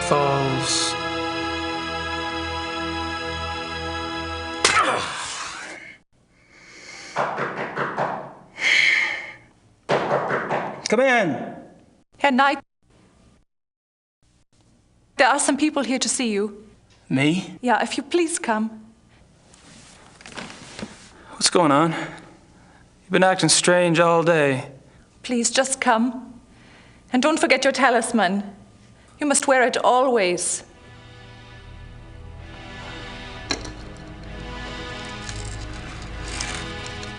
falls. Come in. Herr Knight, there are some people here to see you. Me? Yeah, if you please come. What's going on? You've been acting strange all day. Please, just come. And don't forget your talisman. You must wear it always.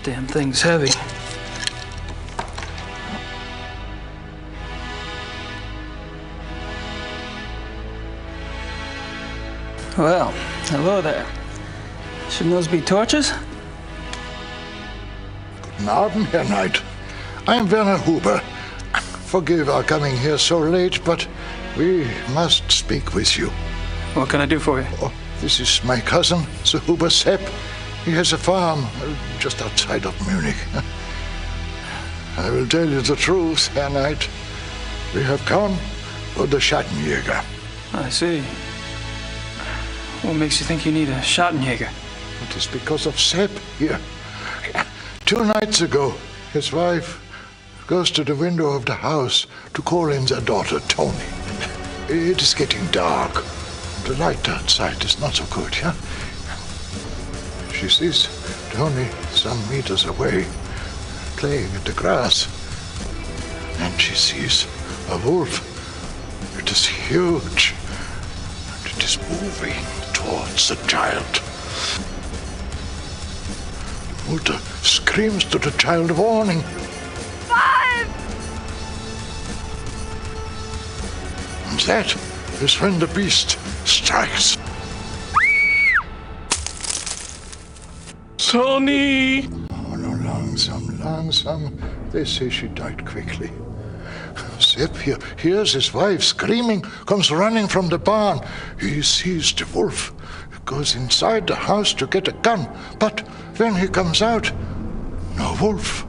Damn thing's heavy. Well, hello there. Shouldn't those be torches? Guten Abend, Herr Knight. I am Werner Huber. Forgive our coming here so late, but we must speak with you. What can I do for you? Oh, this is my cousin, the Huber Sepp. He has a farm just outside of Munich. I will tell you the truth, Herr Knight. We have come for the Schattenjäger. I see. What makes you think you need a Schattenjäger? It is because of Sepp here. 2 nights ago, his wife goes to the window of the house to call in their daughter, Tony. It is getting dark. The light outside is not so good, yeah? She sees Tony some meters away, playing in the grass. And she sees a wolf. It is huge. And it is moving towards the child. The mother screams to the child, warning. 5! And that is when the beast strikes. Tony! Oh, no, langsam. They say she died quickly. Sepp here hears his wife screaming, comes running from the barn. He sees the wolf. He goes inside the house to get a gun. But when he comes out, no wolf.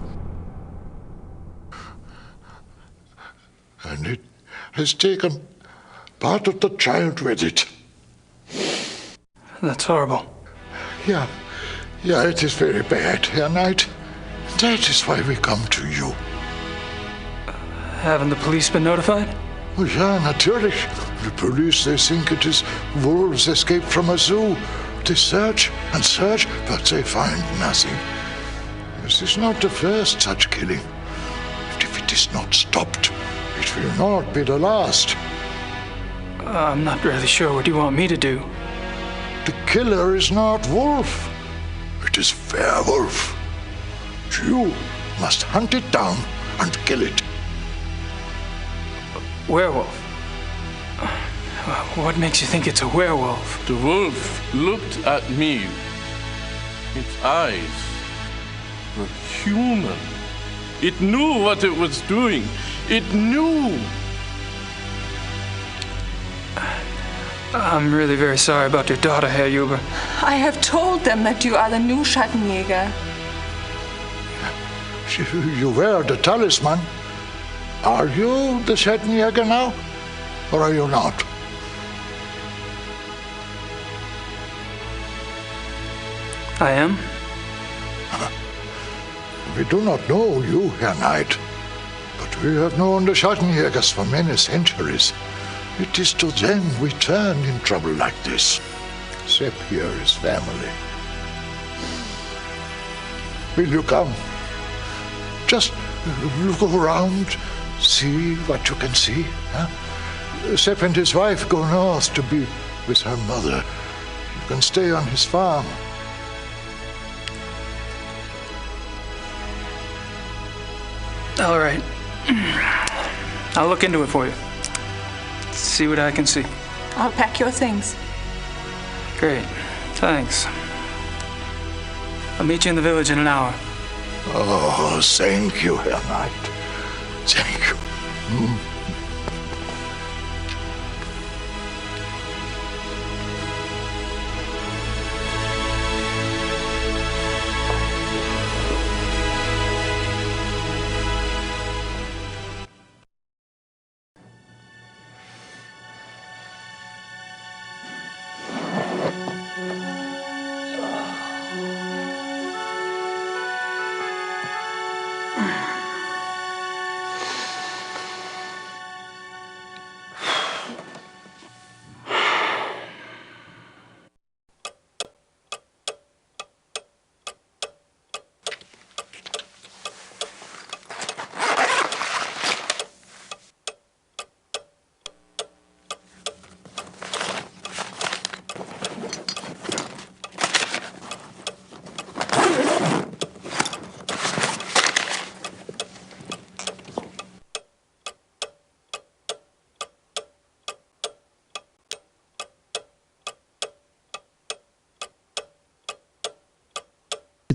And it has taken part of the child with it. That's horrible. Yeah, it is very bad, Herr Knight. That is why we come to you. Haven't the police been notified? Oh, yeah, natürlich. The police, they think it is wolves escaped from a zoo. They search and search, but they find nothing. This is not the first such killing. And if it is not stopped, it will not be the last. I'm not really sure what you want me to do. The killer is not wolf. It is werewolf. You must hunt it down and kill it. Werewolf? What makes you think it's a werewolf? The wolf looked at me. Its eyes were human. It knew what it was doing. It knew. I'm really very sorry about your daughter, Herr Huber. I have told them that you are the new Schattenjäger. You wear the talisman. Are you the Schattenjäger now? Or are you not? I am? We do not know you, Herr Knight. But we have known the Schattenjägers for many centuries. It is to them we turn in trouble like this. Sepp here is family. Will you come? Just look around, see what you can see. Huh? Sepp and his wife go north to be with her mother. You can stay on his farm. All right. I'll look into it for you. See what I can see. I'll pack your things. Great. Thanks. I'll meet you in the village in an hour. Oh, thank you, Herr Knight. Thank you.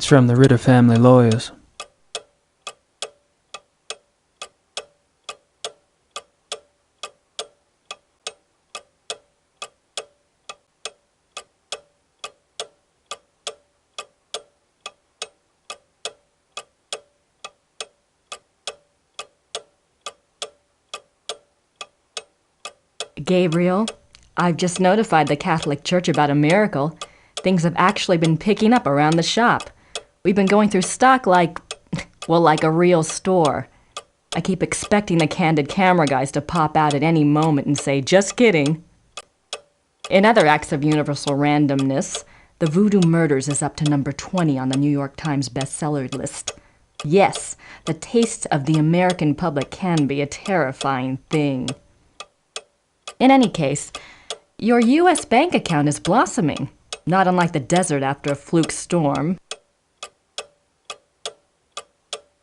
It's from the Ritter family lawyers. Gabriel, I've just notified the Catholic Church about a miracle. Things have actually been picking up around the shop. We've been going through stock like a real store. I keep expecting the candid camera guys to pop out at any moment and say, "Just kidding." In other acts of universal randomness, the Voodoo Murders is up to number 20 on the New York Times bestseller list. Yes, the tastes of the American public can be a terrifying thing. In any case, your U.S. bank account is blossoming, not unlike the desert after a fluke storm.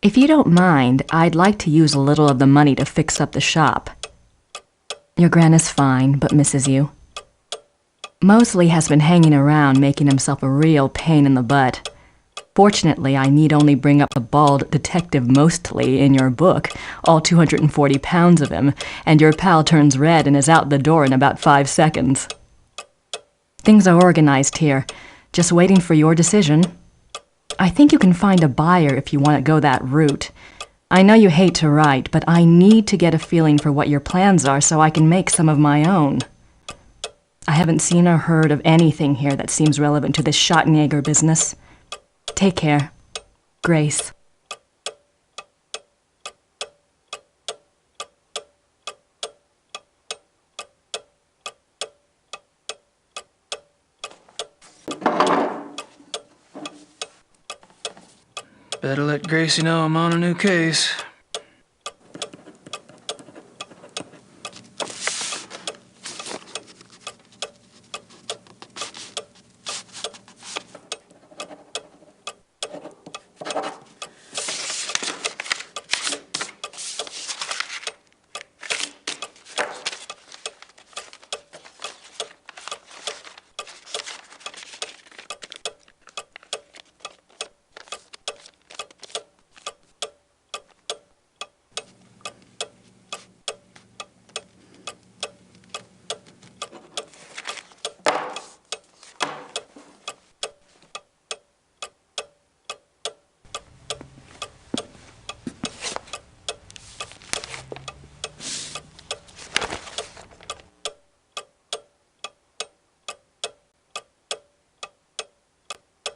If you don't mind, I'd like to use a little of the money to fix up the shop. Your Gran is fine, but misses you. Mosley has been hanging around, making himself a real pain in the butt. Fortunately, I need only bring up the bald detective Mostly in your book, all 240 pounds of him, and your pal turns red and is out the door in about 5 seconds. Things are organized here, just waiting for your decision. I think you can find a buyer if you want to go that route. I know you hate to write, but I need to get a feeling for what your plans are so I can make some of my own. I haven't seen or heard of anything here that seems relevant to this Schattenjäger business. Take care. Grace. Better let Gracie know I'm on a new case.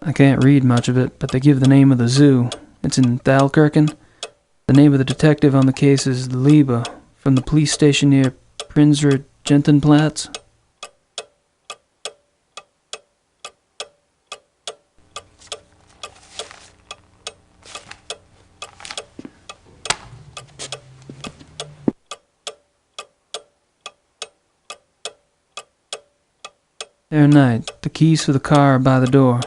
I can't read much of it, but they give the name of the zoo. It's in Thalkirken. The name of the detective on the case is Liebe, from the police station near Prinzer Gentenplatz. Herr Knight, the keys for the car are by the door.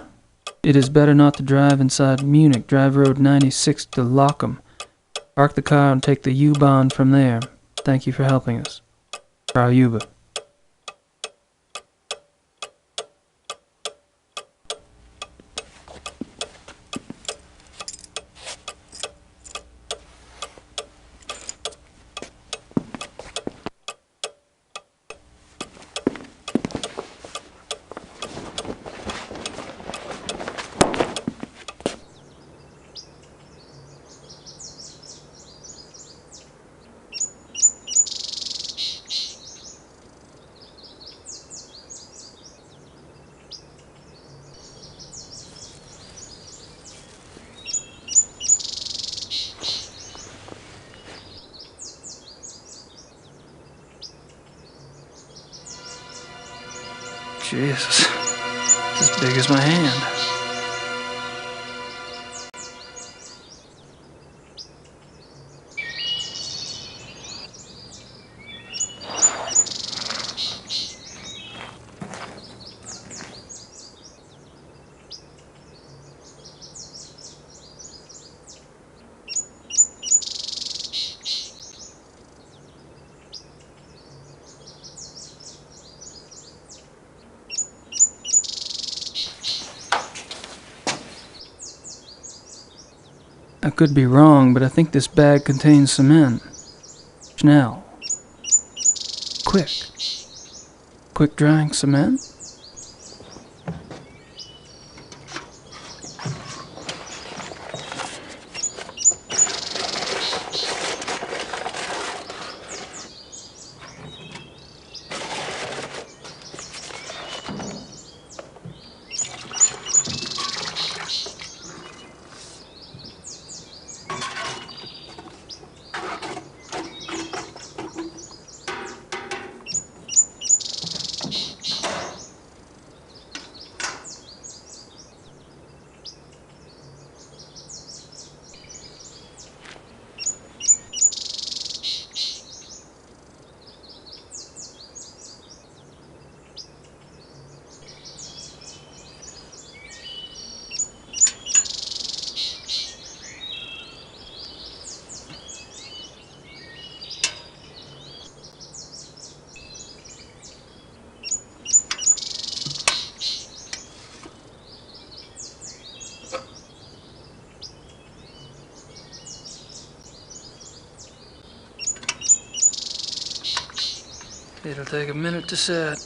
It is better not to drive inside Munich. Drive Road 96 to Lochem. Park the car and take the U-Bahn from there. Thank you for helping us. Frau Juba. Jesus, it's as big as my hand. I could be wrong, but I think this bag contains cement. Schnell. Quick. Quick drying cement? It'll take a minute to set.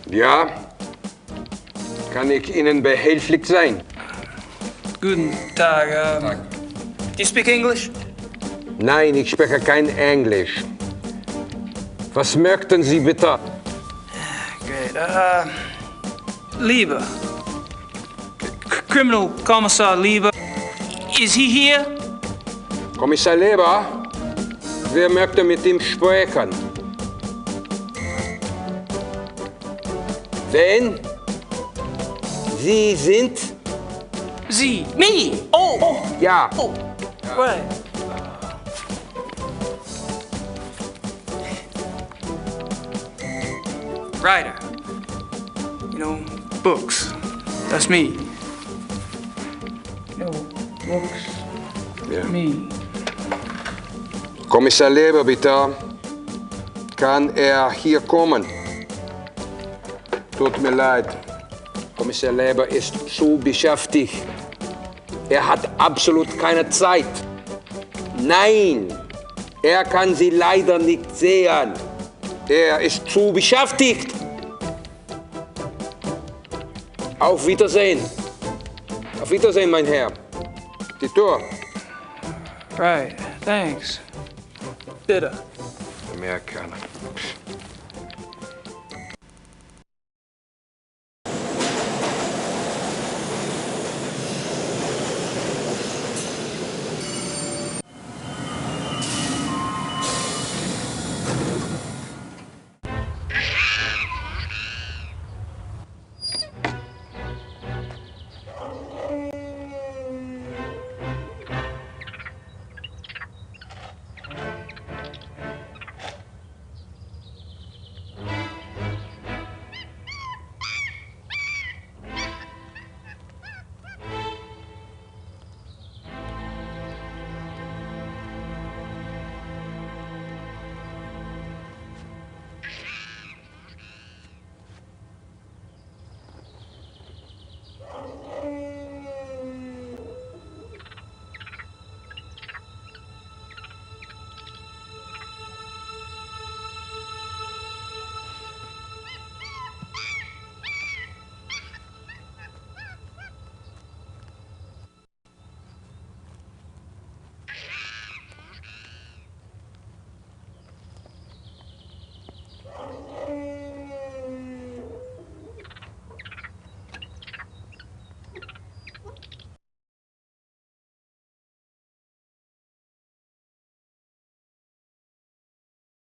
Ja, kann ich Ihnen behilflich sein? Guten Tag. Do you speak English? Nein, ich spreche kein Englisch. Was möchten Sie bitte? Great. Lieber. Criminal Commissar Lieber. Is he here? Kommissar Leber, wer möchte mit ihm sprechen? Wen? Sie sind? Sie. Me. Oh. Ja. Oh. Right. Writer. You know, books. That's me. You know, books. Ja. Me. Kommissar Leber, bitte. Kann er hier kommen? Tut mir leid. Kommissar Leber ist zu beschäftigt. Er hat absolut keine Zeit. Nein, er kann Sie leider nicht sehen. Er ist zu beschäftigt. Auf Wiedersehen. Auf Wiedersehen, mein Herr. Die Tür. Right. Thanks. Bitte. Amerikaner.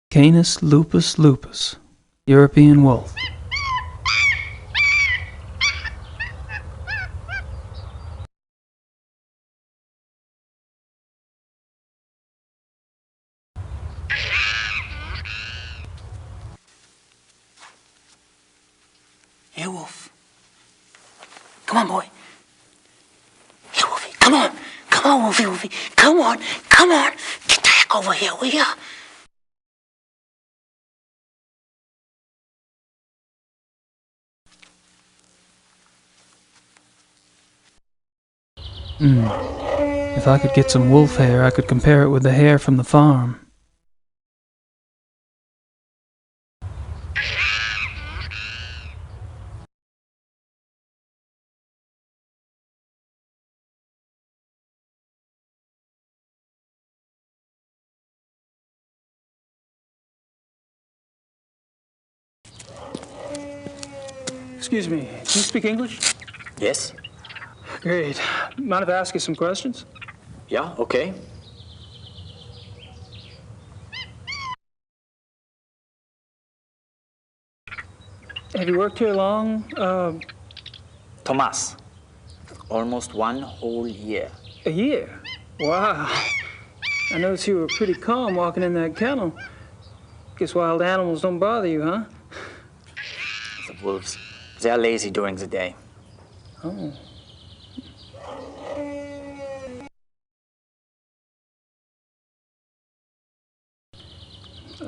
Canis lupus lupus, European wolf. Here, Wolf. Come on, boy. Here, Wolfie. Come on. Come on, Wolfie, Wolfie. Come on. Come on. Get the heck over here, will ya? If I could get some wolf hair, I could compare it with the hair from the farm. Excuse me, do you speak English? Yes? Great. Mind if I ask you some questions? Yeah, okay. Have you worked here long? Thomas. Almost 1 whole year. A year? Wow. I noticed you were pretty calm walking in that kennel. Guess wild animals don't bother you, huh? The wolves. They're lazy during the day. Oh.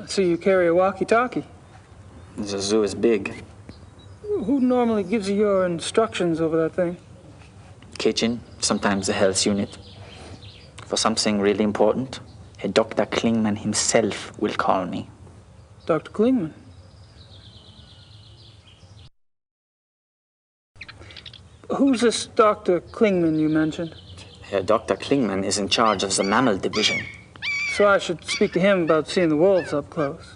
So you carry a walkie-talkie? The zoo is big. Who normally gives you your instructions over that thing? Kitchen, sometimes the health unit. For something really important, a Dr. Klingman himself will call me. Dr. Klingman? Who's this Dr. Klingman you mentioned? Dr. Klingman is in charge of the mammal division. So I should speak to him about seeing the wolves up close?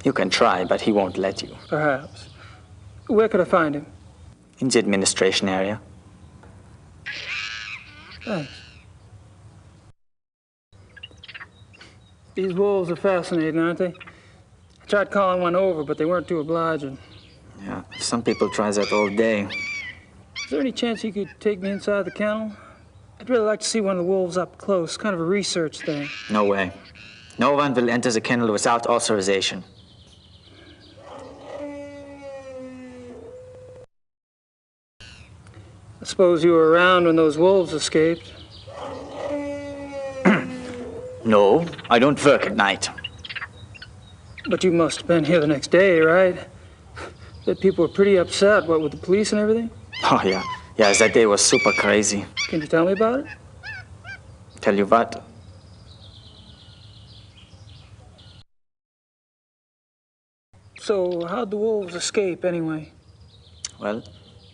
You can try, but he won't let you. Perhaps. Where could I find him? In the administration area. Thanks. These wolves are fascinating, aren't they? I tried calling one over, but they weren't too obliging. Yeah, some people try that all day. Is there any chance you could take me inside the kennel? I'd really like to see one of the wolves up close, kind of a research thing. No way. No one will enter the kennel without authorization. I suppose you were around when those wolves escaped. No, I don't work at night. But you must have been here the next day, right? That people were pretty upset, what, with the police and everything? Oh, yeah. Yeah, that day was super crazy. Can you tell me about it? Tell you what? So, how'd the wolves escape, anyway? Well,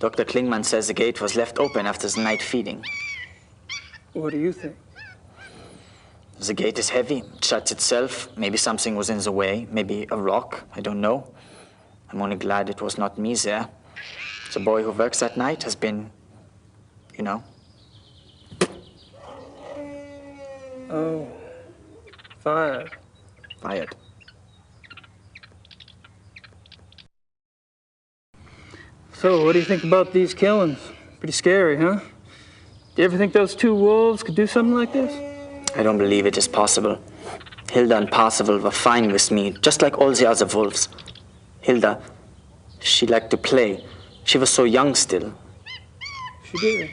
Dr. Klingman says the gate was left open after the night feeding. What do you think? The gate is heavy, it shuts itself. Maybe something was in the way, maybe a rock, I don't know. I'm only glad it was not me there. The boy who works that night has been, you know. Oh, fired. Fired. So, what do you think about these killings? Pretty scary, huh? Do you ever think those two wolves could do something like this? I don't believe it is possible. Hilda and Parzival were fine with me, just like all the other wolves. Hilda, she liked to play. She was so young still. She did.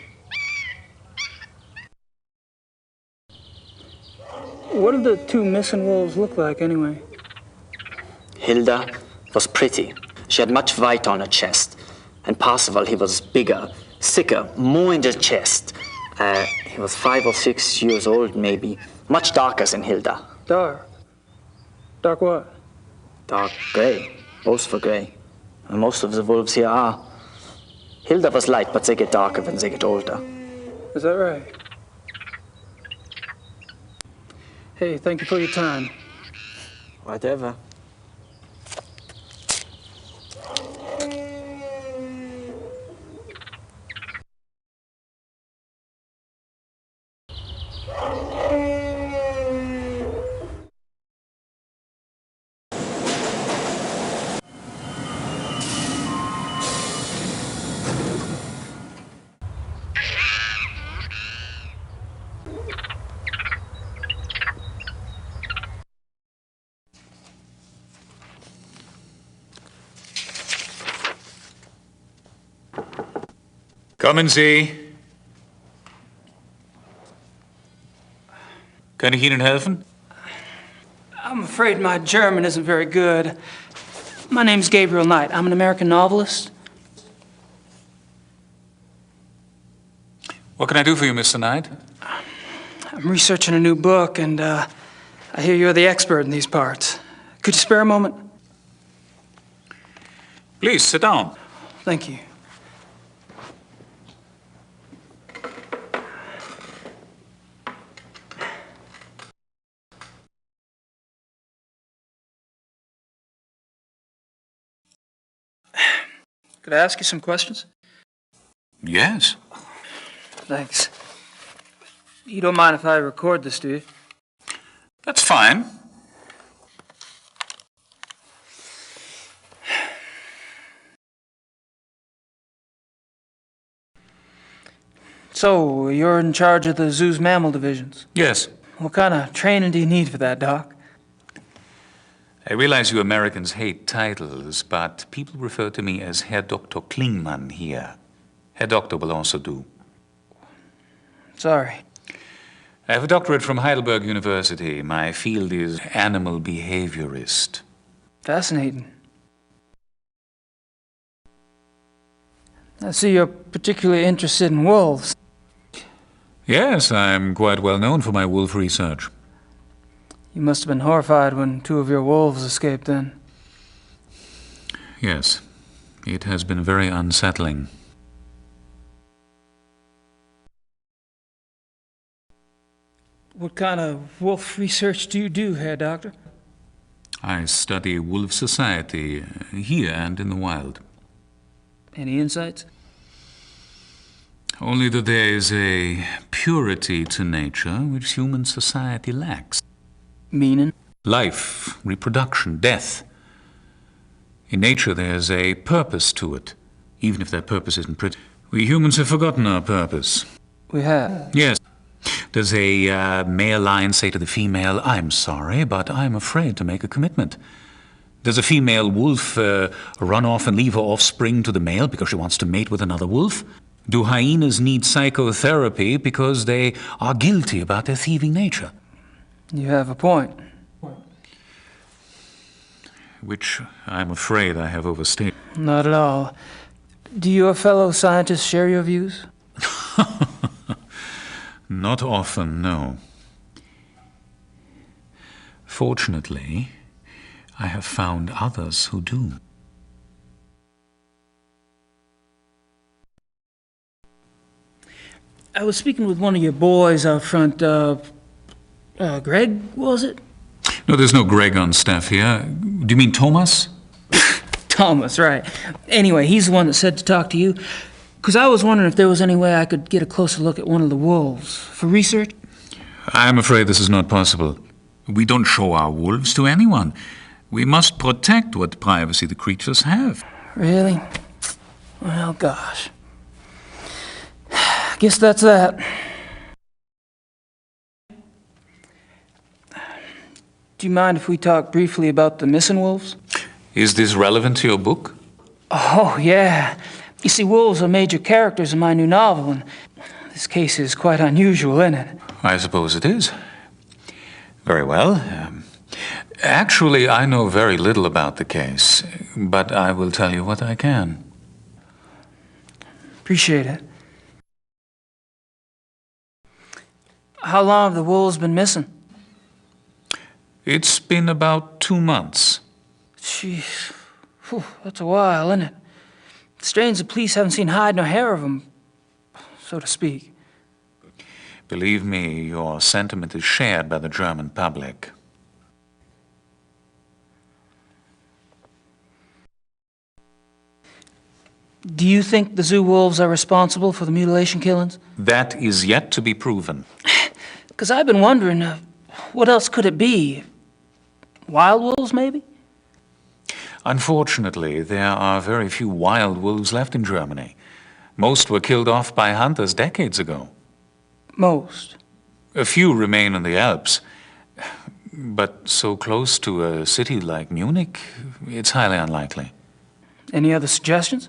What did the two missing wolves look like, anyway? Hilda was pretty. She had much white on her chest. And Parzival, he was bigger, thicker, more in the chest. He was 5 or 6 years old, maybe. Much darker than Hilda. Dark? Dark what? Dark gray. Both were gray. And most of the wolves here are. Hilda was light, but they get darker when they get older. Is that right? Hey, thank you for your time. Whatever. Kommen Sie. Kann ich Ihnen helfen? I'm afraid my German isn't very good. My name's Gabriel Knight. I'm an American novelist. What can I do for you, Mr. Knight? I'm researching a new book, and I hear you're the expert in these parts. Could you spare a moment? Please, sit down. Thank you. Could I ask you some questions? Yes. Thanks. You don't mind if I record this, do you? That's fine. So, you're in charge of the zoo's mammal divisions? Yes. What kind of training do you need for that, Doc? I realize you Americans hate titles, but people refer to me as Herr Dr. Klingmann here. Herr Doctor will also do. Sorry. I have a doctorate from Heidelberg University. My field is animal behaviorist. Fascinating. I see you're particularly interested in wolves. Yes, I'm quite well known for my wolf research. You must have been horrified when 2 of your wolves escaped then. Yes, it has been very unsettling. What kind of wolf research do you do, Herr Doctor? I study wolf society here and in the wild. Any insights? Only that there is a purity to nature which human society lacks. Meaning? Life, reproduction, death. In nature there's a purpose to it, even if that purpose isn't pretty. We humans have forgotten our purpose. We have? Yes. Does a male lion say to the female, "I'm sorry, but I'm afraid to make a commitment"? Does a female wolf run off and leave her offspring to the male because she wants to mate with another wolf? Do hyenas need psychotherapy because they are guilty about their thieving nature? You have a point. Which I'm afraid I have overstated. Not at all. Do your fellow scientists share your views? Not often, no. Fortunately, I have found others who do. I was speaking with one of your boys out front, Greg, was it? No, there's no Greg on staff here. Do you mean Thomas? Thomas, right. Anyway, he's the one that said to talk to you. Because I was wondering if there was any way I could get a closer look at one of the wolves for research. I'm afraid this is not possible. We don't show our wolves to anyone. We must protect what privacy the creatures have. Really? Well, gosh. I guess that's that. Do you mind if we talk briefly about the missing wolves? Is this relevant to your book? Oh, yeah. You see, wolves are major characters in my new novel, and this case is quite unusual, isn't it? I suppose it is. Very well. Actually, I know very little about the case, but I will tell you what I can. Appreciate it. How long have the wolves been missing? It's been about 2 months. Jeez. Whew, that's a while, isn't it? It's strange the police haven't seen hide nor hair of them, so to speak. Believe me, your sentiment is shared by the German public. Do you think the zoo wolves are responsible for the mutilation killings? That is yet to be proven. Because I've been wondering, what else could it be? Wild wolves, maybe? Unfortunately, there are very few wild wolves left in Germany. Most were killed off by hunters decades ago. Most? A few remain in the Alps. But so close to a city like Munich, it's highly unlikely. Any other suggestions?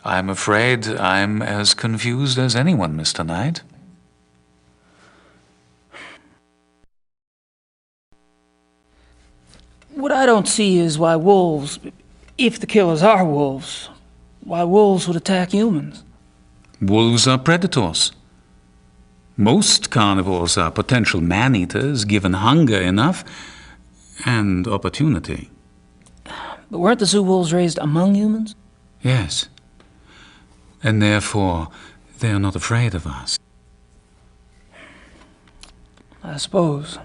I'm afraid I'm as confused as anyone, Mr. Knight. What I don't see is why wolves, if the killers are wolves, why wolves would attack humans. Wolves are predators. Most carnivores are potential man-eaters, given hunger enough and opportunity. But weren't the zoo wolves raised among humans? Yes. And therefore, they are not afraid of us. I suppose.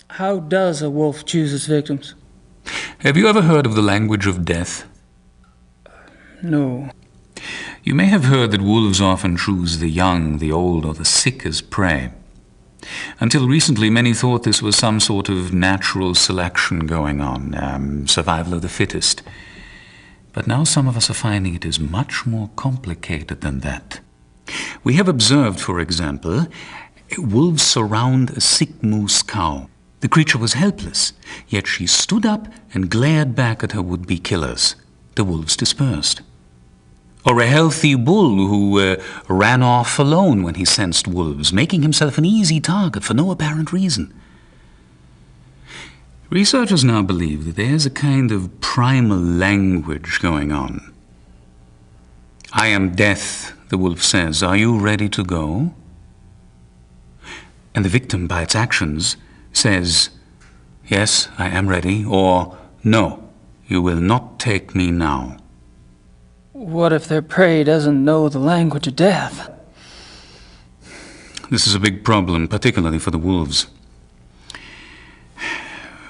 How does a wolf choose its victims? Have you ever heard of the language of death? No. You may have heard that wolves often choose the young, the old, or the sick as prey. Until recently, many thought this was some sort of natural selection going on, survival of the fittest. But now some of us are finding it is much more complicated than that. We have observed, for example, wolves surround a sick moose cow. The creature was helpless, yet she stood up and glared back at her would-be killers. The wolves dispersed. Or a healthy bull who ran off alone when he sensed wolves, making himself an easy target for no apparent reason. Researchers now believe that there's a kind of primal language going on. I am death, the wolf says. Are you ready to go? And the victim, by its actions, says, yes, I am ready, or no, you will not take me now. What if their prey doesn't know the language of death? This is a big problem, particularly for the wolves.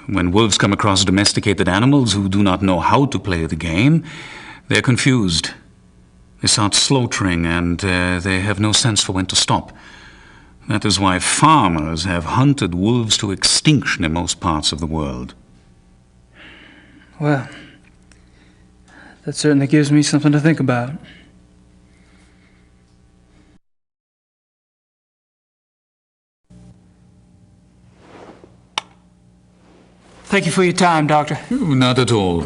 When wolves come across domesticated animals who do not know how to play the game, they're confused. They start slaughtering and they have no sense for when to stop. That is why farmers have hunted wolves to extinction in most parts of the world. Well, that certainly gives me something to think about. Thank you for your time, Doctor. Not at all.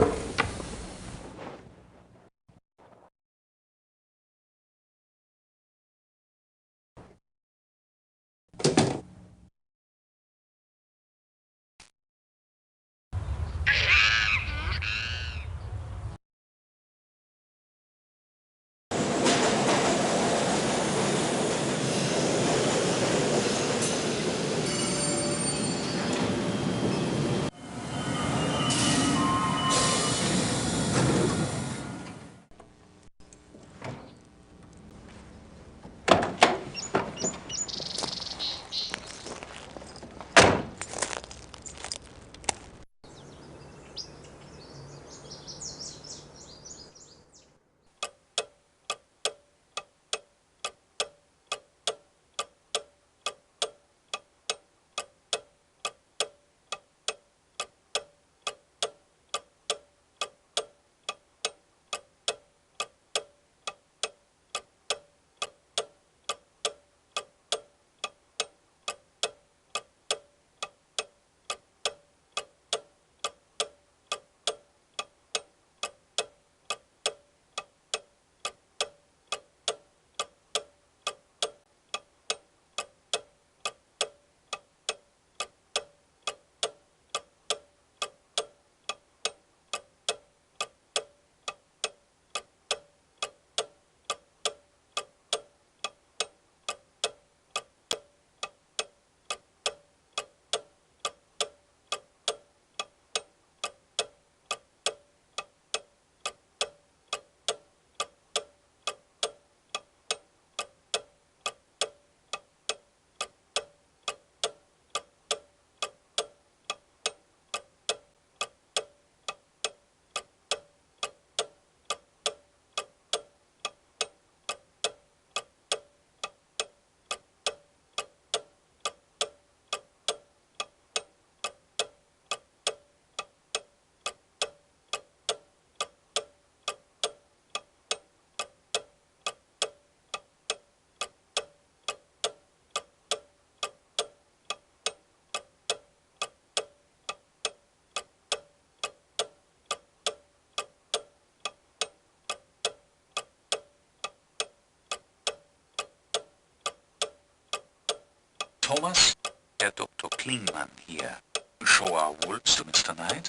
Thomas, Herr Dr. Klingmann hier. Show our wolves to Mr. Knight.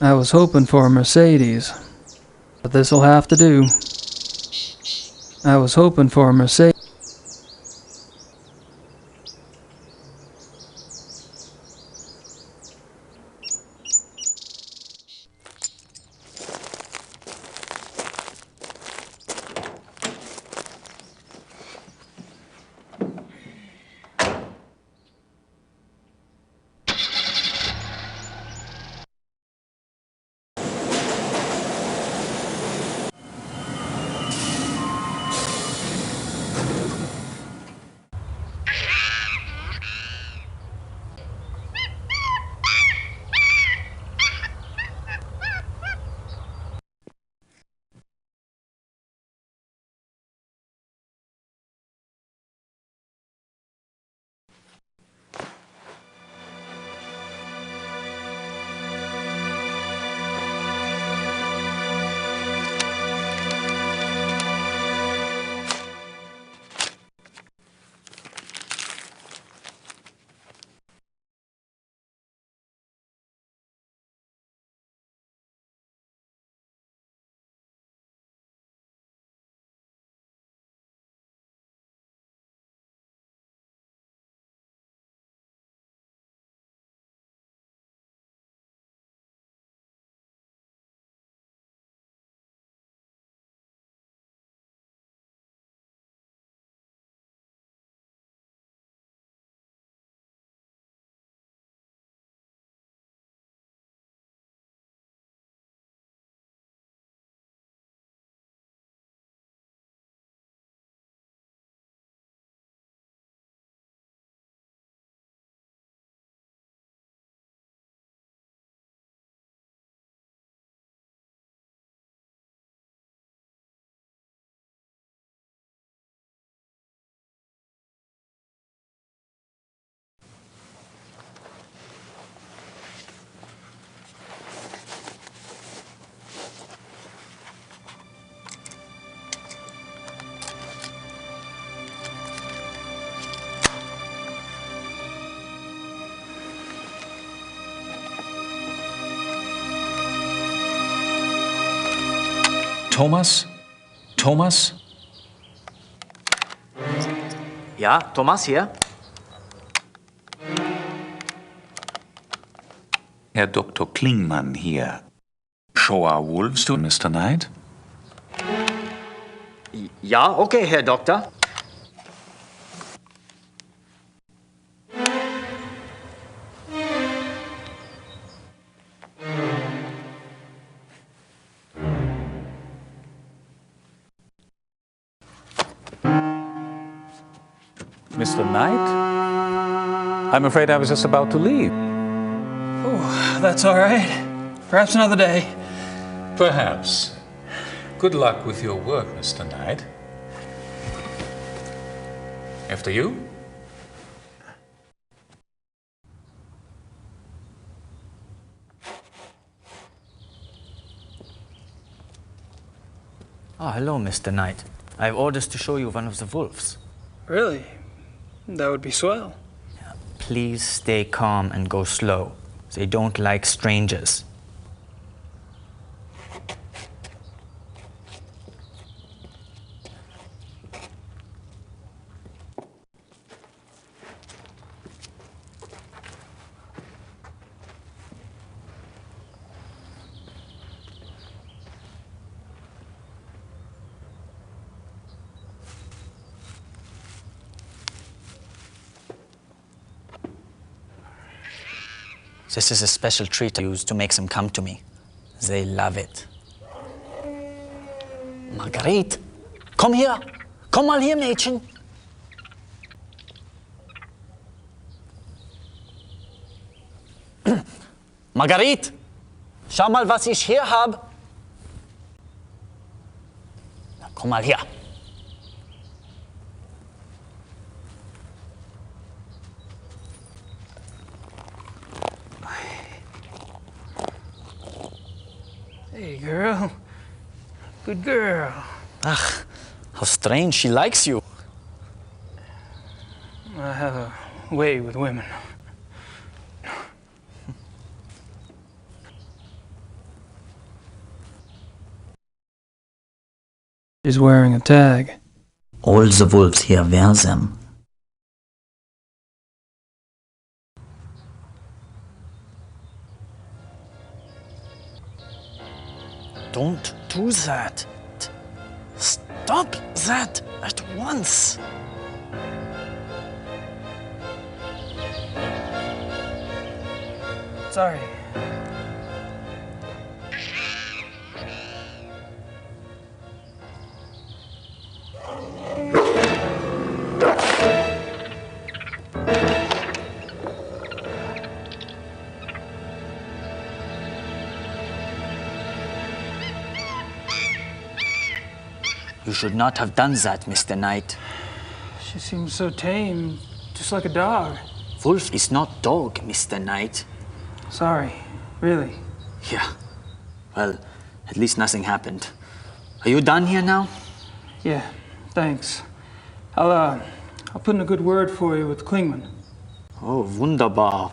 I was hoping for a Mercedes, but this'll have to do. I was hoping for a Mercedes. Thomas? Thomas? Ja, Thomas hier. Herr Dr. Klingmann hier. Show our wolves to Mr. Knight. Ja, okay, Herr Doktor. Mr. Knight? I'm afraid I was just about to leave. Oh, that's all right. Perhaps another day. Perhaps. Good luck with your work, Mr. Knight. After you? Ah, hello, Mr. Knight. I have orders to show you one of the wolves. Really? That would be swell. Please stay calm and go slow. They don't like strangers. This is a special treat I use to make them come to me. They love it. Marguerite, komm hier! Komm mal hier, Mädchen! Marguerite, schau mal, was ich hier habe. Komm mal her. Hey, girl. Good girl. Ach, how strange. She likes you. I have a way with women. She's wearing a tag. All the wolves here wear them. Don't do that. Stop that at once. Sorry. You should not have done that, Mr. Knight. She seems so tame, just like a dog. Wolf is not dog, Mr. Knight. Sorry, really. Yeah. Well, at least nothing happened. Are you done here now? Yeah, thanks. I'll put in a good word for you with Klingman. Oh, wunderbar.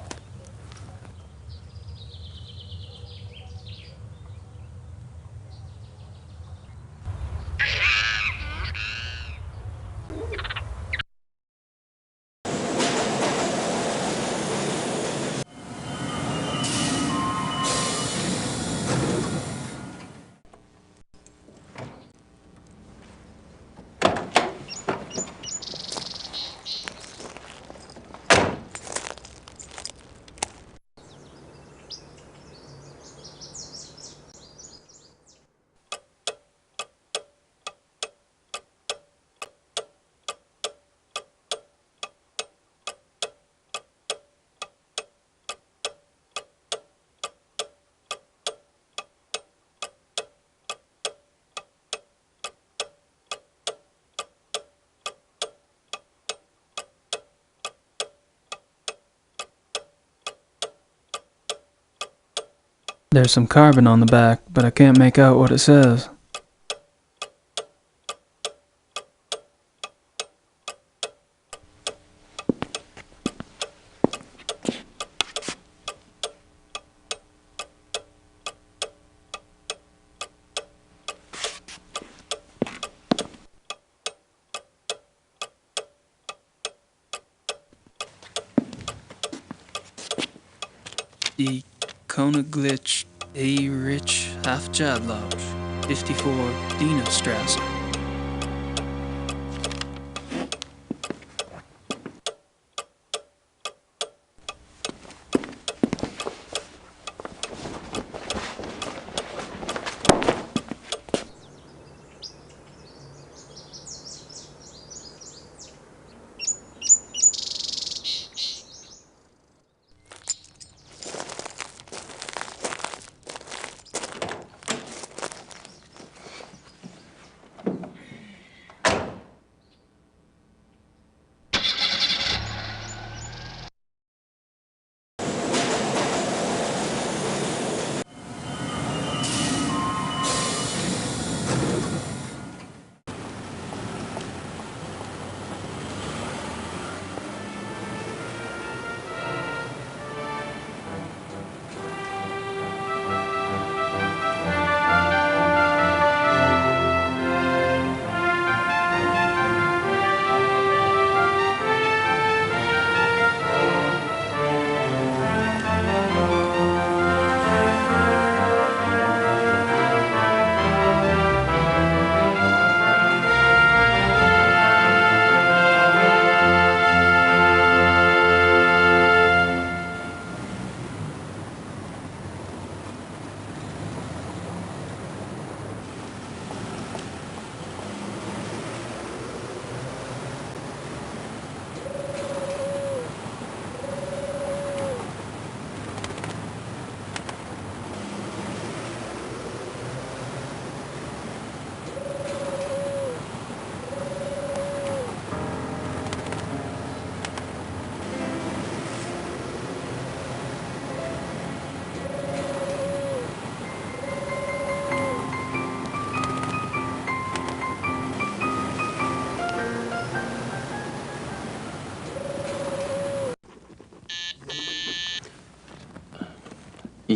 There's some carbon on the back, but I can't make out what it says. Die Koenigsglitch A. Rich Hafjadlausch, 54 Dienerstrasse.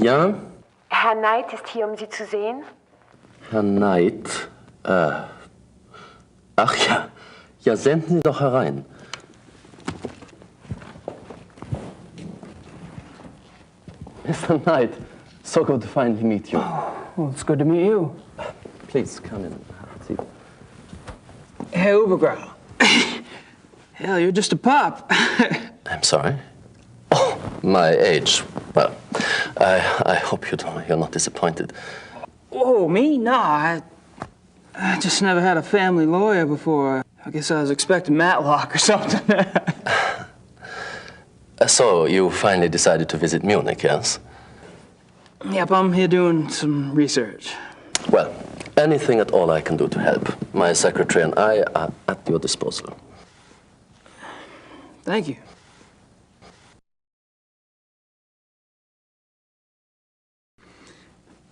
Ja? Herr Knight ist hier, um Sie zu sehen. Herr Knight? Ach ja. Ja, senden Sie doch herein. Mr. Knight, so good to finally meet you. Oh, well, it's good to meet you. Please, come in. Have a seat. Hey, Ubergrau. Hell, you're just a pup. I'm sorry? Oh, my age. Well, I hope you're not disappointed. Oh, me? No, I just never had a family lawyer before. I guess I was expecting Matlock or something. So, you finally decided to visit Munich, yes? Yep, I'm here doing some research. Well, anything at all I can do to help. My secretary and I are at your disposal. Thank you.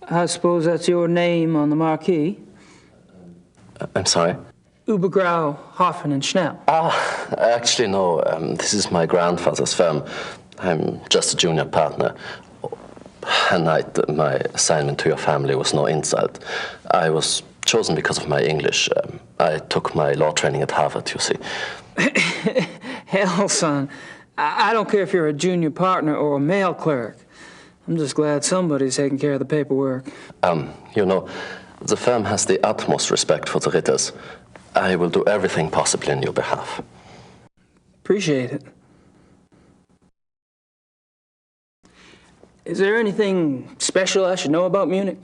I suppose that's your name on the marquee? I'm sorry? Ubergrau, Hoffen and Schnell. Actually, no. This is my grandfather's firm. I'm just a junior partner. And my assignment to your family was no insult. I was chosen because of my English. I took my law training at Harvard, you see. Hell, son. I don't care if you're a junior partner or a mail clerk. I'm just glad somebody's taking care of the paperwork. You know, the firm has the utmost respect for the Ritters. I will do everything possible in your behalf. Appreciate it. Is there anything special I should know about Munich?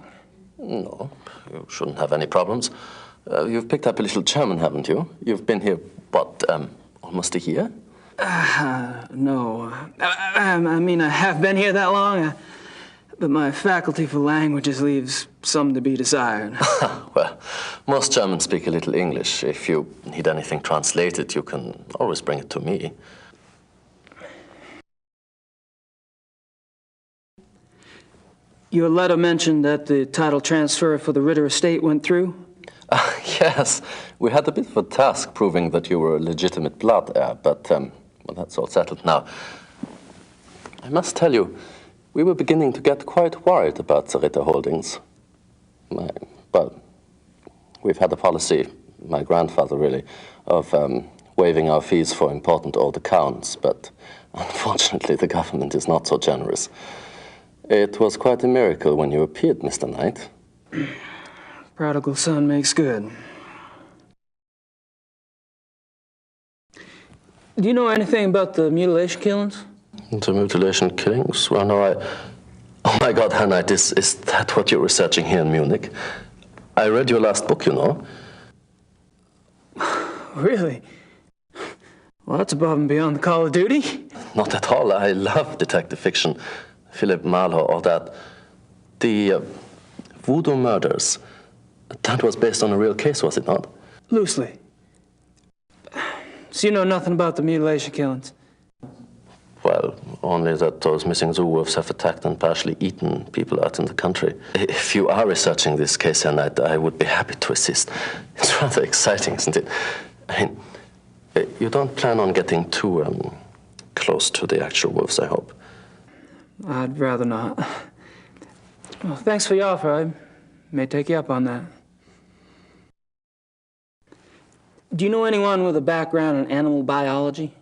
No, you shouldn't have any problems. You've picked up a little German, haven't you? You've been here, what, almost a year? No. I mean, I have been here that long, but my faculty for languages leaves some to be desired. Well, most Germans speak a little English. If you need anything translated, you can always bring it to me. Your letter mentioned that the title transfer for the Ritter estate went through? Yes, we had a bit of a task proving that you were a legitimate blood heir, but well, that's all settled now. I must tell you, we were beginning to get quite worried about the Ritter holdings. Well, we've had a policy, my grandfather really, of waiving our fees for important old accounts, but unfortunately the government is not so generous. It was quite a miracle when you appeared, Mr. Knight. Prodigal son makes good. Do you know anything about the mutilation killings? The mutilation killings? Well, no, Oh my God, Herr Knight, is that what you're researching here in Munich? I read your last book, you know. Really? Well, that's above and beyond the call of duty. Not at all. I love detective fiction. Philip Marlowe, all that. The Voodoo murders, that was based on a real case, was it not? Loosely. So you know nothing about the mutilation killings? Well, only that those missing zoo wolves have attacked and partially eaten people out in the country. If you are researching this case, Herr Knight, I would be happy to assist. It's rather exciting, isn't it? I mean, you don't plan on getting too close to the actual wolves, I hope. I'd rather not. Well, thanks for your offer. I may take you up on that. Do you know anyone with a background in animal biology?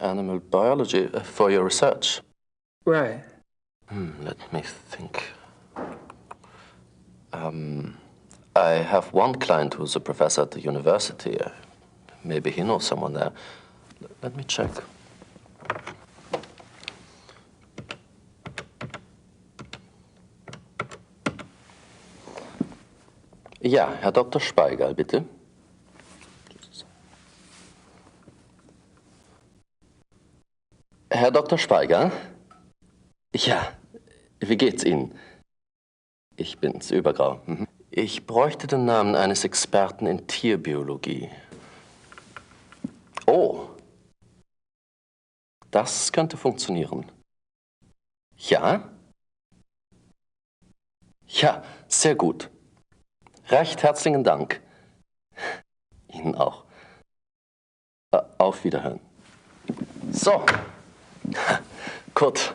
Animal biology for your research? Right. Let me think. I have one client who's a professor at the university. Maybe he knows someone there. Let me check. Ja, Herr Dr. Speigal, bitte. Herr Dr. Speigal? Ja, wie geht's Ihnen? Ich bin's, Übergrau. Ich bräuchte den Namen eines Experten in Tierbiologie. Oh, das könnte funktionieren. Ja? Ja, sehr gut. Recht herzlichen Dank. Ihnen auch. Auf Wiederhören. So. Gut.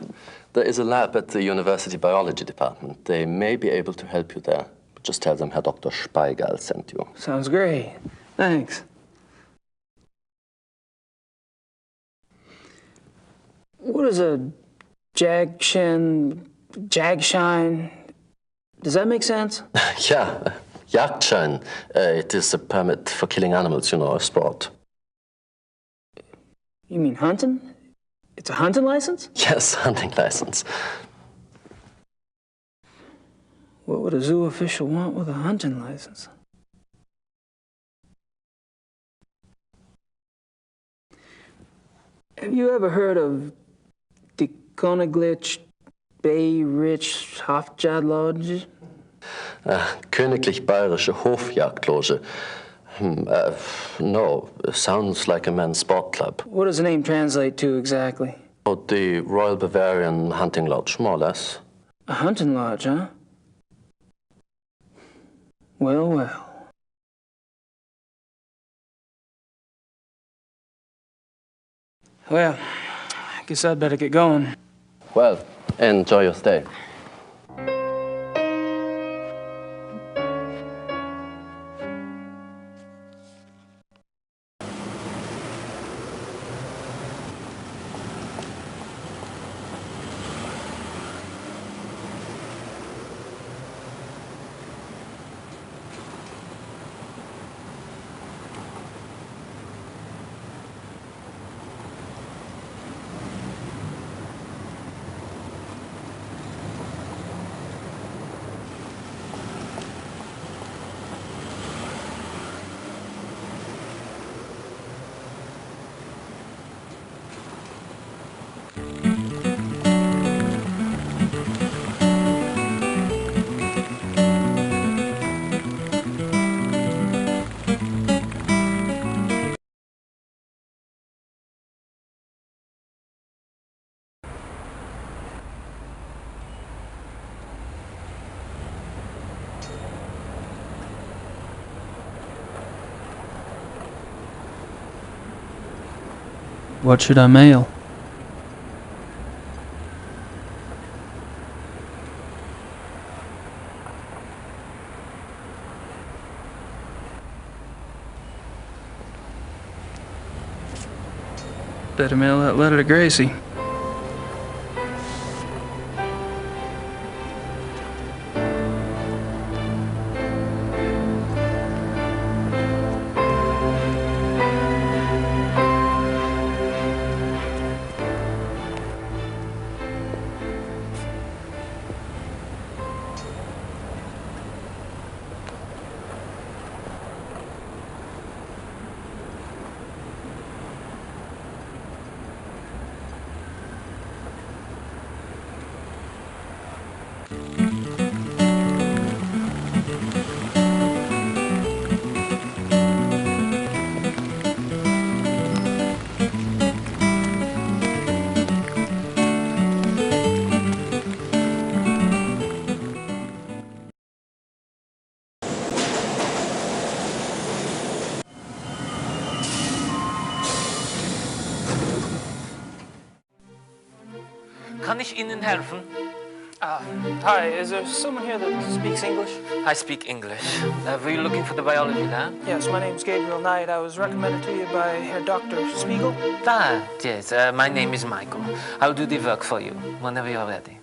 There is a lab at the university biology department. They may be able to help you there. Just tell them Herr Dr. Speigal sent you. Sounds great. Thanks. What is a jagshine? Does that make sense? Yeah, Jagdschein. It is a permit for killing animals, you know, a sport. You mean hunting? It's a hunting license? Yes, hunting license. What would a zoo official want with a hunting license? Have you ever heard of the Königlich Bayerische Hofjagdloge? Königlich Bayerische Hofjagdloge. No, sounds like a men's sport club. What does the name translate to exactly? Oh, the Royal Bavarian Hunting Lodge, more or less. A hunting lodge, huh? Well, well. Well, I guess I'd better get going. Well, enjoy your stay. What should I mail? Better mail that letter to Gracie. Kann ich Ihnen helfen? Hi, is there someone here that speaks English? I speak English. Were you looking for the biology lab? Yes, my name's Gabriel Knight. I was recommended to you by Herr Dr. Spiegel. Yes, my name is Michael. I'll do the work for you whenever you're ready.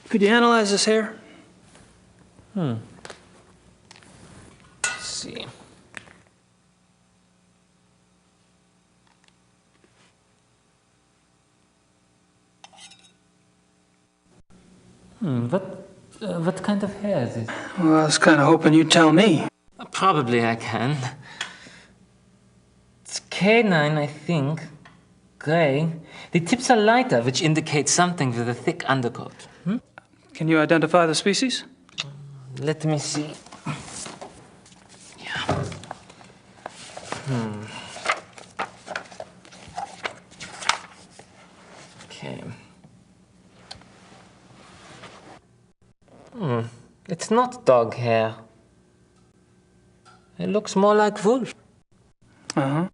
Could you analyze this hair? Let's see. What kind of hair is it? Well, I was kind of hoping you'd tell me. Probably I can. It's canine, I think. Gray. The tips are lighter, which indicates something with a thick undercoat. Can you identify the species? Let me see. Yeah. Okay. It's not dog hair. It looks more like wolf. Uh-huh.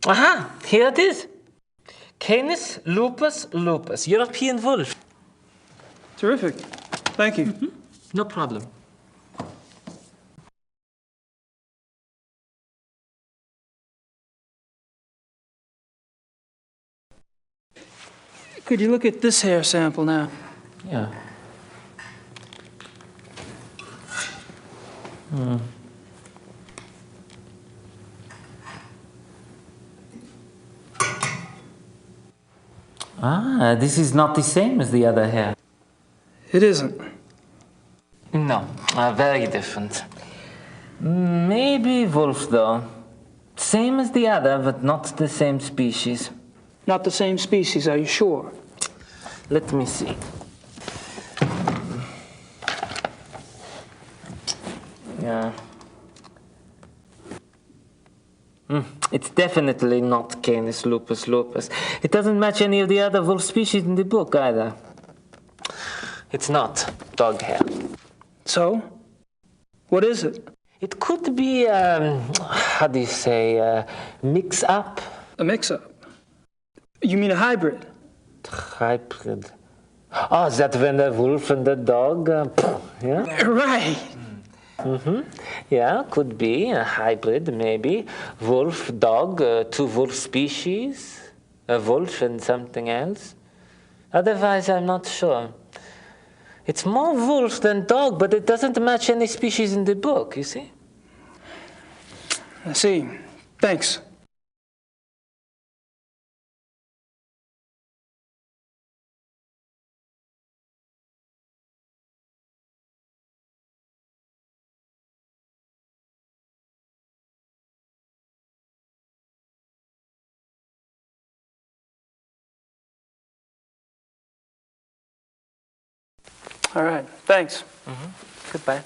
Aha! Here it is. Canis lupus lupus, European wolf. Terrific. Thank you. No problem. Could you look at this hair sample now? Yeah. Ah, this is not the same as the other hair. It isn't. No, very different. Maybe wolf, though. Same as the other, but not the same species. Not the same species, are you sure? Let me see. Yeah. It's definitely not Canis lupus lupus. It doesn't match any of the other wolf species in the book either. It's not dog hair. So? What is it? It could be, how do you say, mix-up? A mix-up? You mean a hybrid? Hybrid. Oh, is that when the wolf and the dog, yeah? Right. Yeah, could be a hybrid, maybe. Wolf, dog, two wolf species, a wolf and something else. Otherwise, I'm not sure. It's more wolf than dog, but it doesn't match any species in the book, you see? I see. Thanks. All right, thanks. Goodbye.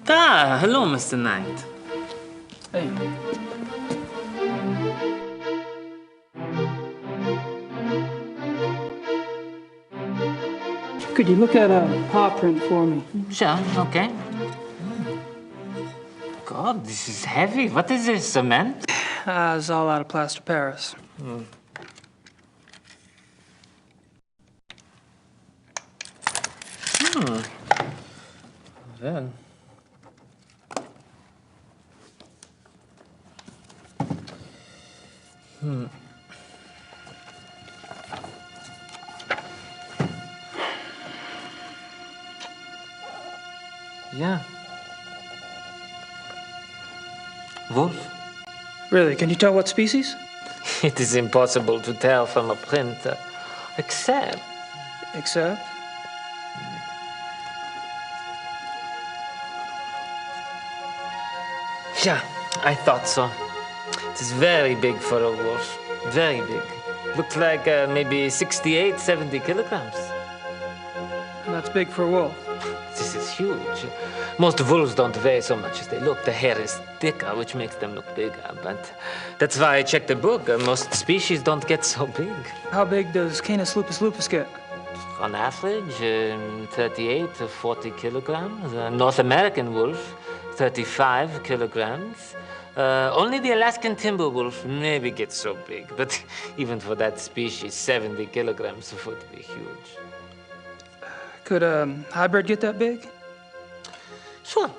Ah, hello, Mr. Knight. Hey. Could you look at a paw print for me? Sure, okay. God, this is heavy. What is this, cement? It's all out of plaster Paris. Then. Yeah. Wolf? Really? Can you tell what species? It is impossible to tell from a print, except... Except? Yeah, I thought so. It is very big for a wolf. Very big. Looks like maybe 68, 70 kilograms. That's big for a wolf. This is huge. Most wolves don't weigh so much as they look. The hair is thicker, which makes them look bigger. But that's why I checked the book. Most species don't get so big. How big does Canis lupus lupus get? On average, 38 to 40 kilograms. North American wolf, 35 kilograms. Only the Alaskan timber wolf maybe gets so big. But even for that species, 70 kilograms would be huge. Could a hybrid get that big? Sure.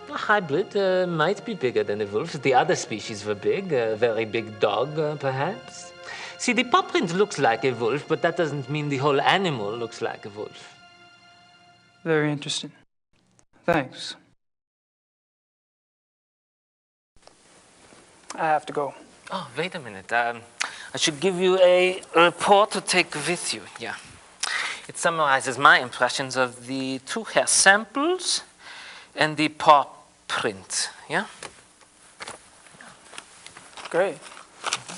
A hybrid might be bigger than a wolf. The other species were big. A very big dog, perhaps. See, the paw print looks like a wolf, but that doesn't mean the whole animal looks like a wolf. Very interesting. Thanks. I have to go. Oh, wait a minute. I should give you a report to take with you. Yeah. It summarizes my impressions of the 2 hair samples and the paw print. Yeah? Great.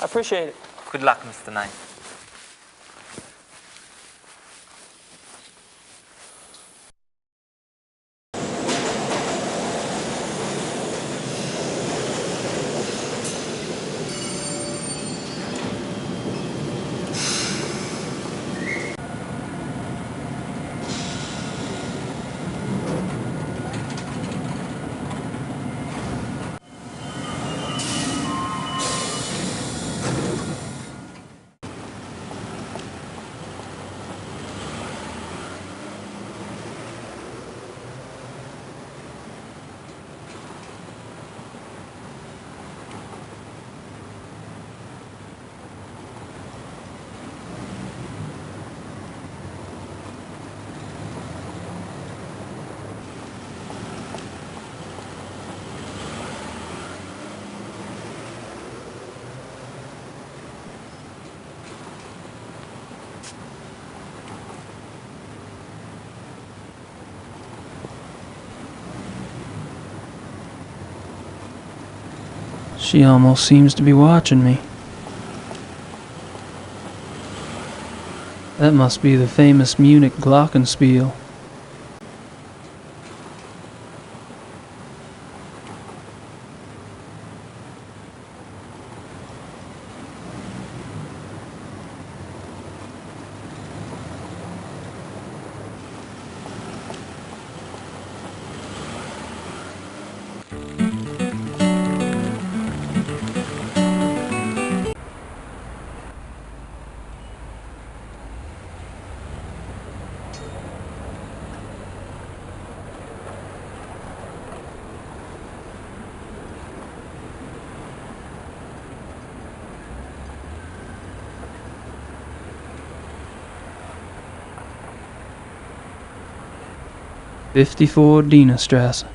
I appreciate it. Good luck, Mr. Knight. She almost seems to be watching me. That must be the famous Munich glockenspiel. '54 Dienerstrasse.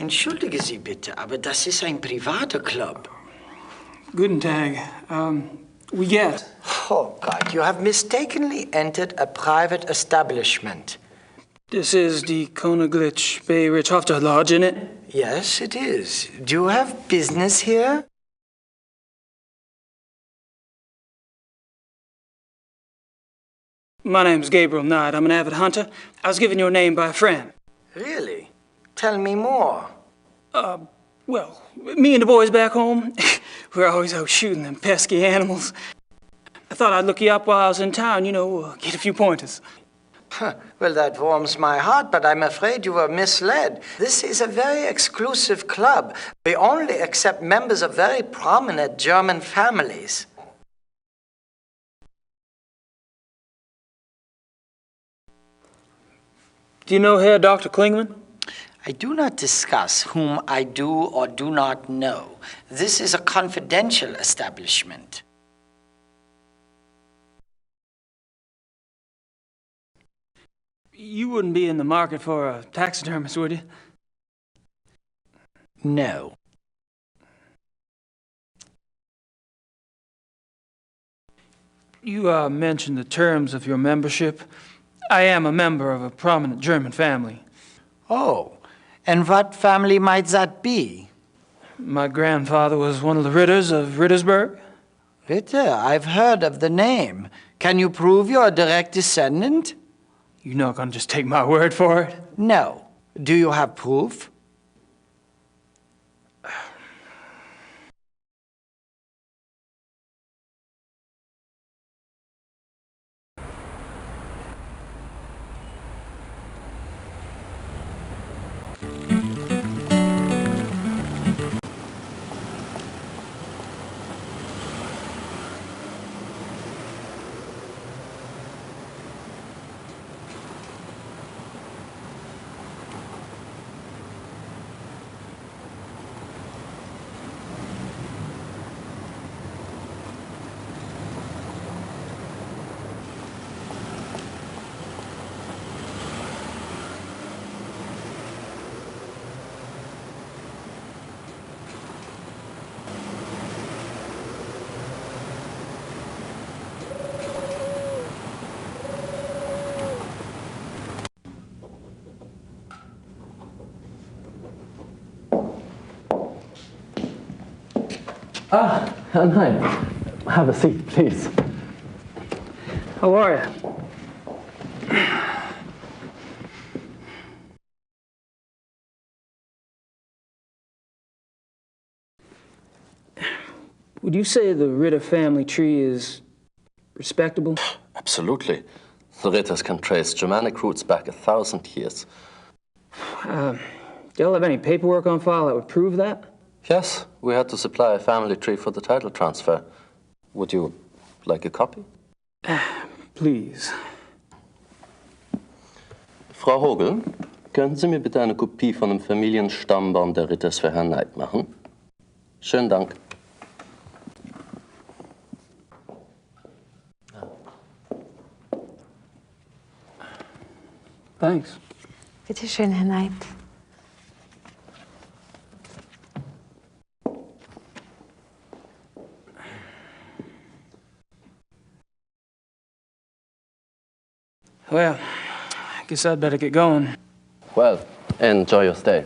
Entschuldige Sie bitte, aber das ist ein privater Club. Guten Tag. We get. Oh God, you have mistakenly entered a private establishment. This is the Königlich Bayrichhofter Lodge, isn't it? Yes, it is. Do you have business here? My name's Gabriel Knight. I'm an avid hunter. I was given your name by a friend. Really? Tell me more. Well, me and the boys back home, we're always out shooting them pesky animals. I thought I'd look you up while I was in town, you know, get a few pointers. Well, that warms my heart, but I'm afraid you were misled. This is a very exclusive club. We only accept members of very prominent German families. Do you know Herr Dr. Klingman? I do not discuss whom I do or do not know. This is a confidential establishment. You wouldn't be in the market for a taxidermist, would you? No. You mentioned the terms of your membership. I am a member of a prominent German family. Oh, and what family might that be? My grandfather was one of the Ritters of Rittersberg. Ritter, I've heard of the name. Can you prove you're a direct descendant? You're not going to just take my word for it? No. Do you have proof? Ah, Herr Knight. Have a seat, please. How are you? Would you say the Ritter family tree is respectable? Absolutely. The Ritters can trace Germanic roots back 1,000 years. Do y'all have any paperwork on file that would prove that? Yes, we had to supply a family tree for the title transfer. Would you like a copy? Please. Frau Hogel, könnten Sie mir bitte eine Kopie von dem Familienstammbaum der Ritters für Herrn Knight machen? Schönen Dank. Thanks. Bitte schön, Herr Knight. Well, I guess I'd better get going. Well, enjoy your stay.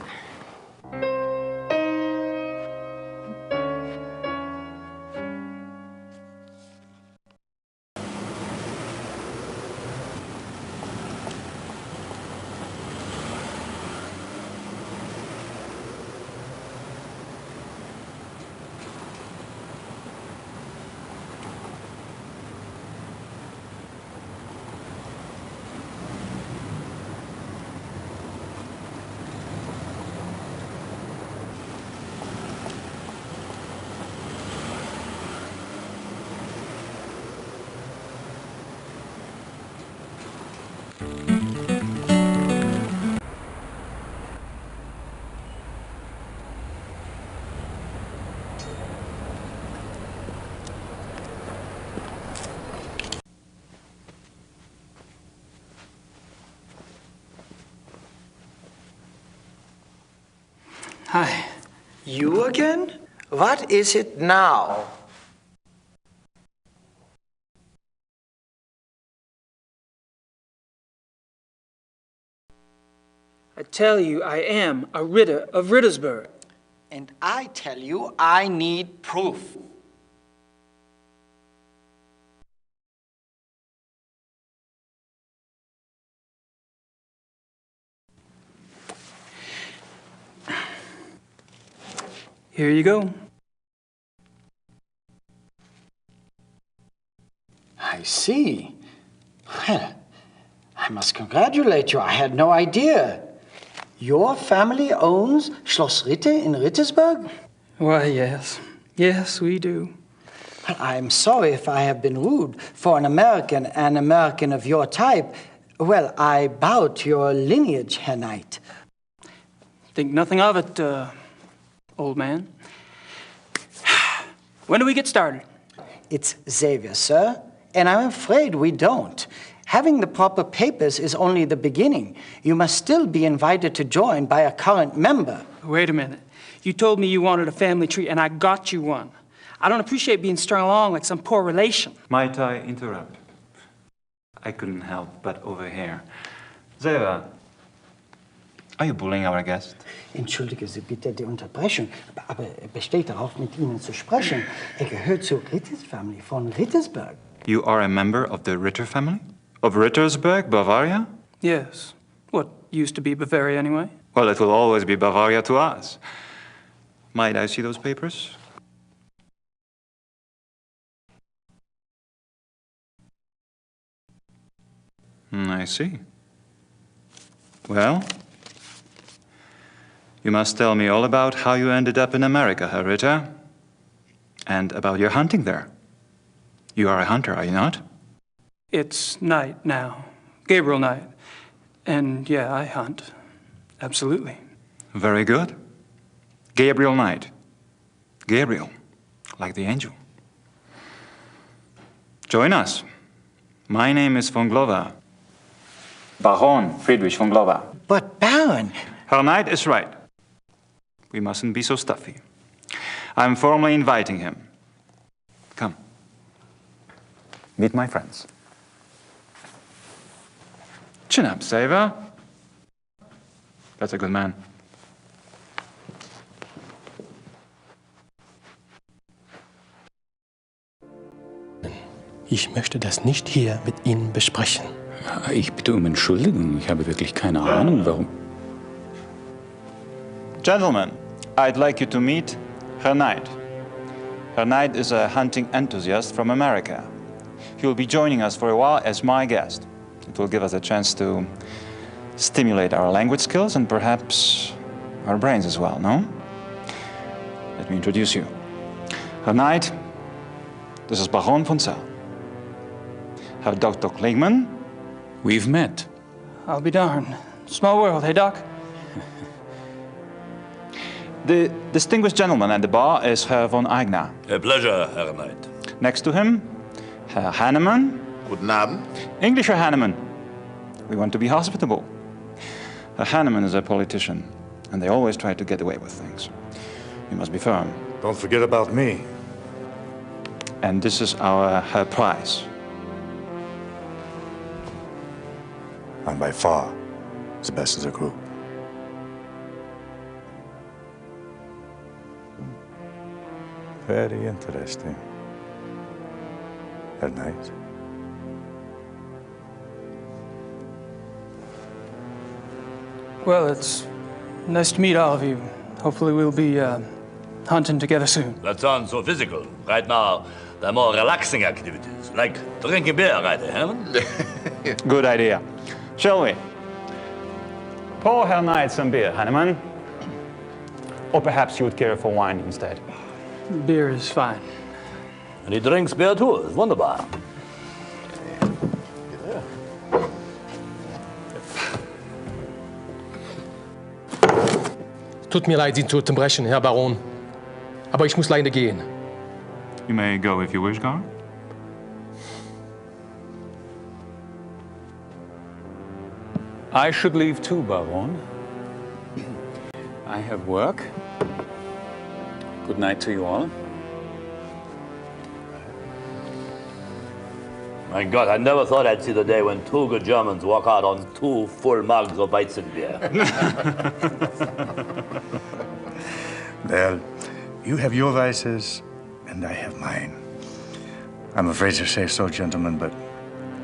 Hi. You again? What is it now? I tell you, I am a Ritter of Rittersberg. And I tell you, I need proof. Here you go. I see. Well, I must congratulate you. I had no idea. Your family owns Schloss Ritte in Rittersberg? Why, yes. Yes, we do. Well, I'm sorry if I have been rude. For an American of your type, well, I bow to your lineage, Herr Knight. Think nothing of it, old man. When do we get started? It's Xavier, sir, and I'm afraid we don't. Having the proper papers is only the beginning. You must still be invited to join by a current member. Wait a minute. You told me you wanted a family tree, and I got you one. I don't appreciate being strung along like some poor relation. Might I interrupt? I couldn't help but overhear. Xavier, are you bullying our guest? Entschuldige Sie bitte die Unterbrechung, aber er besteht darauf, mit Ihnen zu sprechen. Er gehört zur Ritters Family von Rittersberg. You are a member of the Ritter family? Of Rittersberg, Bavaria? Yes. What used to be Bavaria, anyway. Well, it will always be Bavaria to us. Might I see those papers? I see. Well, you must tell me all about how you ended up in America, Herr Ritter, and about your hunting there. You are a hunter, are you not? It's Knight now. Gabriel Knight. And yeah, I hunt. Absolutely. Very good. Gabriel Knight. Gabriel, like the angel. Join us. My name is von Glover. Baron Friedrich von Glover. But Baron... Herr Knight is right. We mustn't be so stuffy. I'm formally inviting him. Come. Meet my friends. Chin up, Saver. That's a good man. Ich möchte das nicht hier mit Ihnen besprechen. Ich bitte um Entschuldigung. Ich habe wirklich keine Ahnung, warum. Gentlemen, I'd like you to meet Herr Knight. Herr Knight is a hunting enthusiast from America. He will be joining us for a while as my guest. It will give us a chance to stimulate our language skills and perhaps our brains as well, no? Let me introduce you. Herr Knight, this is Baron von Zell. Herr Dr. Klingman. We've met. I'll be darned. Small world, hey, Doc? The distinguished gentleman at the bar is Herr von Eigner. A pleasure, Herr Knight. Next to him, Herr Hannemann. Guten Abend. English Herr Hannemann. We want to be hospitable. Herr Hannemann is a politician, and they always try to get away with things. You must be firm. Don't forget about me. And this is our Herr Price. I'm by far the best of the group. Very interesting. Herr Knight. Well, it's nice to meet all of you. Hopefully we'll be hunting together soon. That sounds so physical. Right now, there are more relaxing activities, like drinking beer, right, Herman? Good idea. Shall we? Pour Herr Knight some beer, Hannemann. Or perhaps you would care for wine instead. Beer is fine. And he drinks beer too. It's wunderbar. Tut mir leid, Sie zu unterbrechen, Herr Baron. Aber ich muss leider gehen. You may go if you wish, Gar. I should leave too, Baron. I have work. Good night to you all. My God, I never thought I'd see the day when two good Germans walk out on 2 full mugs of Weizenbier. Well, you have your vices, and I have mine. I'm afraid to say so, gentlemen, but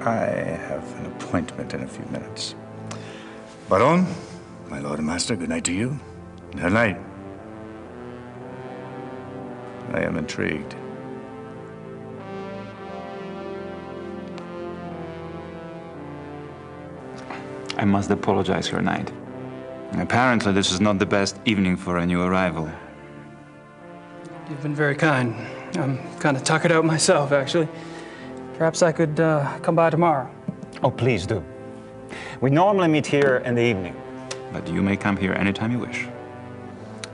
I have an appointment in a few minutes. Baron, my lord and master, good night to you. Good night. I am intrigued. I must apologize, Herr Knight. Apparently, this is not the best evening for a new arrival. You've been very kind. I'm kind of tuckered out myself, actually. Perhaps I could come by tomorrow. Oh, please do. We normally meet here in the evening, but you may come here anytime you wish.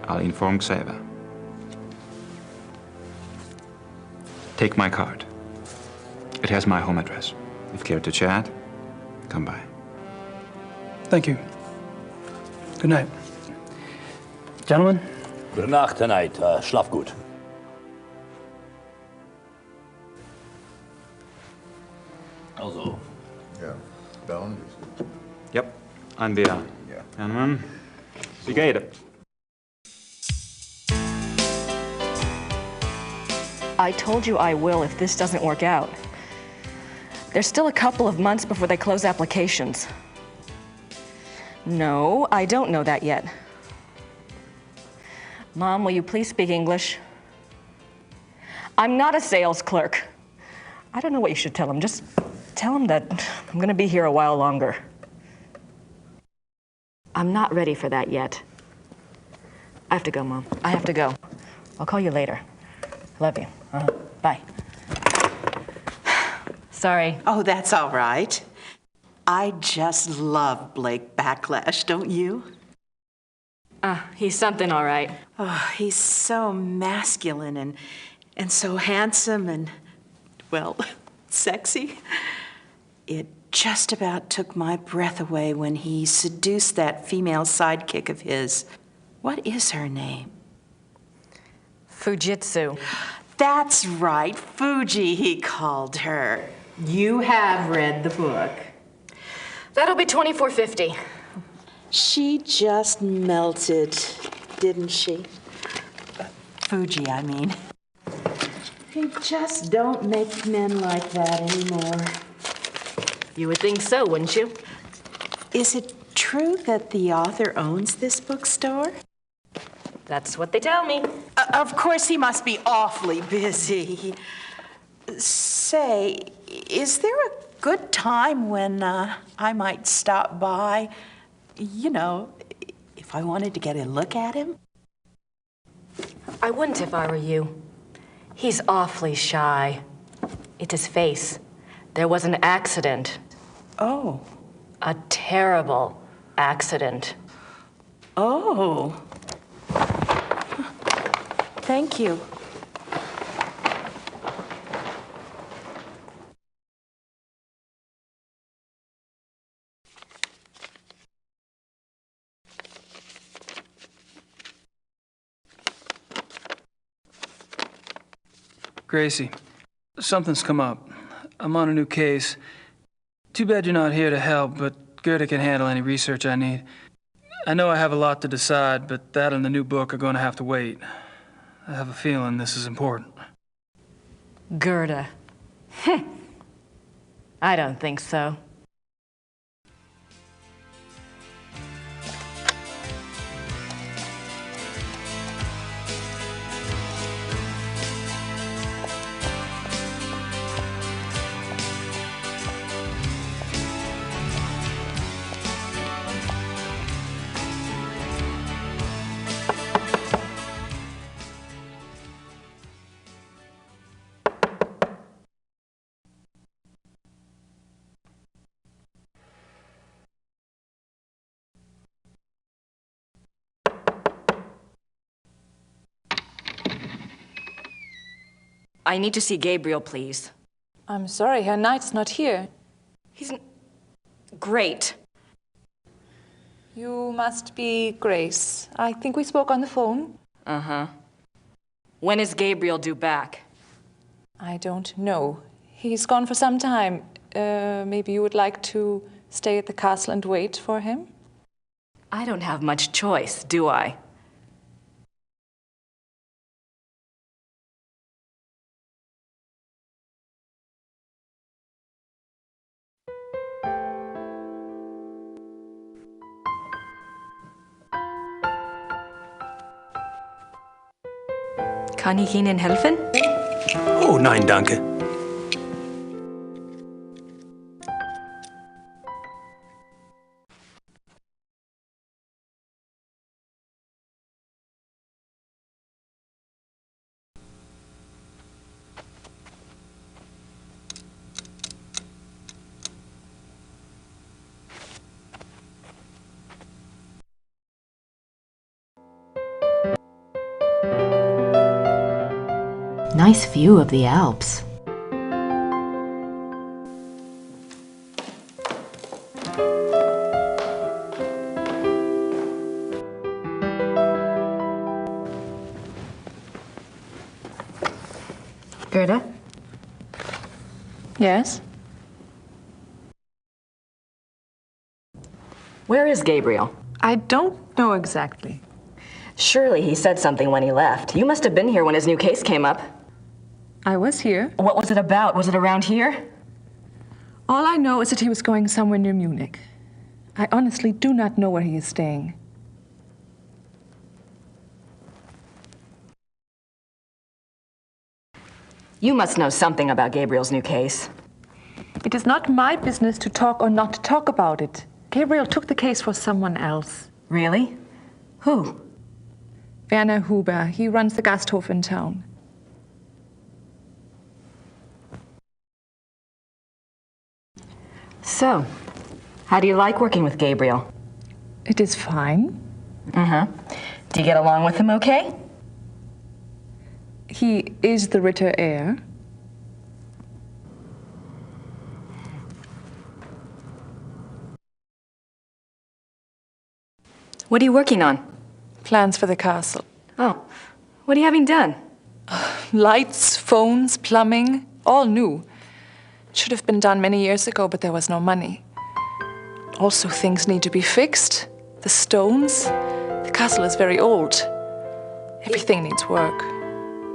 I'll inform Xaver. Take my card. It has my home address. If you care to chat, come by. Thank you. Good night. Gentlemen? Gute Nacht, Herr Knight. Schlaf gut. Also. Ja, down. Yep, and wir. Ja. Gentlemen, wie geht? I told you I will if this doesn't work out. There's still a couple of months before they close applications. No, I don't know that yet. Mom, will you please speak English? I'm not a sales clerk. I don't know what you should tell him. Just tell him that I'm going to be here a while longer. I'm not ready for that yet. I have to go, Mom. I have to go. I'll call you later. Love you. Bye. Sorry. Oh, that's all right. I just love Blake Backlash, don't you? He's something all right. Oh, he's so masculine and so handsome and, well, sexy. It just about took my breath away when he seduced that female sidekick of his. What is her name? Fujitsu. That's right, Fuji, he called her. You have read the book. That'll be $24.50. She just melted, didn't she? Fuji, I mean. They just don't make men like that anymore. You would think so, wouldn't you? Is it true that the author owns this bookstore? That's what they tell me. Of course, he must be awfully busy. Say, is there a good time when I might stop by? You know, if I wanted to get a look at him? I wouldn't if I were you. He's awfully shy. It's his face. There was an accident. Oh. A terrible accident. Oh. Thank you. Gracie, something's come up. I'm on a new case. Too bad you're not here to help, but Gerda can handle any research I need. I know I have a lot to decide, but that and the new book are going to have to wait. I have a feeling this is important. Gerda. I don't think so. I need to see Gabriel, please. I'm sorry, Herr Knight's not here. He's great. You must be Grace. I think we spoke on the phone. Uh-huh. When is Gabriel due back? I don't know. He's gone for some time. Maybe you would like to stay at the castle and wait for him? I don't have much choice, do I? Kann ich Ihnen helfen? Oh, nein, danke. Nice view of the Alps. Gerda? Yes? Where is Gabriel? I don't know exactly. Surely he said something when he left. You must have been here when his new case came up. I was here. What was it about? Was it around here? All I know is that he was going somewhere near Munich. I honestly do not know where he is staying. You must know something about Gabriel's new case. It is not my business to talk or not to talk about it. Gabriel took the case for someone else. Really? Who? Werner Huber. He runs the Gasthof in town. So, how do you like working with Gabriel? It is fine. Uh-huh. Do you get along with him okay? He is the Ritter heir. What are you working on? Plans for the castle. Oh, what are you having done? Lights, phones, plumbing, all new. It should have been done many years ago, but there was no money. Also, things need to be fixed. The stones. The castle is very old. Everything needs work.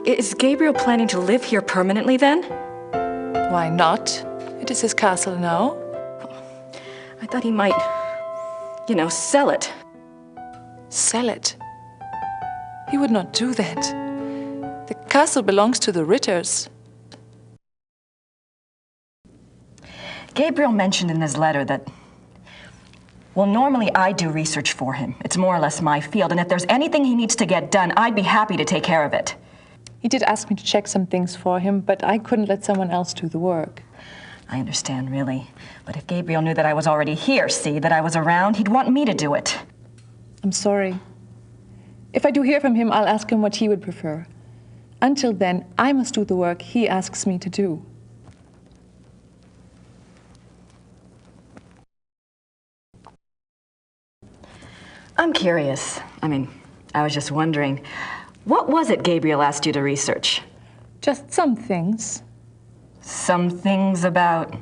Is Gabriel planning to live here permanently then? Why not? It is his castle now. I thought he might, sell it. Sell it? He would not do that. The castle belongs to the Ritters. Gabriel mentioned in his letter that, well, normally I do research for him. It's more or less my field, and if there's anything he needs to get done, I'd be happy to take care of it. He did ask me to check some things for him, but I couldn't let someone else do the work. I understand, really. But if Gabriel knew that I was already here, that I was around, he'd want me to do it. I'm sorry. If I do hear from him, I'll ask him what he would prefer. Until then, I must do the work he asks me to do. I'm curious. I was just wondering, what was it Gabriel asked you to research? Just some things. Some things about?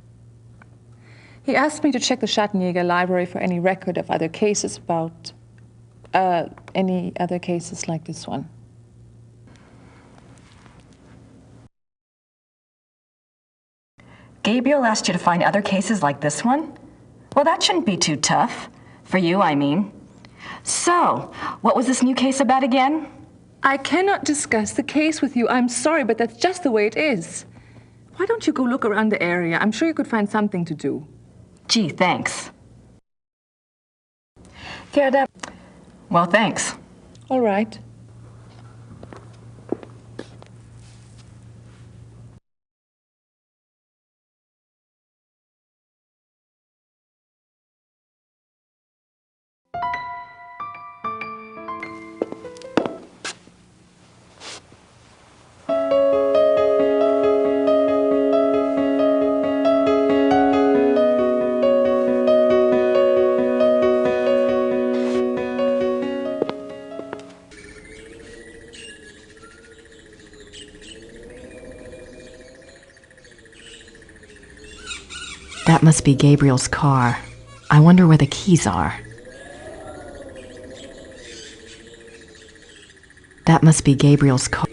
He asked me to check the Schattenjäger library for any record of other cases about, any other cases like this one. Gabriel asked you to find other cases like this one? Well, that shouldn't be too tough. For you, I mean. So, what was this new case about again? I cannot discuss the case with you. I'm sorry, but that's just the way it is. Why don't you go look around the area? I'm sure you could find something to do. Gee, thanks. Gerda. Well, thanks. All right. That must be Gabriel's car. I wonder where the keys are. That must be Gabriel's car.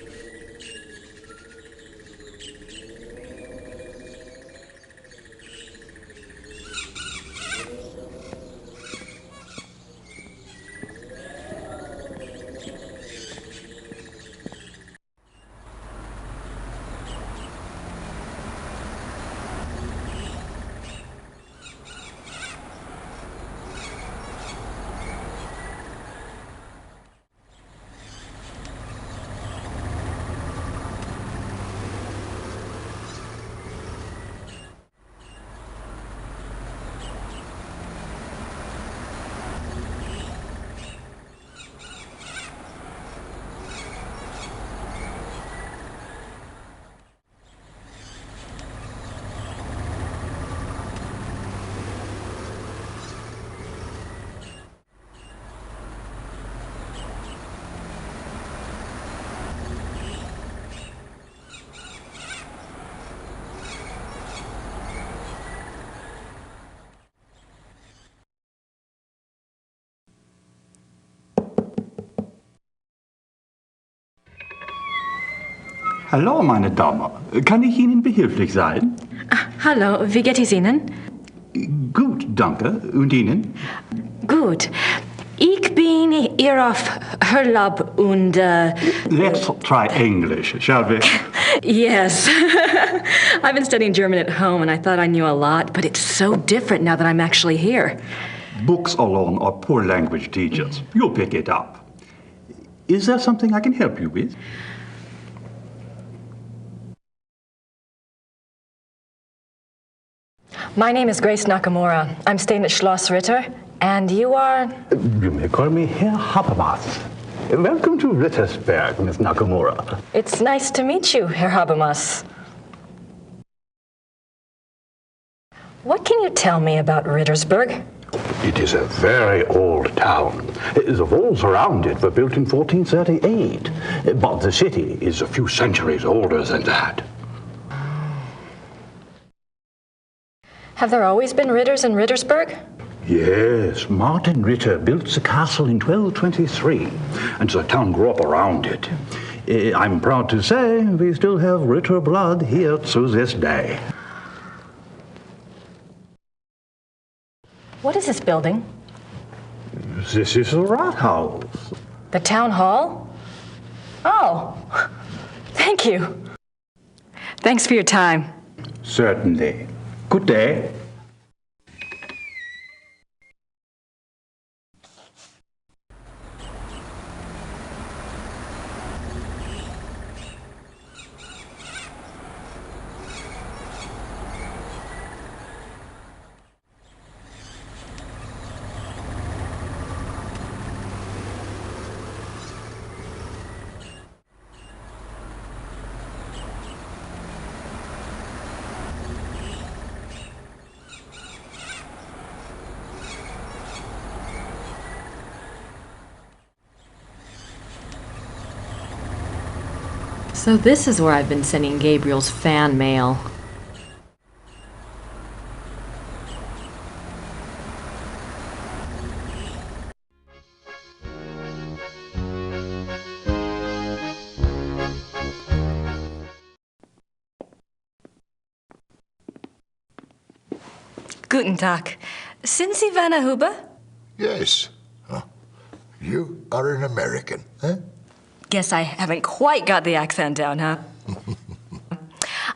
Hallo, meine Dame. Kann ich Ihnen behilflich sein? Hallo, wie geht es Ihnen? Gut, danke. Und Ihnen? Gut. Ich bin hier auf Urlaub und... Let's try English, shall we? Yes. I've been studying German at home and I thought I knew a lot, but it's so different now that I'm actually here. Books alone are poor language teachers. You'll pick it up. Is there something I can help you with? My name is Grace Nakamura. I'm staying at Schloss Ritter, and you are... You may call me Herr Habermas. Welcome to Rittersberg, Miss Nakamura. It's nice to meet you, Herr Habermas. What can you tell me about Rittersberg? It is a very old town. The walls around it were built in 1438, but the city is a few centuries older than that. Have there always been Ritters in Rittersberg? Yes, Martin Ritter built the castle in 1223, and the town grew up around it. I'm proud to say we still have Ritter blood here to this day. What is this building? This is the Rathaus. The town hall? Oh, thank you. Thanks for your time. Certainly. Good day. So this is where I've been sending Gabriel's fan mail. Guten Tag. Sind Sie Werner Huber? Yes. You are an American, eh? Guess I haven't quite got the accent down, huh?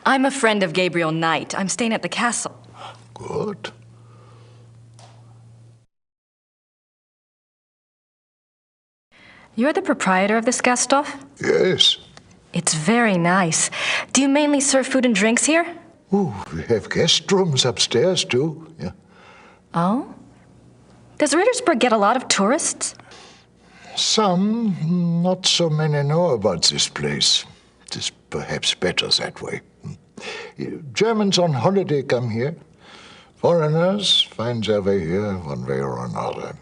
I'm a friend of Gabriel Knight. I'm staying at the castle. Good. You're the proprietor of this Gasthof? Yes. It's very nice. Do you mainly serve food and drinks here? Oh, we have guest rooms upstairs, too. Yeah. Oh? Does Rittersberg get a lot of tourists? Some, not so many know about this place. It is perhaps better that way. Germans on holiday come here. Foreigners find their way here one way or another.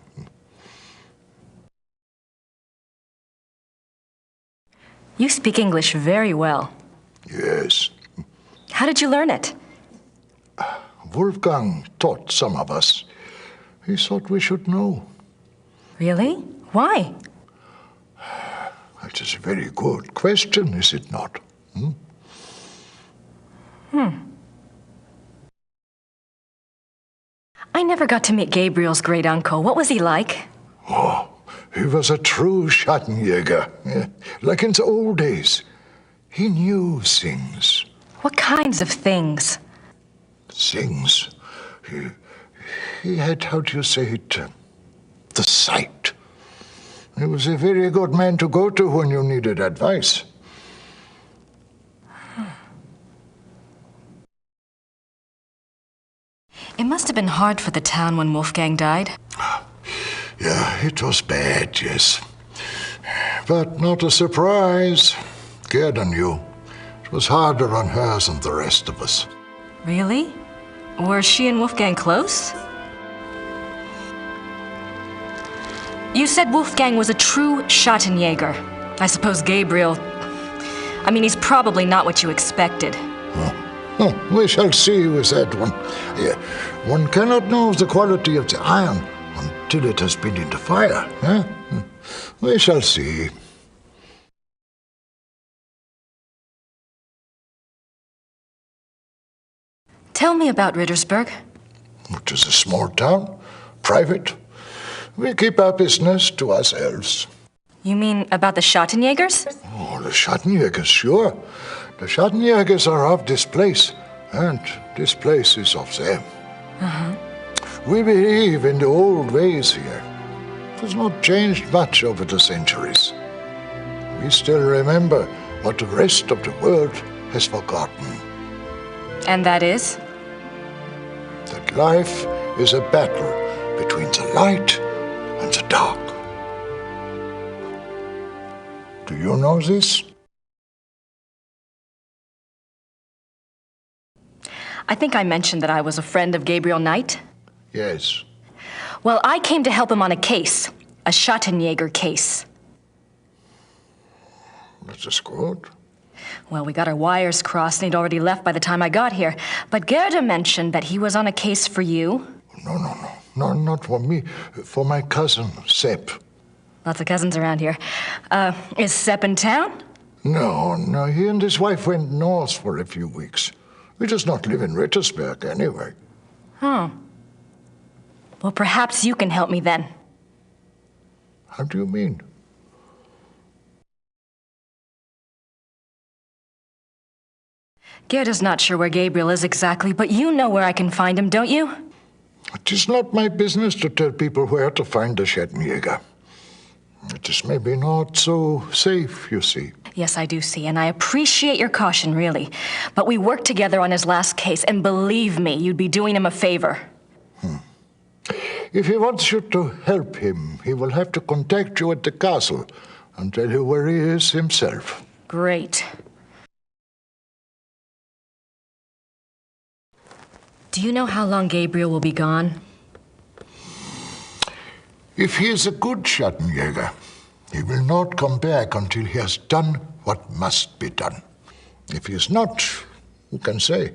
You speak English very well. Yes. How did you learn it? Wolfgang taught some of us. He thought we should know. Really? Why? It is a very good question, is it not? I never got to meet Gabriel's great uncle. What was he like? Oh, he was a true Schattenjäger, like in the old days. He knew things. What kinds of things? Things? He had, how do you say it, the sight. He was a very good man to go to when you needed advice. It must have been hard for the town when Wolfgang died. Yeah, it was bad, yes. But not a surprise. Gerda knew. It was harder on her than the rest of us. Really? Were she and Wolfgang close? You said Wolfgang was a true Schattenjäger. I suppose Gabriel... I mean, he's probably not what you expected. Oh, we shall see with that one. Yeah, one cannot know the quality of the iron until it has been in the fire. Eh? We shall see. Tell me about Rittersberg. It is a small town, private. We keep our business to ourselves. You mean about the Schattenjägers? Oh, the Schattenjägers, sure. The Schattenjägers are of this place, and this place is of them. Uh-huh. We believe in the old ways here. It has not changed much over the centuries. We still remember what the rest of the world has forgotten. And that is? That life is a battle between the light and the dark. Do you know this? I think I mentioned that I was a friend of Gabriel Knight. Yes. Well, I came to help him on a case. A Schattenjäger case. That is good. Well, we got our wires crossed and he'd already left by the time I got here. But Gerda mentioned that he was on a case for you. No, not for me. For my cousin, Sepp. Lots of cousins around here. Is Sepp in town? No, he and his wife went north for a few weeks. He does not live in Rittersberg anyway. Oh. Well, perhaps you can help me then. How do you mean? Gerda's not sure where Gabriel is exactly, but you know where I can find him, don't you? It is not my business to tell people where to find the Schattenjäger. It is maybe not so safe, you see. Yes, I do see, and I appreciate your caution, really. But we worked together on his last case, and believe me, you'd be doing him a favor. If he wants you to help him, he will have to contact you at the castle and tell you where he is himself. Great. Do you know how long Gabriel will be gone? If he is a good Schattenjäger, he will not come back until he has done what must be done. If he is not, who can say?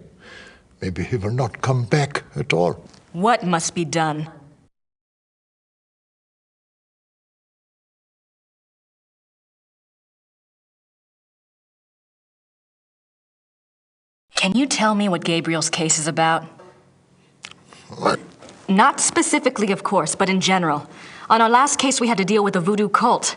Maybe he will not come back at all. What must be done? Can you tell me what Gabriel's case is about? What? Not specifically, of course, but in general. On our last case, we had to deal with a voodoo cult.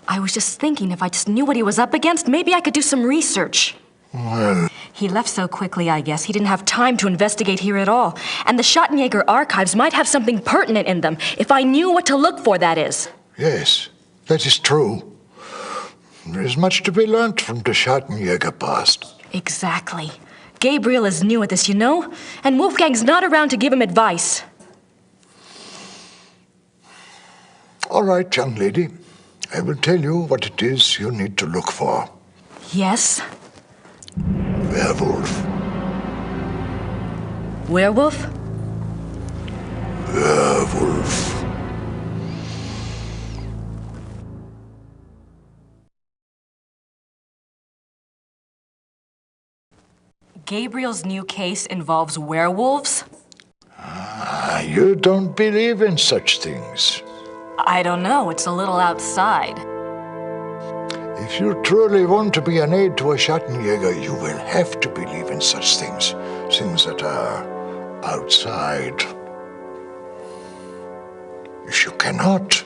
I was just thinking if I just knew what he was up against, maybe I could do some research. Well... He left so quickly, I guess. He didn't have time to investigate here at all. And the Schattenjäger archives might have something pertinent in them, if I knew what to look for, that is. Yes, that is true. There is much to be learned from the Schattenjäger past. Exactly. Gabriel is new at this, you know? And Wolfgang's not around to give him advice. All right, young lady. I will tell you what it is you need to look for. Yes? Werewolf. Werewolf? Werewolf. Gabriel's new case involves werewolves? You don't believe in such things. I don't know. It's a little outside. If you truly want to be an aid to a Schattenjäger, you will have to believe in such things. Things that are outside. If you cannot...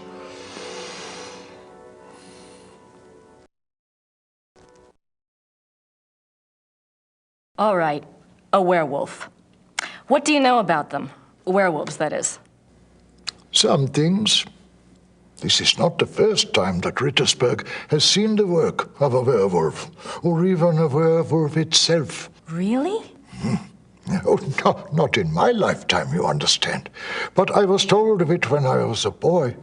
All right, a werewolf. What do you know about them? Werewolves, that is. Some things. This is not the first time that Rittersberg has seen the work of a werewolf, or even a werewolf itself. Really? Oh, no, not in my lifetime, you understand. But I was told of it when I was a boy.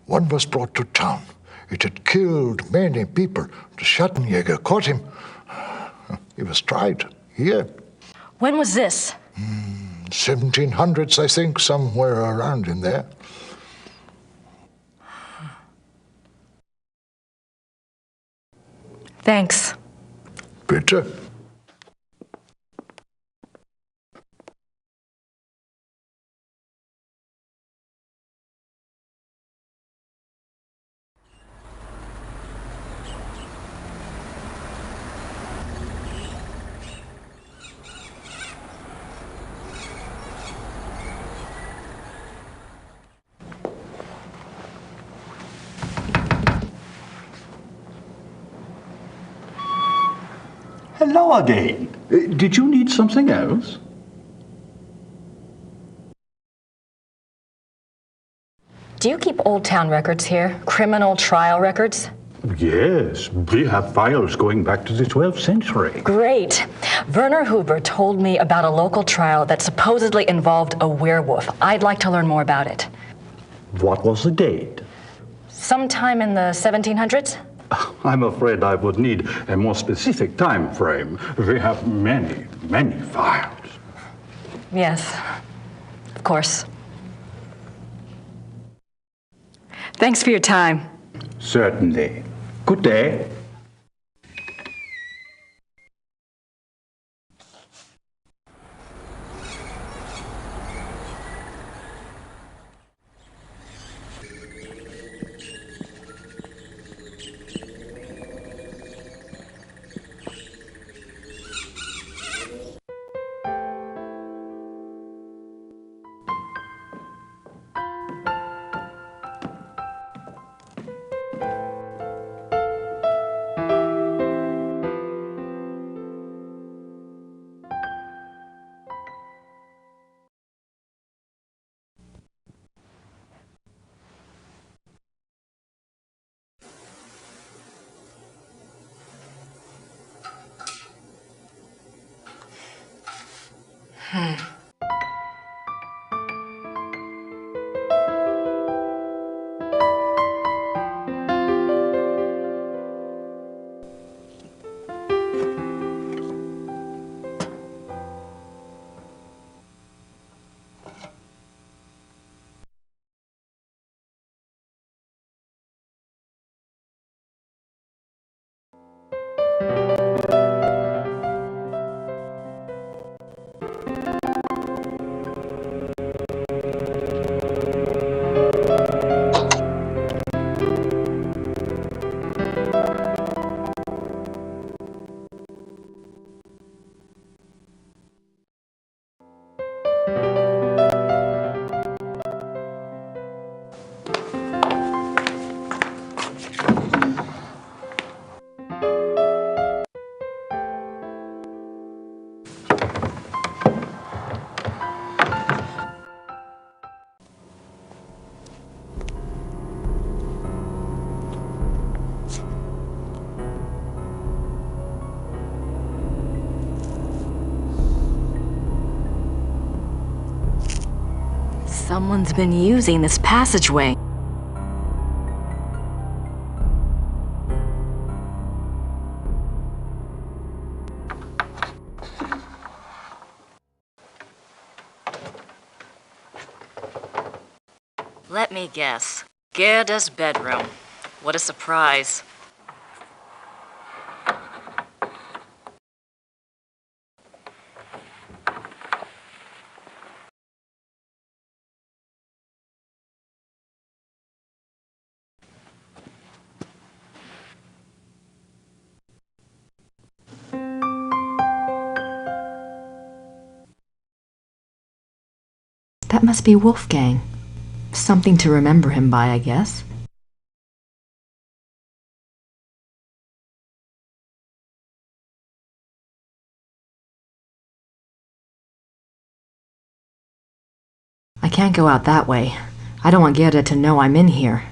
One was brought to town. It had killed many people. The Schattenjäger caught him. He was tried here. When was this? 1700s, I think, somewhere around in there. Thanks. Bitte. hello again. Did you need something else? Do you keep Old Town records here? Criminal trial records? Yes, we have files going back to the 12th century. Great. Werner Huber told me about a local trial that supposedly involved a werewolf. I'd like to learn more about it. What was the date? Sometime in the 1700s? I'm afraid I would need a more specific time frame. We have many, many files. Yes, of course. Thanks for your time. Certainly. Good day. Someone's been using this passageway. Let me guess. Gerda's bedroom. What a surprise. That must be Wolfgang. Something to remember him by, I guess. I can't go out that way. I don't want Gerda to know I'm in here.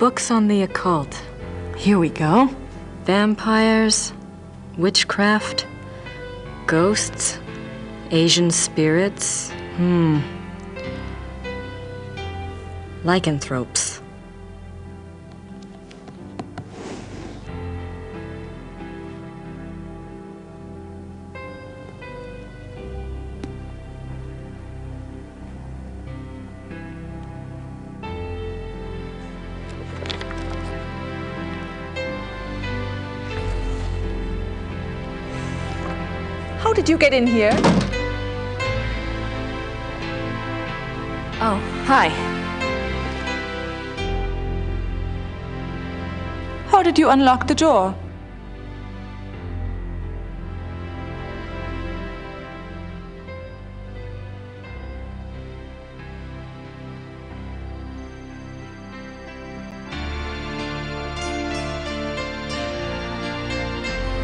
Books on the occult. Here we go. Vampires, witchcraft, ghosts, Asian spirits. Lycanthropes. How did you get in here? Oh, hi. How did you unlock the door?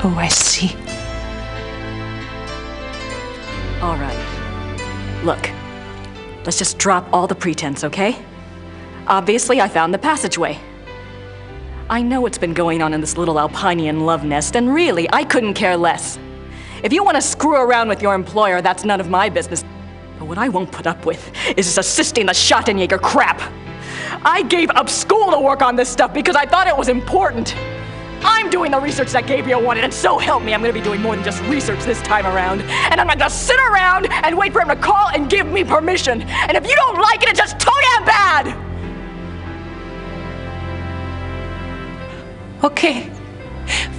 Oh, I see. All right. Look, let's just drop all the pretense, okay? Obviously, I found the passageway. I know what's been going on in this little Alpinian love nest, and really, I couldn't care less. If you want to screw around with your employer, that's none of my business. But what I won't put up with is assisting the Schattenjäger crap. I gave up school to work on this stuff because I thought it was important. I'm doing the research that Gabriel wanted, and so help me, I'm gonna be doing more than just research this time around. And I'm not gonna sit around and wait for him to call and give me permission. And if you don't like it, it's just too damn bad! Okay,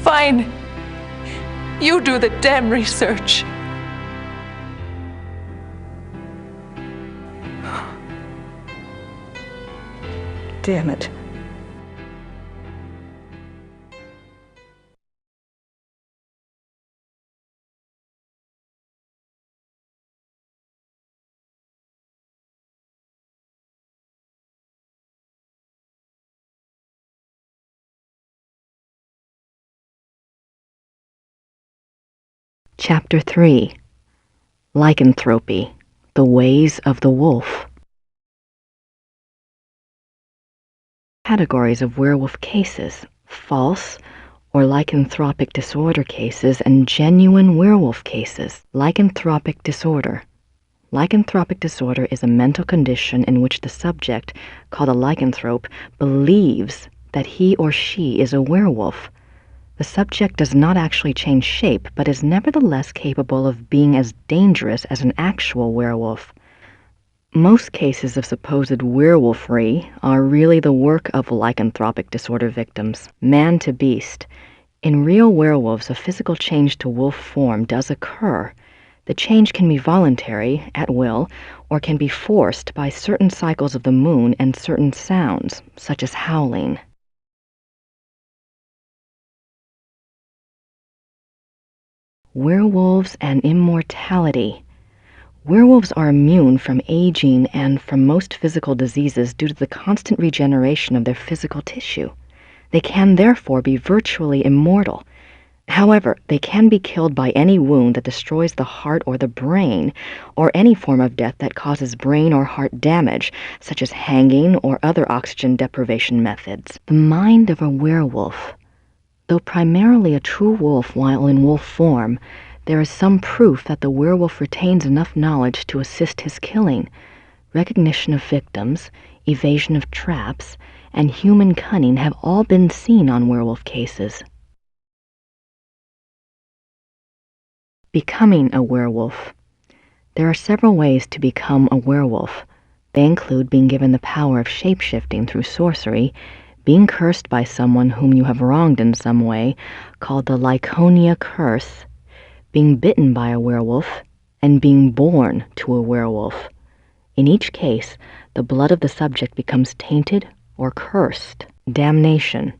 fine. You do the damn research. Damn it. Chapter 3. Lycanthropy, the Ways of the Wolf. Categories of werewolf cases: false or lycanthropic disorder cases and genuine werewolf cases. Lycanthropic disorder. Lycanthropic disorder is a mental condition in which the subject, called a lycanthrope, believes that he or she is a werewolf. The subject does not actually change shape, but is nevertheless capable of being as dangerous as an actual werewolf. Most cases of supposed werewolfery are really the work of lycanthropic disorder victims, man to beast. In real werewolves, a physical change to wolf form does occur. The change can be voluntary, at will, or can be forced by certain cycles of the moon and certain sounds, such as howling. Werewolves and immortality. Werewolves are immune from aging and from most physical diseases due to the constant regeneration of their physical tissue. They can therefore be virtually immortal. However, they can be killed by any wound that destroys the heart or the brain, or any form of death that causes brain or heart damage, such as hanging or other oxygen deprivation methods. The mind of a werewolf. Though primarily a true wolf while in wolf form, there is some proof that the werewolf retains enough knowledge to assist his killing. Recognition of victims, evasion of traps, and human cunning have all been seen on werewolf cases. Becoming a werewolf. There are several ways to become a werewolf. They include being given the power of shape-shifting through sorcery, being cursed by someone whom you have wronged in some way, called the Lyconia curse, being bitten by a werewolf, and being born to a werewolf. In each case, the blood of the subject becomes tainted or cursed. Damnation.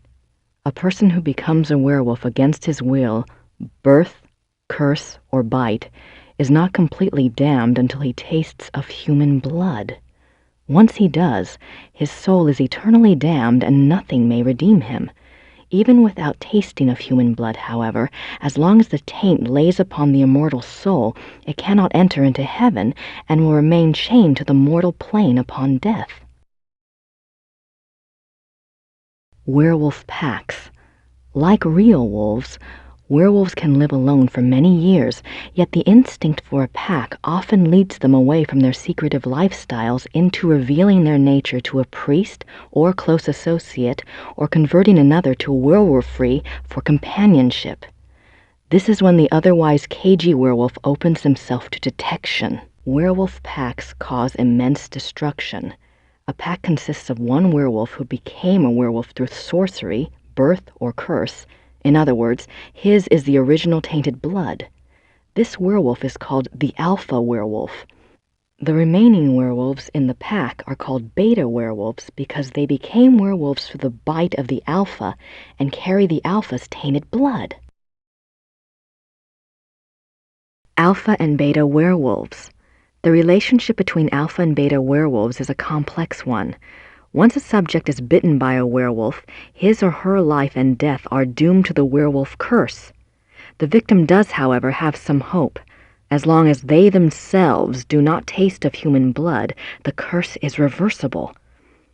A person who becomes a werewolf against his will, birth, curse, or bite, is not completely damned until he tastes of human blood. Once he does, his soul is eternally damned and nothing may redeem him. Even without tasting of human blood, however, as long as the taint lays upon the immortal soul, it cannot enter into heaven and will remain chained to the mortal plane upon death. werewolf packs. Like real wolves, werewolves can live alone for many years, yet the instinct for a pack often leads them away from their secretive lifestyles into revealing their nature to a priest or close associate, or converting another to werewolfery for companionship. This is when the otherwise cagey werewolf opens himself to detection. Werewolf packs cause immense destruction. A pack consists of one werewolf who became a werewolf through sorcery, birth, or curse. In other words, his is the original tainted blood. This werewolf is called the alpha werewolf. The remaining werewolves in the pack are called beta werewolves because they became werewolves through the bite of the alpha and carry the alpha's tainted blood. Alpha and beta werewolves. The relationship between alpha and beta werewolves is a complex one. Once a subject is bitten by a werewolf, his or her life and death are doomed to the werewolf curse. The victim does, however, have some hope. As long as they themselves do not taste of human blood, the curse is reversible.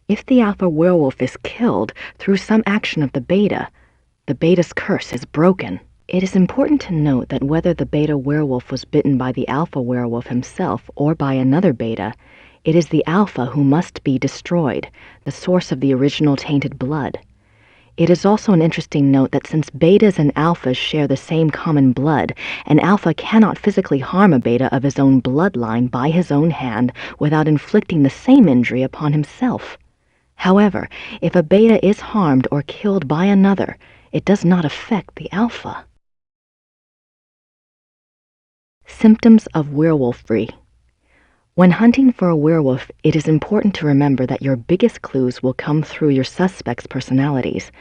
If the alpha werewolf is killed through some action of the beta's curse is broken. It is important to note that whether the beta werewolf was bitten by the alpha werewolf himself or by another beta, it is the alpha who must be destroyed, the source of the original tainted blood. It is also an interesting note that since betas and alphas share the same common blood, an alpha cannot physically harm a beta of his own bloodline by his own hand without inflicting the same injury upon himself. However, if a beta is harmed or killed by another, it does not affect the alpha. Symptoms of werewolfery. When hunting for a werewolf, it is important to remember that your biggest clues will come through your suspects' personalities.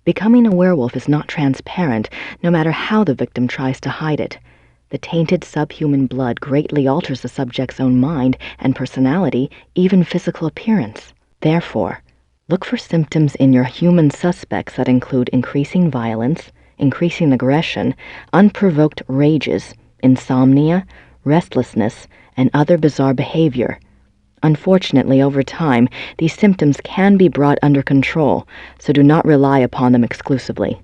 Becoming a werewolf is not transparent, no matter how the victim tries to hide it. The tainted subhuman blood greatly alters the subject's own mind and personality, even physical appearance. Therefore, look for symptoms in your human suspects that include increasing violence, increasing aggression, unprovoked rages, insomnia, restlessness, and other bizarre behavior. Unfortunately, over time, these symptoms can be brought under control, so do not rely upon them exclusively.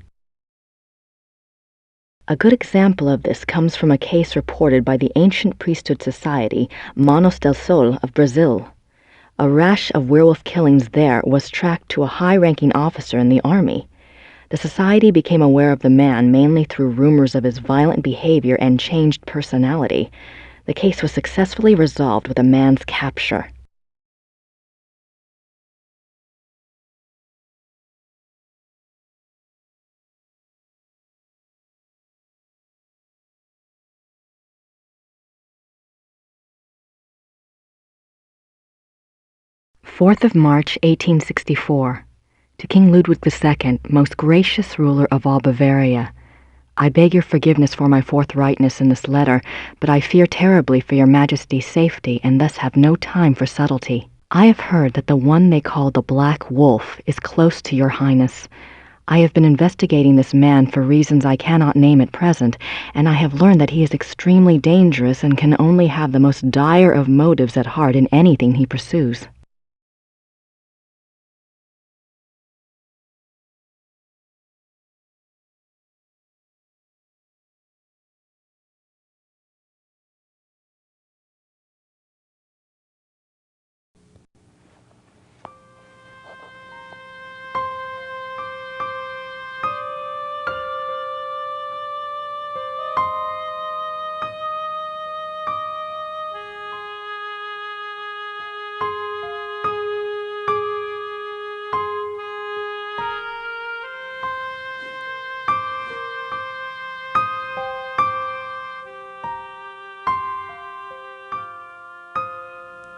A good example of this comes from a case reported by the ancient priesthood society Manos del Sol of Brazil. A rash of werewolf killings there was tracked to a high-ranking officer in the army. The society became aware of the man mainly through rumors of his violent behavior and changed personality. The case was successfully resolved with the man's capture. March 1864. To King Ludwig II, most gracious ruler of all Bavaria. I beg your forgiveness for my forthrightness in this letter, but I fear terribly for your Majesty's safety and thus have no time for subtlety. I have heard that the one they call the Black Wolf is close to your Highness. I have been investigating this man for reasons I cannot name at present, and I have learned that he is extremely dangerous and can only have the most dire of motives at heart in anything he pursues.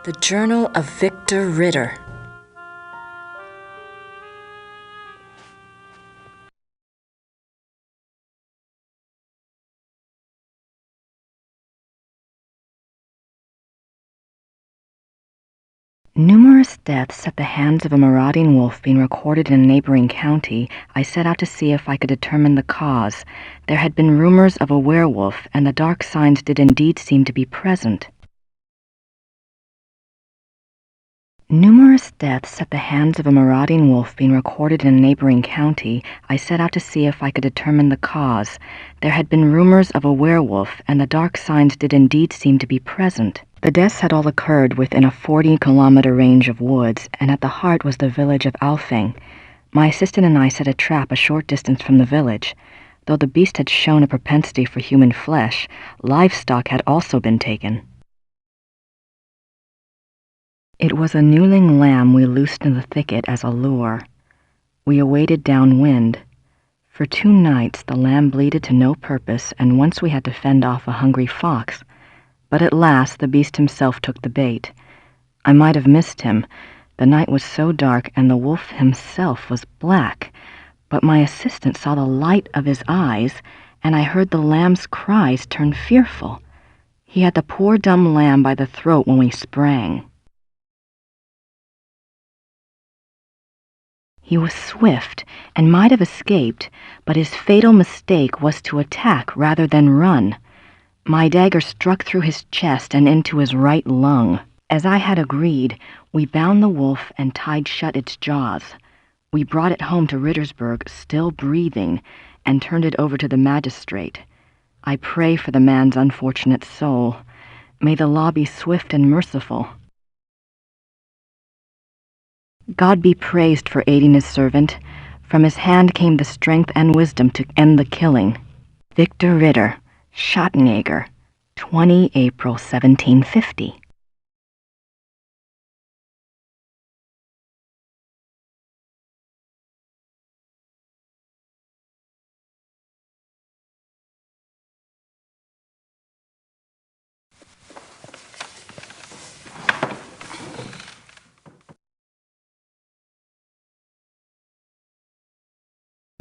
The Journal of Victor Ritter. Numerous deaths at the hands of a marauding wolf being recorded in a neighboring county, I set out to see if I could determine the cause. There had been rumors of a werewolf, and the dark signs did indeed seem to be present. Numerous deaths at the hands of a marauding wolf being recorded in a neighboring county, I set out to see if I could determine the cause. There had been rumors of a werewolf, and the dark signs did indeed seem to be present. The deaths had all occurred within a 40-kilometer range of woods, and at the heart was the village of Alfing. My assistant and I set a trap a short distance from the village. Though the beast had shown a propensity for human flesh, livestock had also been taken. It was a newling lamb we loosed in the thicket as a lure. We awaited downwind. For 2 nights the lamb bleated to no purpose, and once we had to fend off a hungry fox. But at last the beast himself took the bait. I might have missed him. The night was so dark, and the wolf himself was black. But my assistant saw the light of his eyes, and I heard the lamb's cries turn fearful. He had the poor dumb lamb by the throat when we sprang. He was swift and might have escaped, but his fatal mistake was to attack rather than run. My dagger struck through his chest and into his right lung. As I had agreed, we bound the wolf and tied shut its jaws. We brought it home to Rittersburg, still breathing, and turned it over to the magistrate. I pray for the man's unfortunate soul. May the law be swift and merciful. God be praised for aiding his servant. From his hand came the strength and wisdom to end the killing. Victor Ritter, Schattenjäger, 20 April 1750.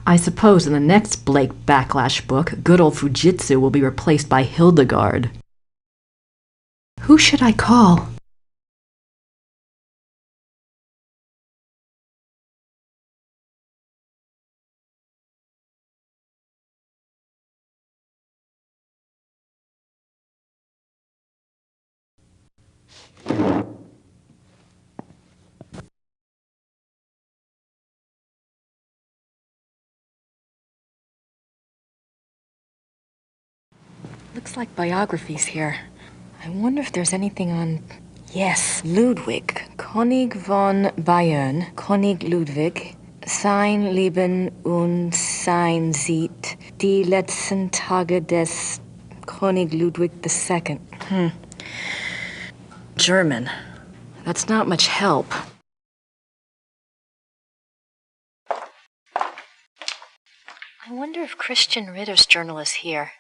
I suppose in the next Blake Backlash book, good old Fujitsu will be replaced by Hildegard. Who should I call? Looks like biographies here. I wonder if there's anything on... Yes, Ludwig. König von Bayern, König Ludwig, sein Leben und sein Sieg, die letzten Tage des König Ludwig II. German. That's not much help. I wonder if Christian Ritter's journal is here.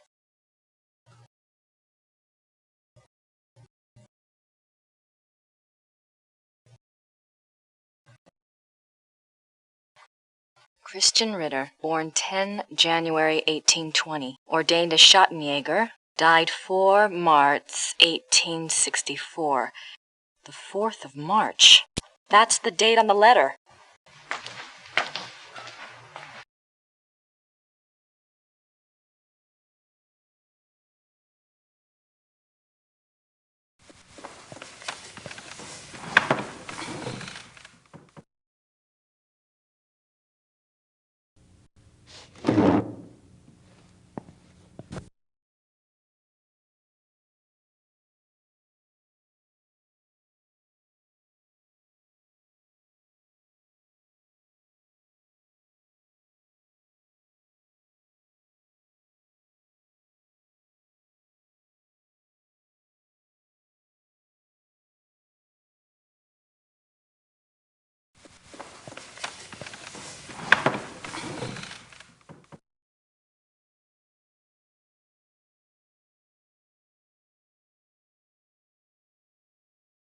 Christian Ritter, born 10 January 1820, ordained a Schattenjäger, died 4 March 1864. The 4th of March. That's the date on the letter.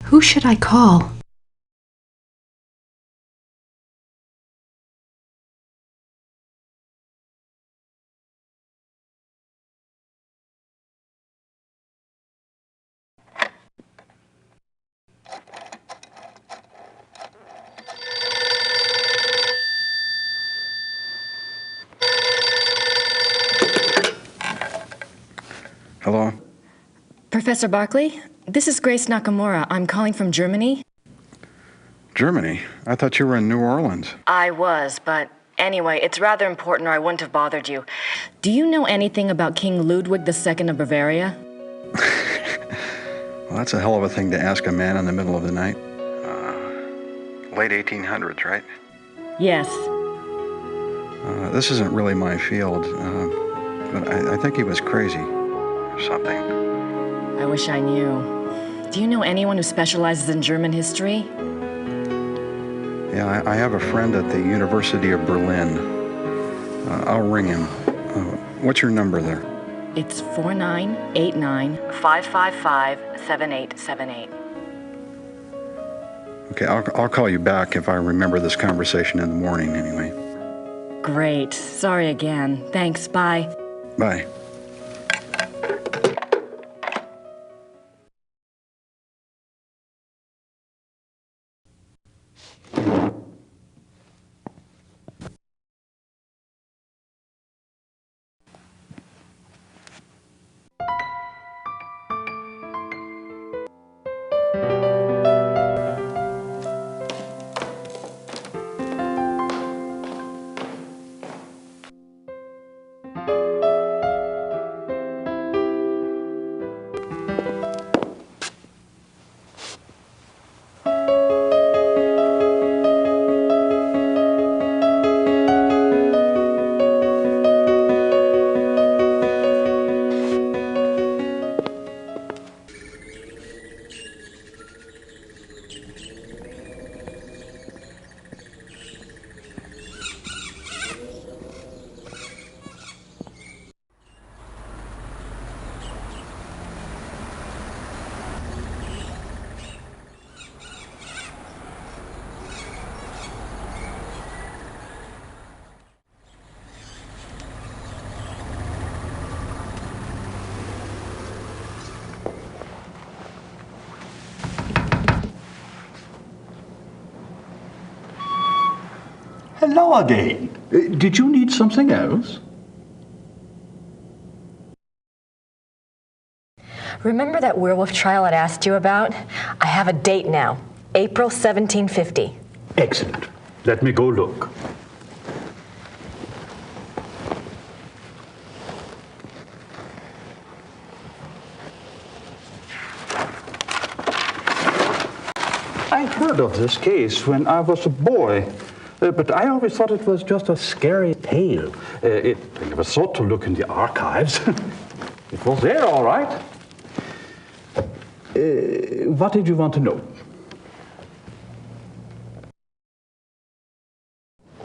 Who should I call? Hello? Professor Barkley, this is Grace Nakamura. I'm calling from Germany. Germany? I thought you were in New Orleans. I was, but anyway, it's rather important or I wouldn't have bothered you. Do you know anything about King Ludwig II of Bavaria? Well, that's a hell of a thing to ask a man in the middle of the night. Late 1800s, right? Yes. This isn't really my field, but I think he was crazy or something. I wish I knew. Do you know anyone who specializes in German history? Yeah, I have a friend at the University of Berlin. I'll ring him. What's your number there? It's 4989-555-7878. Okay, I'll call you back if I remember this conversation in the morning anyway. Great. Sorry again. Thanks. Bye. Bye. Hello again. Did you need something else? Remember that werewolf trial I'd asked you about? I have a date now. April 1750. Excellent. Let me go look. I heard of this case when I was a boy. But I always thought it was just a scary tale. I never thought to look in the archives. It was there, all right. What did you want to know?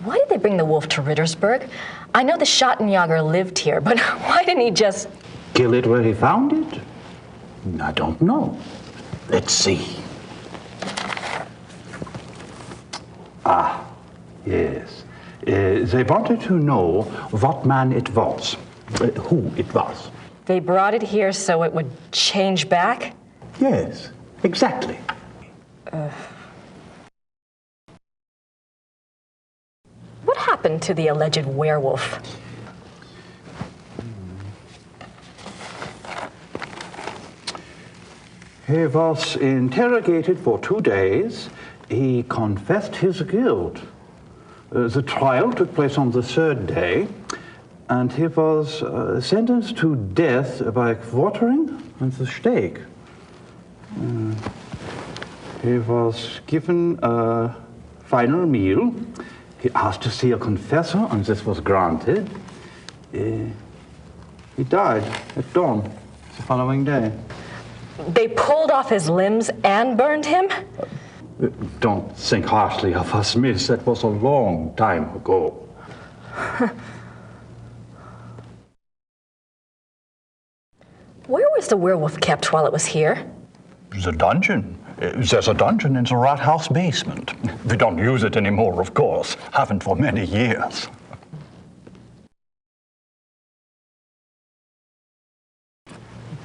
Why did they bring the wolf to Rittersburg? I know the Schattenjäger lived here, but why didn't he just... Kill it where he found it? I don't know. Let's see. Ah. Yes. They wanted to know what man it was, who it was. They brought it here so it would change back? Yes, exactly. What happened to the alleged werewolf? He was interrogated for 2 days. He confessed his guilt. The trial took place on the 3rd day, and he was sentenced to death by quartering and the stake. He was given a final meal. He asked to see a confessor, and this was granted. He died at dawn the following day. They pulled off his limbs and burned him? Don't think harshly of us, miss. That was a long time ago. Where was the werewolf kept while it was here? The dungeon. There's a dungeon in the Rathaus basement. We don't use it anymore, of course. Haven't for many years.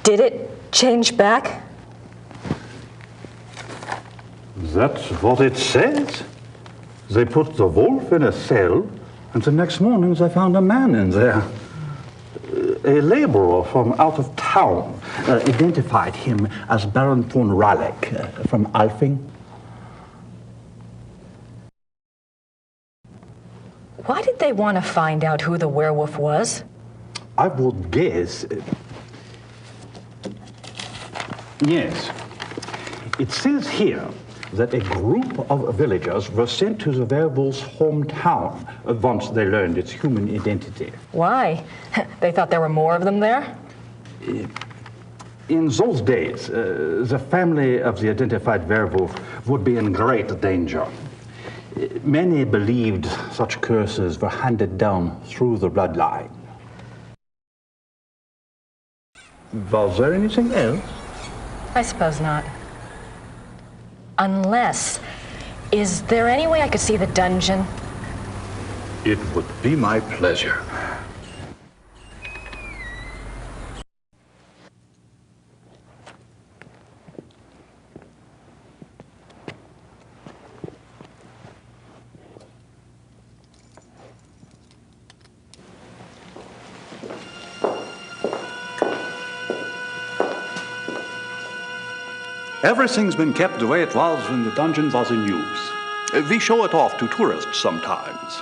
Did it change back? That's what it says. They put the wolf in a cell, and the next morning they found a man in there. A laborer from out of town identified him as Baron von Raleck from Alfing. they want to find out who the werewolf was? I would guess. Yes. It says here that a group of villagers were sent to the werewolf's hometown once they learned its human identity. Why? They thought there were more of them there? In those days, the family of the identified werewolf would be in great danger. Many believed such curses were handed down through the bloodline. Was there anything else? I suppose not. Unless, is there any way I could see the dungeon? It would be my pleasure. Everything's been kept the way it was when the dungeon was in use. We show it off to tourists sometimes.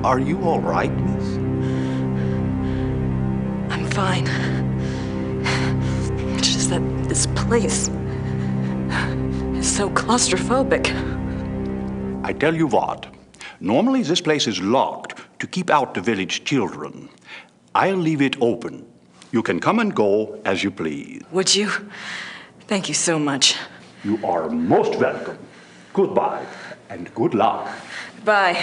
Are you all right, miss? I'm fine. It's just that this place is so claustrophobic. I tell you what, normally this place is locked to keep out the village children. I'll leave it open. You can come and go as you please. Would you? Thank you so much. You are most welcome. Goodbye and good luck. Bye.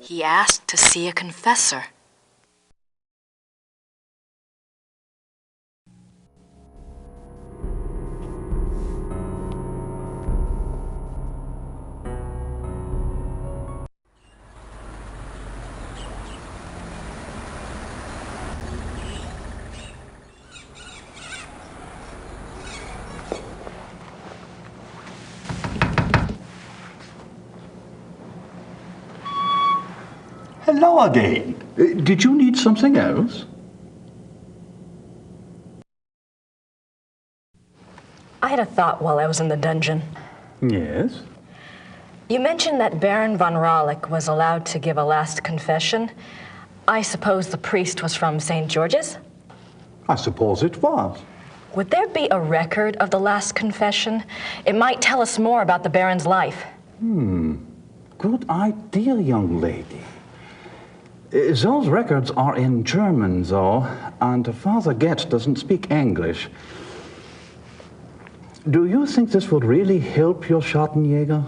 He asked to see a confessor. Hello again. Did you need something else? I had a thought while I was in the dungeon. Yes? You mentioned that Baron von Rawlik was allowed to give a last confession. I suppose the priest was from St. George's? I suppose it was. Would there be a record of the last confession? It might tell us more about the Baron's life. Good idea, young lady. Those records are in German, though, and Father Getz doesn't speak English. Do you think this would really help your Schattenjäger?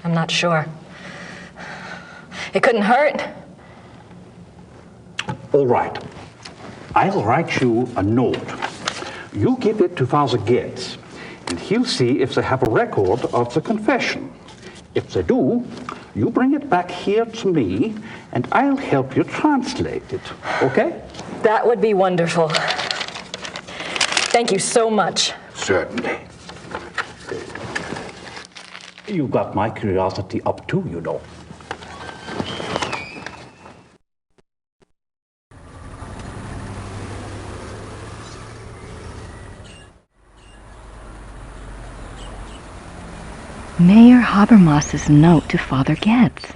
I'm not sure. It couldn't hurt. All right. I'll write you a note. You give it to Father Getz, and he'll see if they have a record of the confession. If they do, you bring it back here to me, and I'll help you translate it, okay? That would be wonderful. Thank you so much. Certainly. You got my curiosity up too, you know. Mayor Habermas's note to Father Getz.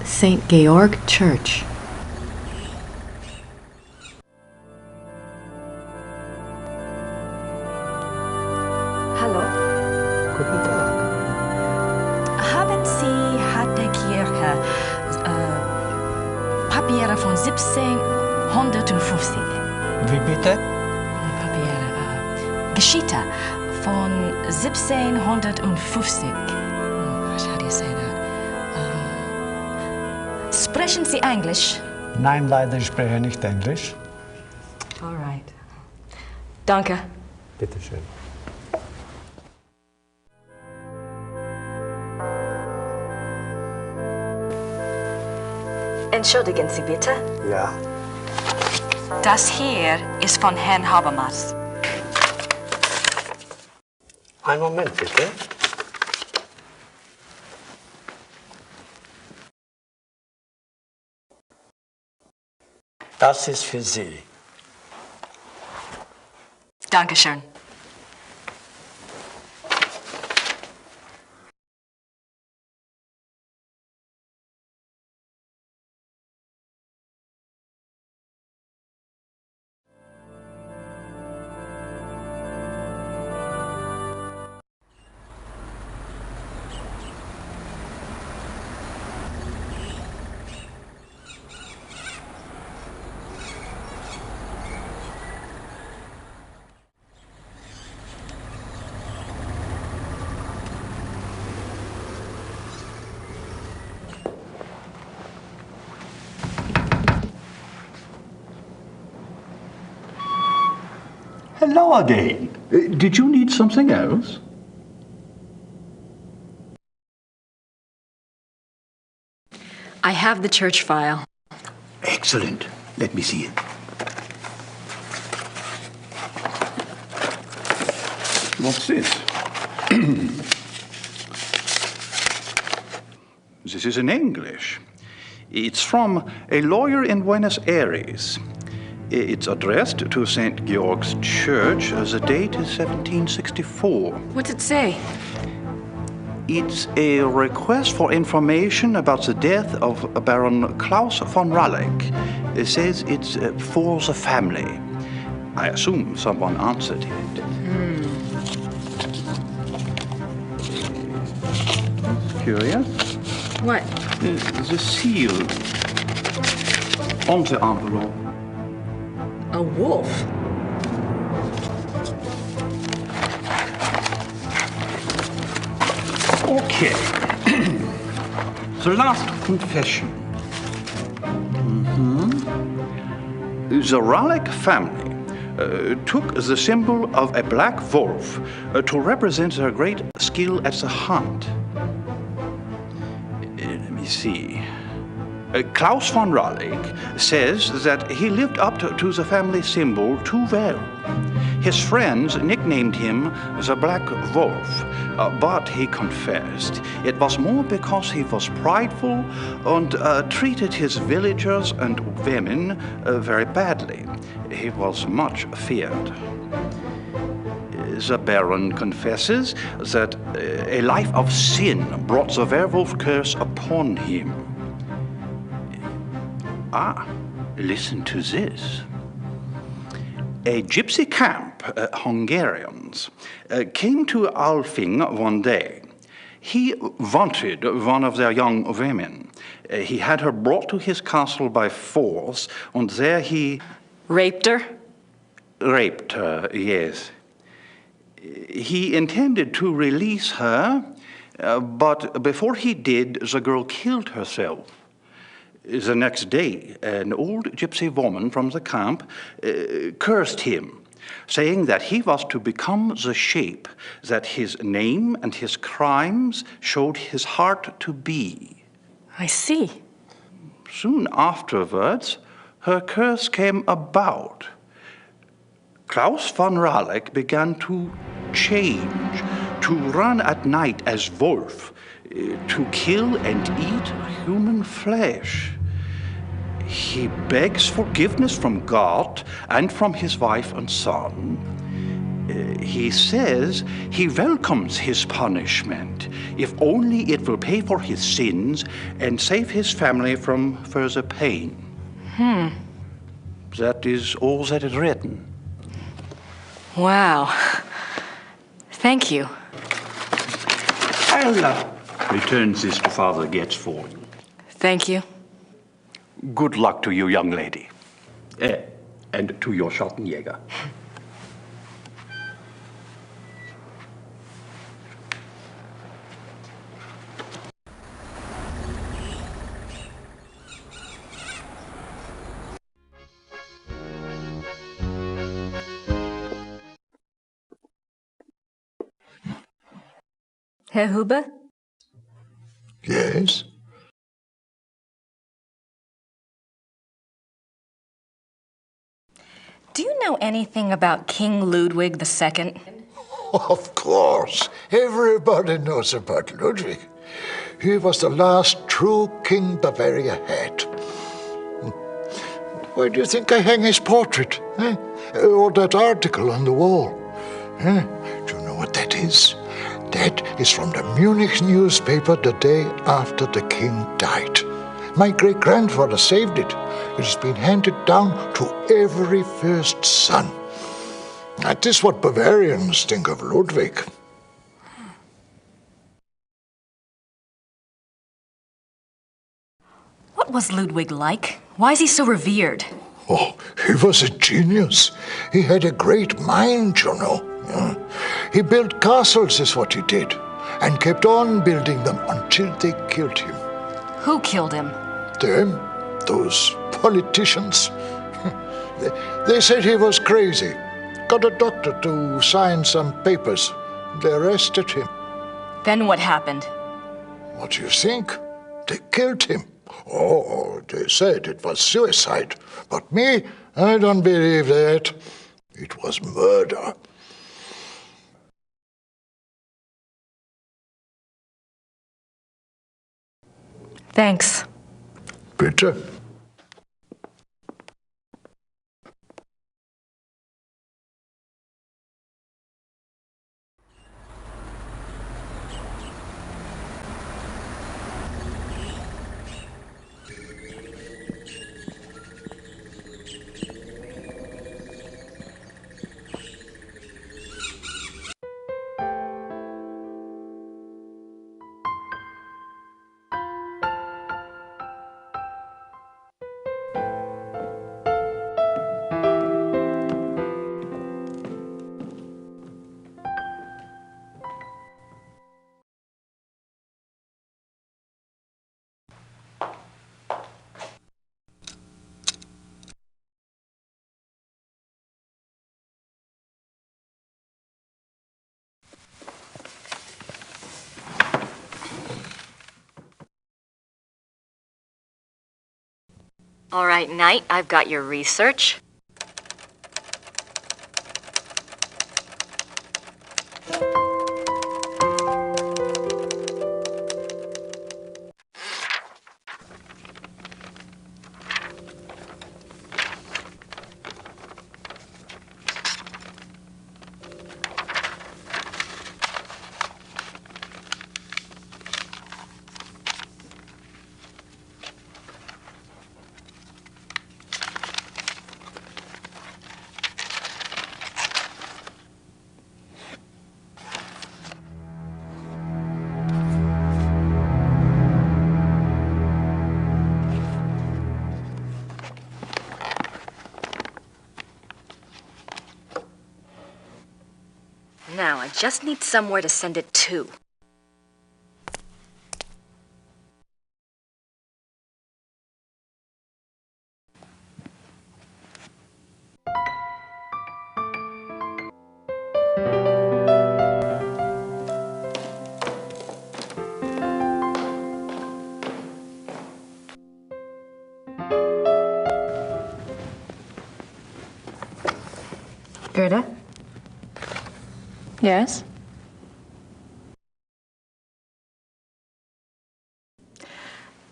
St. Georg Church. Hallo? Guten Tag. Haben Sie hat der Kirche Papiere von 1750? Wie bitte? Papiere, Geschichte von 1750. say that? Sprechen Sie English? Nein, leider, ich spreche nicht Englisch. All right. Danke. Bitte schön. Entschuldigen Sie bitte. Ja. Das hier ist von Herrn Habermas. Einen Moment, bitte. Das ist für Sie. Dankeschön. Hello again. Did you need something else? I have the church file. Excellent. Let me see it. What's this? This is in English. It's from a lawyer in Buenos Aires. It's addressed to St. Georg's Church. The date is 1764. What's it say? It's a request for information about the death of Baron Klaus von Ralleck. It says it's for the family. I assume someone answered it. Curious? What? The seal on the envelope. A wolf? Okay. The last confession. The Ralleck family took the symbol of a black wolf to represent their great skill at the hunt. Let me see. Klaus von Ralleck says that he lived up to the family symbol too well. His friends nicknamed him the Black Wolf, but he confessed it was more because he was prideful and treated his villagers and women very badly. He was much feared. The Baron confesses that a life of sin brought the werewolf curse upon him. Listen to this. A gypsy camp, Hungarians, came to Alfing one day. He wanted one of their young women. He had her brought to his castle by force, and there he... Raped her? Raped her, yes. He intended to release her, but before he did, the girl killed herself. The next day, an old gypsy woman from the camp cursed him, saying that he was to become the shape that his name and his crimes showed his heart to be. I see. Soon afterwards, her curse came about. Klaus von Ralleck began to change, to run at night as wolf, to kill and eat human flesh. He begs forgiveness from God and from his wife and son. He says he welcomes his punishment, if only it will pay for his sins and save his family from further pain. That is all that is written. Wow. Thank you. I'll return this to Father Getz for you. Thank you. Good luck to you, young lady. And to your Schattenjäger. Herr Huber? Yes? Do you know anything about King Ludwig II? Of course. Everybody knows about Ludwig. He was the last true king Bavaria had. Why do you think I hang his portrait? Eh? Or that article on the wall? Eh? Do you know what that is? That is from the Munich newspaper the day after the king died. My great-grandfather saved it. It has been handed down to every first son. That is what Bavarians think of Ludwig. What was Ludwig like? Why is he so revered? Oh, he was a genius. He had a great mind, you know. Yeah. He built castles, is what he did, and kept on building them until they killed him. Who killed him? Them, those politicians. They said he was crazy. Got a doctor to sign some papers. They arrested him. Then what happened? What do you think? They killed him. Oh, they said it was suicide. But me, I don't believe that. It was murder. Thanks. Bitte. All right, Knight, I've got your research. Now, I just need somewhere to send it to. Gerda? Yes?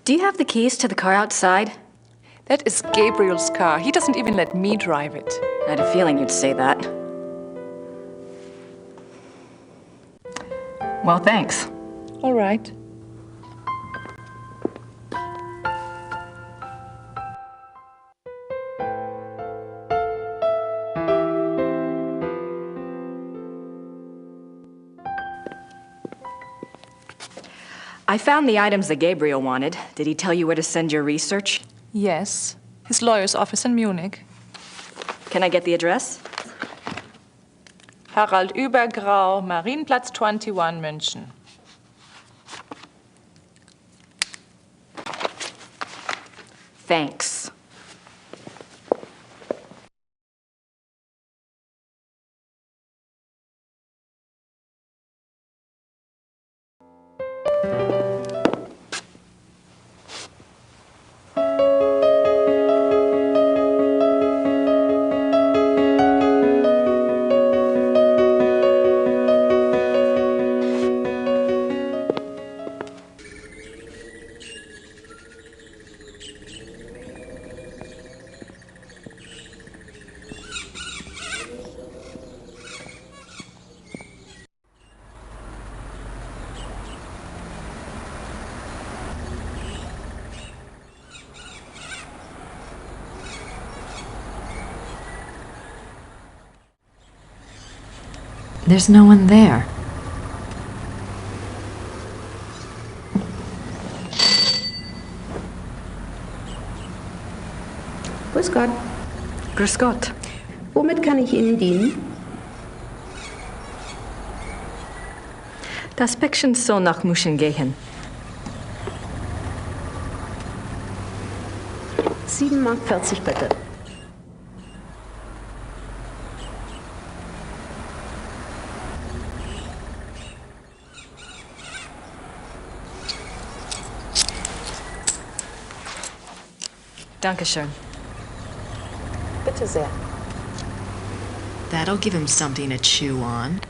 Do you have the keys to the car outside? That is Gabriel's car. He doesn't even let me drive it. I had a feeling you'd say that. Well, thanks. All right. I found the items that Gabriel wanted. Did he tell you where to send your research? Yes. His lawyer's office in Munich. Can I get the address? Harald Übergrau, Marienplatz 21, München. Thanks. There's no one there. Grüß Gott. Grüß Gott. Womit kann ich Ihnen dienen? Das Päckchen soll nach München gehen. 7,40 Mark bitte. Dankeschön. Bitte sehr. That'll give him something to chew on.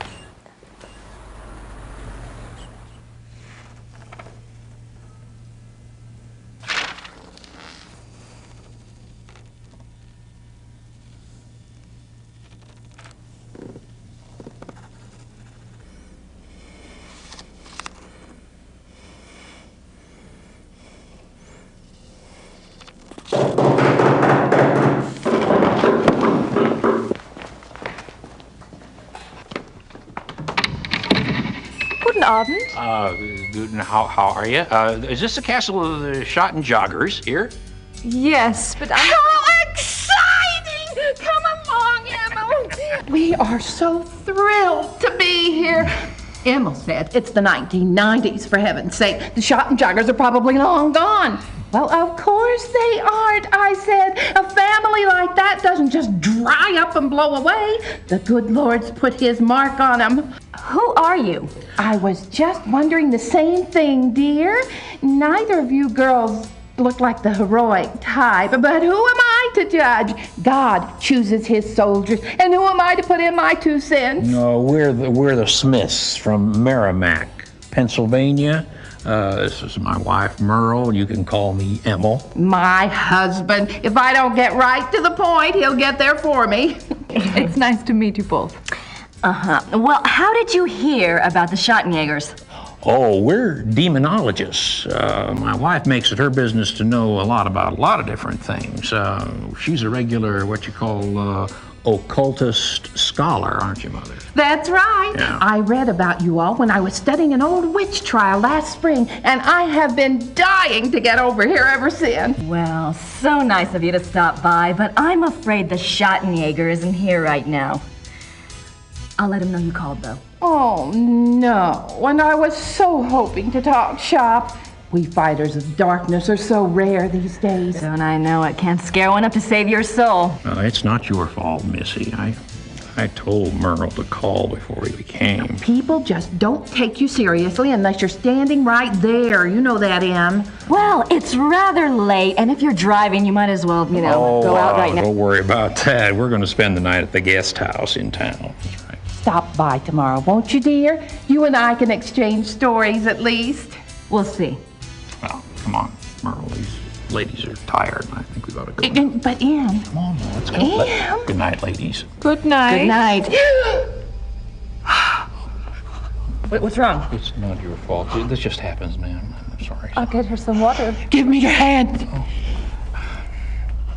Guten Abend. Good, how are you? Is this the castle of the Schattenjägers here? Yes, but I'm... How exciting! Come along, Emil. We are so thrilled to be here. Emil said it's the 1990s, for heaven's sake. The Schattenjägers are probably long gone. Well, of course they aren't, I said. A family like that doesn't just dry up and blow away. The good Lord's put his mark on them. Who are you? I was just wondering the same thing, dear. Neither of you girls look like the heroic type, but who am I to judge? God chooses his soldiers, and who am I to put in my 2 cents? No, we're the Smiths from Merrimack, Pennsylvania. This is my wife, Merle. You can call me Emil. My husband. If I don't get right to the point, he'll get there for me. It's nice to meet you both. Well, how did you hear about the Schattenjägers? Oh, we're demonologists. My wife makes it her business to know a lot about a lot of different things. She's a regular, what you call, occultist scholar, aren't you, Mother? That's right. Yeah. I read about you all when I was studying an old witch trial last spring, and I have been dying to get over here ever since. Well, so nice of you to stop by, but I'm afraid the Schattenjäger isn't here right now. I'll let him know you called, though. Oh, no. And I was so hoping to talk shop. We fighters of darkness are so rare these days. Don't I know it? Can't scare one up to save your soul. It's not your fault, Missy. I told Merle to call before he came. People just don't take you seriously unless you're standing right there. You know that, Em. Well, it's rather late, and if you're driving, you might as well, go out right now. Don't worry about that. We're going to spend the night at the guest house in town. Stop by tomorrow, won't you, dear? You and I can exchange stories at least. We'll see. Well, come on, Merle. These ladies are tired, and I think we ought to go. But, Em. Come on, let's go. Em. Good night, ladies. Good night. Good night. What's wrong? It's not your fault. This just happens, man. I'm sorry. I'll get her some water. Give me your hand. Oh.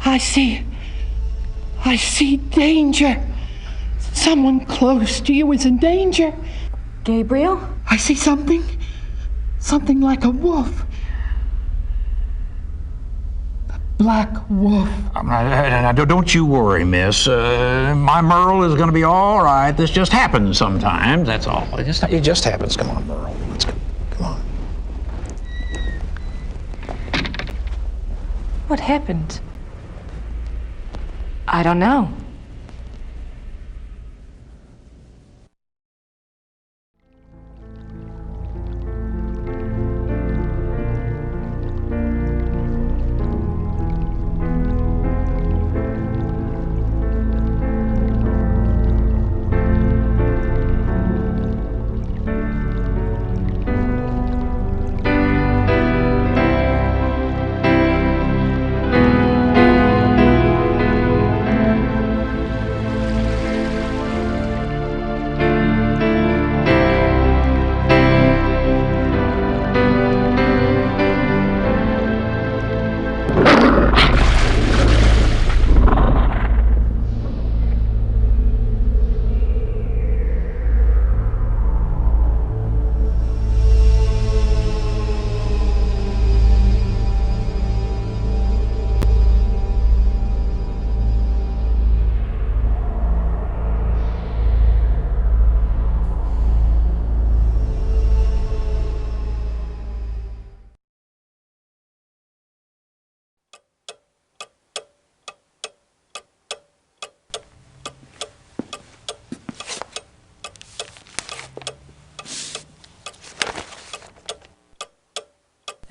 I see danger. Someone close to you is in danger. Gabriel? I see something like a wolf. A black wolf. Now, don't you worry, miss. My Merle is going to be all right. This just happens sometimes, that's all. It just happens. Come on, Merle. Let's go. Come on. What happened? I don't know.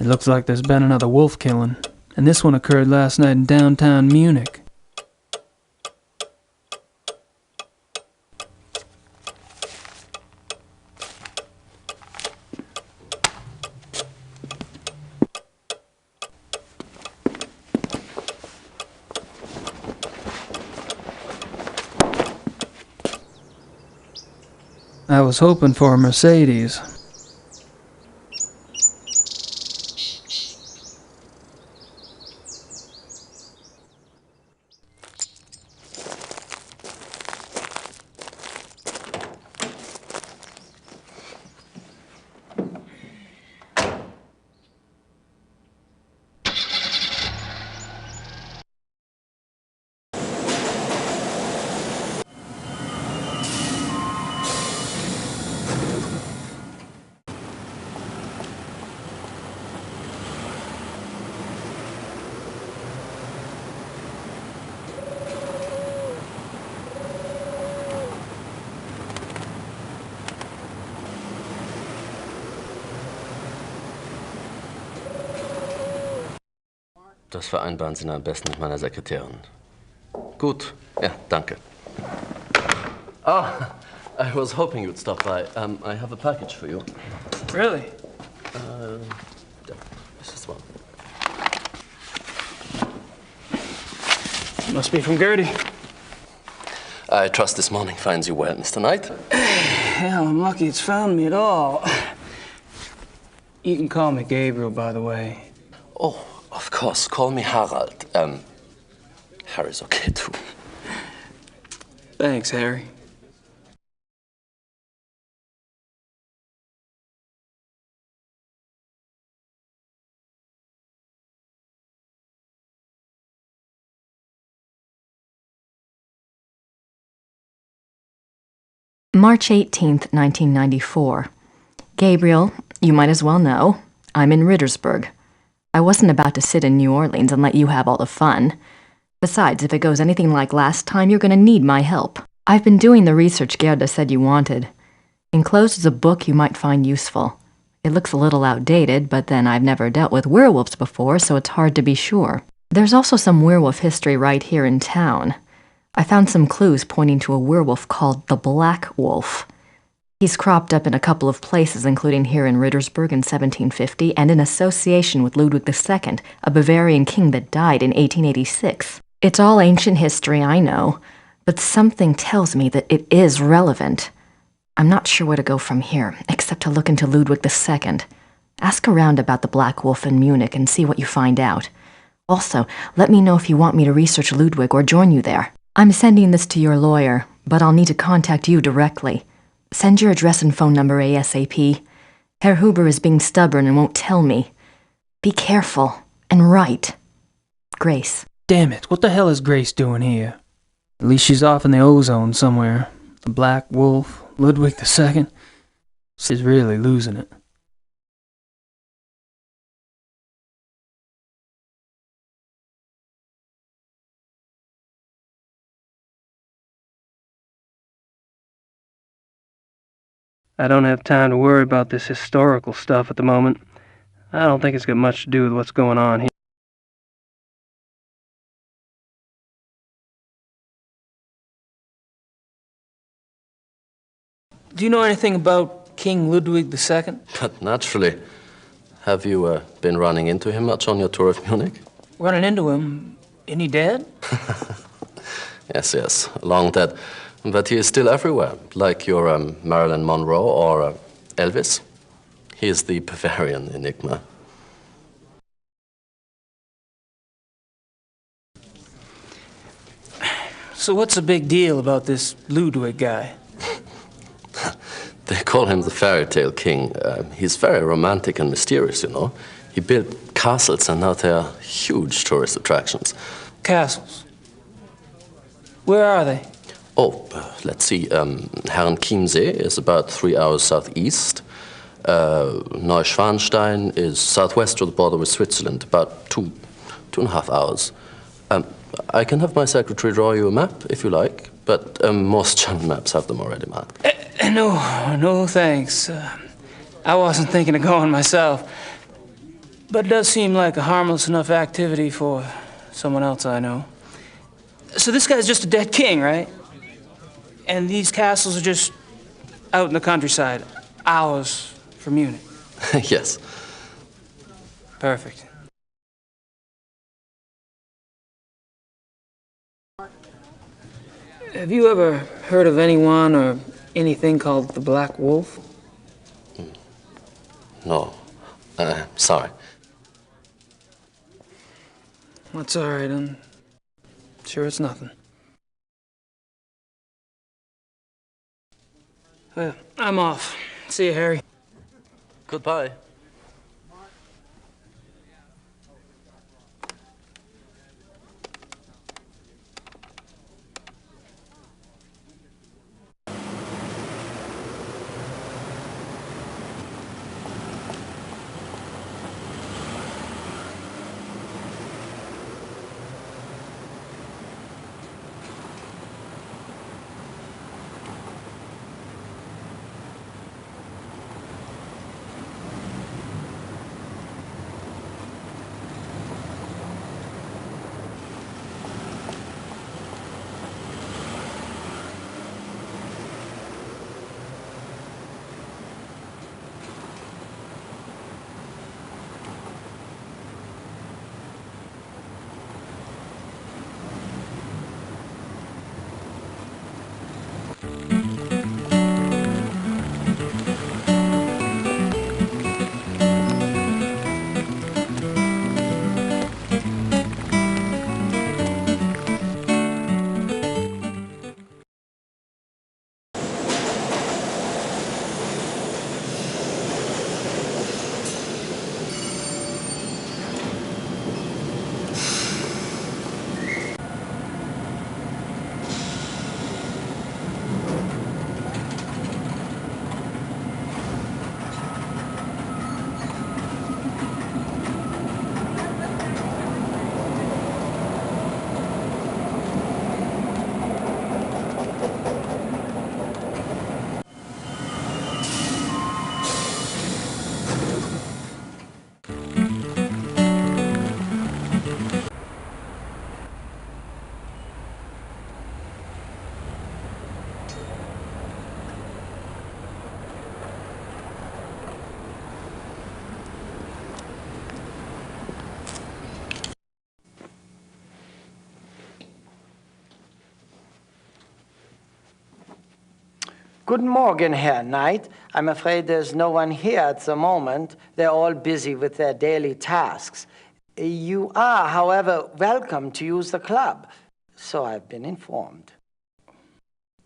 It looks like there's been another wolf killing, and this one occurred last night in downtown Munich. I was hoping for a Mercedes. Das vereinbaren Sie am besten mit meiner Sekretärin. Gut, ja, danke. Ah, I was hoping you'd stop by. I have a package for you. Really? Yeah, this is one. Must be from Gertie. I trust this morning finds you well, Mr. Knight. Hell, I'm lucky it's found me at all. You can call me Gabriel, by the way. Oh, of course. Call me Harald. Harry's okay, too. Thanks, Harry. March 18th, 1994. Gabriel, you might as well know, I'm in Rittersburg. I wasn't about to sit in New Orleans and let you have all the fun. Besides, if it goes anything like last time, you're going to need my help. I've been doing the research Gerda said you wanted. Enclosed is a book you might find useful. It looks a little outdated, but then I've never dealt with werewolves before, so it's hard to be sure. There's also some werewolf history right here in town. I found some clues pointing to a werewolf called the Black Wolf. He's cropped up in a couple of places, including here in Rittersburg in 1750, and in association with Ludwig II, a Bavarian king that died in 1886. It's all ancient history, I know, but something tells me that it is relevant. I'm not sure where to go from here, except to look into Ludwig II. Ask around about the Black Wolf in Munich and see what you find out. Also, let me know if you want me to research Ludwig or join you there. I'm sending this to your lawyer, but I'll need to contact you directly. Send your address and phone number ASAP. Herr Huber is being stubborn and won't tell me. Be careful and write. Grace. Damn it, what the hell is Grace doing here? At least she's off in the ozone somewhere. The Black Wolf, Ludwig II. She's really losing it. I don't have time to worry about this historical stuff at the moment. I don't think it's got much to do with what's going on here. Do you know anything about King Ludwig II? But naturally. Have you been running into him much on your tour of Munich? Running into him? Isn't he dead? Yes, long dead. But he is still everywhere, like your Marilyn Monroe or Elvis. He is the Bavarian enigma. So what's the big deal about this Ludwig guy? They call him the fairy tale king. He's very romantic and mysterious, you know. He built castles and now they are huge tourist attractions. Castles? Where are they? Oh, let's see. Herrenchiemsee is about 3 hours southeast. Neuschwanstein is southwest to the border with Switzerland, about 2.5 hours. I can have my secretary draw you a map, if you like, but most German maps have them already marked. No thanks. I wasn't thinking of going myself. But it does seem like a harmless enough activity for someone else I know. So this guy's just a dead king, right? And these castles are just out in the countryside, hours from Munich. Yes. Perfect. Have you ever heard of anyone or anything called the Black Wolf? No. Sorry. That's all right, I'm sure it's nothing. Well, I'm off. See you, Harry. Goodbye. Guten Morgen, Herr Knight. I'm afraid there's no one here at the moment. They're all busy with their daily tasks. You are, however, welcome to use the club. So I've been informed.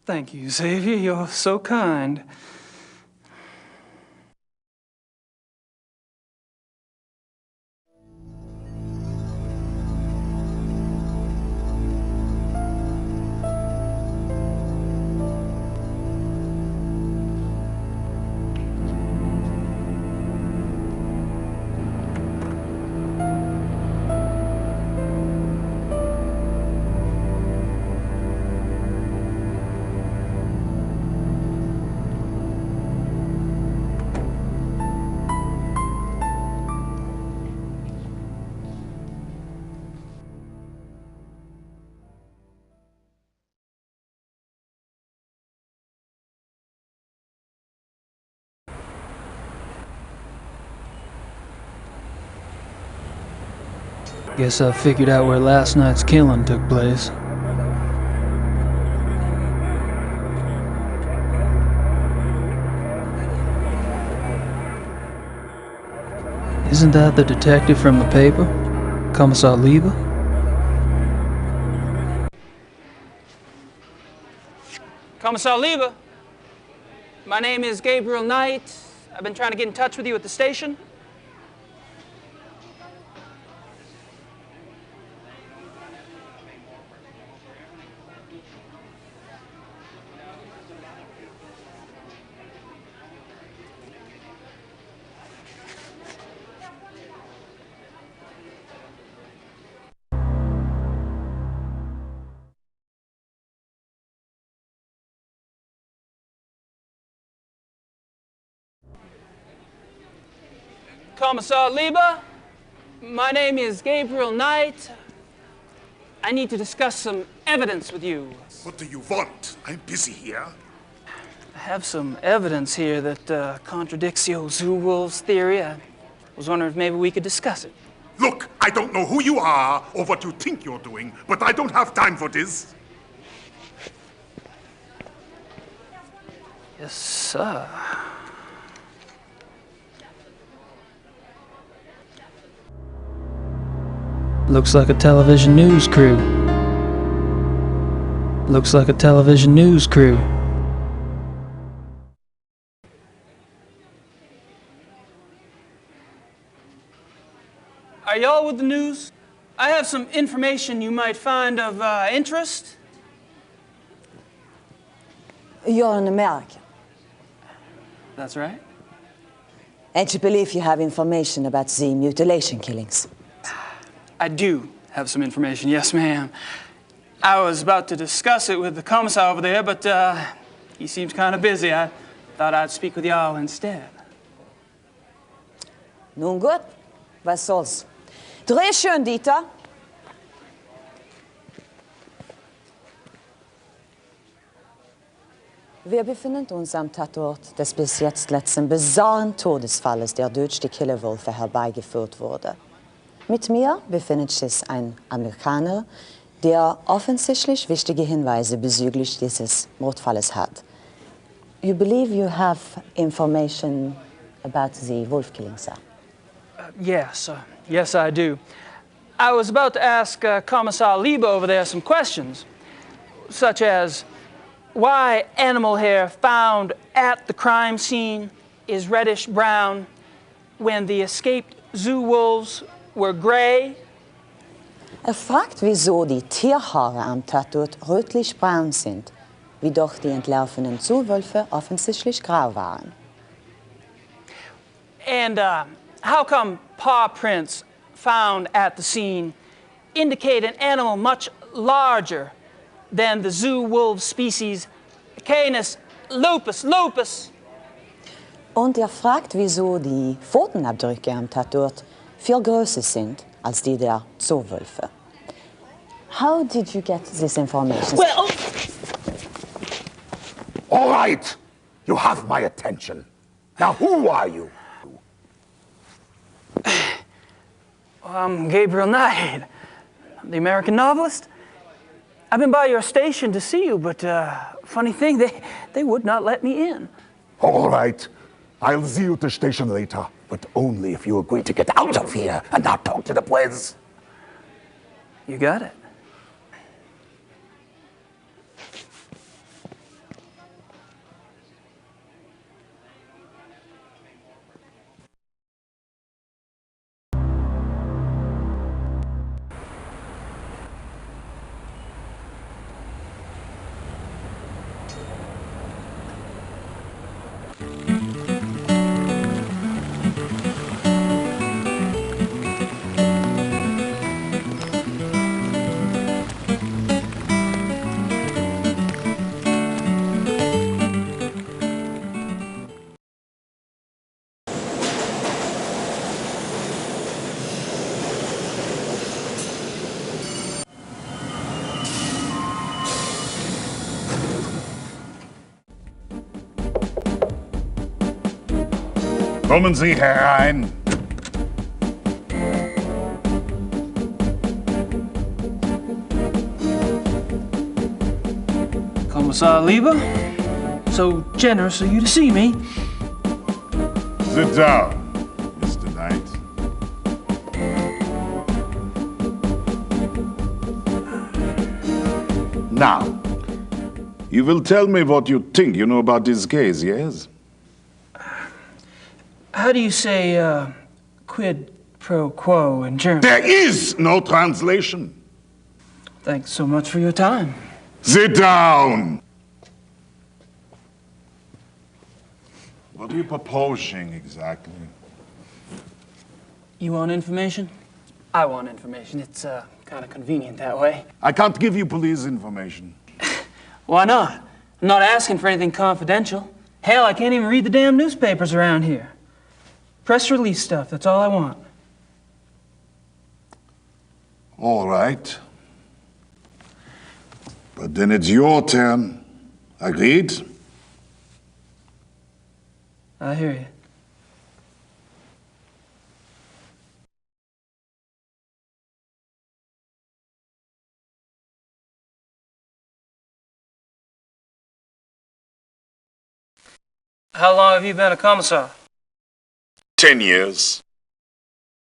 Thank you, Xavier. You're so kind. Guess I figured out where last night's killing took place. Isn't that the detective from the paper? Commissar Lieber? Commissar Lieber, my name is Gabriel Knight. I've been trying to get in touch with you at the station. Commissar Lieber? My name is Gabriel Knight. I need to discuss some evidence with you. What do you want? I'm busy here. I have some evidence here that contradicts your zoo wolves theory. I was wondering if maybe we could discuss it. Look, I don't know who you are or what you think you're doing, but I don't have time for this. Yes, sir. Looks like a television news crew. Looks like a television news crew. Are y'all with the news? I have some information you might find of interest. You're an American. That's right. And you believe you have information about the mutilation killings? I do have some information, yes, ma'am. I was about to discuss it with the commissar over there, but he seems kind of busy. I thought I'd speak with y'all instead. Nun gut, was soll's. Dreh schön, Dieter. Wir befinden uns am Tatort des bis jetzt letzten bizarren Todesfalles, der durch die Killerwölfe herbeigeführt wurde. Mit mir befindet sich ein Amerikaner, der offensichtlich wichtige Hinweise bezüglich dieses Mordfalles hat. You believe you have information about the wolf killing, sir? Yes, yes, I do. I was about to ask Commissar Liebe over there some questions, such as why animal hair found at the crime scene is reddish-brown when the escaped zoo wolves were gray. Fragt, wieso die Tierhaare am Tatort rötlich-braun sind, wie doch die entlaufenen Zoowölfe offensichtlich grau waren. And how come paw prints found at the scene indicate an animal much larger than the zoo wolf species Canis lupus? Und fragt, wieso die Pfotenabdrücke am Tatort viel größer sind als die der Zoowölfe. How did you get this information? Well, all right. You have my attention. Now, who are you? I'm Gabriel Knight, the American novelist. I've been by your station to see you, but funny thing, they would not let me in. All right. I'll see you at the station later, but only if you agree to get out of here and not talk to the boys. You got it. Kommen Sie herein. Commissar Liebe, so generous of you to see me. Sit down, Mr. Knight. Now, you will tell me what you think you know about this case, yes? How do you say quid pro quo in German? There is no translation. Thanks so much for your time. Sit down. What are you proposing exactly? You want information? I want information. It's kind of convenient that way. I can't give you police information. Why not? I'm not asking for anything confidential. Hell, I can't even read the damn newspapers around here. Press release stuff, that's all I want. All right. But then it's your turn. Agreed? I hear you. How long have you been a commissar? 10 years.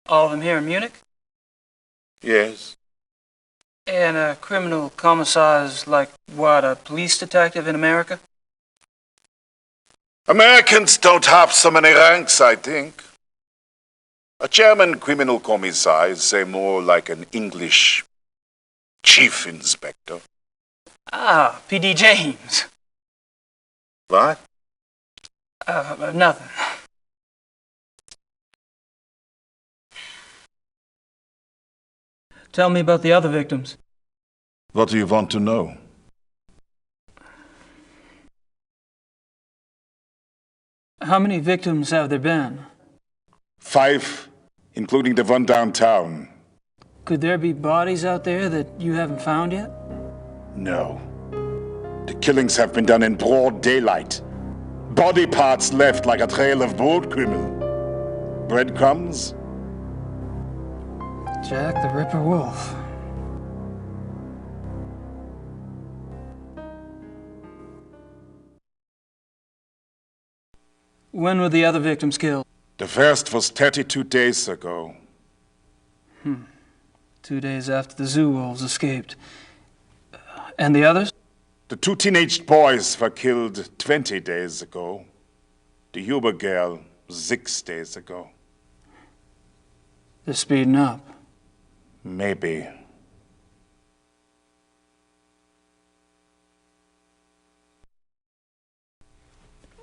All of them here in Munich? Yes. And a criminal commissar is like, what, a police detective in America? Americans don't have so many ranks, I think. A German criminal commissar is, say, more like an English chief inspector. Ah, P.D. James. What? Nothing. Tell me about the other victims. What do you want to know? How many victims have there been? 5, including the one downtown. Could there be bodies out there that you haven't found yet? No. The killings have been done in broad daylight. Body parts left like a trail of boat criminal. Breadcrumbs? Jack the Ripper Wolf. When were the other victims killed? The first was 32 days ago. 2 days after the zoo wolves escaped. And the others? The 2 teenage boys were killed 20 days ago. The Huber girl 6 days ago. They're speeding up. Maybe.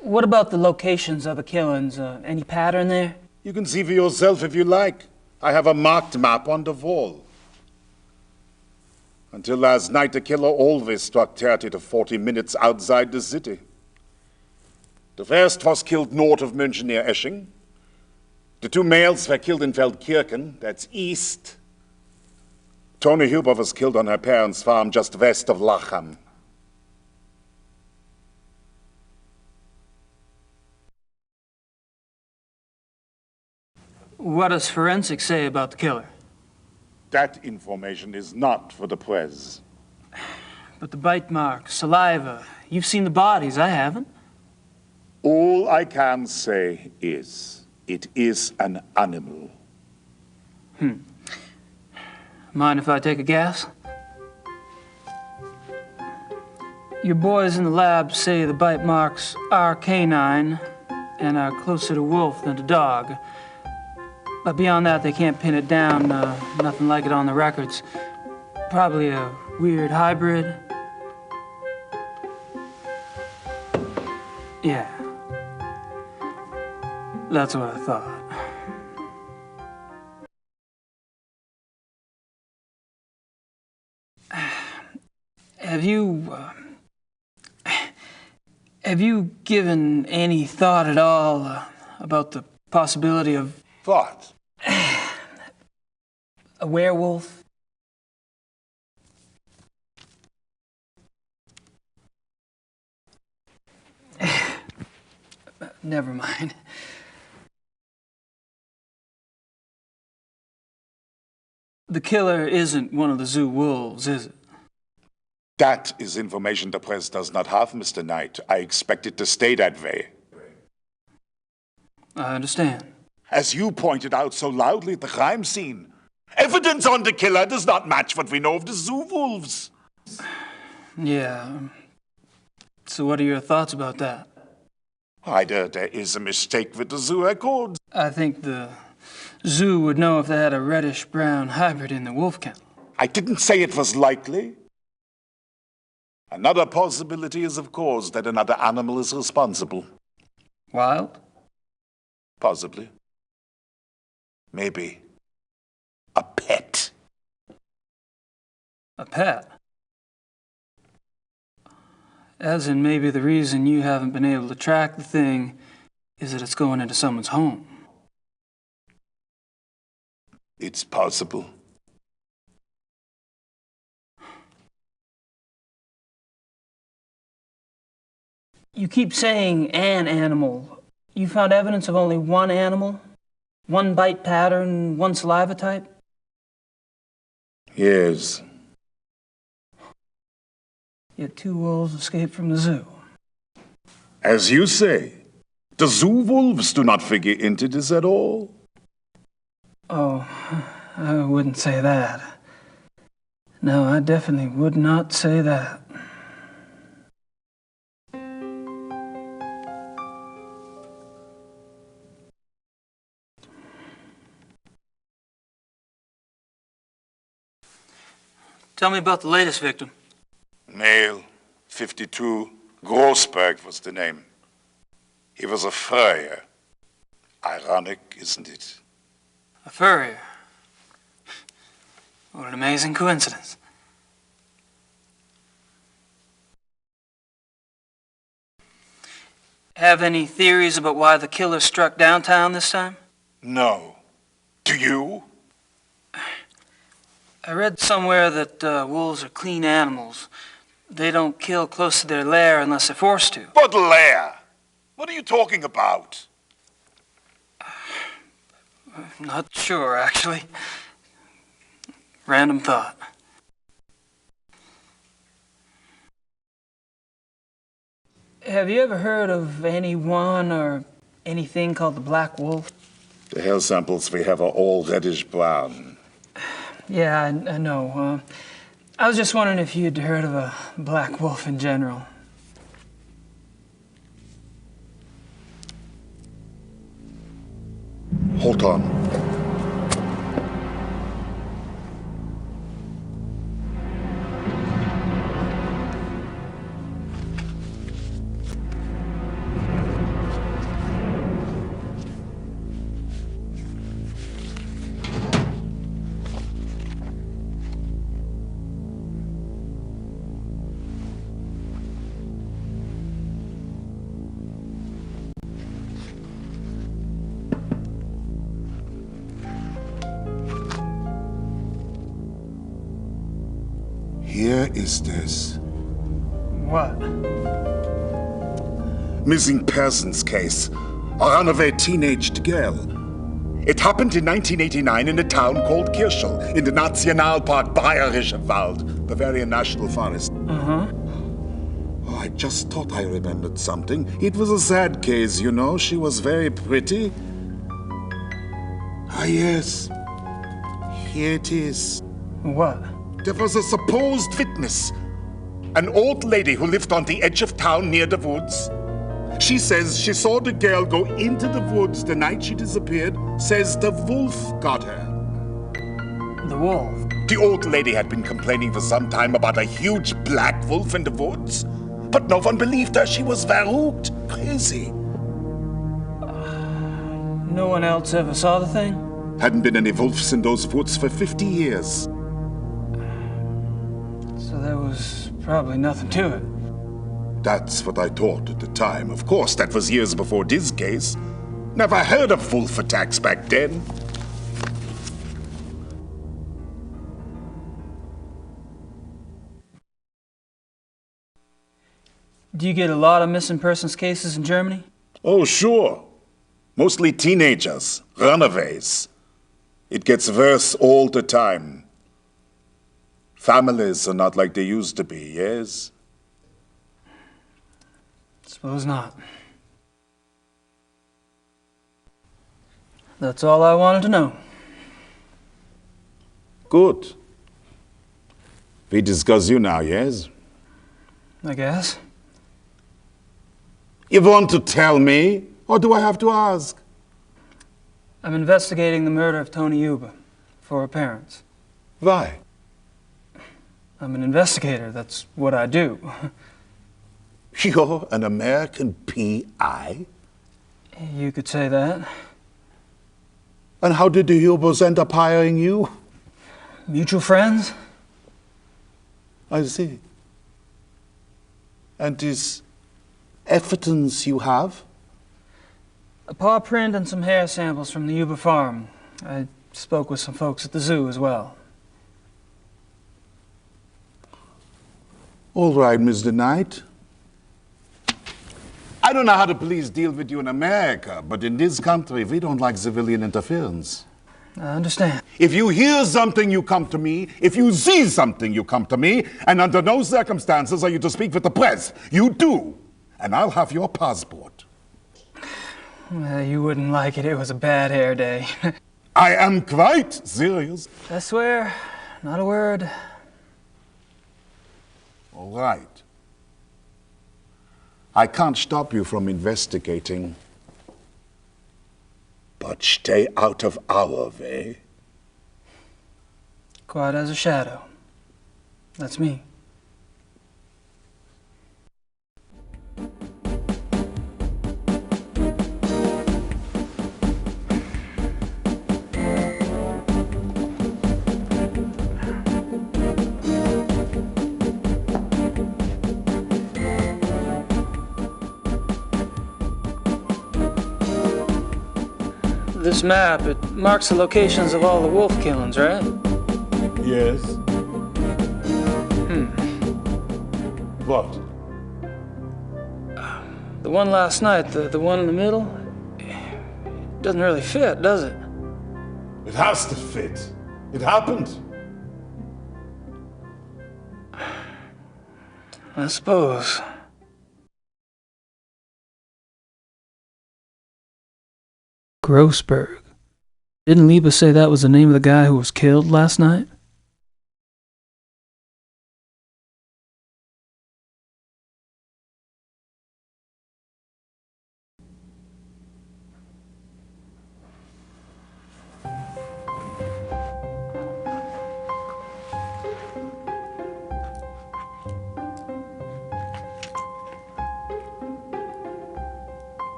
What about the locations of the killings? Any pattern there? You can see for yourself if you like. I have a marked map on the wall. Until last night, the killer always struck 30 to 40 minutes outside the city. The first was killed north of München near Esching. The 2 males were killed in Feldkirchen, that's east. Toni Huber was killed on her parents' farm just west of Lachem. What does forensics say about the killer? That information is not for the press. But the bite marks, saliva, you've seen the bodies, I haven't. All I can say is, it is an animal. Mind if I take a guess? Your boys in the lab say the bite marks are canine and are closer to wolf than to dog. But beyond that, they can't pin it down. Nothing like it on the records. Probably a weird hybrid. Yeah. That's what I thought. Have you given any thought at all about the possibility of... Thought? A werewolf? Never mind. The killer isn't one of the zoo wolves, is it? That is information the press does not have, Mr. Knight. I expect it to stay that way. I understand. As you pointed out so loudly at the crime scene, evidence on the killer does not match what we know of the zoo wolves. Yeah. So what are your thoughts about that? Either there is a mistake with the zoo records. I think the zoo would know if they had a reddish-brown hybrid in the wolf kennel. I didn't say it was likely. Another possibility is, of course, that another animal is responsible. Wild? Possibly. Maybe. A pet. A pet? As in, maybe the reason you haven't been able to track the thing is that it's going into someone's home. It's possible. You keep saying an animal. You found evidence of only one animal? One bite pattern, one saliva type? Yes. Yet 2 wolves escaped from the zoo. As you say, the zoo wolves do not figure into this at all. Oh, I wouldn't say that. No, I definitely would not say that. Tell me about the latest victim. Male, 52, Grossberg was the name. He was a furrier. Ironic, isn't it? A furrier. What an amazing coincidence. Have any theories about why the killer struck downtown this time? No. Do you? I read somewhere that wolves are clean animals. They don't kill close to their lair unless they're forced to. What lair? What are you talking about? Not sure, actually. Random thought. Have you ever heard of anyone or anything called the Black Wolf? The hair samples we have are all reddish-brown. Yeah, I know. I was just wondering if you'd heard of a black wolf in general. Hold on. Here is this. What? Missing persons case. A runaway teenaged girl. It happened in 1989 in a town called Kirschel, in the Nationalpark Bayerischer Wald, Bavarian National Forest. Uh-huh. Oh, I just thought I remembered something. It was a sad case, you know. She was very pretty. Ah, yes. Here it is. What? There was a supposed witness. An old lady who lived on the edge of town near the woods. She says she saw the girl go into the woods the night she disappeared. Says the wolf got her. The wolf? The old lady had been complaining for some time about a huge black wolf in the woods. But no one believed her. She was verrückt, crazy. No one else ever saw the thing? Hadn't been any wolves in those woods for 50 years. So there was probably nothing to it. That's what I thought at the time. Of course, that was years before this case. Never heard of wolf attacks back then. Do you get a lot of missing persons cases in Germany? Oh, sure. Mostly teenagers, runaways. It gets worse all the time. Families are not like they used to be, yes? Suppose not. That's all I wanted to know. Good. We discuss you now, yes? I guess. You want to tell me, or do I have to ask? I'm investigating the murder of Tony Yuba for her parents. Why? I'm an investigator. That's what I do. You're an American P.I.? You could say that. And how did the Hubers end up hiring you? Mutual friends? I see. And this evidence you have? A paw print and some hair samples from the Yuba farm. I spoke with some folks at the zoo as well. All right, Mr. Knight. don't know how the police deal with you in America, but in this country, we don't like civilian interference. I understand. If you hear something, you come to me. If you see something, you come to me. And under no circumstances are you to speak with the press. You do. And I'll have your passport. Well, you wouldn't like it. It was a bad hair day. I am quite serious. I swear, not a word. All right. I can't stop you from investigating. But stay out of our way. Quiet as a shadow. That's me. This map, it marks the locations of all the wolf killings, right? Yes. What? The one last night, the one in the middle, it doesn't really fit, does it? It has to fit. It happened. I suppose. Grossberg. Didn't Liebe say that was the name of the guy who was killed last night?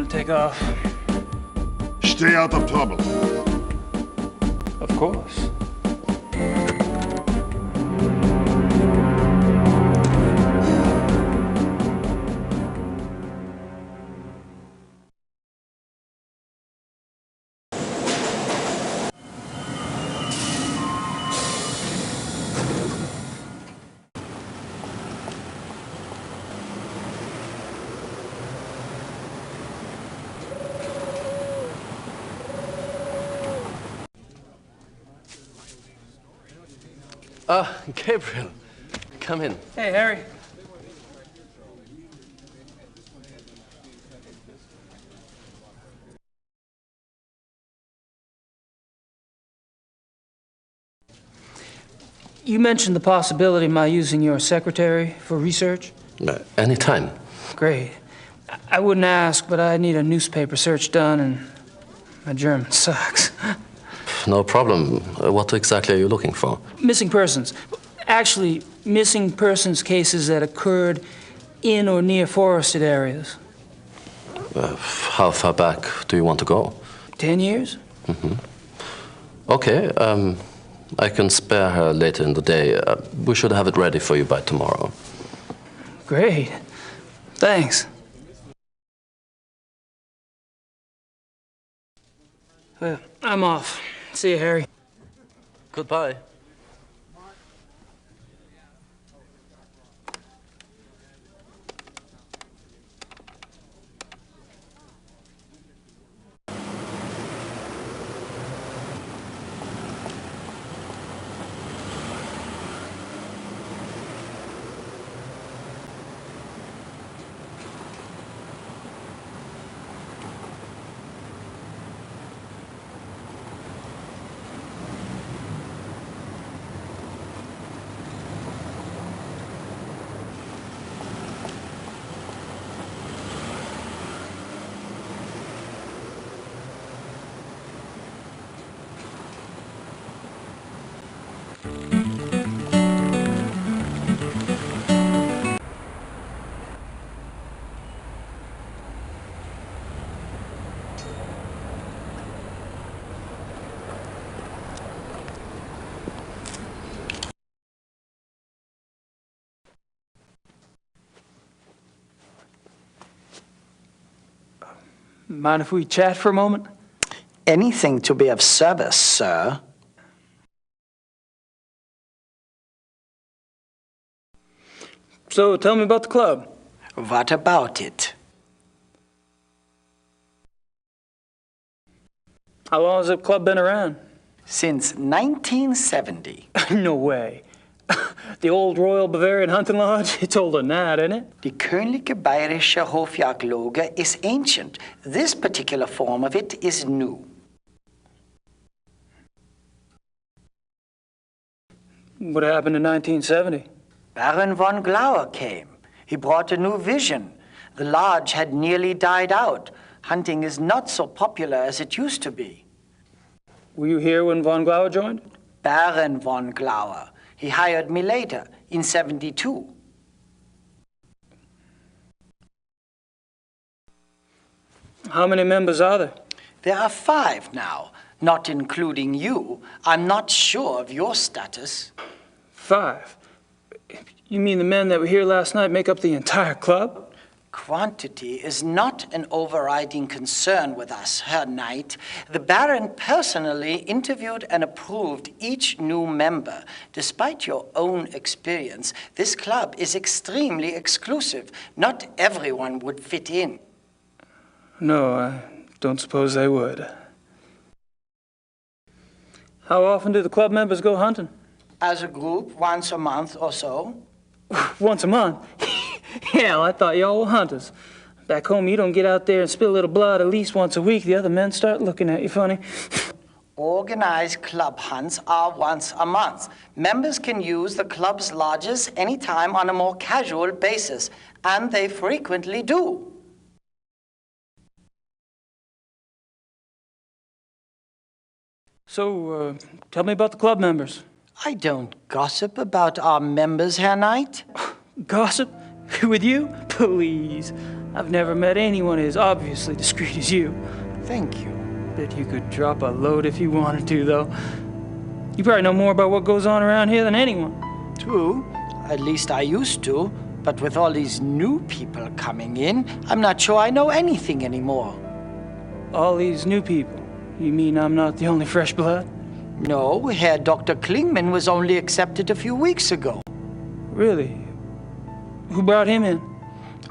Take off. Stay out of trouble. Of course. Gabriel, come in. Hey, Harry. You mentioned the possibility of my using your secretary for research? Anytime. Great. I wouldn't ask, but I need a newspaper search done, and my German sucks. No problem. What exactly are you looking for? Missing persons. Actually, missing persons cases that occurred in or near forested areas. How far back do you want to go? 10 years? Okay, I can spare her later in the day. We should have it ready for you by tomorrow. Great. Thanks. Well, I'm off. See you, Harry. Goodbye. Mind if we chat for a moment? Anything to be of service, sir. So, tell me about the club. What about it? How long has the club been around? Since 1970. No way. The old Royal Bavarian Hunting Lodge? It's older than that, isn't it? Die Königliche Bayerische Hofjagdloge is ancient. This particular form of it is new. What happened in 1970? Baron von Glauer came. He brought a new vision. The lodge had nearly died out. Hunting is not so popular as it used to be. Were you here when von Glauer joined? Baron von Glauer. He hired me later, in 72. How many members are there? There are 5 now, not including you. I'm not sure of your status. 5? You mean the men that were here last night make up the entire club? Quantity is not an overriding concern with us, Herr Knight. The Baron personally interviewed and approved each new member. Despite your own experience, this club is extremely exclusive. Not everyone would fit in. No, I don't suppose they would. How often do the club members go hunting? As a group, once a month or so. Once a month? Hell, I thought y'all were hunters. Back home, you don't get out there and spill a little blood at least once a week. The other men start looking at you funny. Organized club hunts are once a month. Members can use the club's lodges anytime on a more casual basis, and they frequently do. So, tell me about the club members. I don't gossip about our members, Herr Knight. Gossip? With you? Please. I've never met anyone as obviously discreet as you. Thank you. Bet you could drop a load if you wanted to, though. You probably know more about what goes on around here than anyone. True. At least I used to. But with all these new people coming in, I'm not sure I know anything anymore. All these new people? You mean I'm not the only fresh blood? No, Herr Dr. Klingman was only accepted a few weeks ago. Really? Who brought him in?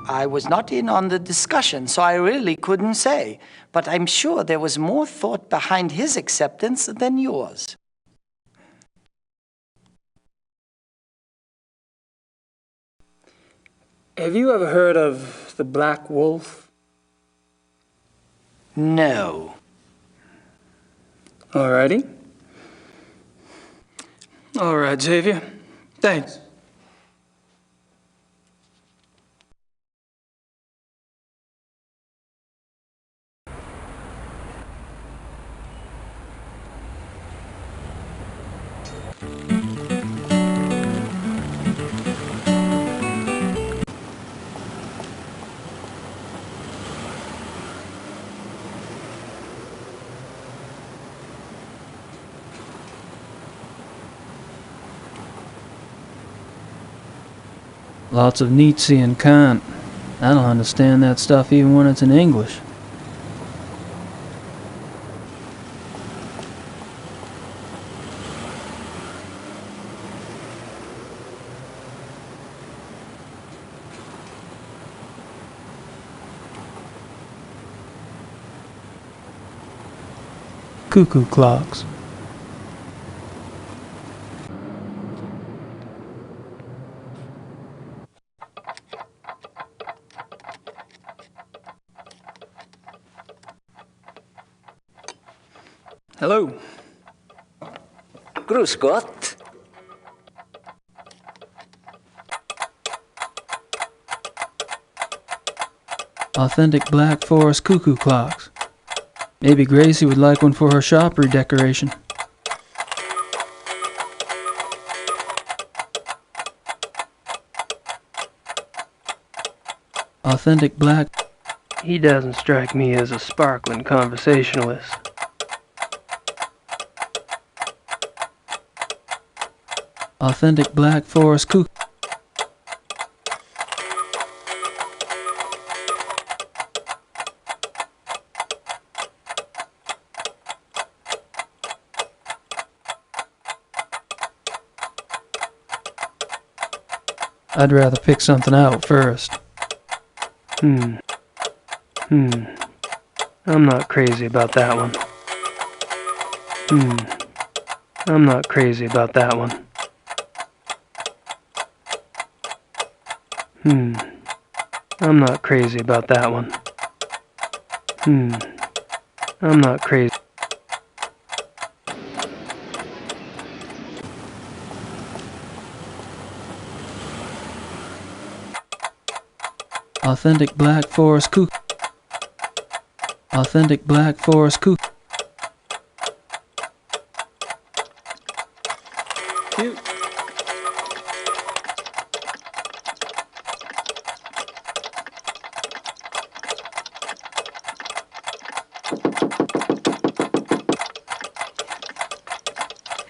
I was not in on the discussion, so I really couldn't say. But I'm sure there was more thought behind his acceptance than yours. Have you ever heard of the Black Wolf? No. Alrighty. All right, Xavier. Thanks. Lots of Nietzsche and Kant. I don't understand that stuff even when it's in English. Cuckoo clocks. Hello. Grüß Gott. Authentic Black Forest cuckoo clocks. Maybe Gracie would like one for her shop redecoration. Authentic Black. He doesn't strike me as a sparkling conversationalist. Authentic Black Forest cuckoo. I'd rather pick something out first. I'm not crazy about that one. I'm not crazy about that one. I'm not crazy about that one. I'm not crazy. Authentic Black Forest Cook. Authentic Black Forest Cook. Cute.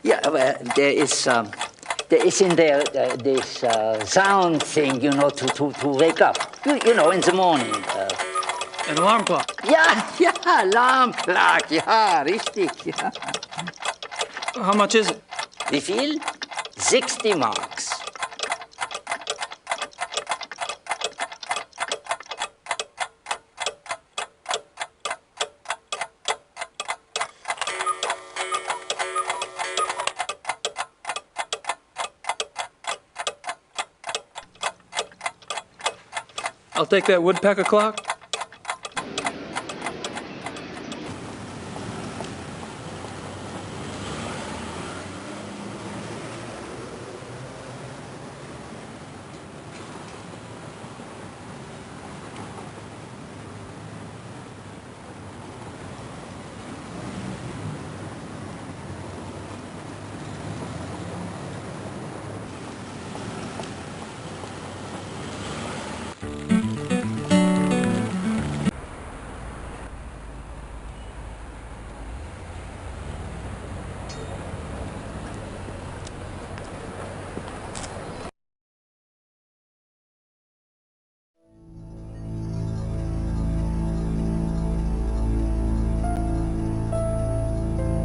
Yeah, well, there is in there this sound thing, you know, to wake up. You know, in the morning. An alarm clock. Ja, alarm clock, ja, richtig, ja. How much is it? Wie viel? 60 marks. I'll take that woodpecker clock.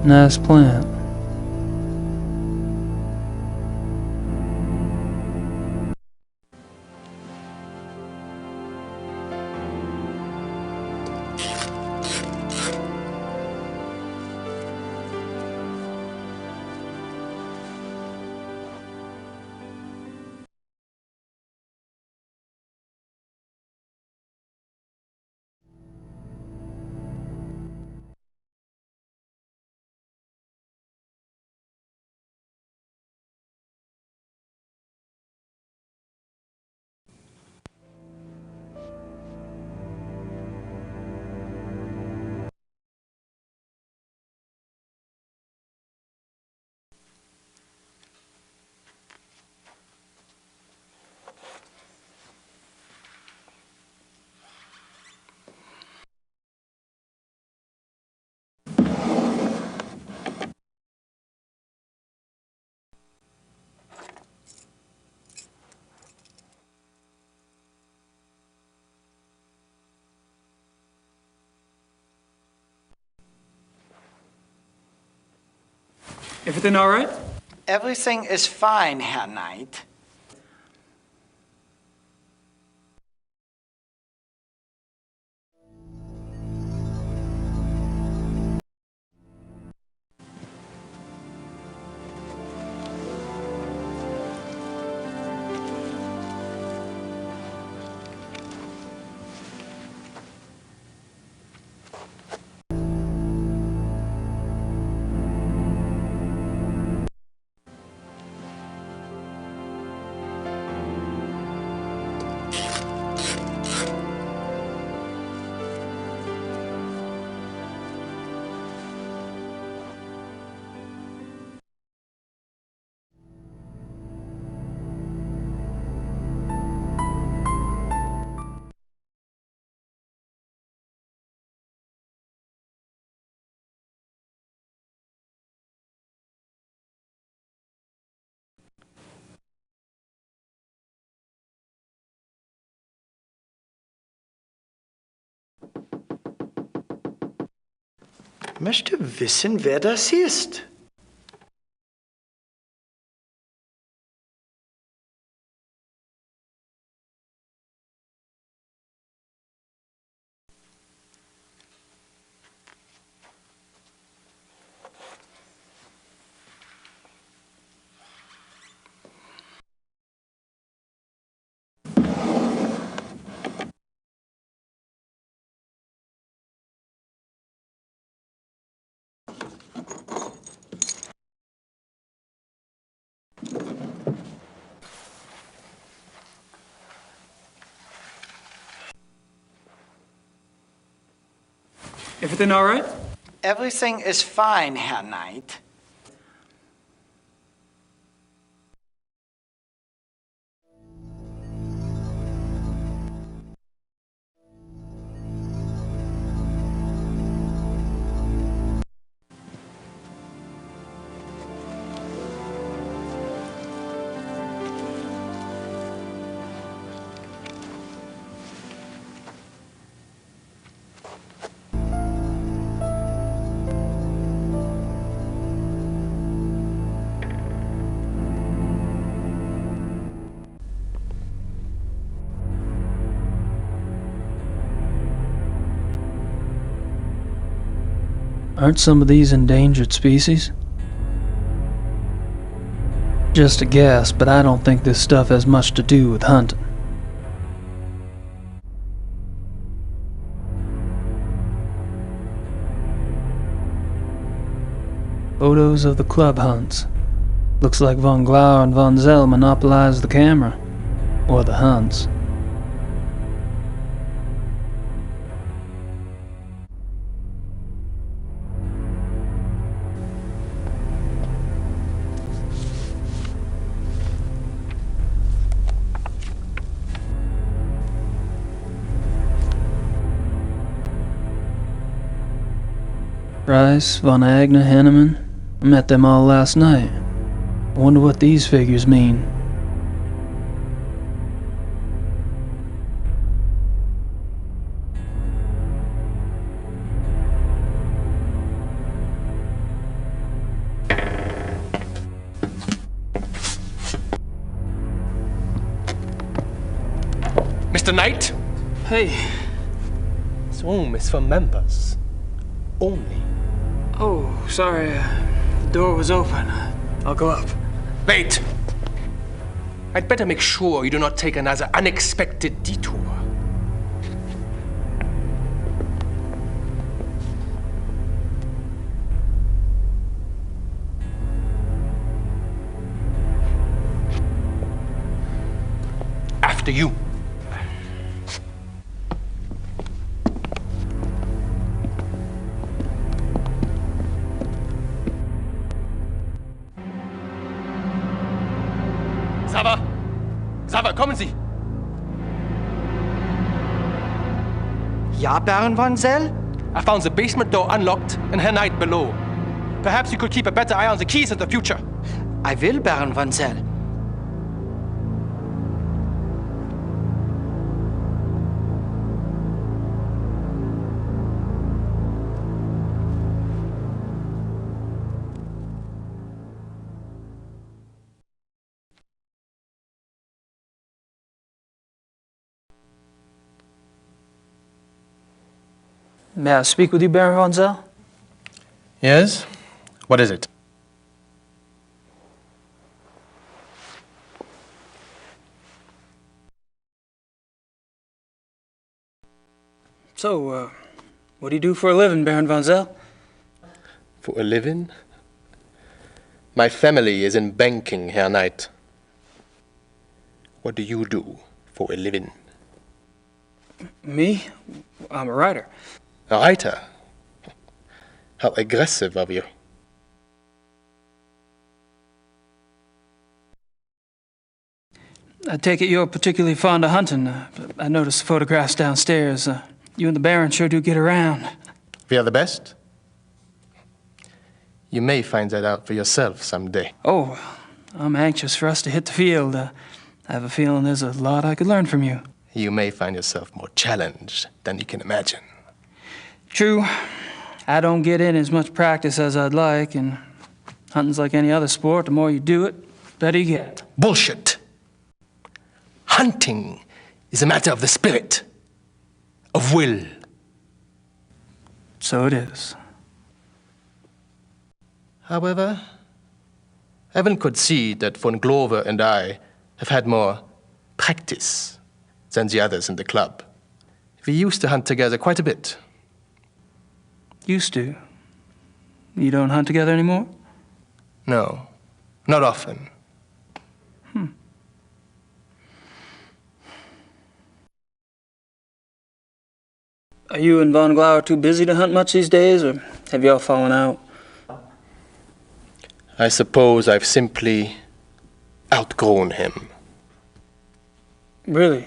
Nice plant. Everything all right? Everything is fine, Herr Knight. Möchte wissen, wer das ist. Everything all right? Everything is fine, Herr Knight. Aren't some of these endangered species? Just a guess, but I don't think this stuff has much to do with hunting. Photos of the club hunts. Looks like von Glauer and von Zell monopolized the camera. Or the hunts. Price, von Agner, Henneman. I met them all last night. I wonder what these figures mean. Mr. Knight? Hey. This room is for members. Only. Oh, sorry. The door was open. I'll go up. Wait! I'd better make sure you do not take another unexpected detour. After you. Sava, kommen Sie! Ja, Baron von Zell? I found the basement door unlocked and Herr Knight below. Perhaps you could keep a better eye on the keys in the future. I will, Baron von Zell. May I speak with you, Baron von Zell? Yes? What is it? So, what do you do for a living, Baron von Zell? For a living? My family is in banking, Herr Knight. What do you do for a living? Me? I'm a writer. A writer? How aggressive of you. I take it you're particularly fond of hunting. I noticed the photographs downstairs. You and the Baron sure do get around. We are the best? You may find that out for yourself someday. Oh, I'm anxious for us to hit the field. I have a feeling there's a lot I could learn from you. You may find yourself more challenged than you can imagine. True. I don't get in as much practice as I'd like, and hunting's like any other sport. The more you do it, the better you get. Bullshit. Hunting is a matter of the spirit, of will. So it is. However, Evan could see that von Glover and I have had more practice than the others in the club. We used to hunt together quite a bit. Used to? You don't hunt together anymore? No, not often. Are you and Von Glauer too busy to hunt much these days, or have y'all fallen out? I suppose I've simply outgrown him. Really?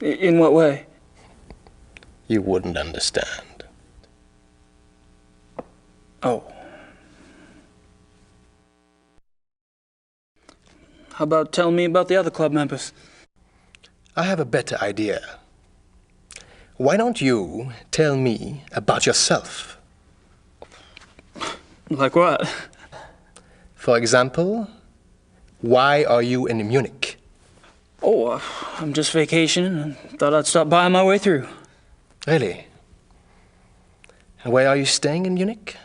In what way? You wouldn't understand. Oh. How about telling me about the other club members? I have a better idea. Why don't you tell me about yourself? Like what? For example, why are you in Munich? Oh, I'm just vacationing and thought I'd stop by on my way through. Really? And where are you staying in Munich?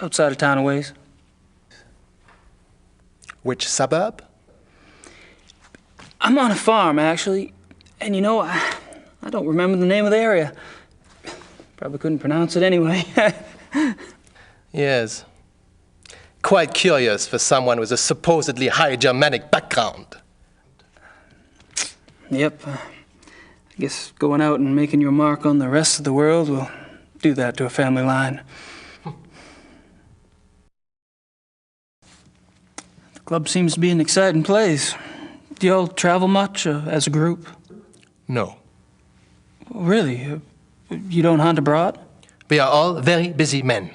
Outside of town a ways. Which suburb? I'm on a farm, actually. And you know, I don't remember the name of the area. Probably couldn't pronounce it anyway. Yes. Quite curious for someone with a supposedly high Germanic background. Yep. I guess going out and making your mark on the rest of the world will do that to a family line. The club seems to be an exciting place. Do y'all travel much as a group? No. Really? You don't hunt abroad? We are all very busy men.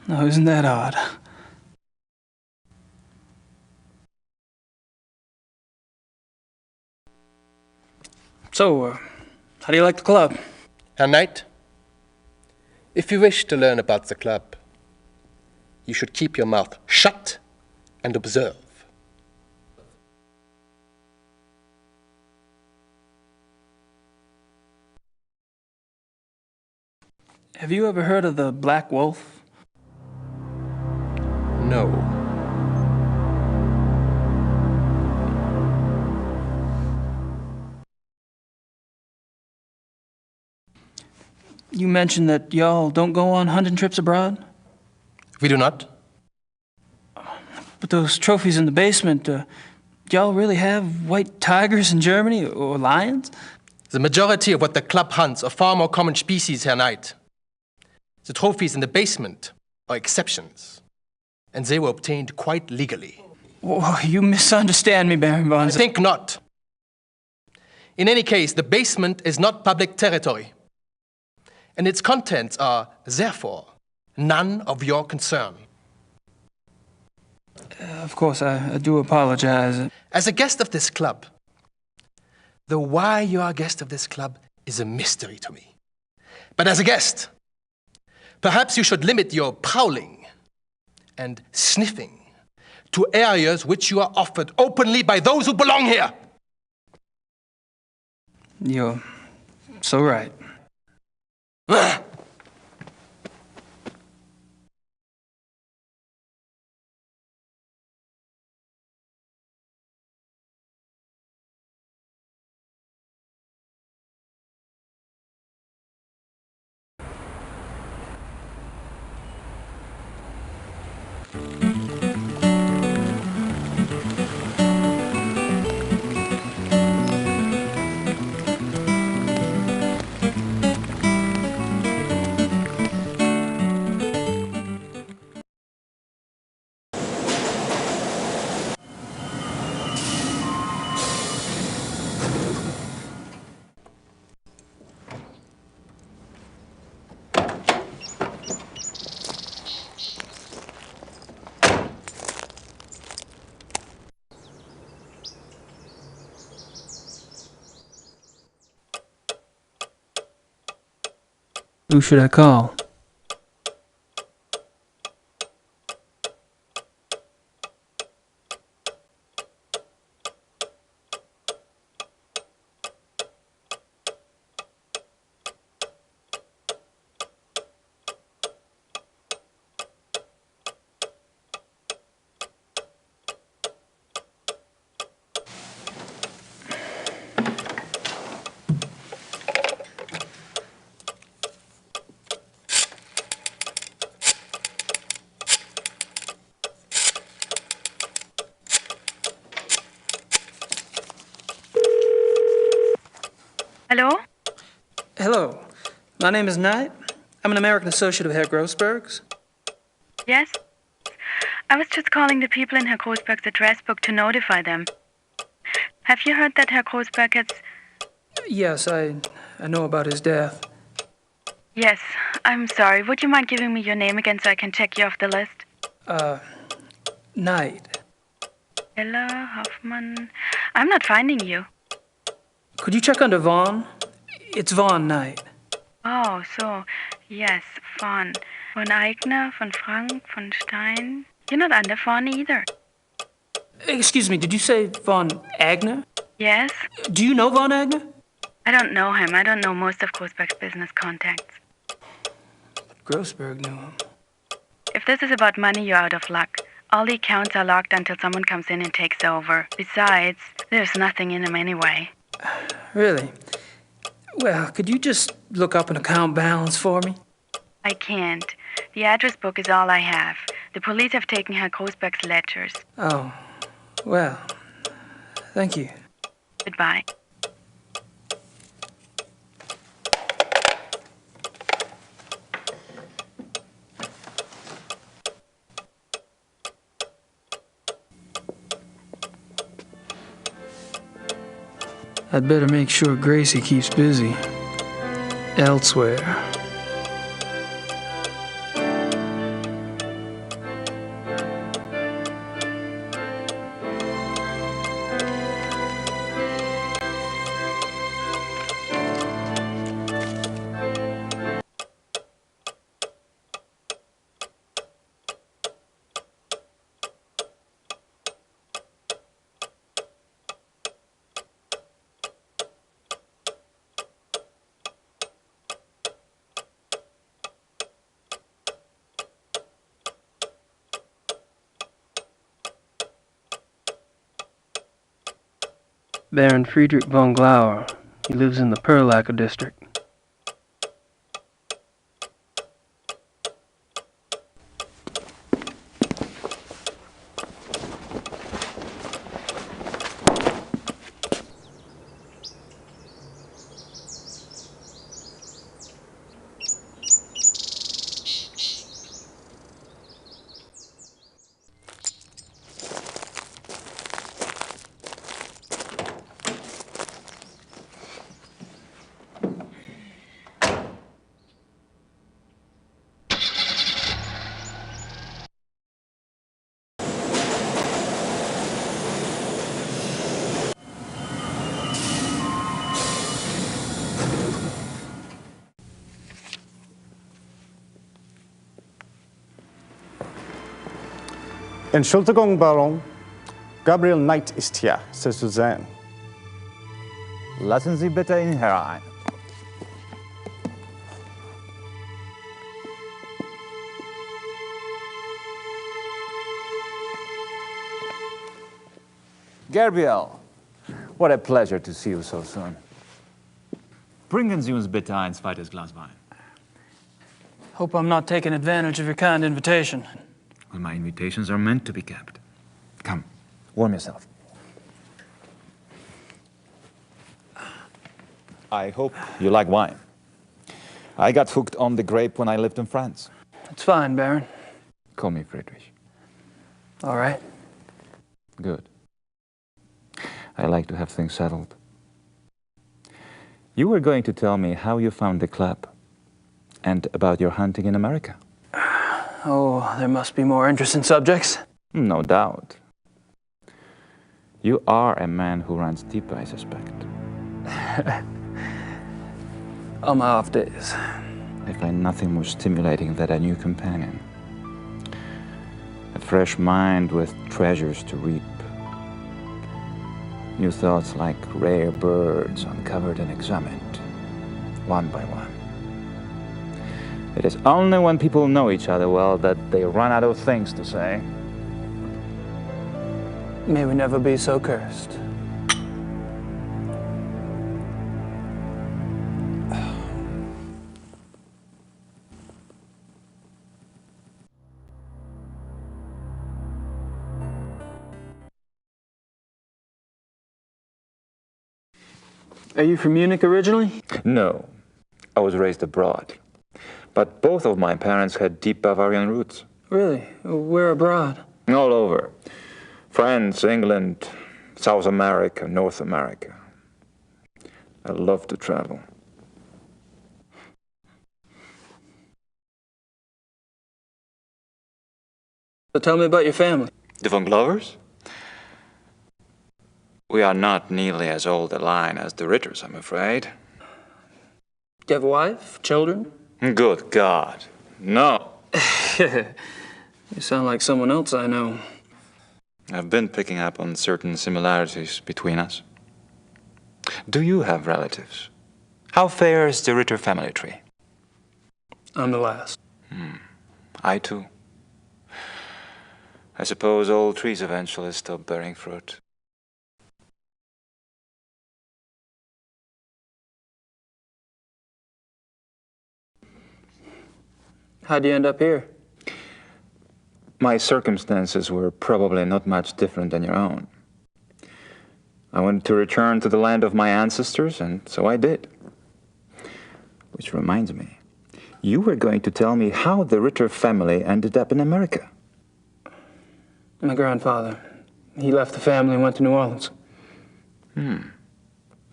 No, isn't that odd? So, how do you like the club? Herr Knight, if you wish to learn about the club, you should keep your mouth shut and observe. Have you ever heard of the Black Wolf? No. You mentioned that y'all don't go on hunting trips abroad? We do not. But those trophies in the basement, y'all really have white tigers in Germany or lions? The majority of what the club hunts are far more common species, Herr Knight. The trophies in the basement are exceptions, and they were obtained quite legally. Whoa, you misunderstand me, Baron von... I think not. In any case, the basement is not public territory, and its contents are, therefore, none of your concern. Of course, I do apologize. As a guest of this club, the why you are a guest of this club is a mystery to me. But as a guest, perhaps you should limit your prowling and sniffing to areas which you are offered openly by those who belong here. You're so right. Who should I call? Hello? Hello. My name is Knight. I'm an American associate of Herr Grossberg's. Yes? I was just calling the people in Herr Grossberg's address book to notify them. Have you heard that Herr Grossberg has... Yes, I know about his death. Yes, I'm sorry. Would you mind giving me your name again so I can check you off the list? Knight. Ella Hoffman... I'm not finding you. Could you check under Vaughn? It's Vaughn Knight. Oh, so... Yes, Von. Von Eigner, von Frank, von Stein... You're not under Vaughn either. Excuse me, did you say Von Agner? Yes? Do you know Von Agner? I don't know him. I don't know most of Grossberg's business contacts. Grossberg knew him. If this is about money, you're out of luck. All the accounts are locked until someone comes in and takes over. Besides, there's nothing in them anyway. Really? Well, could you just look up an account balance for me? I can't. The address book is all I have. The police have taken Herr Grossberg's ledgers. Oh, well, thank you. Goodbye. I'd better make sure Gracie keeps busy. Elsewhere. Baron Friedrich von Glauer. He lives in the Perlacker district. Entschuldigung, Baron. Gabriel Knight ist hier, Sie zu sehen. Lassen Sie bitte ihn herein. Gabriel, what a pleasure to see you so soon. Bringen Sie uns bitte ein zweites Glas Wein. Hope I'm not taking advantage of your kind invitation. Well, my invitations are meant to be kept. Come, warm yourself. I hope you like wine. I got hooked on the grape when I lived in France. It's fine, Baron. Call me Friedrich. All right. Good. I like to have things settled. You were going to tell me how you found the club and about your hunting in America. Oh, there must be more interesting subjects. No doubt. You are a man who runs deep, I suspect. On my off days. I find nothing more stimulating than a new companion. A fresh mind with treasures to reap. New thoughts like rare birds uncovered and examined, one by one. It is only when people know each other well that they run out of things to say. May we never be so cursed. Are you from Munich originally? No, I was raised abroad. But both of my parents had deep Bavarian roots. Really? Where abroad? All over. France, England, South America, North America. I love to travel. So tell me about your family. The von Glovers? We are not nearly as old a line as the Ritters, I'm afraid. Do you have a wife? Children? Good God, no. You sound like someone else I know. I've been picking up on certain similarities between us. Do you have relatives? How fares the Ritter family tree? I'm the last. I too. I suppose all trees eventually stop bearing fruit. How'd you end up here? My circumstances were probably not much different than your own. I wanted to return to the land of my ancestors, and so I did. Which reminds me, you were going to tell me how the Ritter family ended up in America. My grandfather. He left the family and went to New Orleans.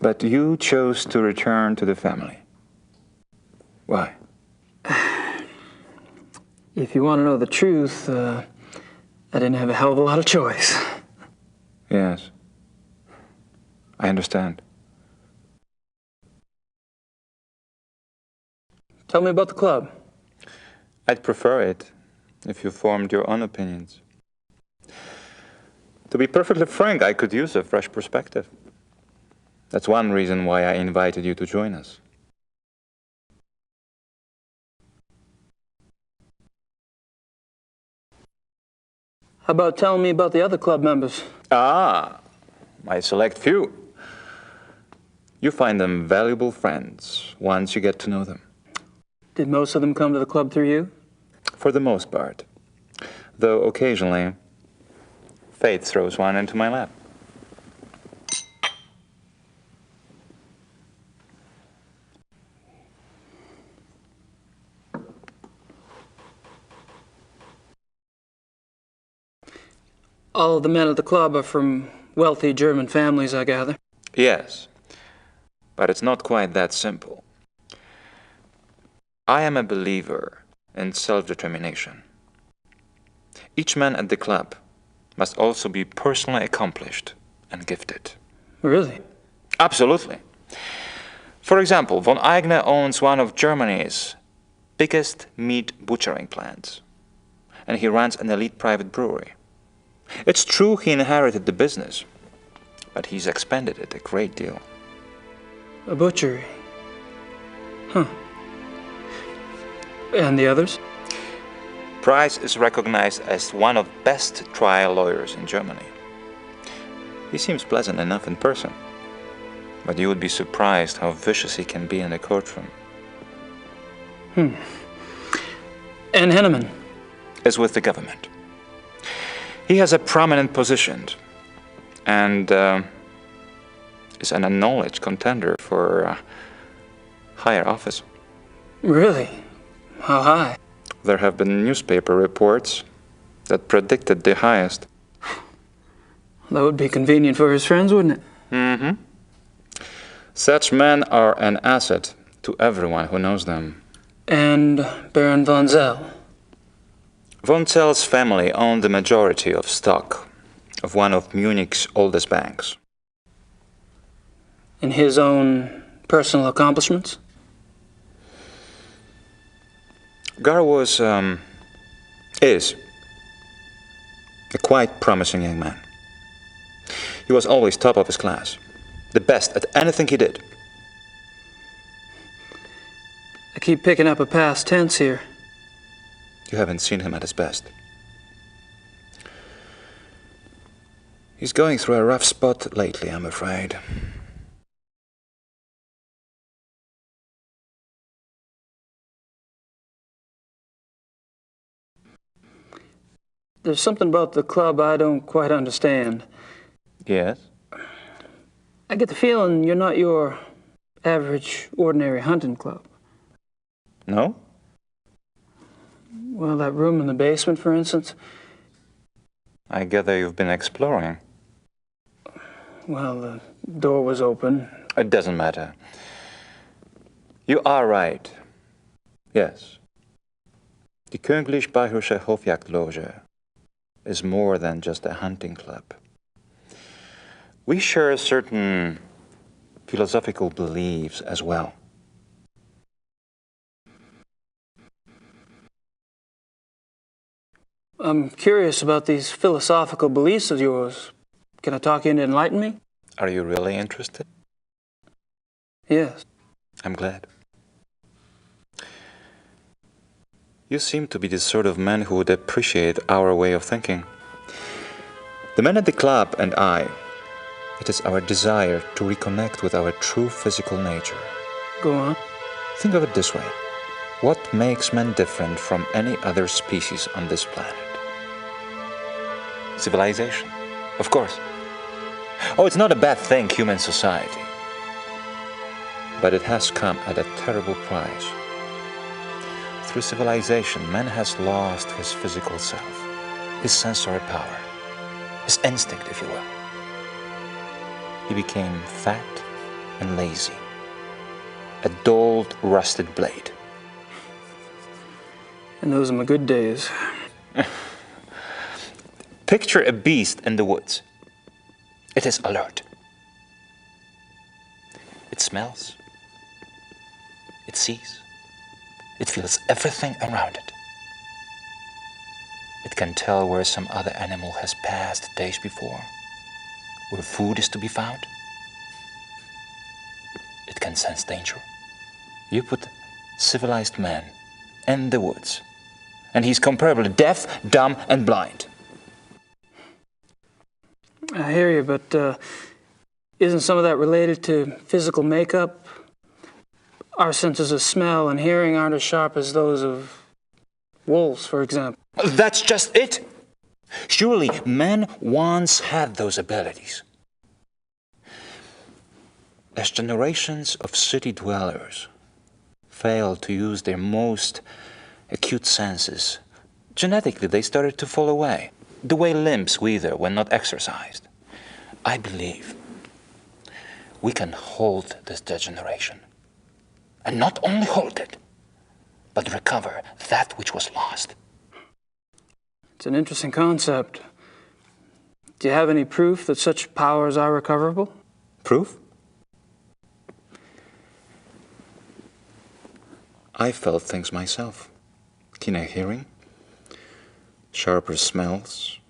But you chose to return to the family. Why? If you want to know the truth, I didn't have a hell of a lot of choice. Yes. I understand. Tell me about the club. I'd prefer it if you formed your own opinions. To be perfectly frank, I could use a fresh perspective. That's one reason why I invited you to join us. How about telling me about the other club members? Ah, my select few. You find them valuable friends once you get to know them. Did most of them come to the club through you? For the most part. Though occasionally, fate throws one into my lap. All of the men at the club are from wealthy German families, I gather. Yes, but it's not quite that simple. I am a believer in self-determination. Each man at the club must also be personally accomplished and gifted. Really? Absolutely. For example, von Eigner owns one of Germany's biggest meat butchering plants, and he runs an elite private brewery. It's true he inherited the business, but he's expanded it a great deal. A butchery? Huh. And the others? Price is recognized as one of the best trial lawyers in Germany. He seems pleasant enough in person, but you would be surprised how vicious he can be in a courtroom. And Henneman? Is with the government. He has a prominent position and is an acknowledged contender for higher office. Really? How high? There have been newspaper reports that predicted the highest. That would be convenient for his friends, wouldn't it? Such men are an asset to everyone who knows them. And Baron von Zell? Von Zell's family owned the majority of stock of one of Munich's oldest banks. And his own personal accomplishments? Gar is a quite promising young man. He was always top of his class, the best at anything he did. I keep picking up a past tense here. You haven't seen him at his best. He's going through a rough spot lately, I'm afraid. There's something about the club I don't quite understand. Yes? I get the feeling you're not your average, ordinary hunting club. No? Well, that room in the basement, for instance. I gather you've been exploring. Well, the door was open. It doesn't matter. You are right. Yes. The Königlich Bayerische Hofjagdloge is more than just a hunting club. We share certain philosophical beliefs as well. I'm curious about these philosophical beliefs of yours. Can I talk you into enlighten me? Are you really interested? Yes. I'm glad. You seem to be the sort of man who would appreciate our way of thinking. The men at the club and I, it is our desire to reconnect with our true physical nature. Go on. Think of it this way. What makes man different from any other species on this planet? Civilization, of course. Oh, it's not a bad thing, human society. But it has come at a terrible price. Through civilization, man has lost his physical self, his sensory power, his instinct, if you will. He became fat and lazy, a dulled, rusted blade. And those are my good days. Picture a beast in the woods. It is alert. It smells. It sees. It feels everything around it. It can tell where some other animal has passed days before, where food is to be found. It can sense danger. You put civilized man in the woods, and he's comparably deaf, dumb, and blind. I hear you, but isn't some of that related to physical makeup? Our senses of smell and hearing aren't as sharp as those of wolves, for example. That's just it. Surely man once had those abilities. As generations of city dwellers failed to use their most acute senses, genetically they started to fall away, the way limbs wither when not exercised. I believe we can hold this degeneration. And not only hold it, but recover that which was lost. It's an interesting concept. Do you have any proof that such powers are recoverable? Proof? I felt things myself. Keener hearing, sharper smells,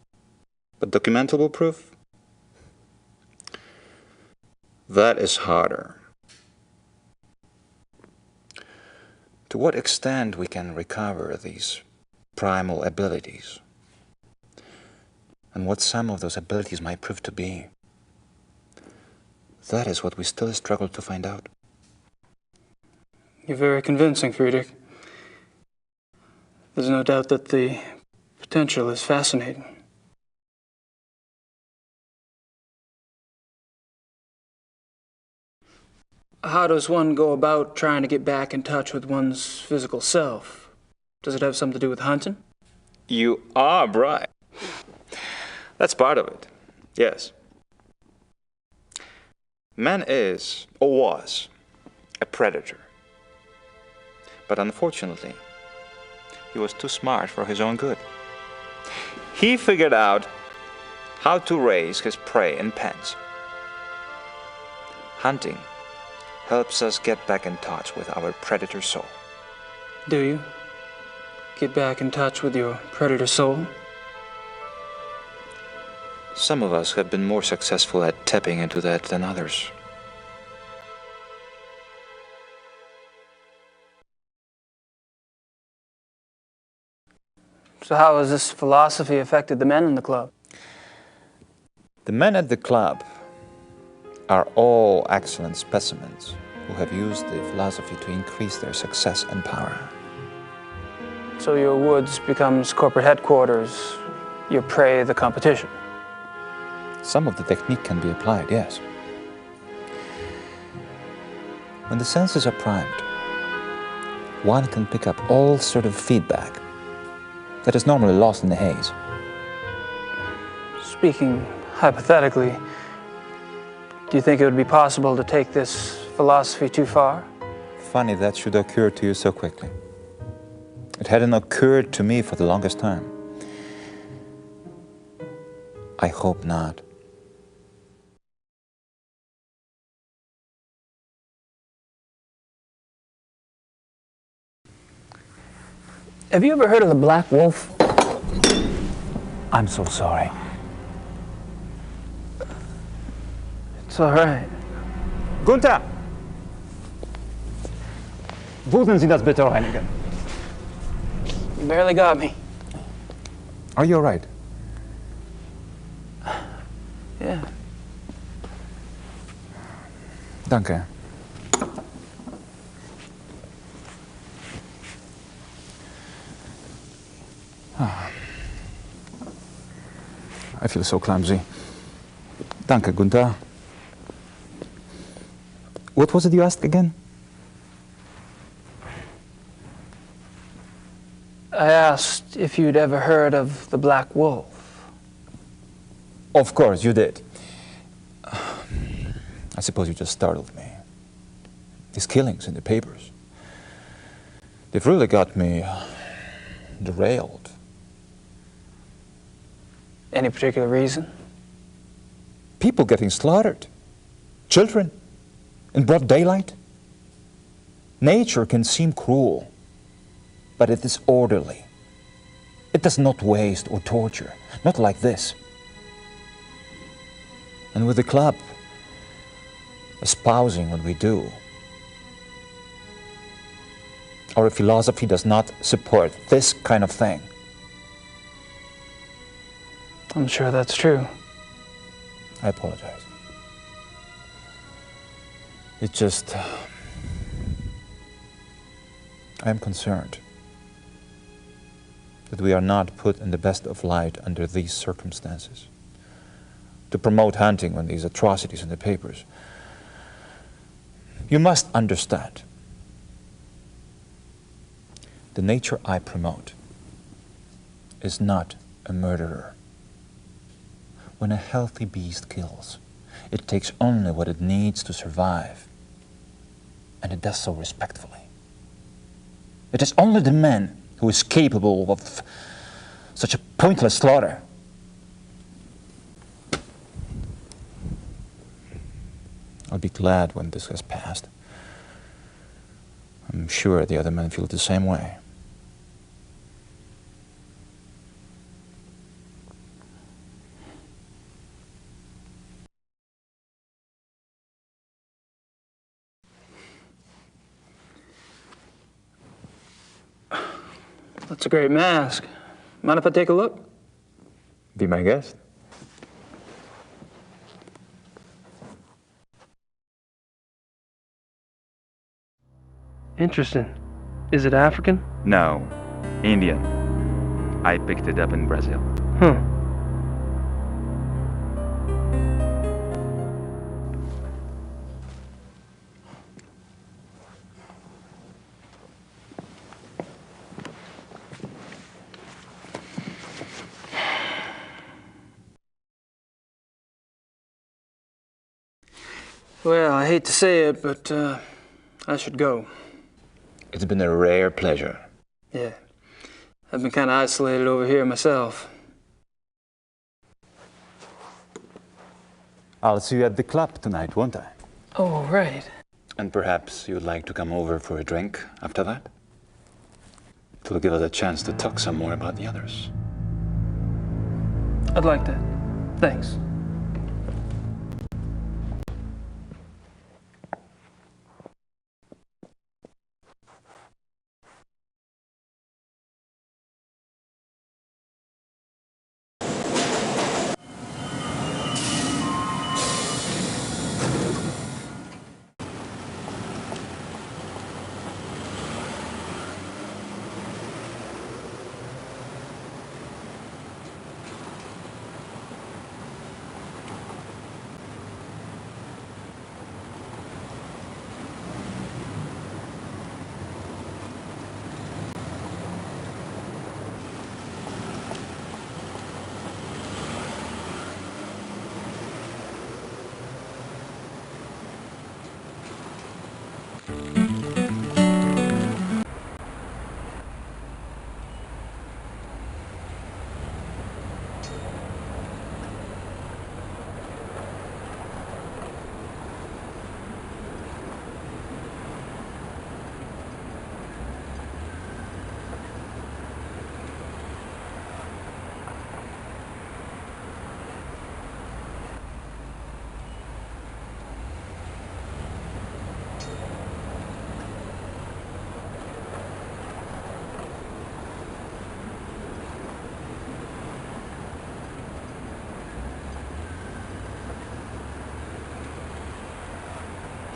but documentable proof? That is harder. To what extent we can recover these primal abilities, and what some of those abilities might prove to be, that is what we still struggle to find out. You're very convincing, Friedrich. There's no doubt that the potential is fascinating. How does one go about trying to get back in touch with one's physical self? Does it have something to do with hunting? You are right. That's part of it, yes. Man is, or was, a predator. But unfortunately, he was too smart for his own good. He figured out how to raise his prey in pens. Hunting helps us get back in touch with our predator soul. Do you? Get back in touch with your predator soul? Some of us have been more successful at tapping into that than others. So how has this philosophy affected the men in the club? The men at the club are all excellent specimens who have used the philosophy to increase their success and power. So your woods becomes corporate headquarters, your prey the competition. Some of the technique can be applied, yes. When the senses are primed, one can pick up all sort of feedback that is normally lost in the haze. Speaking hypothetically, do you think it would be possible to take this philosophy too far? Funny that should occur to you so quickly. It hadn't occurred to me for the longest time. I hope not. Have you ever heard of the Black Wolf? I'm so sorry. It's all right. Gunther! Würden Sie das bitte reinigen? You barely got me. Are you all right? Yeah. Danke. I feel so clumsy. Danke, Gunther. What was it you asked again? I asked if you'd ever heard of the Black Wolf. Of course, you did. I suppose you just startled me. These killings in the papers, they've really got me derailed. Any particular reason? People getting slaughtered. Children. In broad daylight. Nature can seem cruel, but it is orderly. It does not waste or torture. Not like this. And with the club espousing what we do, our philosophy does not support this kind of thing. I'm sure that's true. I apologize. It's just, I am concerned that we are not put in the best of light under these circumstances. To promote hunting when these atrocities in the papers. You must understand, the nature I promote is not a murderer. When a healthy beast kills, it takes only what it needs to survive, and it does so respectfully. It is only the man who is capable of such a pointless slaughter. I'll be glad when this has passed. I'm sure the other men feel the same way. That's a great mask. Mind if I take a look? Be my guest. Interesting. Is it African? No, Indian. I picked it up in Brazil. Huh. Well, I hate to say it, but I should go. It's been a rare pleasure. Yeah. I've been kind of isolated over here myself. I'll see you at the club tonight, won't I? Oh, right. And perhaps you'd like to come over for a drink after that? To give us a chance to talk some more about the others. I'd like that. Thanks.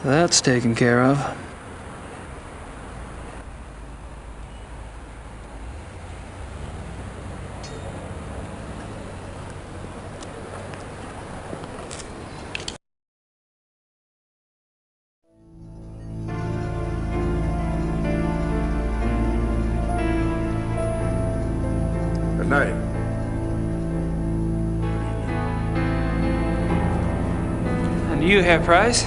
That's taken care of. Good night. And you, Herr Price?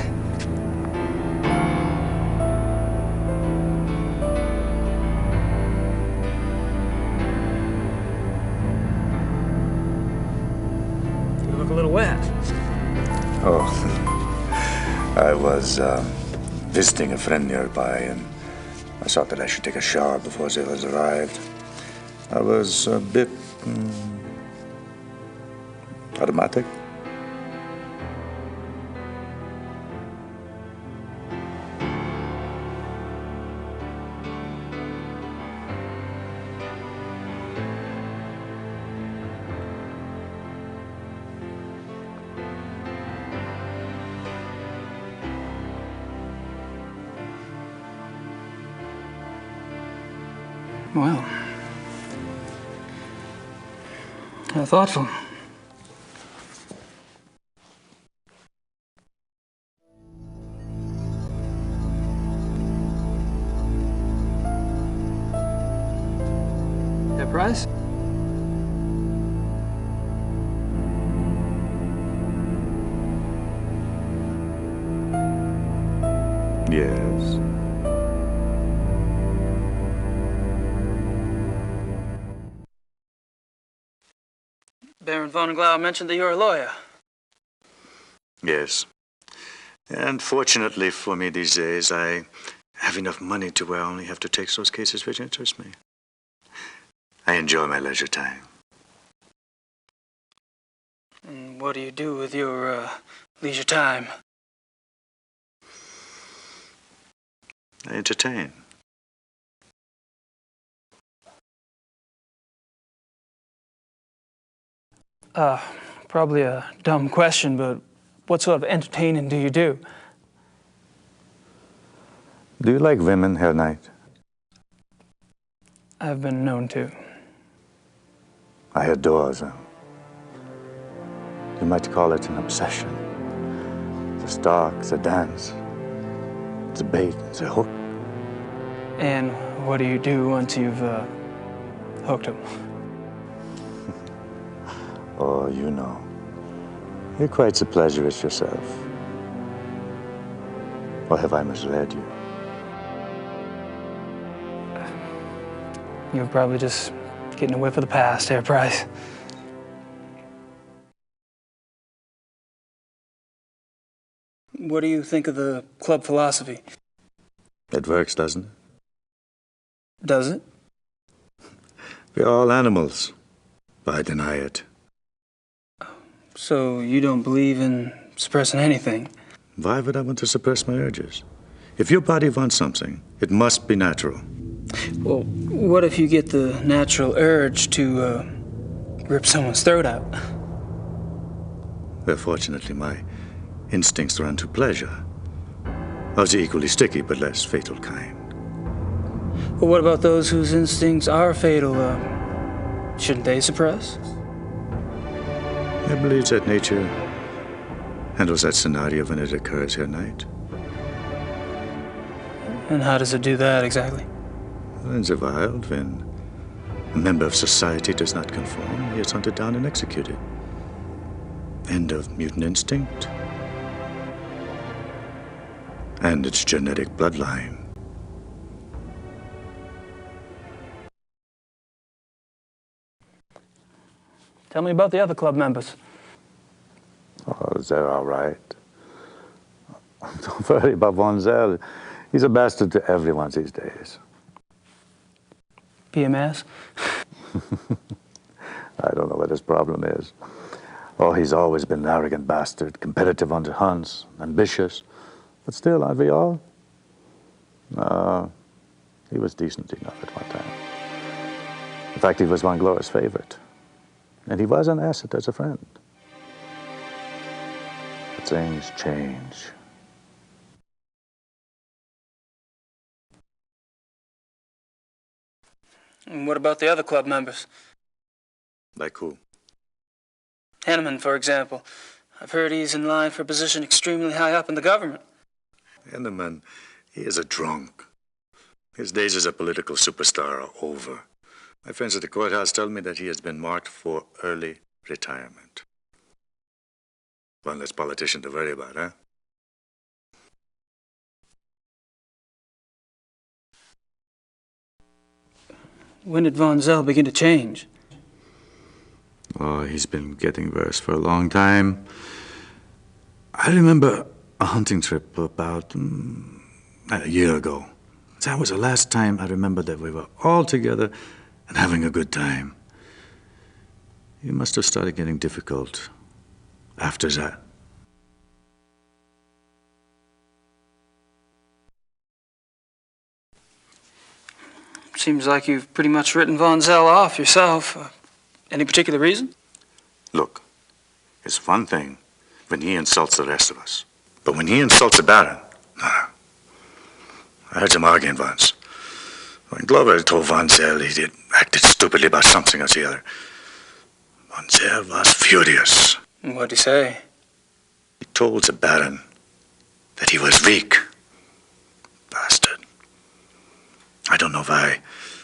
You look a little wet. Oh, I was visiting a friend nearby, and I thought that I should take a shower before the others arrived. I was a bit automatic. Well, how thoughtful. Herr Price? Yes. Baron von Glau mentioned that you're a lawyer. Yes. And fortunately for me these days, I have enough money to where I only have to take those cases which interest me. I enjoy my leisure time. And what do you do with your leisure time? I entertain. Probably a dumb question, but what sort of entertaining do you do? Do you like women, Herr Knight? I've been known to. I adore them. You might call it an obsession. The stalk, the dance, the bait, the hook. And what do you do once you've hooked him? Oh, you know. You're quite the pleasurist yourself. Or have I misled you? You're probably just getting a whiff of the past, Herr Price. What do you think of the club philosophy? It works, doesn't it? Does it? We're all animals, but I deny it. So you don't believe in suppressing anything? Why would I want to suppress my urges? If your body wants something, it must be natural. Well, what if you get the natural urge to rip someone's throat out? Well, fortunately, my instincts run to pleasure. Of the equally sticky but less fatal kind. Well, what about those whose instincts are fatal? Shouldn't they suppress? I believe that nature handles that scenario when it occurs, Herr Knight. And how does it do that exactly? In the wild, when a member of society does not conform, he is hunted down and executed. End of mutant instinct. And its genetic bloodline. Tell me about the other club members. Oh, they're all right. Don't worry about Von Zell. He's a bastard to everyone these days. PMS? I don't know what his problem is. Oh, he's always been an arrogant bastard, competitive on the hunts, ambitious. But still, aren't we all? No, he was decent enough at one time. In fact, he was Von Glor's favorite. And he was an asset as a friend. But things change. And what about the other club members? Like who? Henneman, for example. I've heard he's in line for a position extremely high up in the government. Henneman, he is a drunk. His days as a political superstar are over. My friends at the courthouse tell me that he has been marked for early retirement. One less politician to worry about, huh? When did Von Zell begin to change? Oh, he's been getting worse for a long time. I remember a hunting trip about a year ago. That was the last time I remember that we were all together and having a good time. He must have started getting difficult after that. Seems like you've pretty much written Von Zell off yourself. Any particular reason? Look, it's one thing when he insults the rest of us. But when he insults the Baron, no. I heard him arguing once. When Glover told Von Zell he did acted stupidly about something or the other, Von Zell was furious. What'd he say? He told the Baron that he was weak. Bastard. I don't know why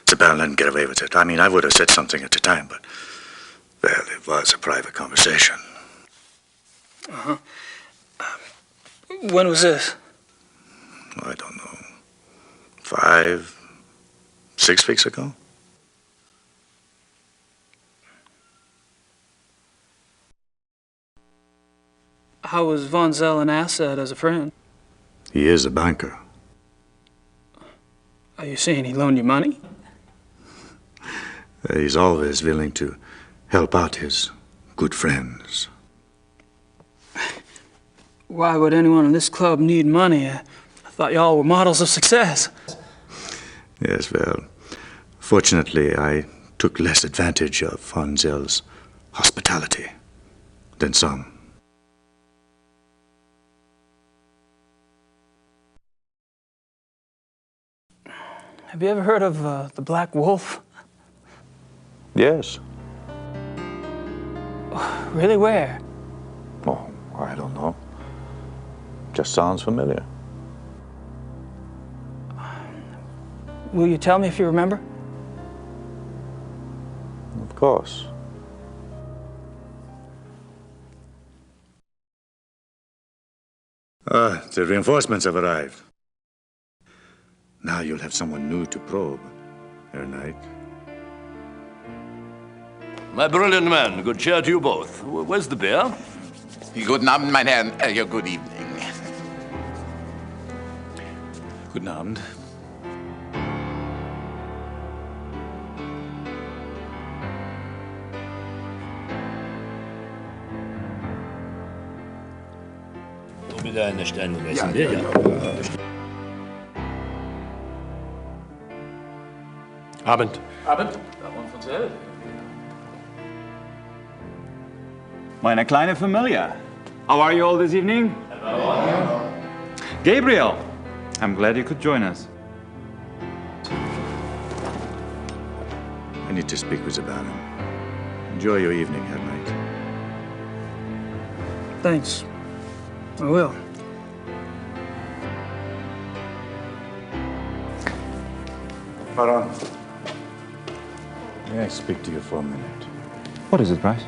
the Baron didn't get away with it. I mean, I would have said something at the time, but, well, it was a private conversation. Uh-huh. When was this? I don't know. 5, 6 weeks ago? How was Von Zell an asset as a friend? He is a banker. Are you saying he loaned you money? He's always willing to help out his good friends. Why would anyone in this club need money? I thought y'all were models of success. Yes, well, fortunately, I took less advantage of Von Zell's hospitality than some. Have you ever heard of the Black Wolf? Yes. Really, where? Oh, I don't know. Just sounds familiar. Will you tell me if you remember? Of course. The reinforcements have arrived. Now you'll have someone new to probe, Herr Knight. My brilliant man, good cheer to you both. Where's the beer? Guten Abend, mein Herr. Good evening. Guten Abend. Wieder eine Steine Ja. Abend. Abend. Baron von Zell. Meine kleine Familie. How are you all this evening? Hello. Gabriel, I'm glad you could join us. I need to speak with the Baron. Enjoy your evening, Herr Knight. Thanks. I will. Baron, may I speak to you for a minute? What is it, Bryce?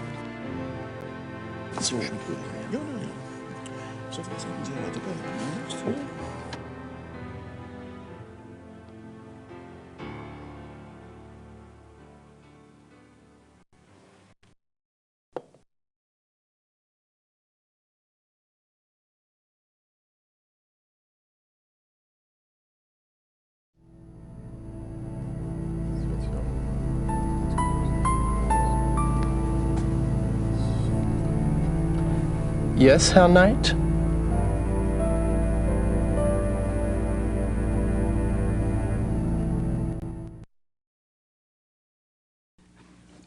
Yes, Herr Knight?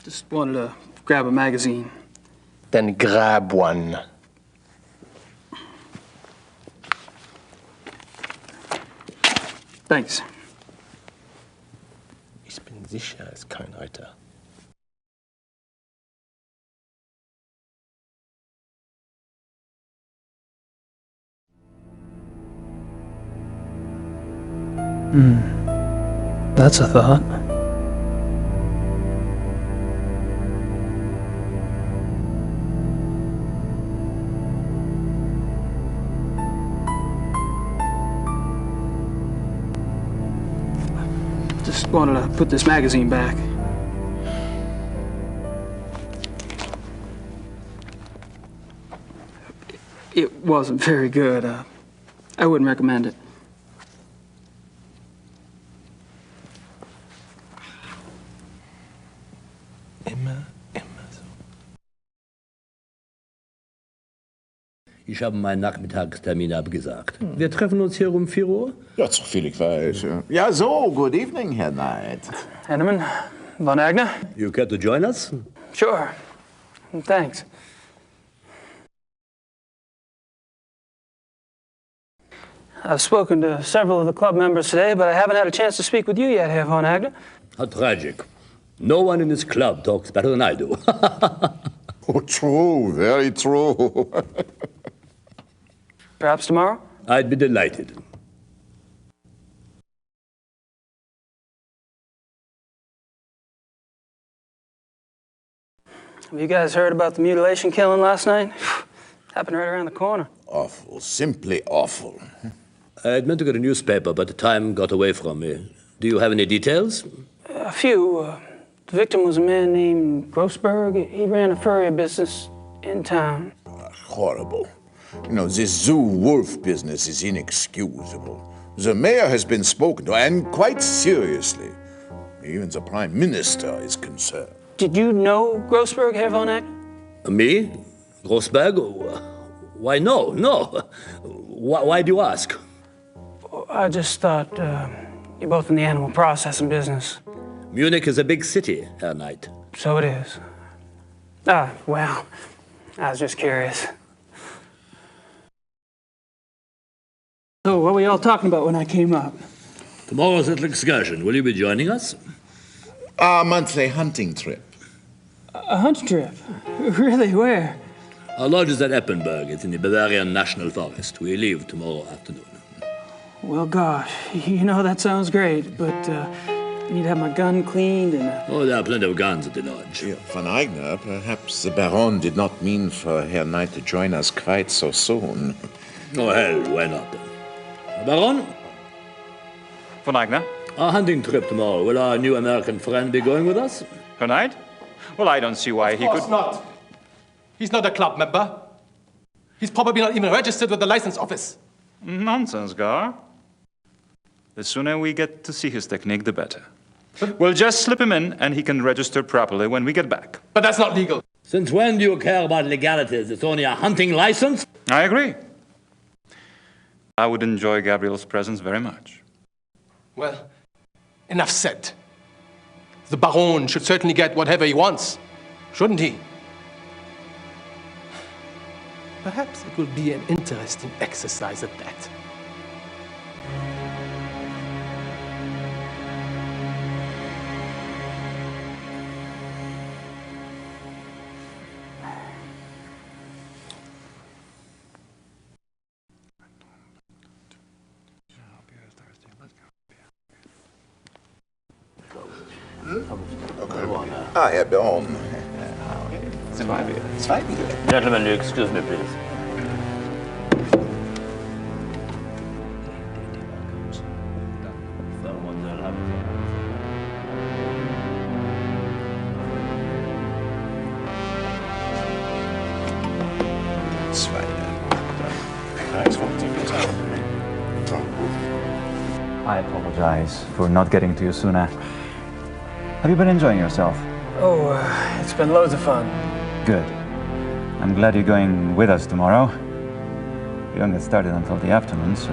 Just wanted to grab a magazine. Then grab one. Thanks. Ich bin Sicher ist kein Reiter. That's a thought. Just wanted to put this magazine back. It wasn't very good. I wouldn't recommend it. Ich habe meinen Nachmittagstermin abgesagt. Wir treffen uns hier um 4 Uhr? Ja, so viel ich weiß. Ja, so, good evening, Herr Knight. Henneman, Von Agner? You care to join us? Sure. Thanks. I've spoken to several of the club members today, but I haven't had a chance to speak with you yet, Herr Von Agner. How tragic. No one in this club talks better than I do. Oh, true, very true. Perhaps tomorrow? I'd be delighted. Have you guys heard about the mutilation killing last night? Happened right around the corner. Awful, simply awful. I'd meant to get a newspaper, but the time got away from me. Do you have any details? A few. The victim was a man named Grossberg. He ran a furrier business in town. Horrible. You know, this zoo wolf business is inexcusable. The mayor has been spoken to, and quite seriously. Even the prime minister is concerned. Did you know Grossberg, Herr Von Agner? Me? Grossberg? Why, no. Why do you ask? I just thought you're both in the animal processing business. Munich is a big city, Herr Knight. So it is. Ah, well, I was just curious. So, what were you all talking about when I came up? Tomorrow's little excursion. Will you be joining us? Our monthly hunting trip. A hunting trip? Really? Where? Our lodge is at Eppenberg. It's in the Bavarian National Forest. We leave tomorrow afternoon. Well, gosh, you know, that sounds great, but I need to have my gun cleaned and... Oh, there are plenty of guns at the lodge. Yeah, Von Agner, perhaps the Baron did not mean for Herr Knight to join us quite so soon. Oh, hell, why not? Baron? Von Agner? Our hunting trip tomorrow. Will our new American friend be going with us? Herr Knight? Well, I don't see why he could... Of course not. He's not a club member. He's probably not even registered with the license office. Nonsense, Gar. The sooner we get to see his technique, the better. We'll just slip him in, and he can register properly when we get back. But that's not legal. Since when do you care about legalities? It's only a hunting license? I agree. I would enjoy Gabriel's presence very much. Well, enough said. The Baron should certainly get whatever he wants, shouldn't he? Perhaps it will be an interesting exercise at that. Ah, Herr Baron. Zwei Bier. Gentlemen, excuse me, please. I apologize for not getting to you sooner. Have you been enjoying yourself? Oh, it's been loads of fun. Good. I'm glad you're going with us tomorrow. We don't get started until the afternoon, so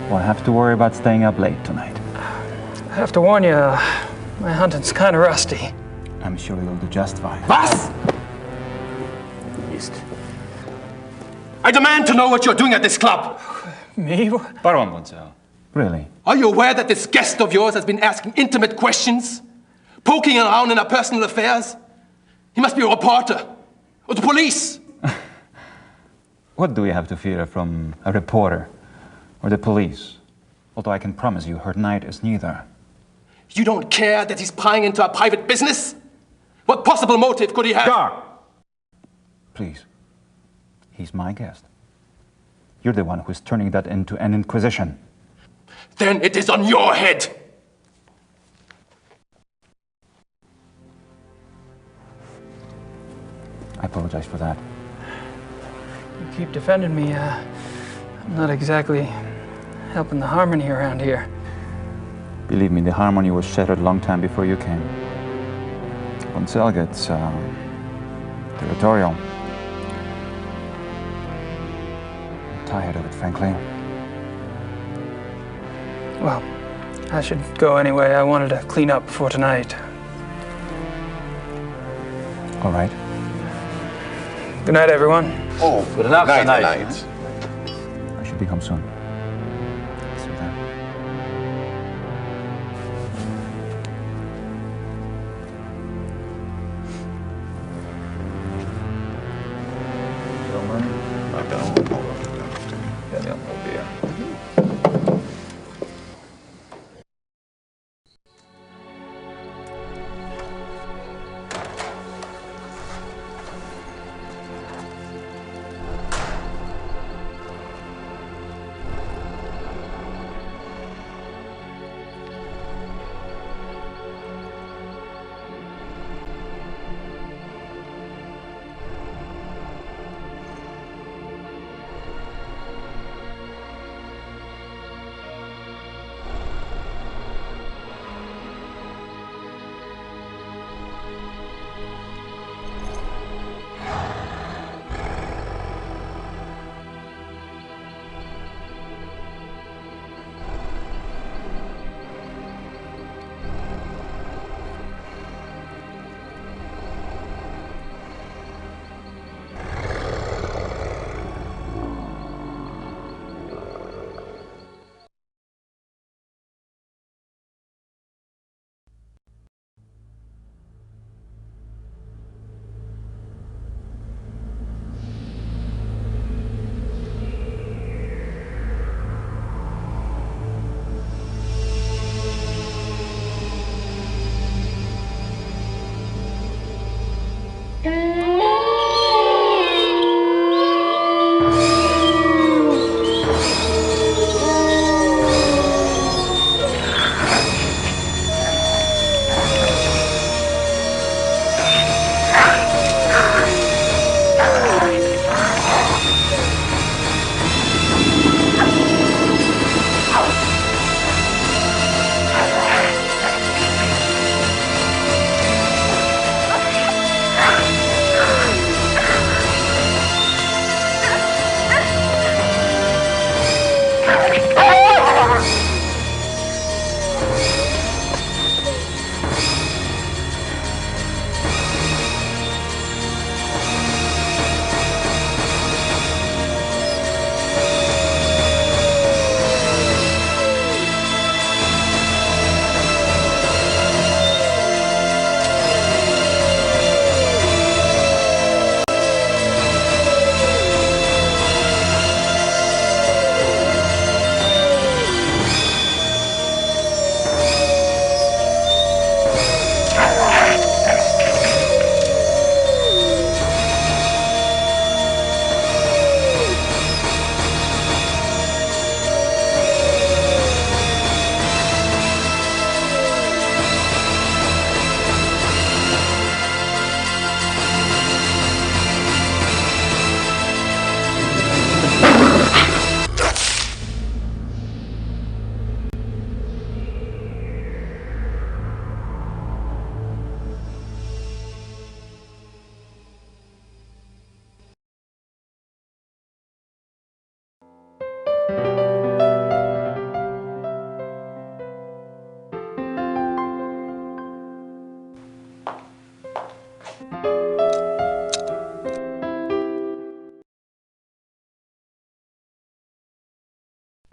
won't have to worry about staying up late tonight. I have to warn you, my hunting's kind of rusty. I'm sure you'll do just fine. Was? I demand to know what you're doing at this club. Me? Baron Monsell. Really? Are you aware that this guest of yours has been asking intimate questions? Poking around in our personal affairs? He must be a reporter. Or the police. What do we have to fear from a reporter or the police? Although I can promise you, her Knight is neither. You don't care that he's prying into our private business? What possible motive could he have? Gar! Please. He's my guest. You're the one who's turning that into an inquisition. Then it is on your head! I apologize for that. You keep defending me. I'm not exactly helping the harmony around here. Believe me, the harmony was shattered a long time before you came. Poncel gets territorial. I'm tired of it, frankly. Well, I should go anyway. I wanted to clean up before tonight. All right. Good night, everyone. Oh, good night. I should be home soon. See you then.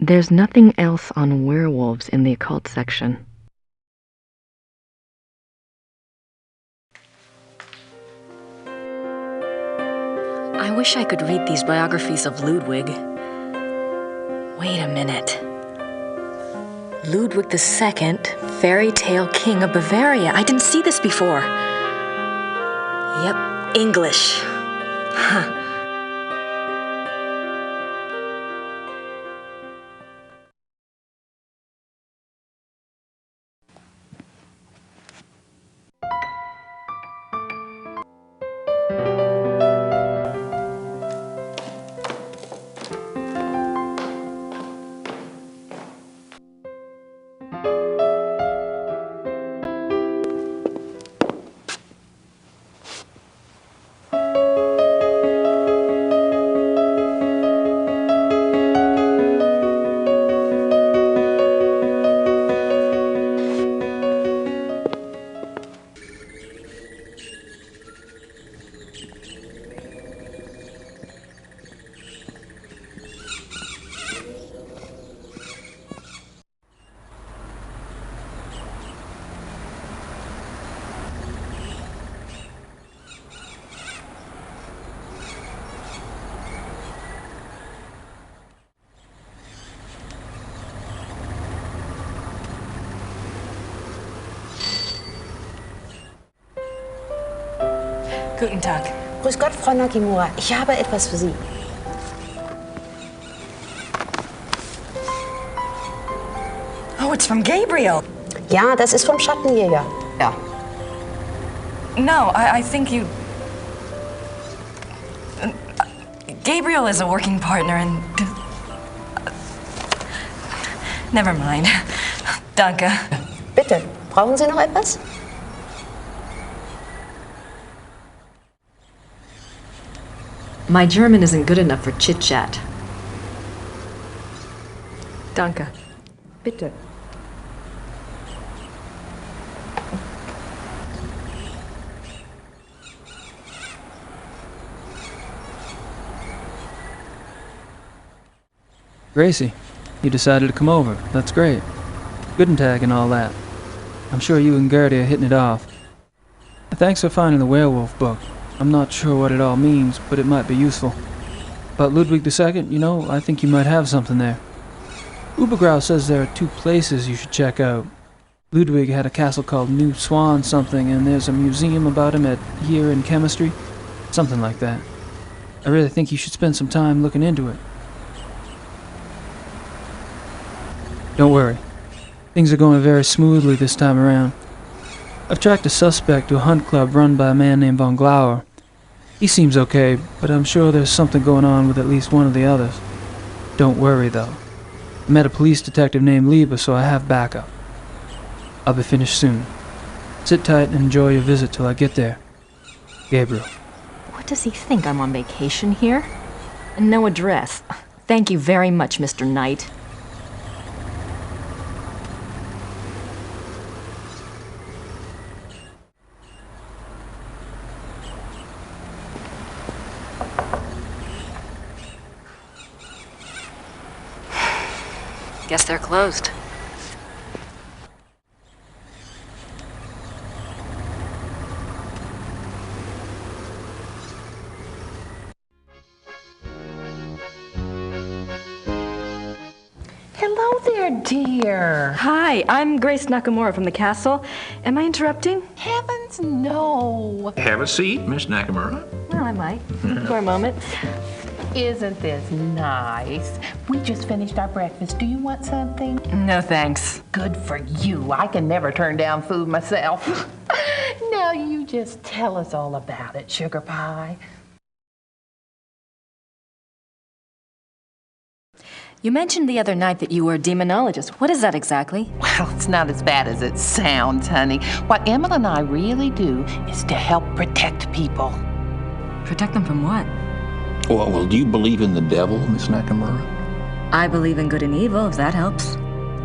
There's nothing else on werewolves in the occult section. I wish I could read these biographies of Ludwig. Wait a minute. Ludwig II, fairy tale king of Bavaria. I didn't see this before. Yep, English. Huh. Guten Tag. Grüß Gott, Frau Nakamura. Ich habe etwas für Sie. Oh, it's from Gabriel. Ja, das ist vom Schattenjäger. Ja. No, I think you... Gabriel is a working partner and... Never mind. Danke. Bitte, brauchen Sie noch etwas? My German isn't good enough for chit-chat. Danke. Bitte. Gracie, you decided to come over. That's great. Guten Tag and all that. I'm sure you and Gertie are hitting it off. Thanks for finding the werewolf book. I'm not sure what it all means, but it might be useful. But Ludwig II, you know, I think you might have something there. Ubergrau says there are 2 places you should check out. Ludwig had a castle called New Swan something, and there's a museum about him here in chemistry. Something like that. I really think you should spend some time looking into it. Don't worry. Things are going very smoothly this time around. I've tracked a suspect to a hunt club run by a man named Von Glauer. He seems okay, but I'm sure there's something going on with at least one of the others. Don't worry, though. I met a police detective named Lieber, so I have backup. I'll be finished soon. Sit tight and enjoy your visit till I get there. Gabriel. What does he think? I'm on vacation here? And no address. Thank you very much, Mr. Knight. Guess they're closed. Hello there, dear. Hi, I'm Grace Nakamura from the castle. Am I interrupting? Heavens, no. Have a seat, Miss Nakamura. Well, I might. For a moment. Isn't this nice? We just finished our breakfast. Do you want something? No, thanks. Good for you. I can never turn down food myself. Now you just tell us all about it, Sugar Pie. You mentioned the other night that you were a demonologist. What is that exactly? Well, it's not as bad as it sounds, honey. What Emma and I really do is to help protect people. Protect them from what? Well, do you believe in the devil, Miss Nakamura? I believe in good and evil, if that helps.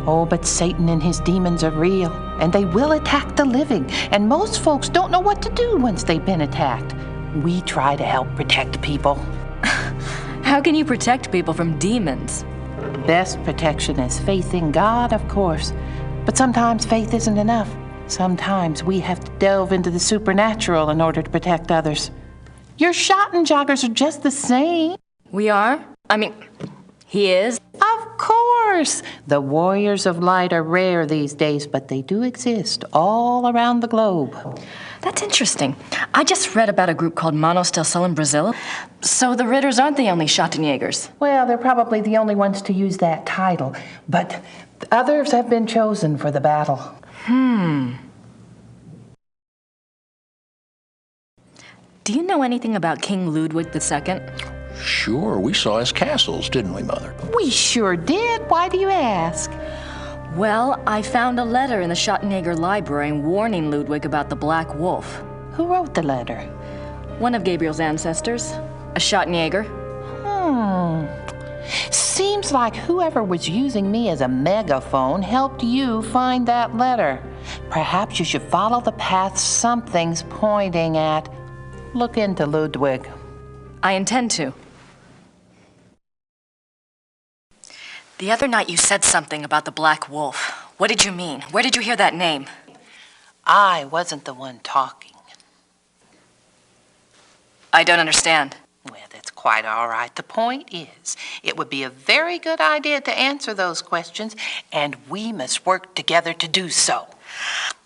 Oh, but Satan and his demons are real, and they will attack the living. And most folks don't know what to do once they've been attacked. We try to help protect people. How can you protect people from demons? Best protection is faith in God, of course. But sometimes faith isn't enough. Sometimes we have to delve into the supernatural in order to protect others. Your Schattenjägers are just the same. We are? I mean, he is? Of course. The warriors of light are rare these days, but they do exist all around the globe. That's interesting. I just read about a group called Manos del Sol in Brazil. So the Ritters aren't the only Schattenjägers. Well, they're probably the only ones to use that title, but others have been chosen for the battle. Do you know anything about King Ludwig II? Sure, we saw his castles, didn't we, Mother? We sure did. Why do you ask? Well, I found a letter in the Schattenjäger library warning Ludwig about the Black Wolf. Who wrote the letter? One of Gabriel's ancestors, a Schattenjäger. Seems like whoever was using me as a megaphone helped you find that letter. Perhaps you should follow the path something's pointing at. Look into Ludwig. I intend to. The other night you said something about the Black Wolf. What did you mean? Where did you hear that name? I wasn't the one talking. I don't understand. Well, that's quite all right. The point is, it would be a very good idea to answer those questions, and we must work together to do so.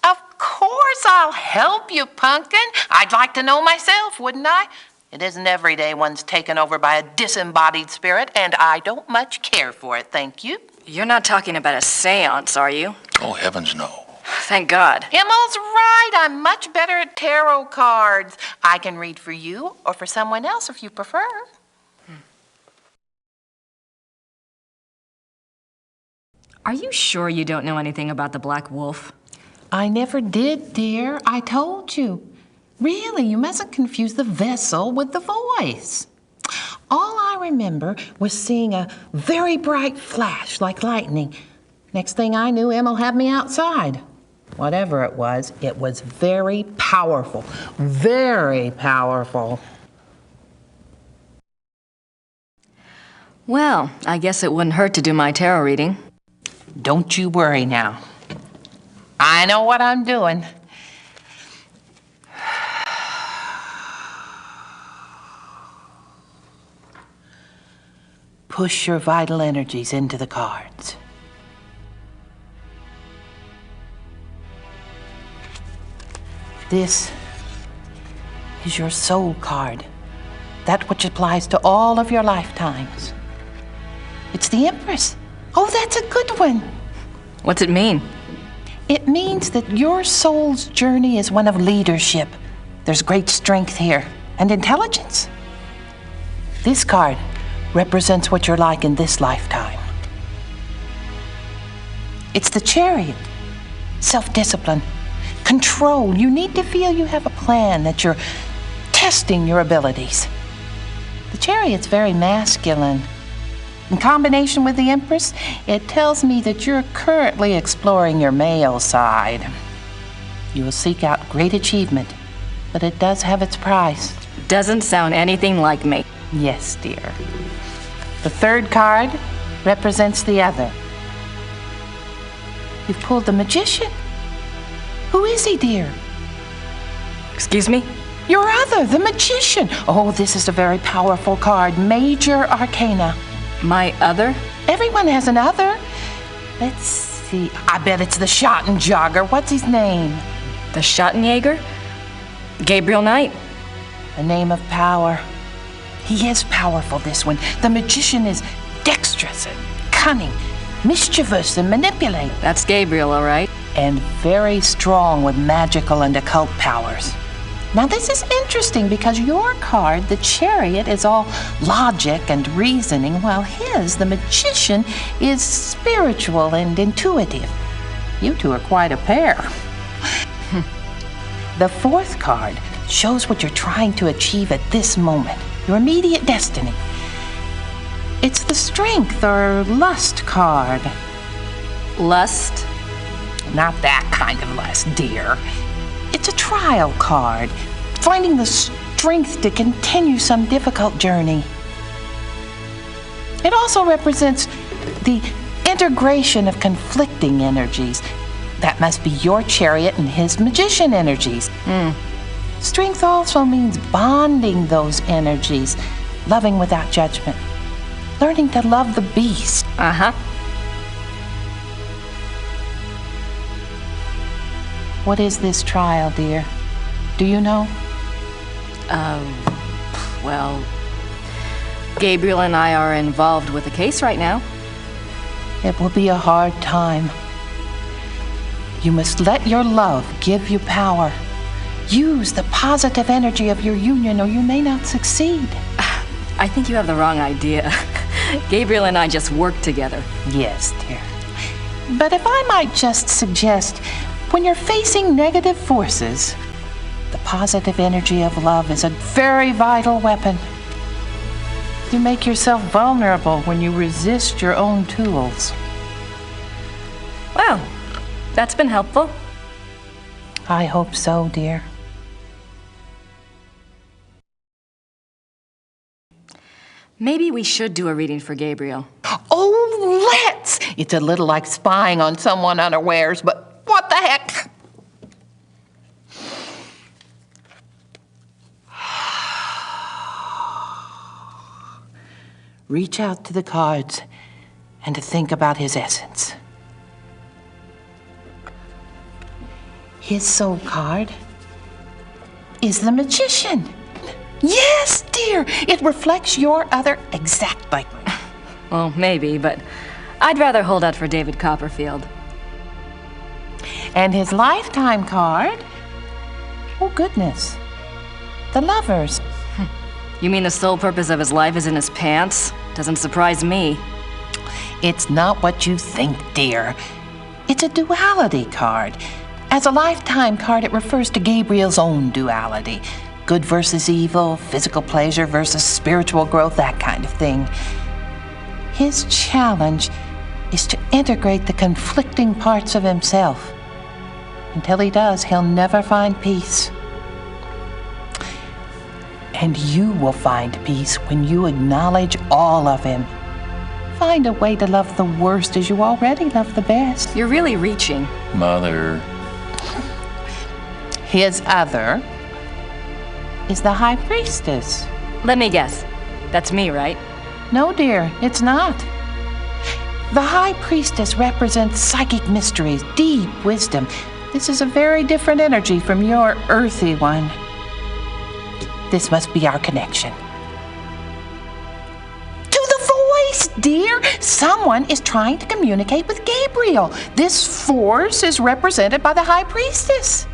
Of course I'll help you, Pumpkin. I'd like to know myself, wouldn't I? It isn't every day one's taken over by a disembodied spirit, and I don't much care for it, thank you. You're not talking about a seance, are you? Oh, heavens no. Thank God. Emil's right. I'm much better at tarot cards. I can read for you or for someone else if you prefer. Are you sure you don't know anything about the Black Wolf? I never did, dear. I told you. Really, you mustn't confuse the vessel with the voice. All I remember was seeing a very bright flash like lightning. Next thing I knew, Emil had me outside. Whatever it was very powerful. Very powerful. Well, I guess it wouldn't hurt to do my tarot reading. Don't you worry now. I know what I'm doing. Push your vital energies into the cards. This is your soul card, that which applies to all of your lifetimes. It's the Empress. Oh, that's a good one. What's it mean? It means that your soul's journey is one of leadership. There's great strength here and intelligence. This card represents what you're like in this lifetime. It's the Chariot. Self-discipline, control. You need to feel you have a plan, that you're testing your abilities. The Chariot's very masculine. In combination with the Empress, it tells me that you're currently exploring your male side. You will seek out great achievement, but it does have its price. Doesn't sound anything like me. Yes, dear. The third card represents the other. You've pulled the Magician. Who is he, dear? Excuse me? Your other, the Magician. Oh, this is a very powerful card. Major Arcana. My other? Everyone has an other. Let's see. I bet it's the Schattenjäger. What's his name? The Schattenjäger? Gabriel Knight. A name of power. He is powerful, this one. The Magician is dexterous and cunning, mischievous and manipulative. That's Gabriel, all right. And very strong with magical and occult powers. Now, this is interesting because your card, the Chariot, is all logic and reasoning, while his, the Magician, is spiritual and intuitive. You two are quite a pair. The fourth card shows what you're trying to achieve at this moment, your immediate destiny. It's the Strength or Lust card. Lust? Not that kind of lust, dear. It's a trial card, finding the strength to continue some difficult journey. It also represents The integration of conflicting energies. That must be your chariot and his magician energies. Strength also means bonding those energies, loving without judgment, learning to love the beast. What is this trial, dear? Do you know? Well, Gabriel and I are involved with a case right now. It will be a hard time. You must let your love give you power. Use the positive energy of your union or you may not succeed. I think you have the wrong idea. Gabriel and I just work together. Yes, dear. But if I might just suggest, when you're facing negative forces, the positive energy of love is a very vital weapon. You make yourself vulnerable when you resist your own tools. Well, that's been helpful. I hope so, dear. Maybe we should do a reading for Gabriel. Oh, let's! It's a little like spying on someone unawares, but what the heck? Reach out to the cards and to think about his essence. His soul card is the magician. Yes, dear, it reflects your other exactly. Well, maybe, but I'd rather hold out for David Copperfield. And his lifetime card? Oh, goodness. The lovers. You mean the sole purpose of his life is in his pants? Doesn't surprise me. It's not what you think, dear. It's a duality card. As a lifetime card, it refers to Gabriel's own duality. Good versus evil, physical pleasure versus spiritual growth, that kind of thing. His challenge is to integrate the conflicting parts of himself. Until he does, he'll never find peace. And you will find peace when you acknowledge all of him. Find a way to love the worst as you already love the best. You're really reaching. Mother. His other is the High Priestess. Let me guess. That's me, right? No, dear, it's not. The High Priestess represents psychic mysteries, deep wisdom. This is a very different energy from your earthy one. This must be our connection. To the voice, dear! Someone is trying to communicate with Gabriel. This force is represented by the High Priestess.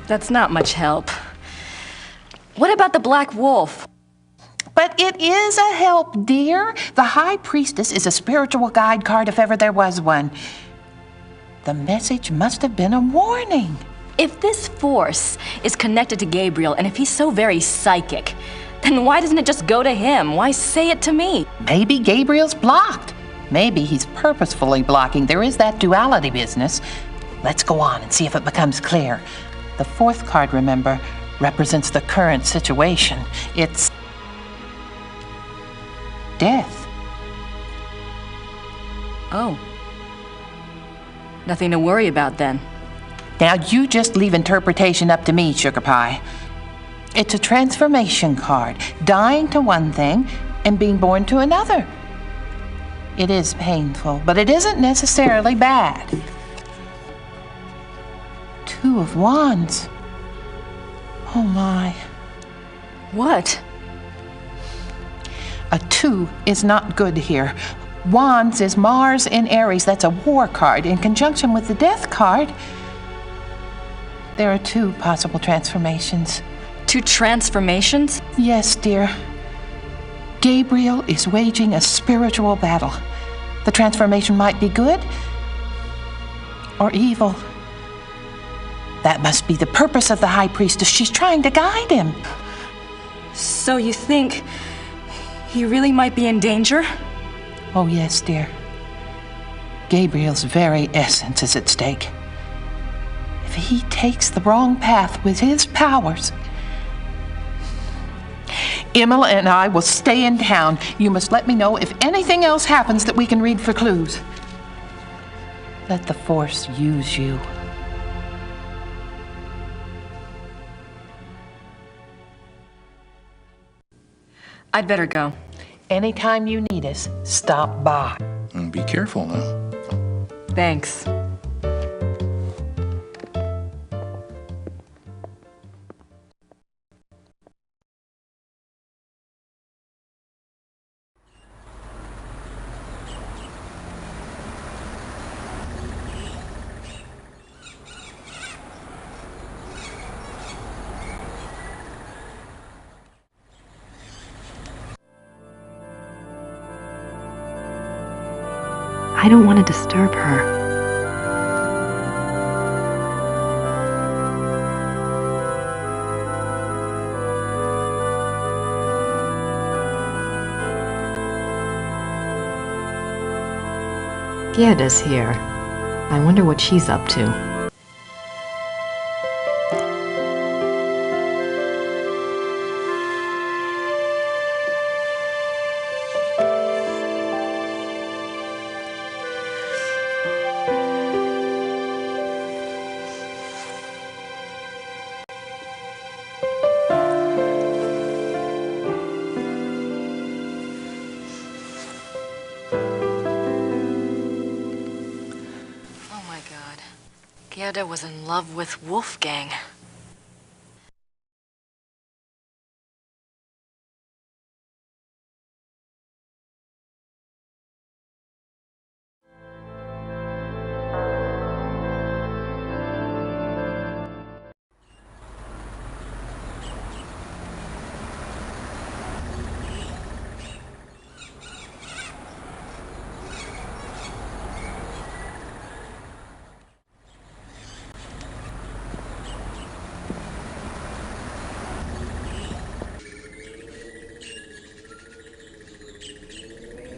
That's not much help. What about the Black Wolf? But it is a help, dear. The High Priestess is a spiritual guide card if ever there was one. The message must have been a warning. If this force is connected to Gabriel, and if he's so very psychic, then why doesn't it just go to him? Why say it to me? Maybe Gabriel's blocked. Maybe he's purposefully blocking. There is that duality business. Let's go on and see if it becomes clear. The fourth card, remember, represents the current situation. It's death. Oh. Nothing to worry about then. Now you just leave interpretation up to me, Sugar Pie. It's a transformation card, dying to one thing and being born to another. It is painful, but it isn't necessarily bad. Two of Wands. Oh my. What? A 2 is not good here. Wands is Mars in Aries. That's a war card. In conjunction with the death card, there are 2 possible transformations. 2 transformations? Yes, dear. Gabriel is waging a spiritual battle. The transformation might be good or evil. That must be the purpose of the High Priestess. She's trying to guide him. So you think he really might be in danger? Oh, yes, dear. Gabriel's very essence is at stake. If he takes the wrong path with his powers, Emil and I will stay in town. You must let me know if anything else happens that we can read for clues. Let the Force use you. I'd better go. Anytime you need us, stop by. And be careful now. Thanks. I don't want to disturb her. Gerda's here. I wonder what she's up to. Gerda was in love with Wolfgang.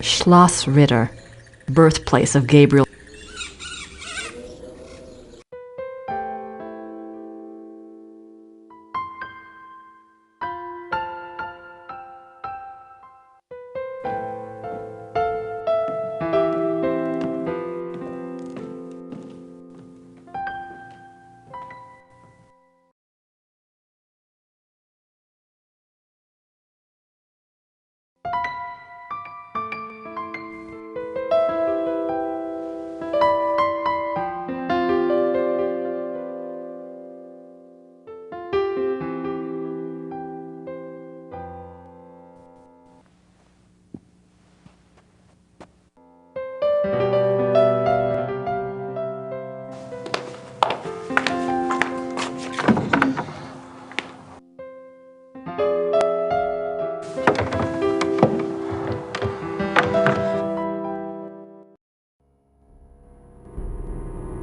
Schloss Ritter, birthplace of Gabriel.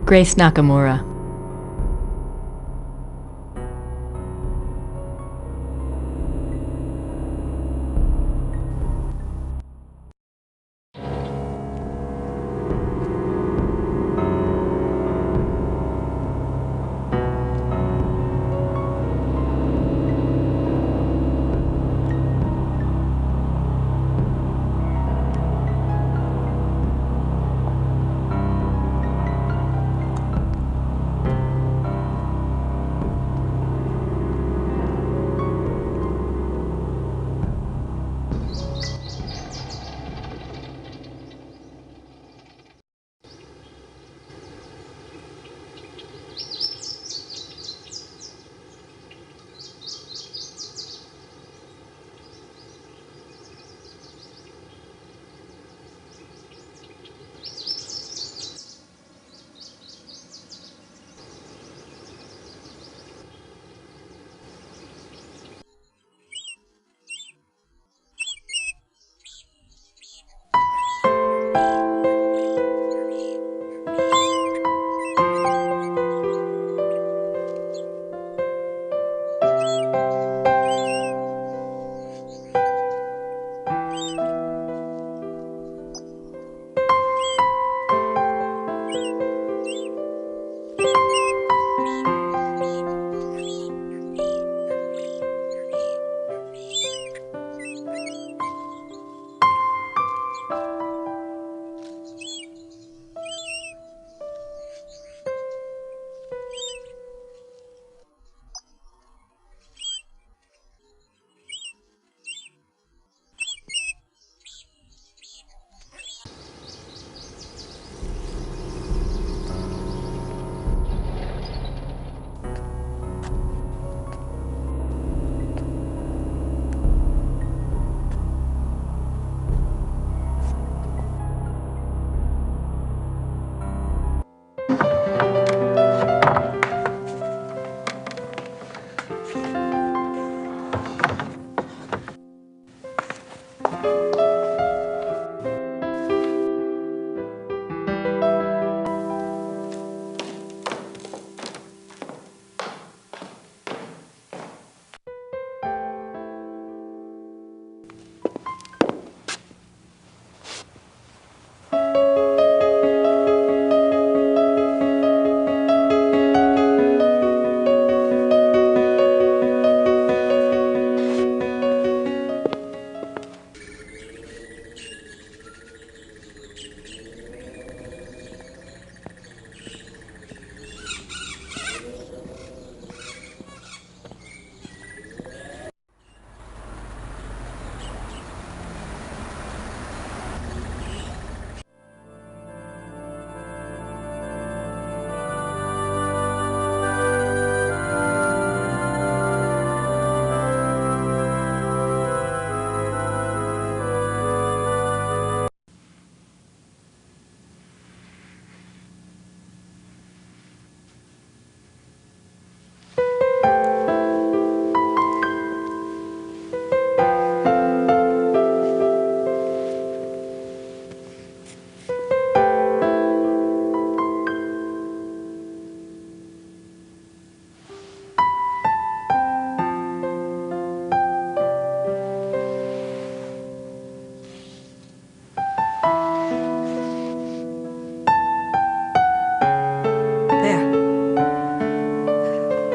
Grace Nakamura.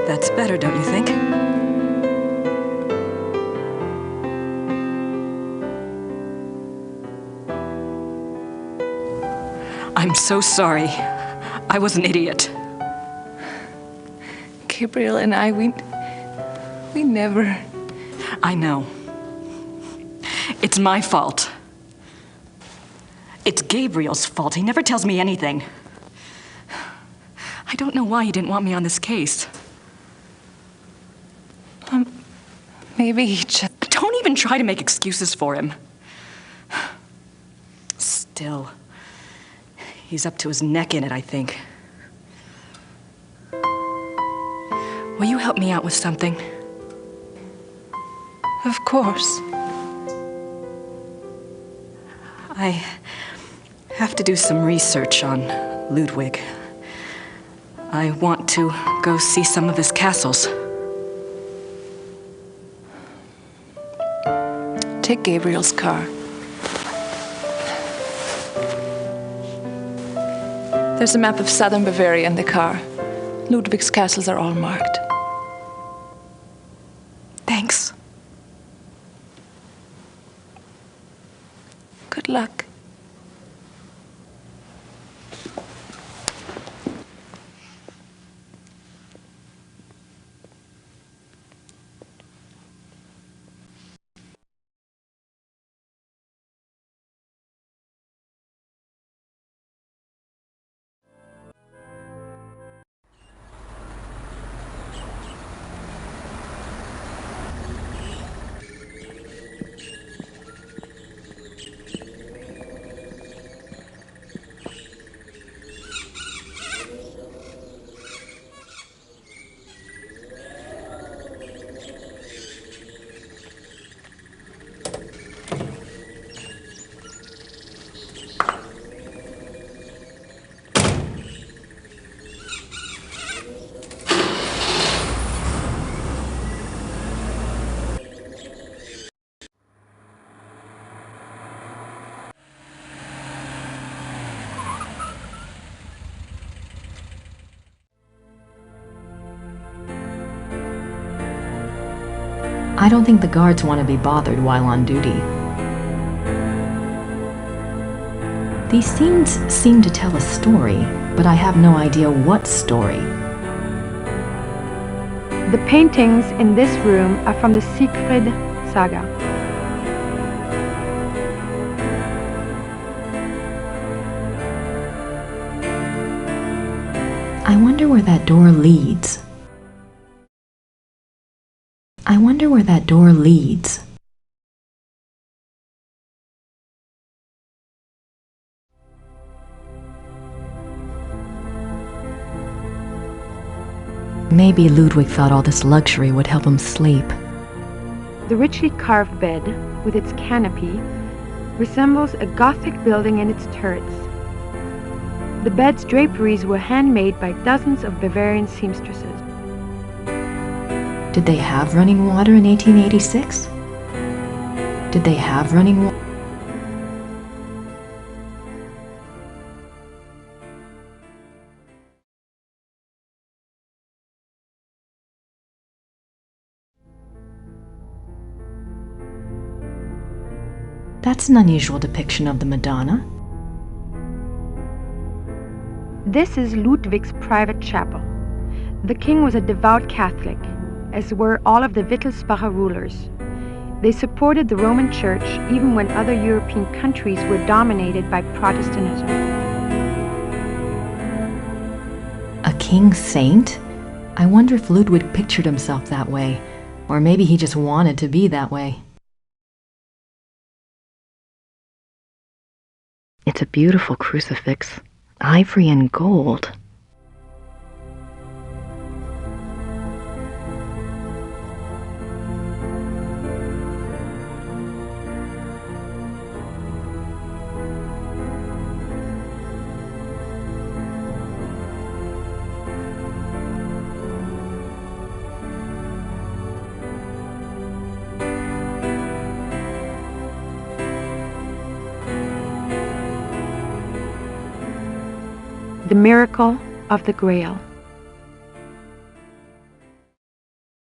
That's better, don't you think? I'm so sorry. I was an idiot. Gabriel and I, we never... I know. It's my fault. It's Gabriel's fault. He never tells me anything. I don't know why he didn't want me on this case. Maybe he just... Don't even try to make excuses for him. Still, he's up to his neck in it, I think. Will you help me out with something? Of course. I have to do some research on Ludwig. I want to go see some of his castles. Take Gabriel's car. There's a map of southern Bavaria in the car. Ludwig's castles are all marked. Thanks. Good luck. I don't think the guards want to be bothered while on duty. These scenes seem to tell a story, but I have no idea what story. The paintings in this room are from the Siegfried saga. I wonder where that door leads. I wonder where that door leads. Maybe Ludwig thought all this luxury would help him sleep. The richly carved bed, with its canopy, resembles a Gothic building in its turrets. The bed's draperies were handmade by dozens of Bavarian seamstresses. Did they have running water in 1886? Did they have running water? That's an unusual depiction of the Madonna. This is Ludwig's private chapel. The king was a devout Catholic, as were all of the Wittelsbacher rulers. They supported the Roman Church even when other European countries were dominated by Protestantism. A king saint? I wonder if Ludwig pictured himself that way, or maybe he just wanted to be that way. It's a beautiful crucifix, ivory and gold. The Miracle of the Grail.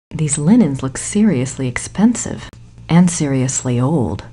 These linens look seriously expensive and seriously old.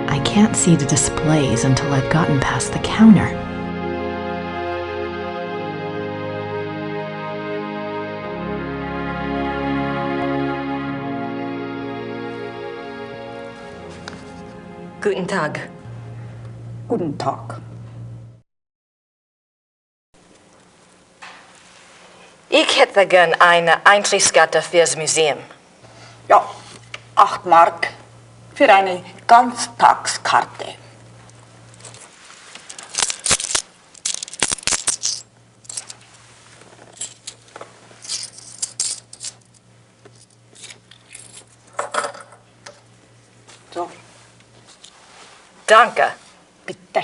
I can't see the displays until I've gotten past the counter. Guten Tag. Guten Tag. Ich hätte gern eine Eintrittskarte fürs Museum. Ja, 8 Mark für eine Ganztagskarte. So. Danke. Bitte.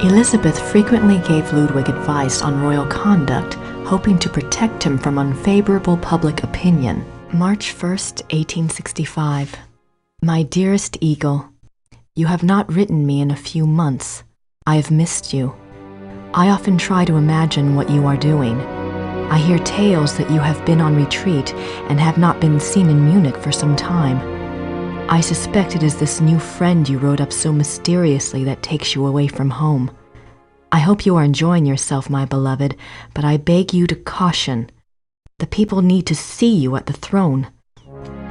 Elizabeth frequently gave Ludwig advice on royal conduct, hoping to protect him from unfavorable public opinion. March 1st, 1865. My dearest Eagle, you have not written me in a few months. I have missed you. I often try to imagine what you are doing. I hear tales that you have been on retreat and have not been seen in Munich for some time. I suspect it is this new friend you wrote up so mysteriously that takes you away from home. I hope you are enjoying yourself, my beloved, but I beg you to caution. The people need to see you at the throne.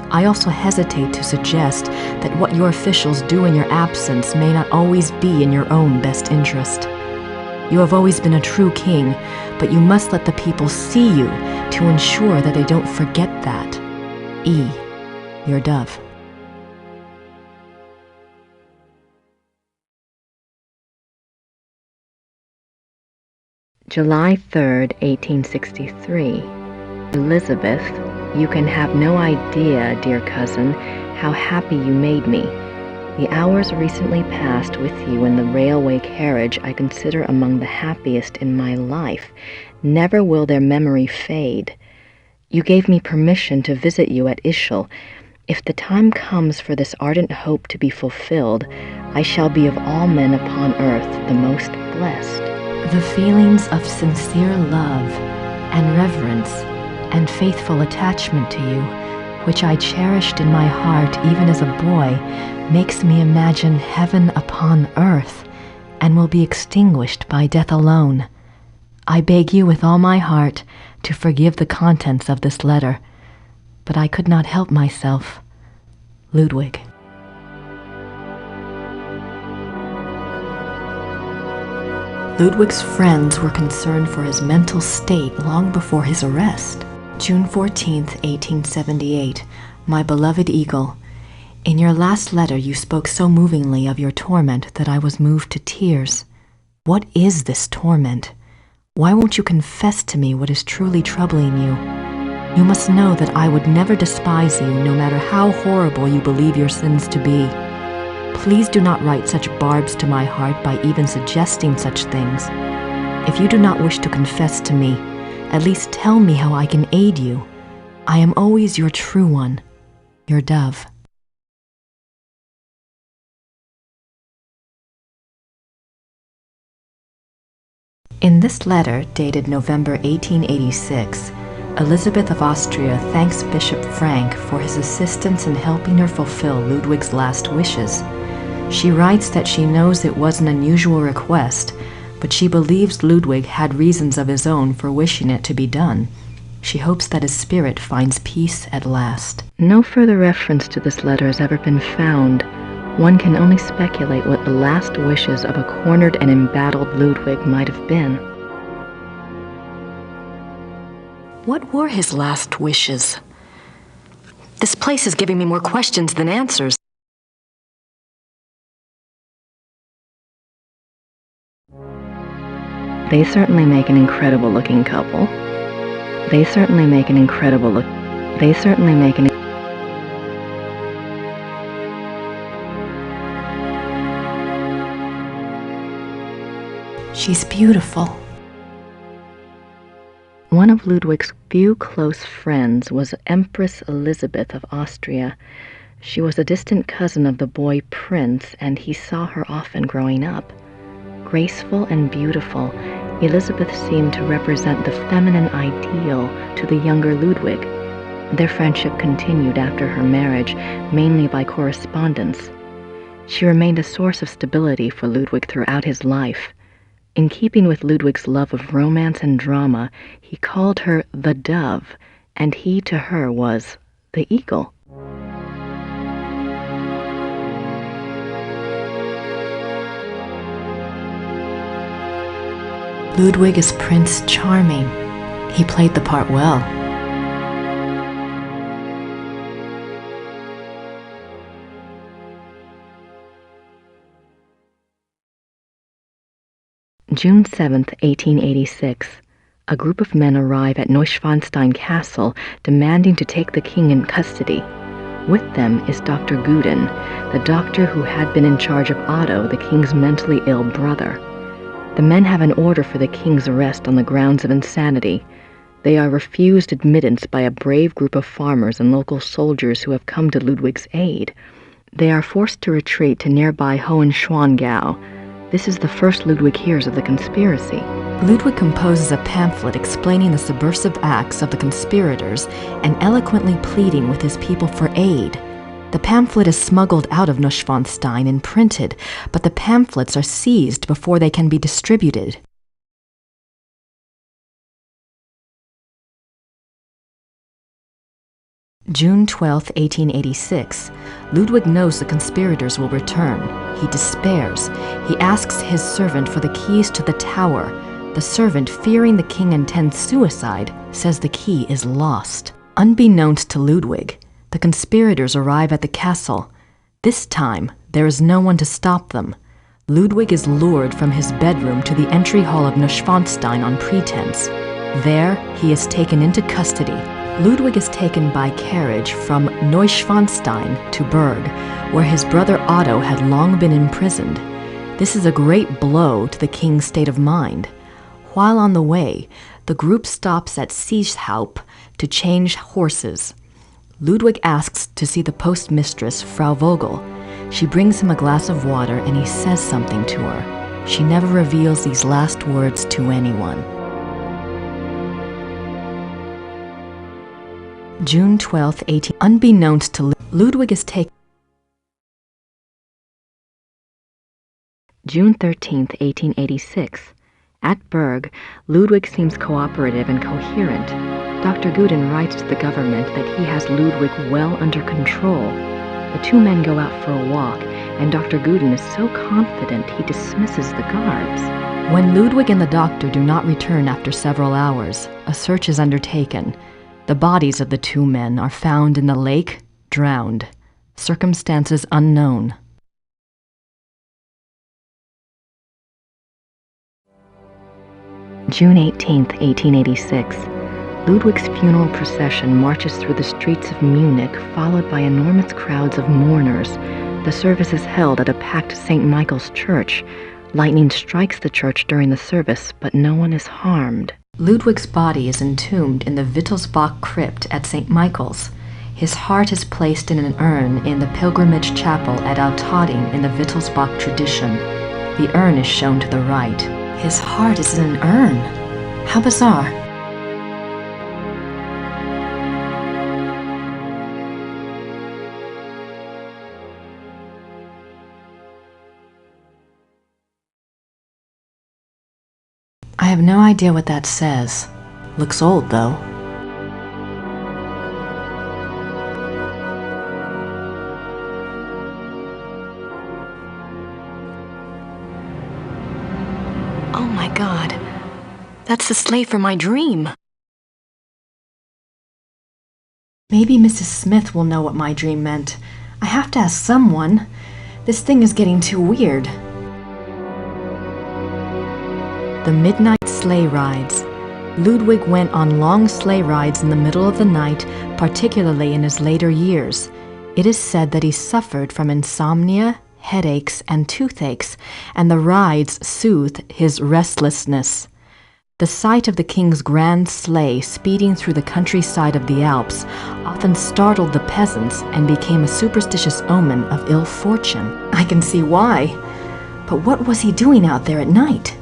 I also hesitate to suggest that what your officials do in your absence may not always be in your own best interest. You have always been a true king, but you must let the people see you to ensure that they don't forget that. E. Your dove. July 3rd, 1863. Elizabeth, you can have no idea, dear cousin, how happy you made me. The hours recently passed with you in the railway carriage I consider among the happiest in my life. Never will their memory fade. You gave me permission to visit you at Ischl. If the time comes for this ardent hope to be fulfilled, I shall be of all men upon earth the most blessed. The feelings of sincere love and reverence and faithful attachment to you, which I cherished in my heart even as a boy, makes me imagine heaven upon earth, and will be extinguished by death alone. I beg you with all my heart to forgive the contents of this letter, but I could not help myself. Ludwig. Ludwig's friends were concerned for his mental state long before his arrest. June 14th, 1878. My beloved Eagle, in your last letter you spoke so movingly of your torment that I was moved to tears. What is this torment? Why won't you confess to me what is truly troubling you? You must know that I would never despise you, no matter how horrible you believe your sins to be. Please do not write such barbs to my heart by even suggesting such things. If you do not wish to confess to me, at least tell me how I can aid you. I am always your true one, your dove. In this letter, dated November 1886, Elizabeth of Austria thanks Bishop Frank for his assistance in helping her fulfill Ludwig's last wishes. She writes that she knows it was an unusual request, but she believes Ludwig had reasons of his own for wishing it to be done. She hopes that his spirit finds peace at last. No further reference to this letter has ever been found. One can only speculate what the last wishes of a cornered and embattled Ludwig might have been. What were his last wishes? This place is giving me more questions than answers. They certainly make an incredible looking couple. They certainly make an incredible look. They certainly make an. She's beautiful. One of Ludwig's few close friends was Empress Elizabeth of Austria. She was a distant cousin of the boy Prince, and he saw her often growing up. Graceful and beautiful, Elizabeth seemed to represent the feminine ideal to the younger Ludwig. Their friendship continued after her marriage, mainly by correspondence. She remained a source of stability for Ludwig throughout his life. In keeping with Ludwig's love of romance and drama, he called her the Dove, and he to her was the Eagle. Ludwig is Prince Charming. He played the part well. June 7th, 1886. A group of men arrive at Neuschwanstein Castle demanding to take the king in custody. With them is Dr. Guden, the doctor who had been in charge of Otto, the king's mentally ill brother. The men have an order for the king's arrest on the grounds of insanity. They are refused admittance by a brave group of farmers and local soldiers who have come to Ludwig's aid. They are forced to retreat to nearby Hohenschwangau. This is the first Ludwig hears of the conspiracy. Ludwig composes a pamphlet explaining the subversive acts of the conspirators and eloquently pleading with his people for aid. The pamphlet is smuggled out of Neuschwanstein and printed, but the pamphlets are seized before they can be distributed. June 12, 1886. Ludwig knows the conspirators will return. He despairs. He asks his servant for the keys to the tower. The servant, fearing the king intends suicide, says the key is lost. Unbeknownst to Ludwig, the conspirators arrive at the castle. This time, there is no one to stop them. Ludwig is lured from his bedroom to the entry hall of Neuschwanstein on pretense. There, he is taken into custody. Ludwig is taken by carriage from Neuschwanstein to Berg, where his brother Otto had long been imprisoned. This is a great blow to the king's state of mind. While on the way, the group stops at Sieshaupt to change horses. Ludwig asks to see the postmistress, Frau Vogel. She brings him a glass of water and he says something to her. She never reveals these last words to anyone. June 12, 18... Unbeknownst to Ludwig is taken... June 13, 1886. At Berg, Ludwig seems cooperative and coherent. Dr. Guden writes to the government that he has Ludwig well under control. The two men go out for a walk, and Dr. Guden is so confident he dismisses the guards. When Ludwig and the doctor do not return after several hours, a search is undertaken. The bodies of the two men are found in the lake, drowned. Circumstances unknown. June 18, 1886. Ludwig's funeral procession marches through the streets of Munich, followed by enormous crowds of mourners. The service is held at a packed St. Michael's church. Lightning strikes the church during the service, but no one is harmed. Ludwig's body is entombed in the Wittelsbach crypt at St. Michael's. His heart is placed in an urn in the pilgrimage chapel at Altading in the Wittelsbach tradition. The urn is shown to the right. His heart is in an urn. How bizarre. I have no idea what that says. Looks old, though. Oh my God. That's the slave from my dream. Maybe Mrs. Smith will know what my dream meant. I have to ask someone. This thing is getting too weird. The midnight sleigh rides. Ludwig went on long sleigh rides in the middle of the night, particularly in his later years. It is said that he suffered from insomnia, headaches, and toothaches, and the rides soothed his restlessness. The sight of the king's grand sleigh speeding through the countryside of the Alps often startled the peasants and became a superstitious omen of ill fortune. I can see why. But what was he doing out there at night?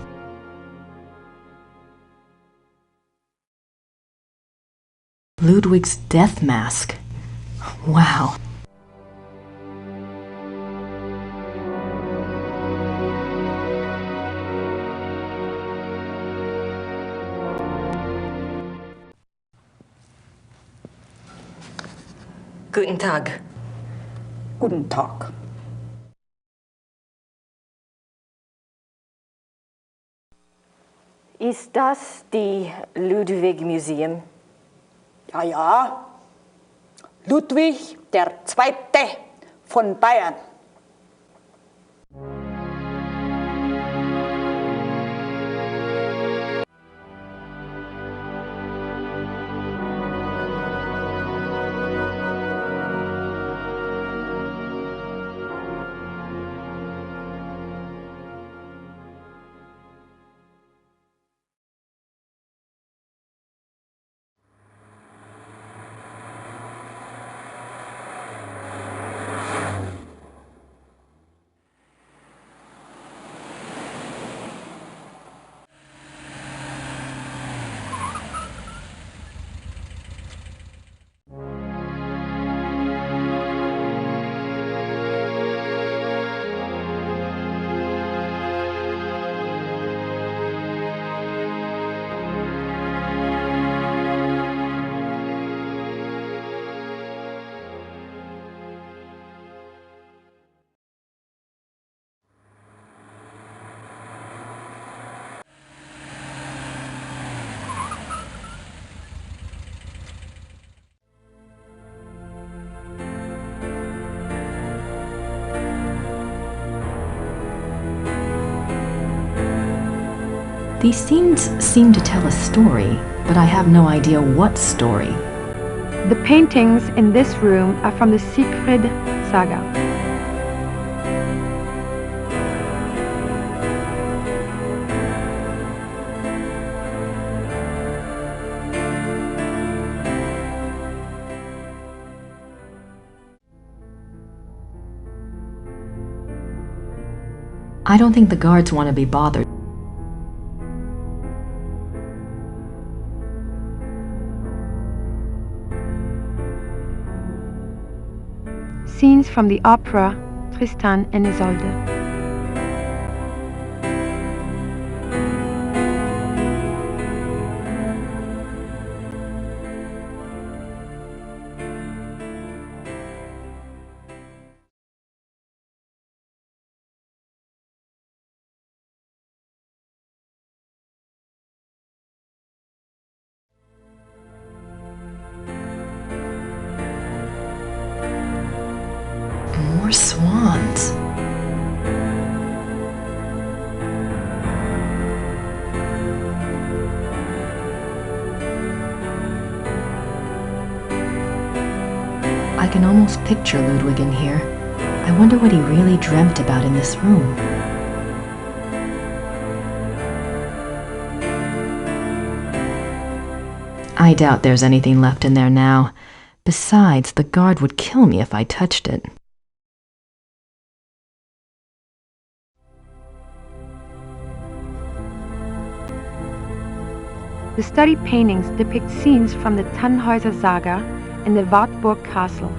Ludwig's death mask. Wow. Guten Tag. Guten Tag. Ist das die Ludwig Museum? Ja, ja. Ludwig der Zweite von Bayern. These scenes seem to tell a story, but I have no idea what story. The paintings in this room are from the Siegfried saga. I don't think the guards want to be bothered. Scenes from the opera Tristan and Isolde. More swans. I can almost picture Ludwig in here. I wonder what he really dreamt about in this room. I doubt there's anything left in there now. Besides, the guard would kill me if I touched it. The study paintings depict scenes from the Tannhäuser saga and the Wartburg castle.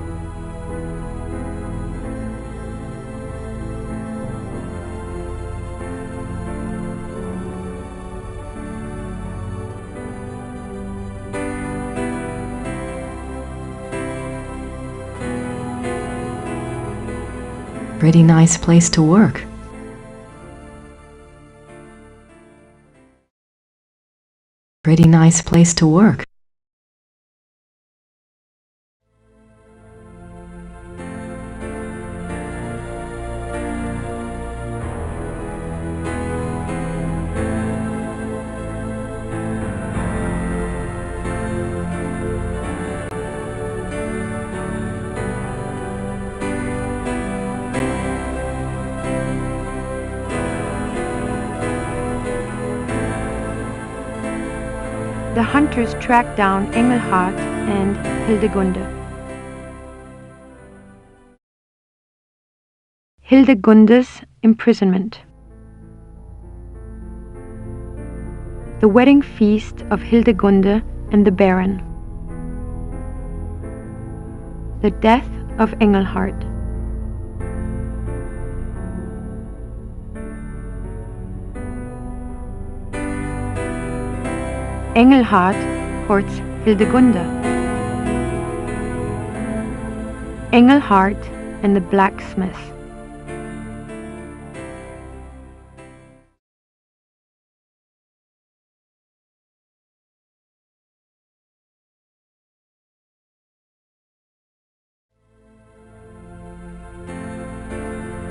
Pretty nice place to work. Pretty nice place to work. The hunters track down Engelhard and Hildegunde. Hildegunde's imprisonment. The wedding feast of Hildegunde and the Baron. The death of Engelhard. Engelhard courts Hildegunde. Engelhard and the blacksmith.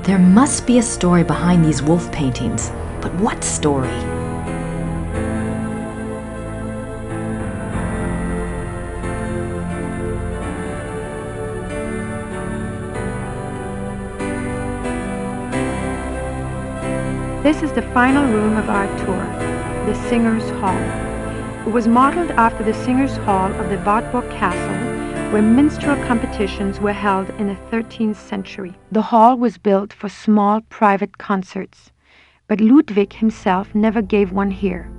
There must be a story behind these wolf paintings, but what story? This is the final room of our tour, the Singers' Hall. It was modeled after the Singers' Hall of the Wartburg Castle, where minstrel competitions were held in the 13th century. The hall was built for small private concerts, but Ludwig himself never gave one here.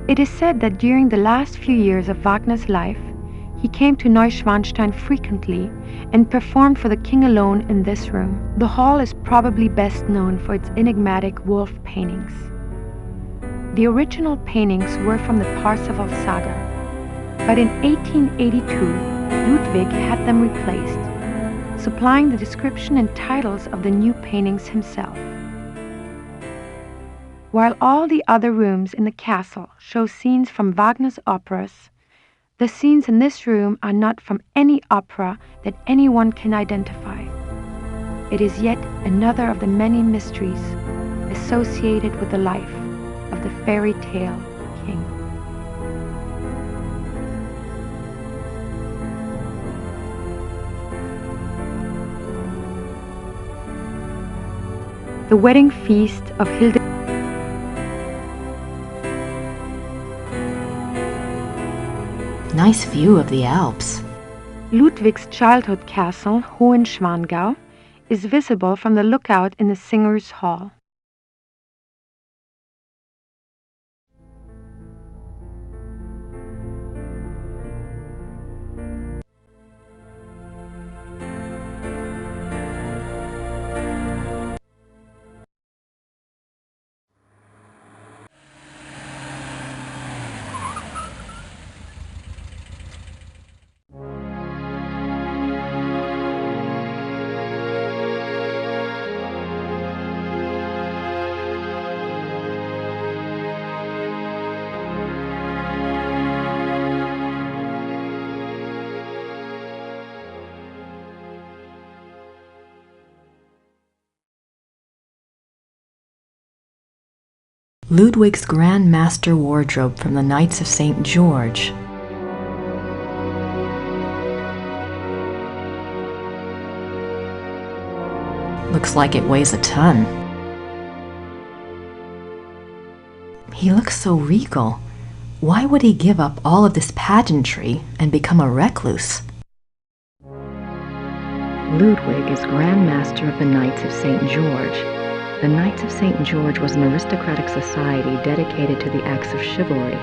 It is said that during the last few years of Wagner's life, he came to Neuschwanstein frequently and performed for the king alone in this room. The hall is probably best known for its enigmatic wolf paintings. The original paintings were from the Parsifal saga, but in 1882, Ludwig had them replaced, supplying the description and titles of the new paintings himself. While all the other rooms in the castle show scenes from Wagner's operas, the scenes in this room are not from any opera that anyone can identify. It is yet another of the many mysteries associated with the life of the fairy tale king. the wedding feast of Hilde. Nice view of the Alps. Ludwig's childhood castle, Hohenschwangau, is visible from the lookout in the Singers' Hall. Ludwig's Grand Master wardrobe from the Knights of St. George. Looks like it weighs a ton. He looks so regal. Why would he give up all of this pageantry and become a recluse? Ludwig is Grand Master of the Knights of St. George. The Knights of St. George was an aristocratic society dedicated to the acts of chivalry.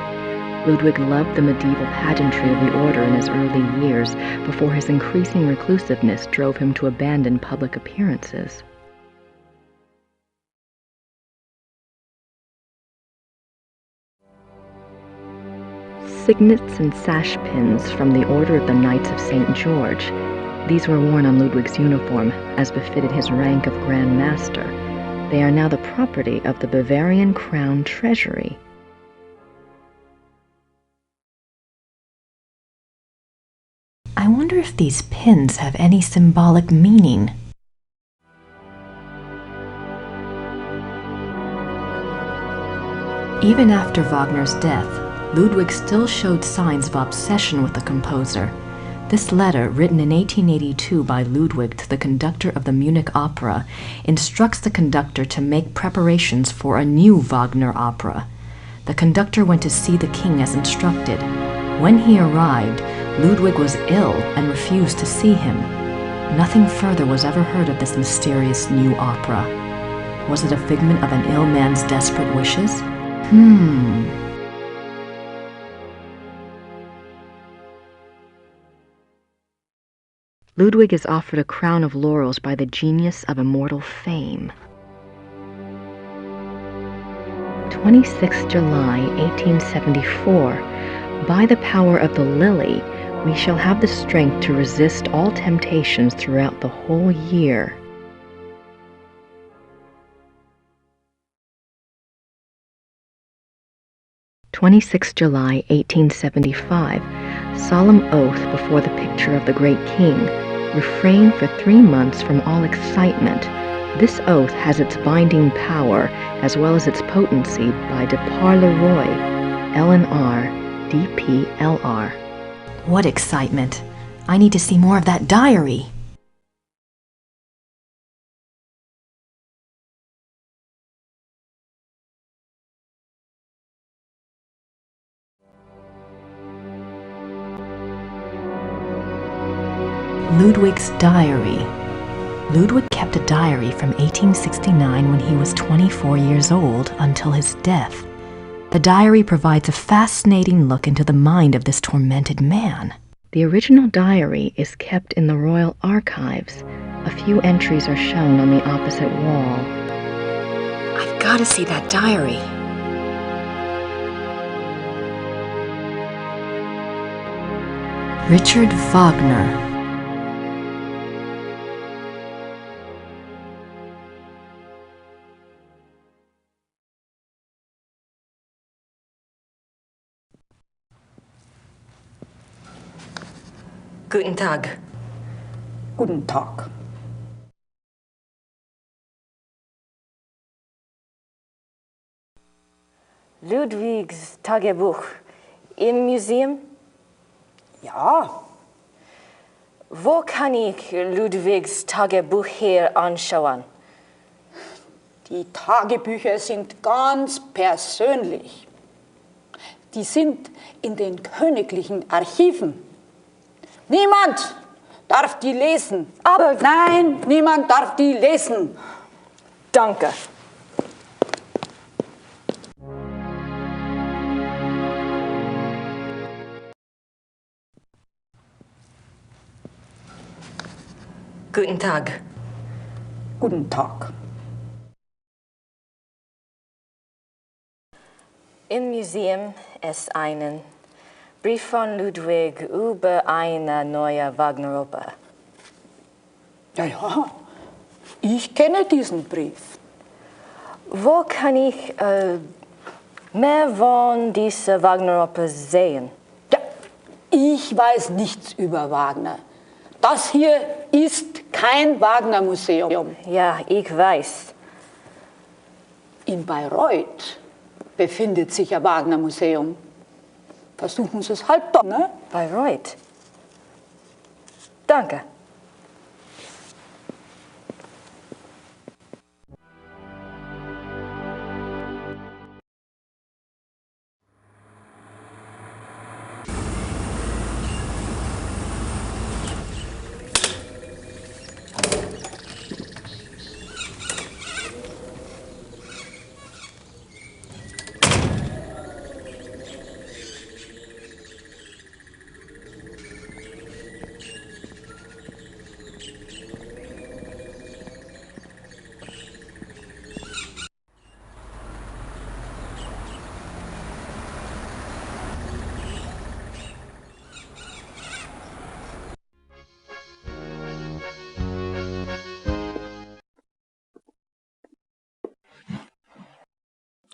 Ludwig loved the medieval pageantry of the order in his early years, before his increasing reclusiveness drove him to abandon public appearances. Signets and sash pins from the Order of the Knights of St. George. These were worn on Ludwig's uniform, as befitted his rank of Grand Master. They are now the property of the Bavarian Crown Treasury. I wonder if these pins have any symbolic meaning. Even after Wagner's death, Ludwig still showed signs of obsession with the composer. This letter, written in 1882 by Ludwig to the conductor of the Munich Opera, instructs the conductor to make preparations for a new Wagner opera. The conductor went to see the king as instructed. When he arrived, Ludwig was ill and refused to see him. Nothing further was ever heard of this mysterious new opera. Was it a figment of an ill man's desperate wishes? Ludwig is offered a crown of laurels by the genius of immortal fame. 26 July 1874. By the power of the lily, we shall have the strength to resist all temptations throughout the whole year. (26 July 1875). Solemn oath before the picture of the great king. Refrain for 3 months from all excitement. This oath has its binding power as well as its potency by de par le Roy, LNR, DPLR. What excitement! I need to see more of that diary. Ludwig's diary. Ludwig kept a diary from 1869 when he was 24 years old until his death. The diary provides a fascinating look into the mind of this tormented man. The original diary is kept in the Royal Archives. A few entries are shown on the opposite wall. I've got to see that diary. Richard Wagner. Guten Tag. Guten Tag. Ludwigs Tagebuch im Museum? Ja. Wo kann ich Ludwigs Tagebuch hier anschauen? Die Tagebücher sind ganz persönlich. Die sind in den königlichen Archiven. Niemand darf die lesen. Aber nein, niemand darf die lesen. Danke. Guten Tag. Guten Tag. Im Museum ist ein Brief von Ludwig über eine neue Wagner-Oper. Ja, ich kenne diesen Brief. Wo kann ich mehr von dieser Wagner-Oper sehen? Ja, ich weiß nichts über Wagner. Das hier ist kein Wagner-Museum. Ja, ich weiß. In Bayreuth befindet sich ein Wagner-Museum. Versuchen Sie es halt doch, ne? Bayreuth. Danke.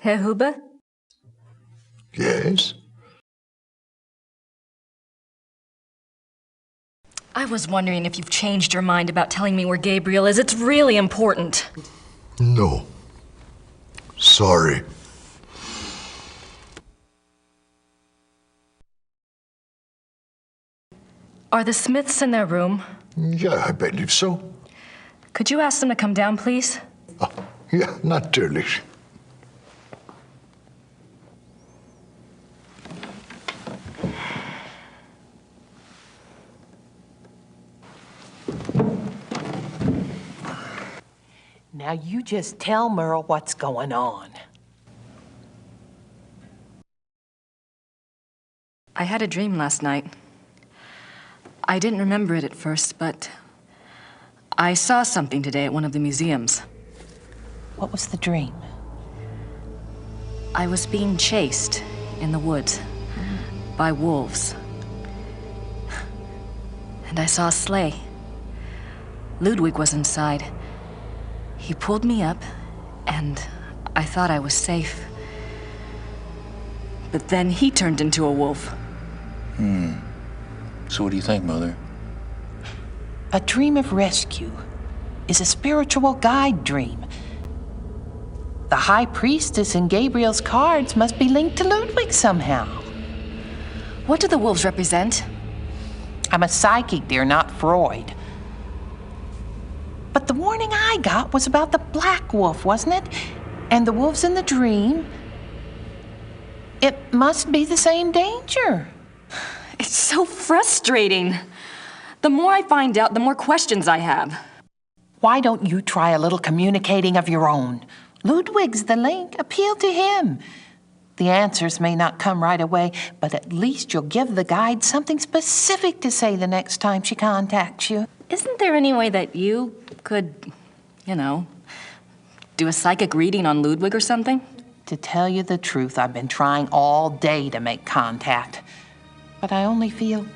Herr Huber? Yes? I was wondering if you've changed your mind about telling me where Gabriel is. It's really important. No. Sorry. Are the Smiths in their room? Yeah, I believe so. Could you ask them to come down, please? Ja, natürlich. Now you just tell Merle what's going on. I had a dream last night. I didn't remember it at first, but I saw something today at one of the museums. What was the dream? I was being chased in the woods by wolves. And I saw a sleigh. Ludwig was inside. He pulled me up, and I thought I was safe. But then he turned into a wolf. So what do you think, Mother? A dream of rescue is a spiritual guide dream. The High Priestess in Gabriel's cards must be linked to Ludwig somehow. What do the wolves represent? I'm a psychic, dear, not Freud. But the warning I got was about the black wolf, wasn't it? And the wolves in the dream. It must be the same danger. It's so frustrating. The more I find out, the more questions I have. Why don't you try a little communicating of your own? Ludwig's the link. Appeal to him. The answers may not come right away, but at least you'll give the guide something specific to say the next time she contacts you. Isn't there any way that you could, do a psychic reading on Ludwig or something? To tell you the truth, I've been trying all day to make contact, but I only feel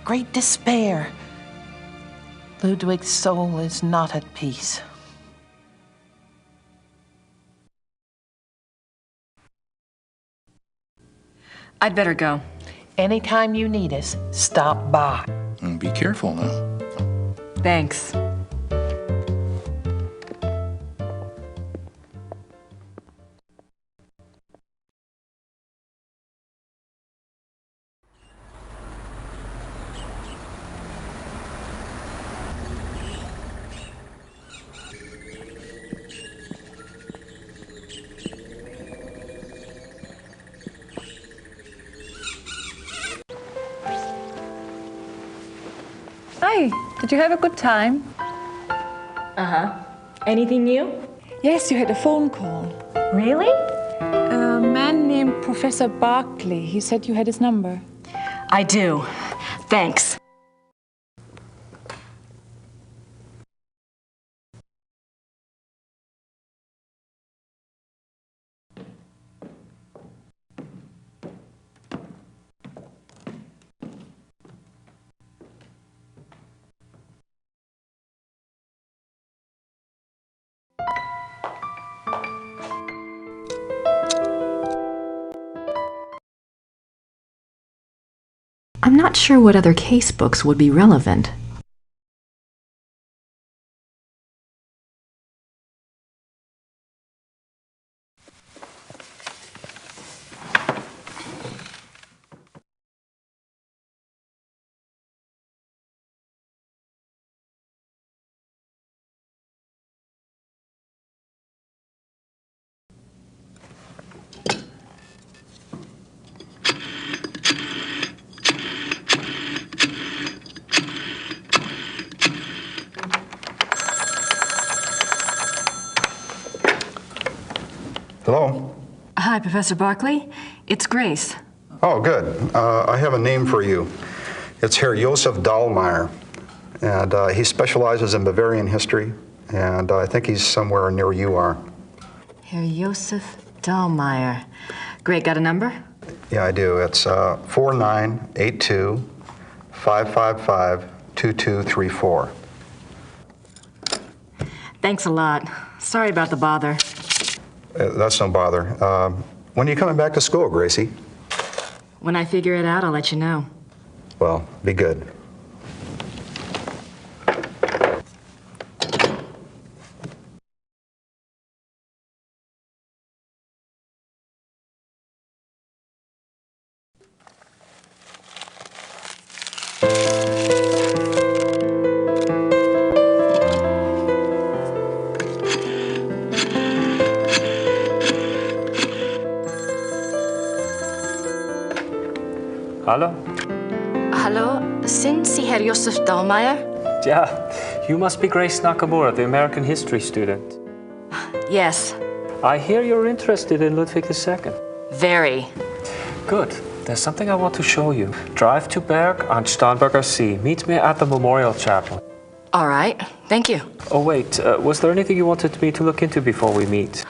great despair. Ludwig's soul is not at peace. I'd better go. Anytime you need us, stop by. And be careful now. Thanks. Hi, did you have a good time? Uh-huh. Anything new? Yes, you had a phone call. Really? A man named Professor Barkley. He said you had his number. I do. Thanks. I'm not sure what other case books would be relevant. Hello? Hi, Professor Barkley. It's Grace. Oh, good. I have a name for you. It's Herr Josef Dahlmeier, and he specializes in Bavarian history, and I think he's somewhere near you are. Herr Josef Dahlmeier. Great, got a number? Yeah, I do. It's 4982-555-2234. Thanks a lot. Sorry about the bother. That's no bother. When are you coming back to school, Gracie? When I figure it out, I'll let you know. Well, be good. Hallo? Hallo, sind Sie Herr Josef Dahlmeier? Yeah, you must be Grace Nakamura, the American history student. Yes. I hear you're interested in Ludwig II. Very. Good. There's something I want to show you. Drive to Berg on Starnberger See. Meet me at the Memorial Chapel. All right. Thank you. Oh, wait. Was there anything you wanted me to look into before we meet?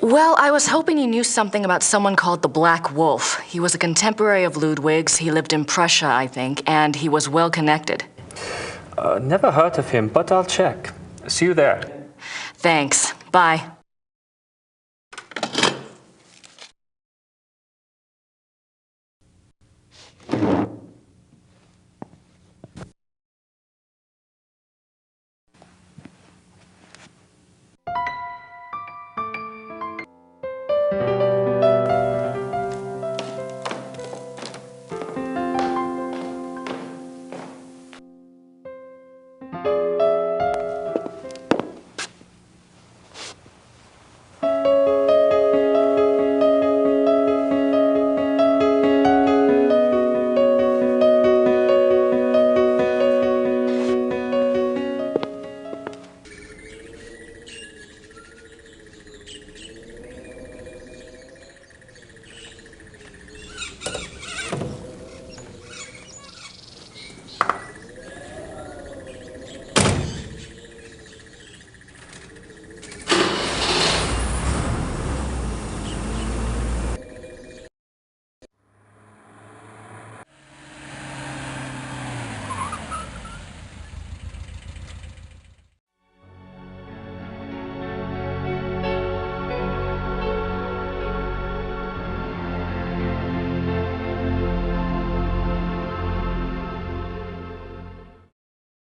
Well, I was hoping you knew something about someone called the Black Wolf. He was a contemporary of Ludwig's. He lived in Prussia, I think, and he was well connected. Never heard of him, but I'll check. See you there. Thanks. Bye.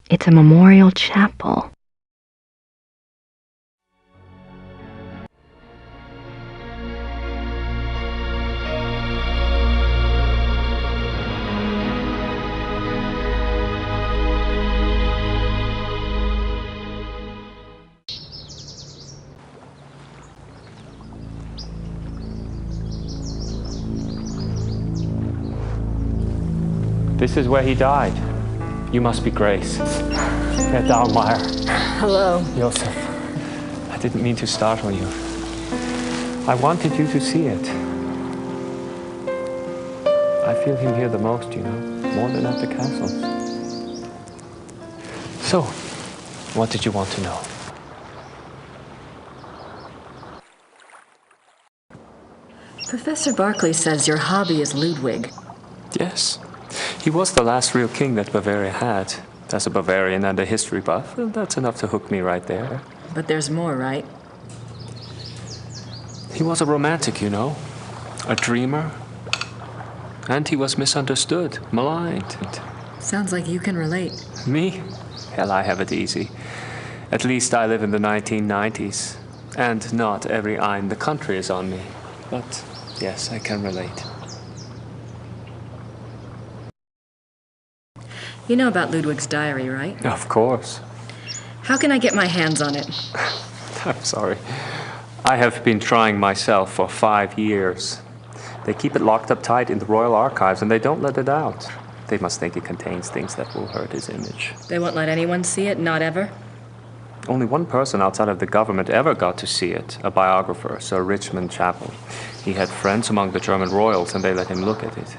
It's a memorial chapel. This is where he died. You must be Grace. Herr Dahlmeier. Hello. Josef. I didn't mean to startle you. I wanted you to see it. I feel him here the most, you know, more than at the castle. So, what did you want to know? Professor Barclay says your hobby is Ludwig. Yes. He was the last real king that Bavaria had. As a Bavarian and a history buff, well, that's enough to hook me right there. But there's more, right? He was a romantic, you know, a dreamer. And he was misunderstood, maligned. Sounds like you can relate. Me? Hell, I have it easy. At least I live in the 1990s. And not every eye in the country is on me. But yes, I can relate. You know about Ludwig's diary, right? Of course. How can I get my hands on it? I'm sorry. I have been trying myself for 5 years. They keep it locked up tight in the Royal Archives and they don't let it out. They must think it contains things that will hurt his image. They won't let anyone see it, not ever? Only one person outside of the government ever got to see it, a biographer, Sir Richmond Chapel. He had friends among the German royals and they let him look at it.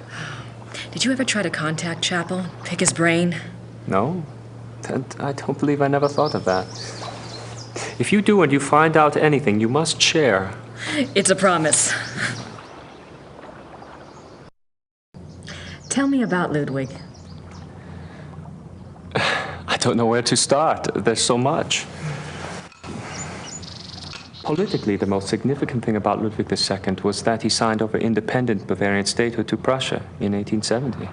Did you ever try to contact Chapel, pick his brain? No, and I don't believe I never thought of that. If you do and you find out anything, you must share. It's a promise. Tell me about Ludwig. I don't know where to start. There's so much. Politically, the most significant thing about Ludwig II was that he signed over independent Bavarian statehood to Prussia in 1870.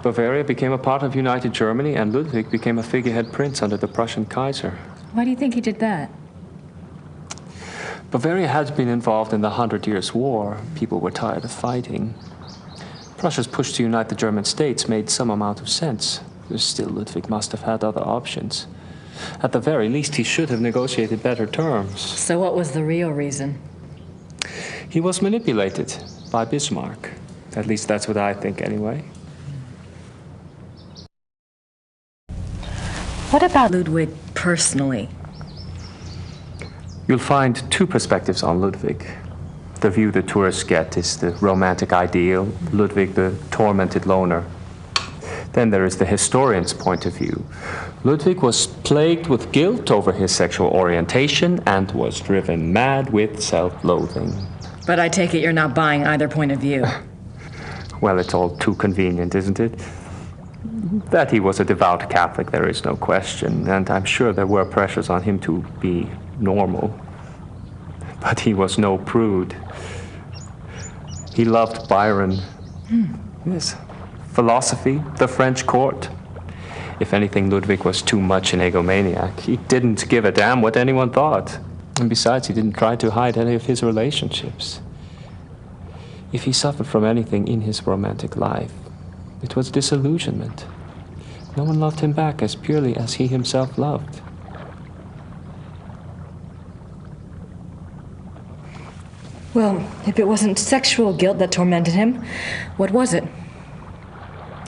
Bavaria became a part of United Germany, and Ludwig became a figurehead prince under the Prussian Kaiser. Why do you think he did that? Bavaria had been involved in the 100 Years' War. People were tired of fighting. Prussia's push to unite the German states made some amount of sense. Still, Ludwig must have had other options. At the very least, he should have negotiated better terms. So what was the real reason? He was manipulated by Bismarck. At least that's what I think, anyway. What about Ludwig personally? You'll find two perspectives on Ludwig. The view the tourists get is the romantic ideal, Ludwig the tormented loner. Then there is the historian's point of view. Ludwig was plagued with guilt over his sexual orientation and was driven mad with self-loathing. But I take it you're not buying either point of view. Well, it's all too convenient, isn't it? That he was a devout Catholic, there is no question, and I'm sure there were pressures on him to be normal. But he was no prude. He loved Byron. Yes. Philosophy, the French court. If anything, Ludwig was too much an egomaniac. He didn't give a damn what anyone thought. And besides, he didn't try to hide any of his relationships. If he suffered from anything in his romantic life, it was disillusionment. No one loved him back as purely as he himself loved. Well, if it wasn't sexual guilt that tormented him, what was it?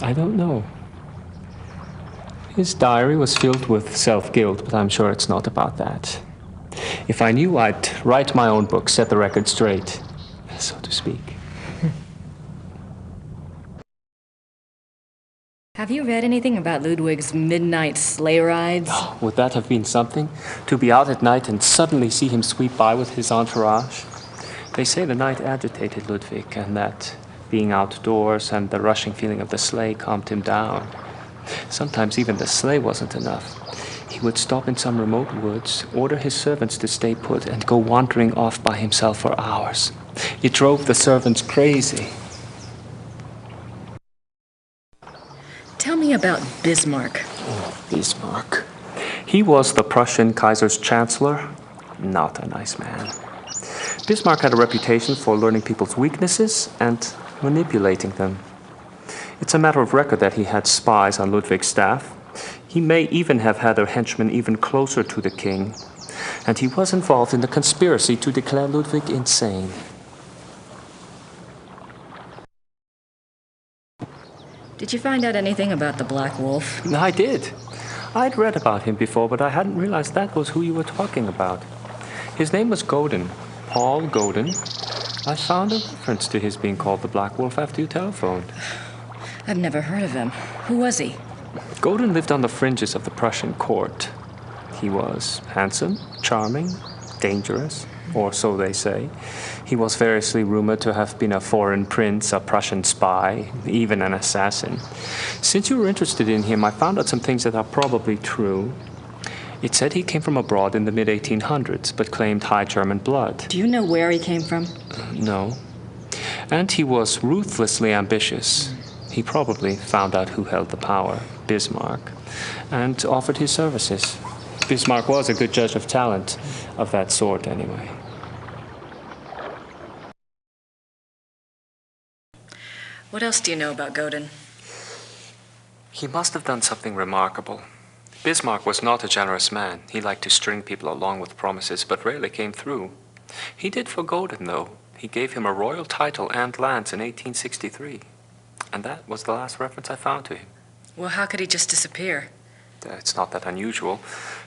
I don't know. His diary was filled with self-guilt, but I'm sure it's not about that. If I knew, I'd write my own book, set the record straight, so to speak. Have you read anything about Ludwig's midnight sleigh rides? Oh, would that have been something? To be out at night and suddenly see him sweep by with his entourage? They say the night agitated Ludwig, and that being outdoors and the rushing feeling of the sleigh calmed him down. Sometimes even the sleigh wasn't enough. He would stop in some remote woods, order his servants to stay put, and go wandering off by himself for hours. It drove the servants crazy. Tell me about Bismarck. Oh, Bismarck. He was the Prussian Kaiser's chancellor. Not a nice man. Bismarck had a reputation for learning people's weaknesses and manipulating them. It's a matter of record that he had spies on Ludwig's staff. He may even have had a henchman even closer to the king. And he was involved in the conspiracy to declare Ludwig insane. Did you find out anything about the Black Wolf? I did. I'd read about him before, but I hadn't realized that was who you were talking about. His name was Godin, Paul Godin. I found a reference to his being called the Black Wolf after you telephoned. I've never heard of him. Who was he? Godin lived on the fringes of the Prussian court. He was handsome, charming, dangerous, or so they say. He was variously rumored to have been a foreign prince, a Prussian spy, even an assassin. Since you were interested in him, I found out some things that are probably true. It said he came from abroad in the mid-1800s, but claimed high German blood. Do you know where he came from? No. And he was ruthlessly ambitious. He probably found out who held the power, Bismarck, and offered his services. Bismarck was a good judge of talent, of that sort anyway. What else do you know about Godin? He must have done something remarkable. Bismarck was not a generous man. He liked to string people along with promises, but rarely came through. He did for Godin, though. He gave him a royal title and lands in 1863. And that was the last reference I found to him. Well, how could he just disappear? It's not that unusual.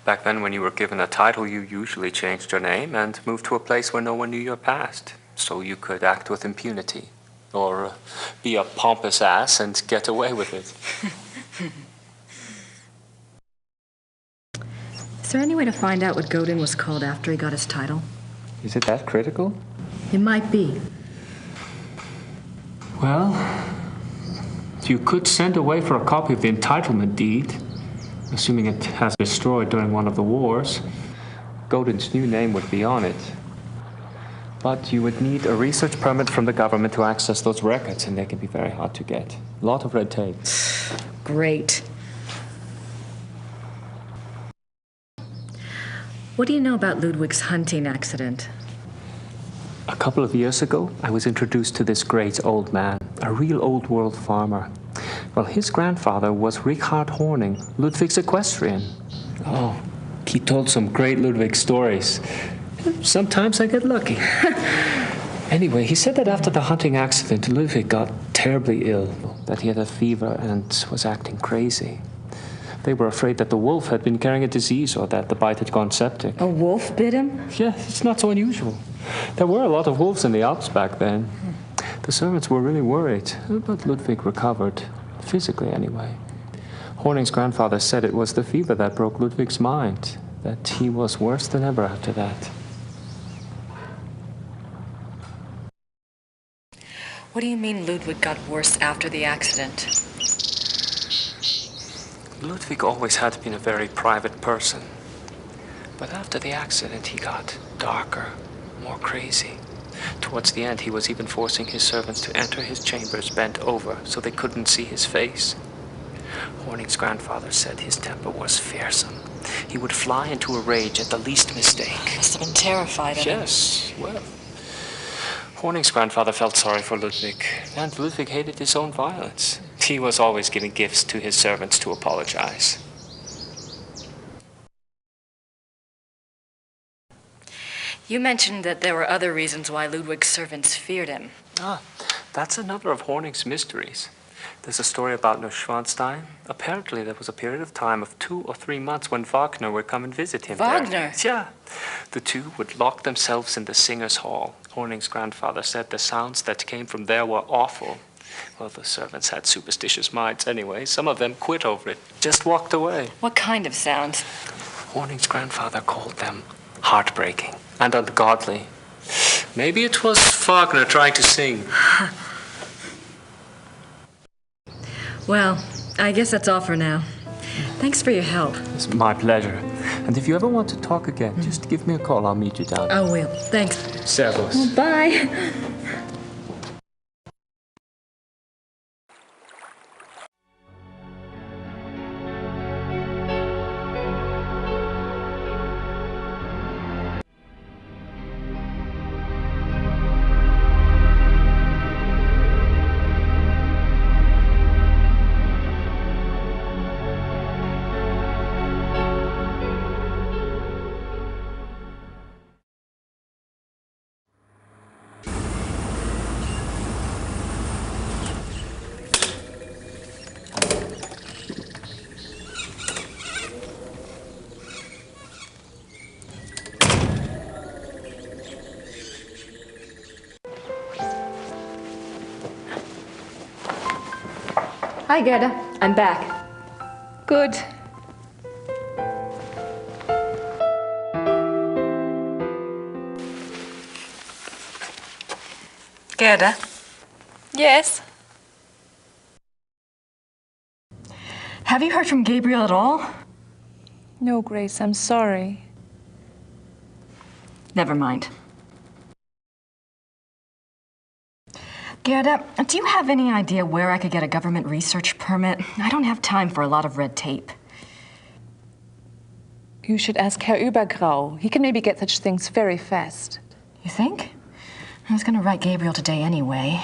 Back then, when you were given a title, you usually changed your name and moved to a place where no one knew your past, so you could act with impunity. Or be a pompous ass and get away with it. Is there any way to find out what Godin was called after he got his title? Is it that critical? It might be. Well, you could send away for a copy of the entitlement deed, assuming it has been destroyed during one of the wars. Godin's new name would be on it. But you would need a research permit from the government to access those records, and they can be very hard to get. A lot of red tape. Great. What do you know about Ludwig's hunting accident? A couple of years ago, I was introduced to this great old man, a real old-world farmer. Well, his grandfather was Richard Horning, Ludwig's equestrian. Oh, he told some great Ludwig stories. Sometimes I get lucky. Anyway, he said that after the hunting accident, Ludwig got terribly ill, that he had a fever and was acting crazy. They were afraid that the wolf had been carrying a disease or that the bite had gone septic. A wolf bit him? Yeah, it's not so unusual. There were a lot of wolves in the Alps back then. The servants were really worried, but Ludwig recovered, physically anyway. Horning's grandfather said it was the fever that broke Ludwig's mind, that he was worse than ever after that. What do you mean Ludwig got worse after the accident? Ludwig always had been a very private person. But after the accident, he got darker, more crazy. Towards the end, he was even forcing his servants to enter his chambers bent over so they couldn't see his face. Horning's grandfather said his temper was fearsome. He would fly into a rage at the least mistake. Must have been terrified of him. Yes, well. Horning's grandfather felt sorry for Ludwig, and Ludwig hated his own violence. He was always giving gifts to his servants to apologize. You mentioned that there were other reasons why Ludwig's servants feared him. That's another of Horning's mysteries. There's a story about Neuschwanstein. Apparently there was a period of time of 2 or 3 months when Wagner would come and visit him Wagner? there. Yeah. The two would lock themselves in the singers' hall. Horning's grandfather said the sounds that came from there were awful. Well, the servants had superstitious minds anyway. Some of them quit over it, just walked away. What kind of sounds? Horning's grandfather called them heartbreaking and ungodly. Maybe it was Wagner trying to sing. Well, I guess that's all for now. Thanks for your help. It's my pleasure. And if you ever want to talk again, just give me a call. I'll meet you down there. I will. Thanks. Servus. Well, bye. Hi, Gerda. I'm back. Good. Gerda? Yes? Have you heard from Gabriel at all? No, Grace, I'm sorry. Never mind. Gerda, do you have any idea where I could get a government research permit? I don't have time for a lot of red tape. You should ask Herr Übergrau. He can maybe get such things very fast. You think? I was going to write Gabriel today anyway.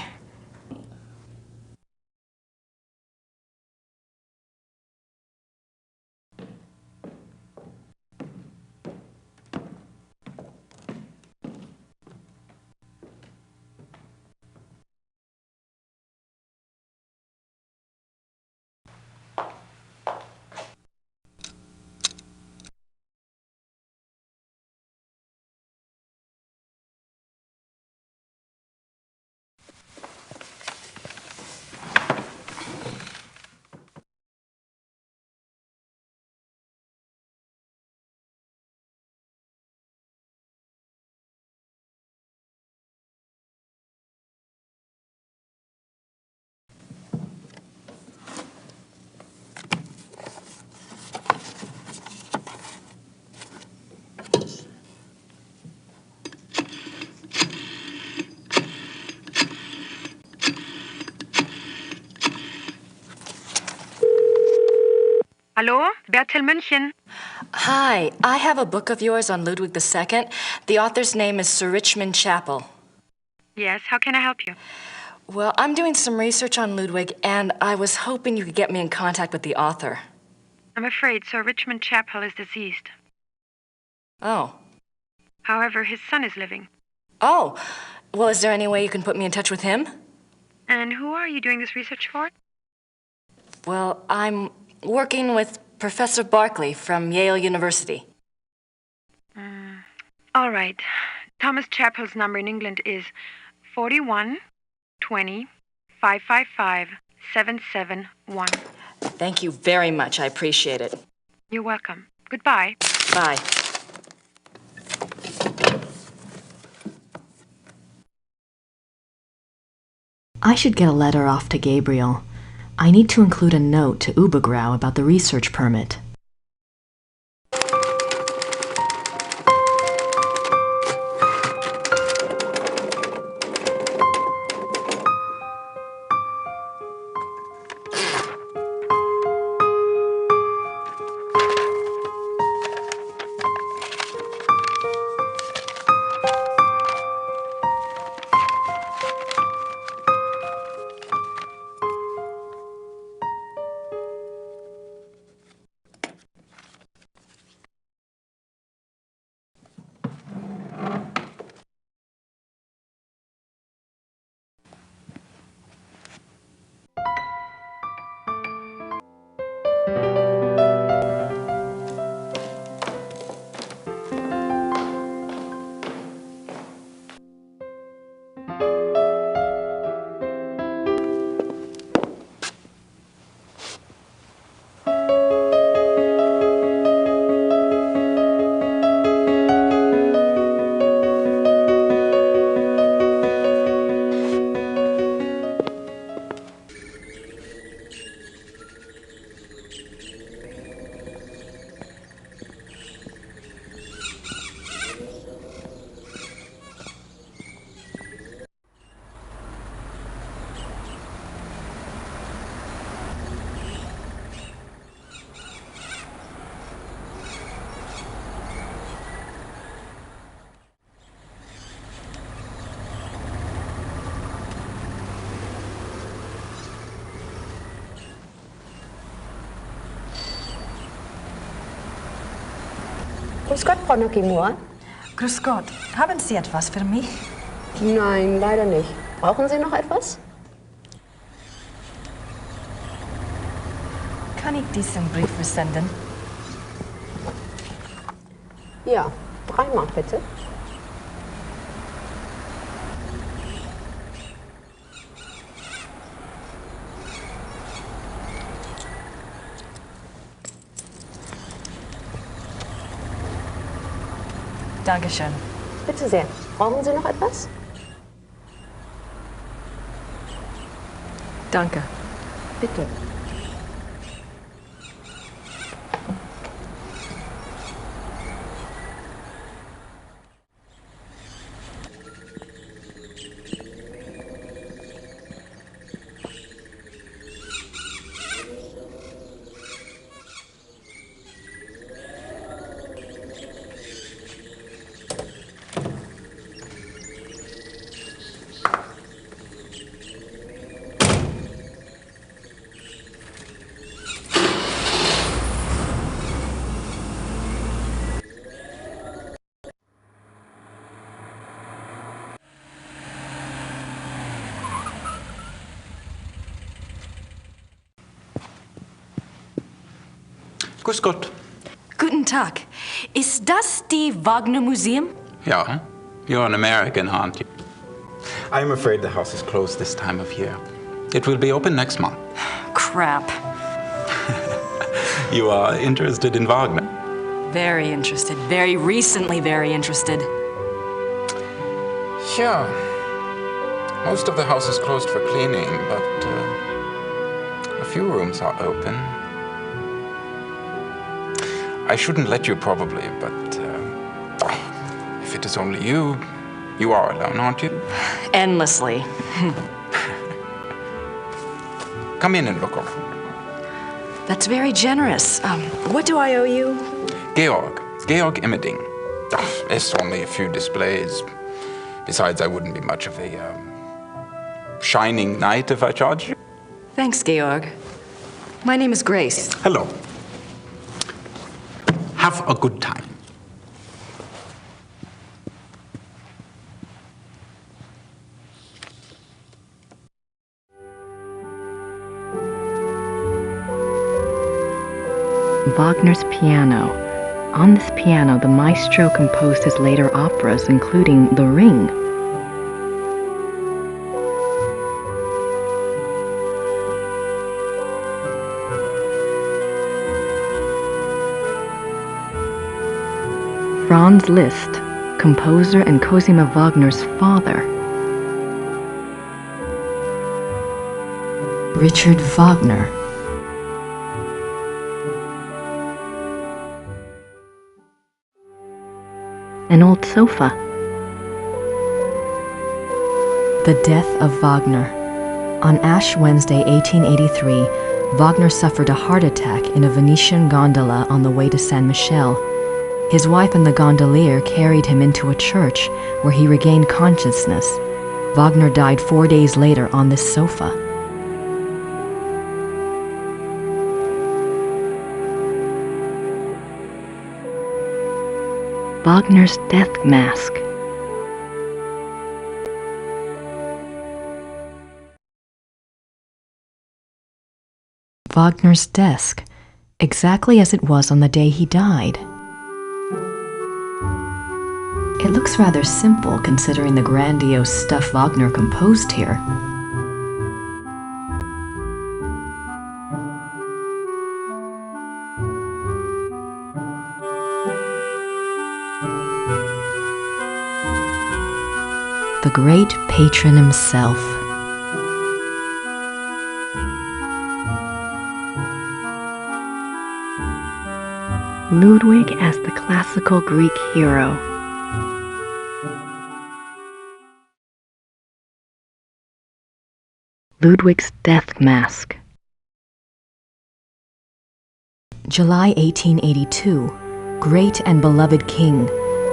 Hallo, Bertel München. Hi, I have a book of yours on Ludwig II. The author's name is Sir Richmond Chappell. Yes, how can I help you? Well, I'm doing some research on Ludwig, and I was hoping you could get me in contact with the author. I'm afraid Sir Richmond Chappell is deceased. Oh. However, his son is living. Oh. Well, is there any way you can put me in touch with him? And who are you doing this research for? Well, I'm working with Professor Barkley from Yale University. All right. Thomas Chappell's number in England is 41 20 555 771. Thank you very much. I appreciate it. You're welcome. Goodbye. Bye. I should get a letter off to Gabriel. I need to include a note to Übergrau about the research permit. Grüß Gott, Frau Nokimura. Grüß Gott. Haben Sie etwas für mich? Nein, leider nicht. Brauchen Sie noch etwas? Kann ich diesen Brief versenden? Ja, 3 Mark bitte. Dankeschön. Bitte sehr. Brauchen Sie noch etwas? Danke. Bitte. Grüß Gott. Guten Tag. Ist das die Wagner Museum? Yeah, you're an American, aren't you? I'm afraid the house is closed this time of year. It will be open next month. Crap. You are interested in Wagner? Very interested. Very recently very interested. Yeah. Most of the house is closed for cleaning, but a few rooms are open. I shouldn't let you probably, but if it is only you, you are alone, aren't you? Endlessly. Come in and look over. That's very generous. What do I owe you? Georg Immerding. It's only a few displays. Besides, I wouldn't be much of a shining knight if I charged you. Thanks, Georg. My name is Grace. Hello. Have a good time. Wagner's piano. On this piano, the maestro composed his later operas, including The Ring. Franz Liszt, composer and Cosima Wagner's father. Richard Wagner. An old sofa. The death of Wagner. On Ash Wednesday, 1883, Wagner suffered a heart attack in a Venetian gondola on the way to San Michele. His wife and the gondolier carried him into a church where he regained consciousness. Wagner died 4 days later on this sofa. Wagner's death mask. Wagner's desk, exactly as it was on the day he died. It looks rather simple considering the grandiose stuff Wagner composed here. The great patron himself. Ludwig as the classical Greek hero. Ludwig's death mask. July 1882. Great and beloved King,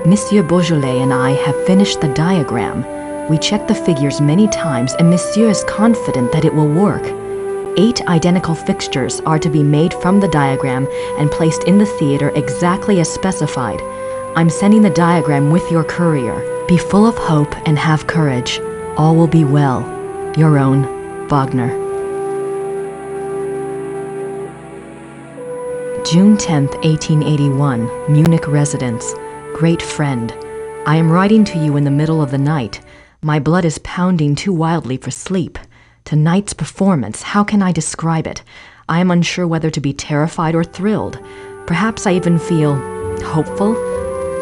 Monsieur Beaujolais and I have finished the diagram. We checked the figures many times and Monsieur is confident that it will work. 8 identical fixtures are to be made from the diagram and placed in the theater exactly as specified. I'm sending the diagram with your courier. Be full of hope and have courage. All will be well. Your own, Wagner. June 10th, 1881, Munich residence. Great friend, I am writing to you in the middle of the night. My blood is pounding too wildly for sleep. Tonight's performance, how can I describe it? I am unsure whether to be terrified or thrilled. Perhaps I even feel hopeful.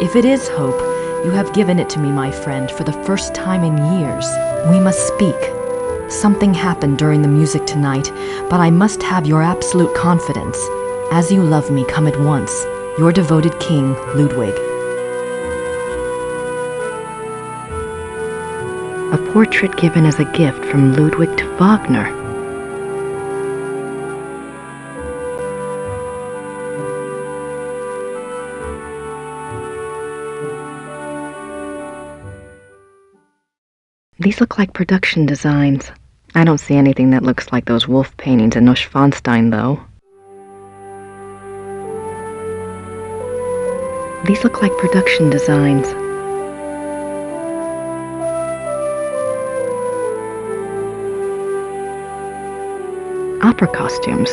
If it is hope, You have given it to me, my friend, for the first time in years. We must speak. Something happened during the music tonight, but I must have your absolute confidence. As you love me, come at once. Your devoted king, Ludwig. A portrait given as a gift from Ludwig to Wagner. These look like production designs. I don't see anything that looks like those wolf paintings in Neuschwanstein, though. These look like production designs. Opera costumes.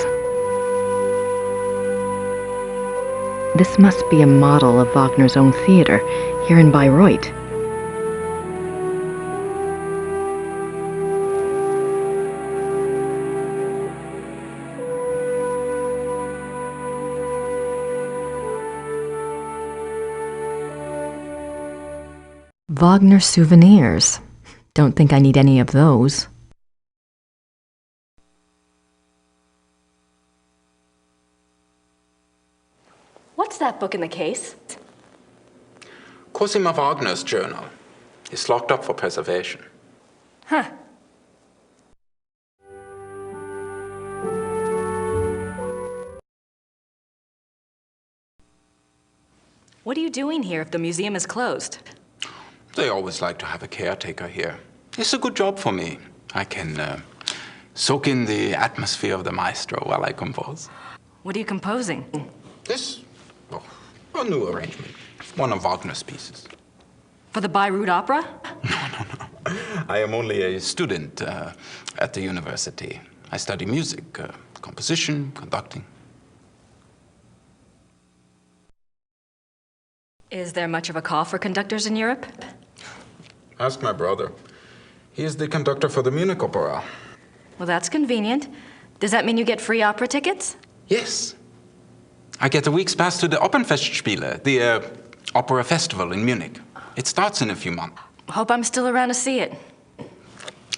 This must be a model of Wagner's own theater, here in Bayreuth. Wagner souvenirs. Don't think I need any of those. What's that book in the case? Cosima Wagner's journal. It's locked up for preservation. Huh. What are you doing here if the museum is closed? They always like to have a caretaker here. It's a good job for me. I can soak in the atmosphere of the maestro while I compose. What are you composing? This? Oh, a new arrangement. One of Wagner's pieces. For the Bayreuth Opera? I am only a student at the university. I study music, composition, conducting. Is there much of a call for conductors in Europe? Ask my brother. He is the conductor for the Munich Opera. Well, that's convenient. Does that mean you get free opera tickets? Yes. I get a week's pass to the Opernfestspiele, the opera festival in Munich. It starts in a few months. Hope I'm still around to see it.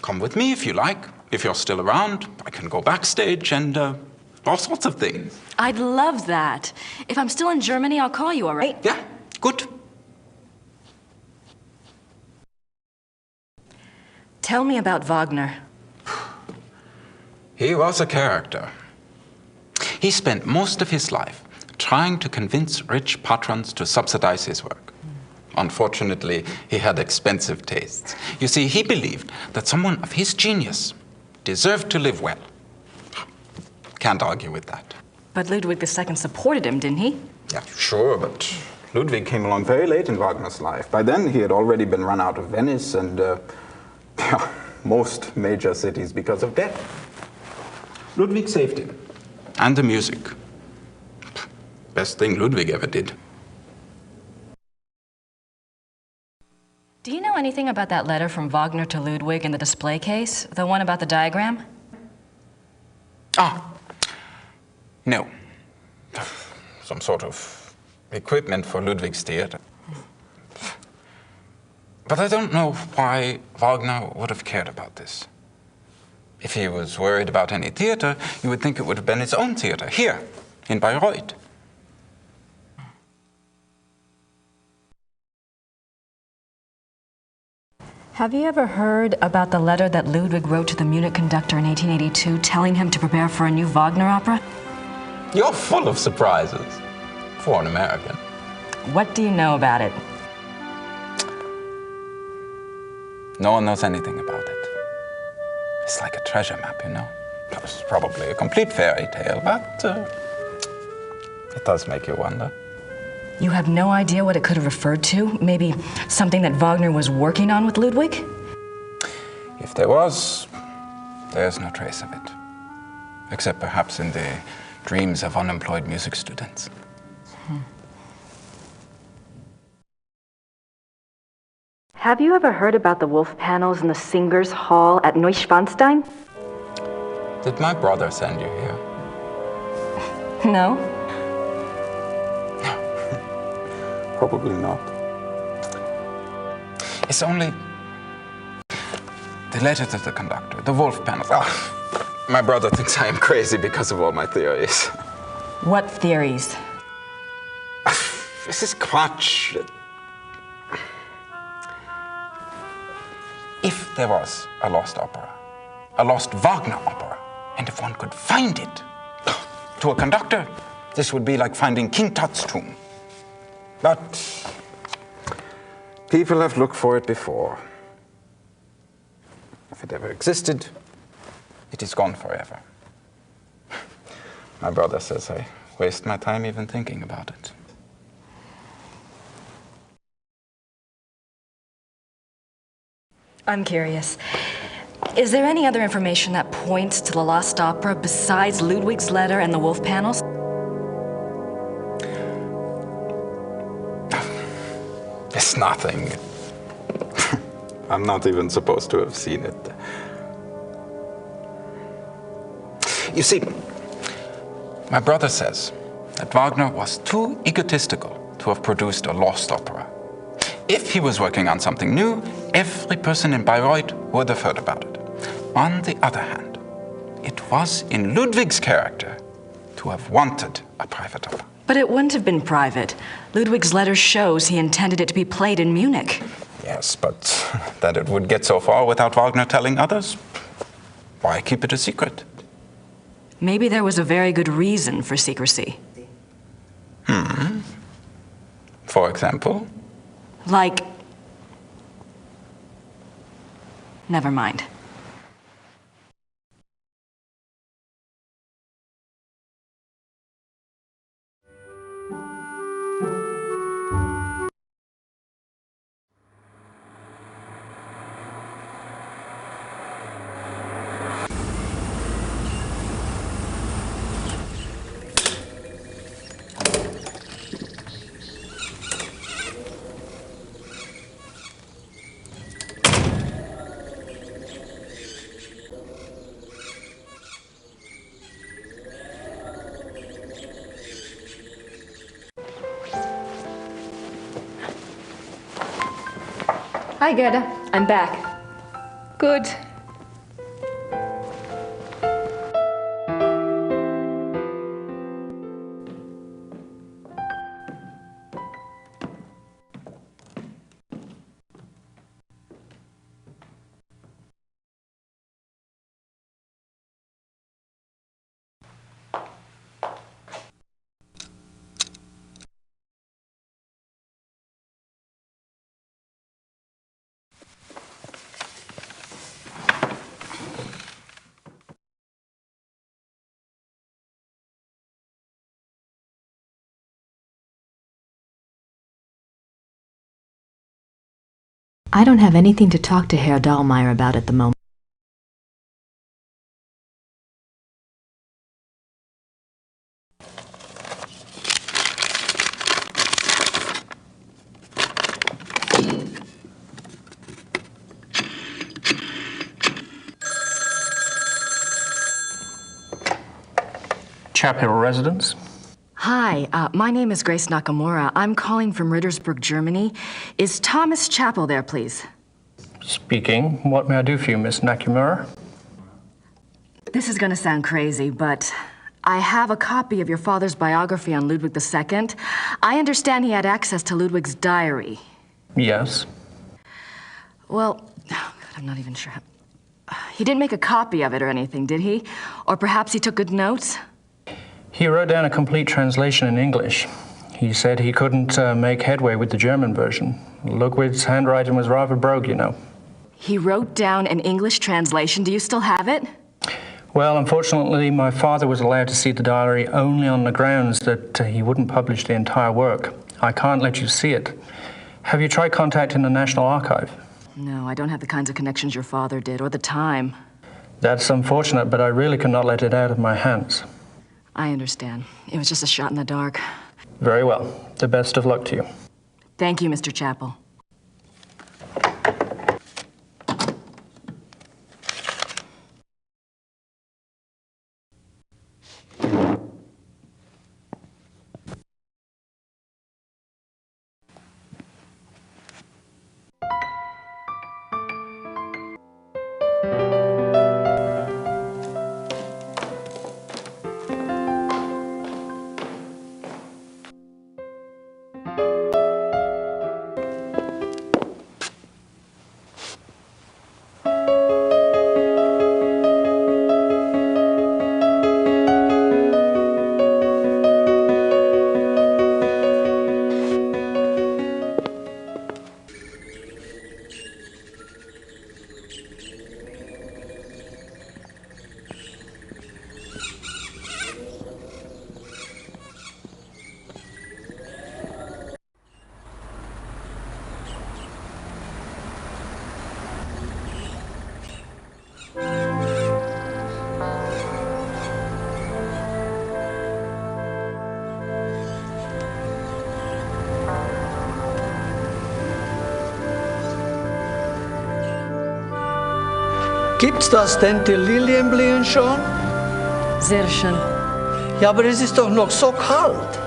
Come with me if you like. If you're still around, I can go backstage and all sorts of things. I'd love that. If I'm still in Germany, I'll call you, all right? Yeah, good. Tell me about Wagner. He was a character. He spent most of his life trying to convince rich patrons to subsidize his work. Unfortunately, he had expensive tastes. You see, he believed that someone of his genius deserved to live well. Can't argue with that. But Ludwig II supported him, didn't he? Yeah, sure, but Ludwig came along very late in Wagner's life. By then, he had already been run out of Venice and most major cities because of debt. Ludwig saved him. And the music. Best thing Ludwig ever did. Do you know anything about that letter from Wagner to Ludwig in the display case? The one about the diagram? No. Some sort of equipment for Ludwig's theater. But I don't know why Wagner would have cared about this. If he was worried about any theater, you would think it would have been his own theater, here, in Bayreuth. Have you ever heard about the letter that Ludwig wrote to the Munich conductor in 1882 telling him to prepare for a new Wagner opera? You're full of surprises, for an American. What do you know about it? No one knows anything about it. It's like a treasure map, you know? It's probably a complete fairy tale, but it does make you wonder. You have no idea what it could have referred to? Maybe something that Wagner was working on with Ludwig? If there was, there's no trace of it. Except perhaps in the dreams of unemployed music students. Have you ever heard about the wolf panels in the Singers' Hall at Neuschwanstein? Did my brother send you here? No. Probably not. is only the letter to the conductor, the wolf panel. Oh, my brother thinks I am crazy because of all my theories. What theories? This is Quatsch. If there was a lost opera, a lost Wagner opera, and if one could find it, to a conductor, this would be like finding King Tut's tomb. But people have looked for it before. If it ever existed, it is gone forever. My brother says I waste my time even thinking about it. I'm curious. Is there any other information that points to the lost opera besides Ludwig's letter and the wolf panels? There's nothing. I'm not even supposed to have seen it. You see, my brother says that Wagner was too egotistical to have produced a lost opera. If he was working on something new, every person in Bayreuth would have heard about it. On the other hand, it was in Ludwig's character to have wanted a private opera. But it wouldn't have been private. Ludwig's letter shows he intended it to be played in Munich. Yes, but that it would get so far without Wagner telling others, why keep it a secret? Maybe there was a very good reason for secrecy. For example? Like... Never mind. Hi, Gerda. I'm back. Good. I don't have anything to talk to Herr Dahlmeier about at the moment. Chapel residence? Hi, my name is Grace Nakamura. I'm calling from Rittersburg, Germany. Is Thomas Chappell there, please? Speaking. What may I do for you, Miss Nakamura? This is going to sound crazy, but I have a copy of your father's biography on Ludwig II. I understand he had access to Ludwig's diary. Yes. Well, oh God, I'm not even sure. He didn't make a copy of it or anything, did he? Or perhaps he took good notes? He wrote down a complete translation in English. He said he couldn't make headway with the German version. Ludwig's handwriting was rather brogue, you know. He wrote down an English translation. Do you still have it? Well, unfortunately, my father was allowed to see the diary only on the grounds that he wouldn't publish the entire work. I can't let you see it. Have you tried contacting the National Archive? No, I don't have the kinds of connections your father did, or the time. That's unfortunate, but I really cannot let it out of my hands. I understand. It was just a shot in the dark. Very well. The best of luck to you. Thank you, Mr. Chappell. Gibt's das denn, die Lilien blühen schon? Sehr schön. Ja, aber es ist doch noch so kalt.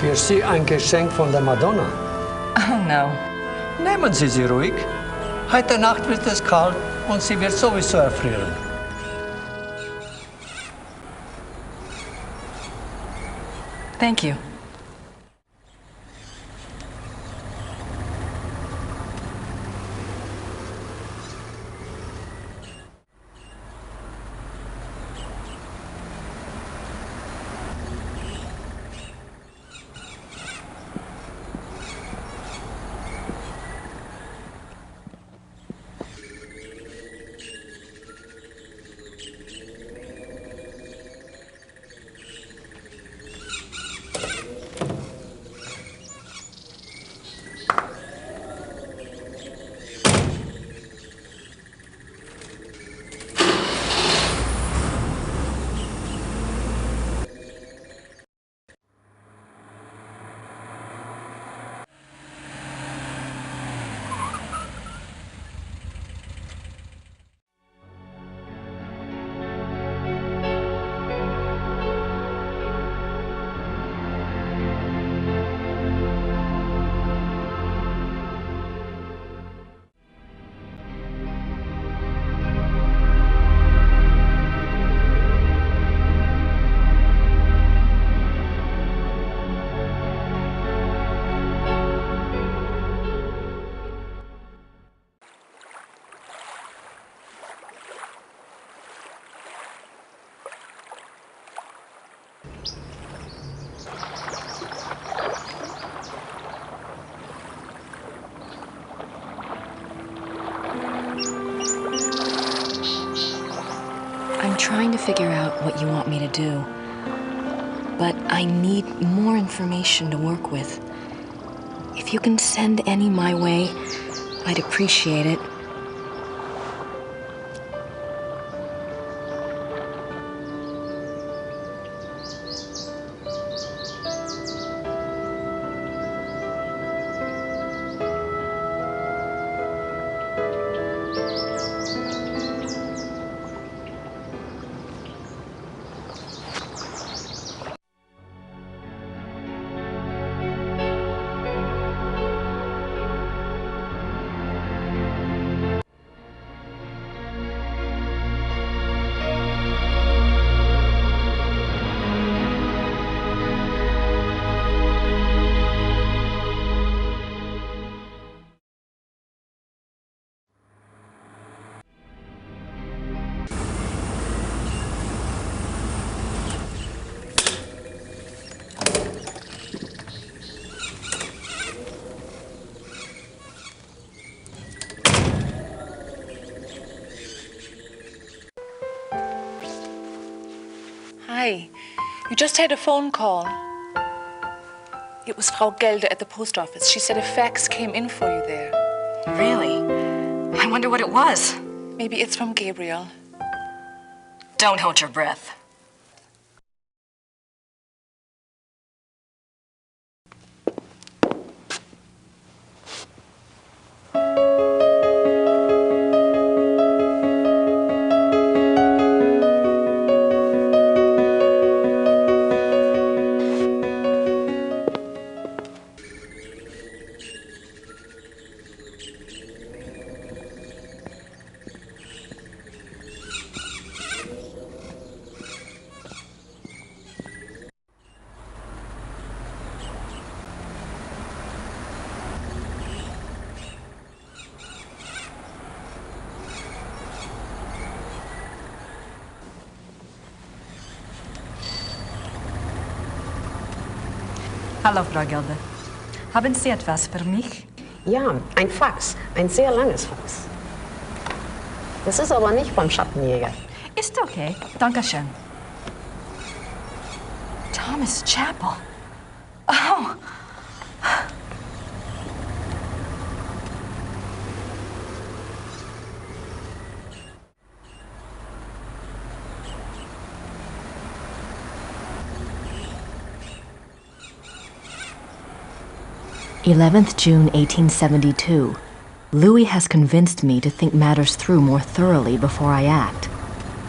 Für Sie ein Geschenk von der Madonna. Oh, no. Nehmen Sie sie ruhig. Heute Nacht wird es kalt und sie wird sowieso erfrieren. Thank you. I'm trying to figure out what you want me to do, but I need more information to work with. If you can send any my way, I'd appreciate it. Hi, you just had a phone call. It was Frau Gelder at the post office. She said a fax came in for you there. Really? I wonder what it was. Maybe it's from Gabriel. Don't hold your breath. Hallo, Frau Gelder. Haben Sie etwas für mich? Ja, ein Fax. Ein sehr langes Fax. Das ist aber nicht vom Schattenjäger. Ist okay. Dankeschön. Thomas Chapel. Oh. June 1872. Louis has convinced me to think matters through more thoroughly before I act.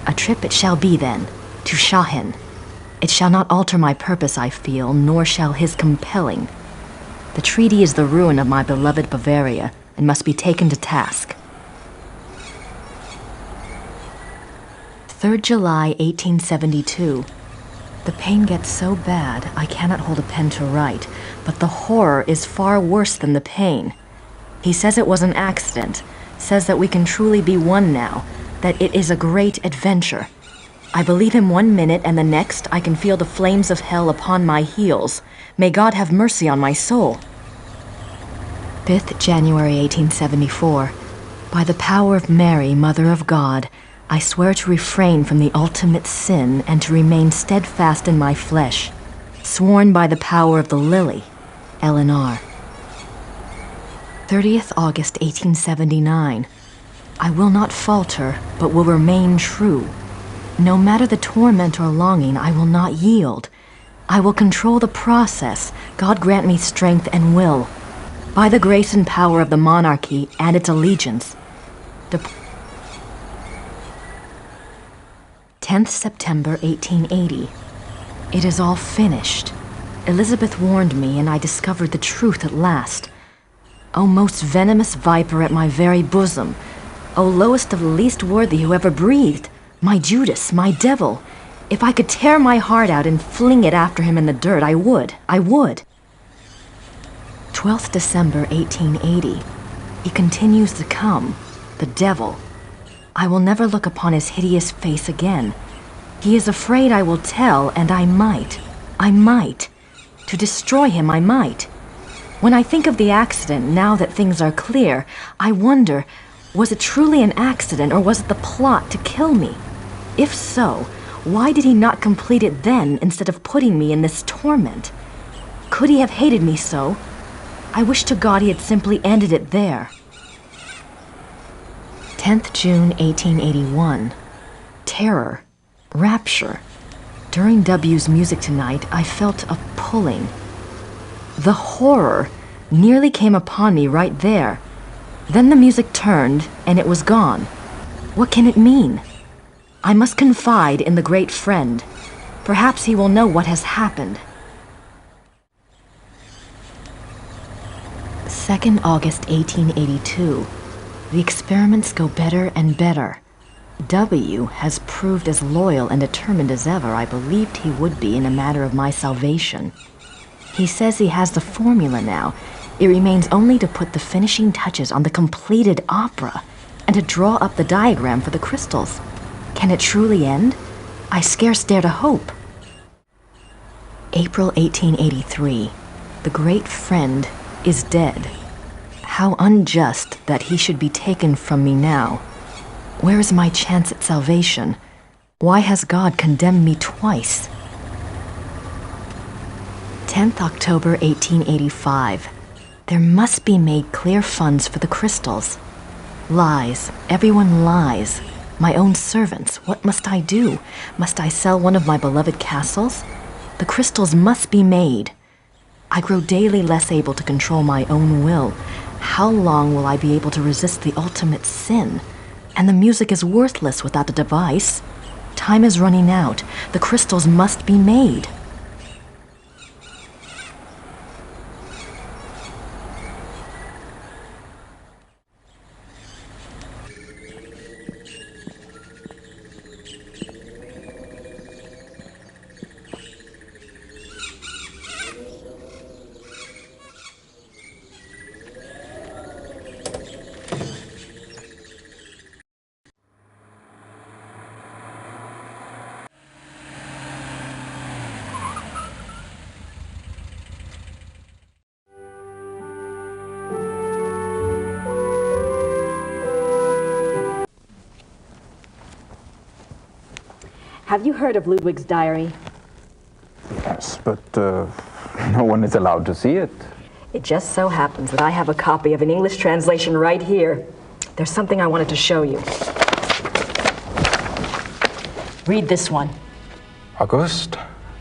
A trip it shall be then, to Shahin. It shall not alter my purpose, I feel, nor shall his compelling. The treaty is the ruin of my beloved Bavaria, and must be taken to task. 3rd July, 1872. The pain gets so bad I cannot hold a pen to write, but the horror is far worse than the pain. He says it was an accident, says that we can truly be one now, that it is a great adventure. I believe him 1 minute, and the next I can feel the flames of hell upon my heels. May God have mercy on my soul. 5th January 1874. By the power of Mary, Mother of God, I swear to refrain from the ultimate sin and to remain steadfast in my flesh, sworn by the power of the lily, Eleanor. 30th August 1879. I will not falter, but will remain true. No matter the torment or longing, I will not yield. I will control the process. God grant me strength and will. By the grace and power of the monarchy and its allegiance. 10th September 1880. It is all finished. Elizabeth warned me, and I discovered the truth at last. O most venomous viper at my very bosom! O lowest of the least worthy who ever breathed! My Judas, my devil! If I could tear my heart out and fling it after him in the dirt, I would. 12th December 1880. He continues to come, the devil. I will never look upon his hideous face again. He is afraid I will tell, and I might. To destroy him, I might. When I think of the accident, now that things are clear, I wonder, was it truly an accident, or was it the plot to kill me? If so, why did he not complete it then, instead of putting me in this torment? Could he have hated me so? I wish to God he had simply ended it there. 10th June 1881. Terror. Rapture. During W's music tonight, I felt a pulling. The horror nearly came upon me right there. Then the music turned, and it was gone. What can it mean? I must confide in the great friend. Perhaps he will know what has happened. 2nd August 1882. The experiments go better and better. W has proved as loyal and determined as ever I believed he would be in a matter of my salvation. He says he has the formula now. It remains only to put the finishing touches on the completed opera and to draw up the diagram for the crystals. Can it truly end? I scarce dare to hope. April 1883. The great friend is dead. How unjust that he should be taken from me now. Where is my chance at salvation? Why has God condemned me twice? 10th October 1885. There must be made clear funds for the crystals. Lies. Everyone lies. My own servants. What must I do? Must I sell one of my beloved castles? The crystals must be made. I grow daily less able to control my own will. How long will I be able to resist the ultimate sin? And the music is worthless without the device. Time is running out. The crystals must be made. Have you heard of Ludwig's diary? Yes, but no one is allowed to see it. It just so happens that I have a copy of an English translation right here. There's something I wanted to show you. Read this one. August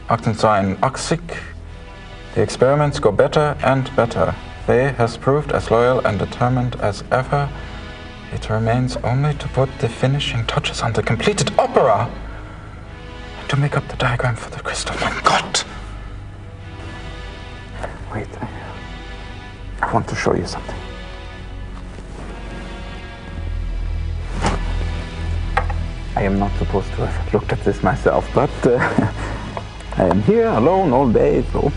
1880. The experiments go better and better. They has proved as loyal and determined as ever. It remains only to put the finishing touches on the completed opera and to make up the diagram for the crystal. My God! Wait, I want to show you something. I am not supposed to have looked at this myself, but I am here alone all day, so...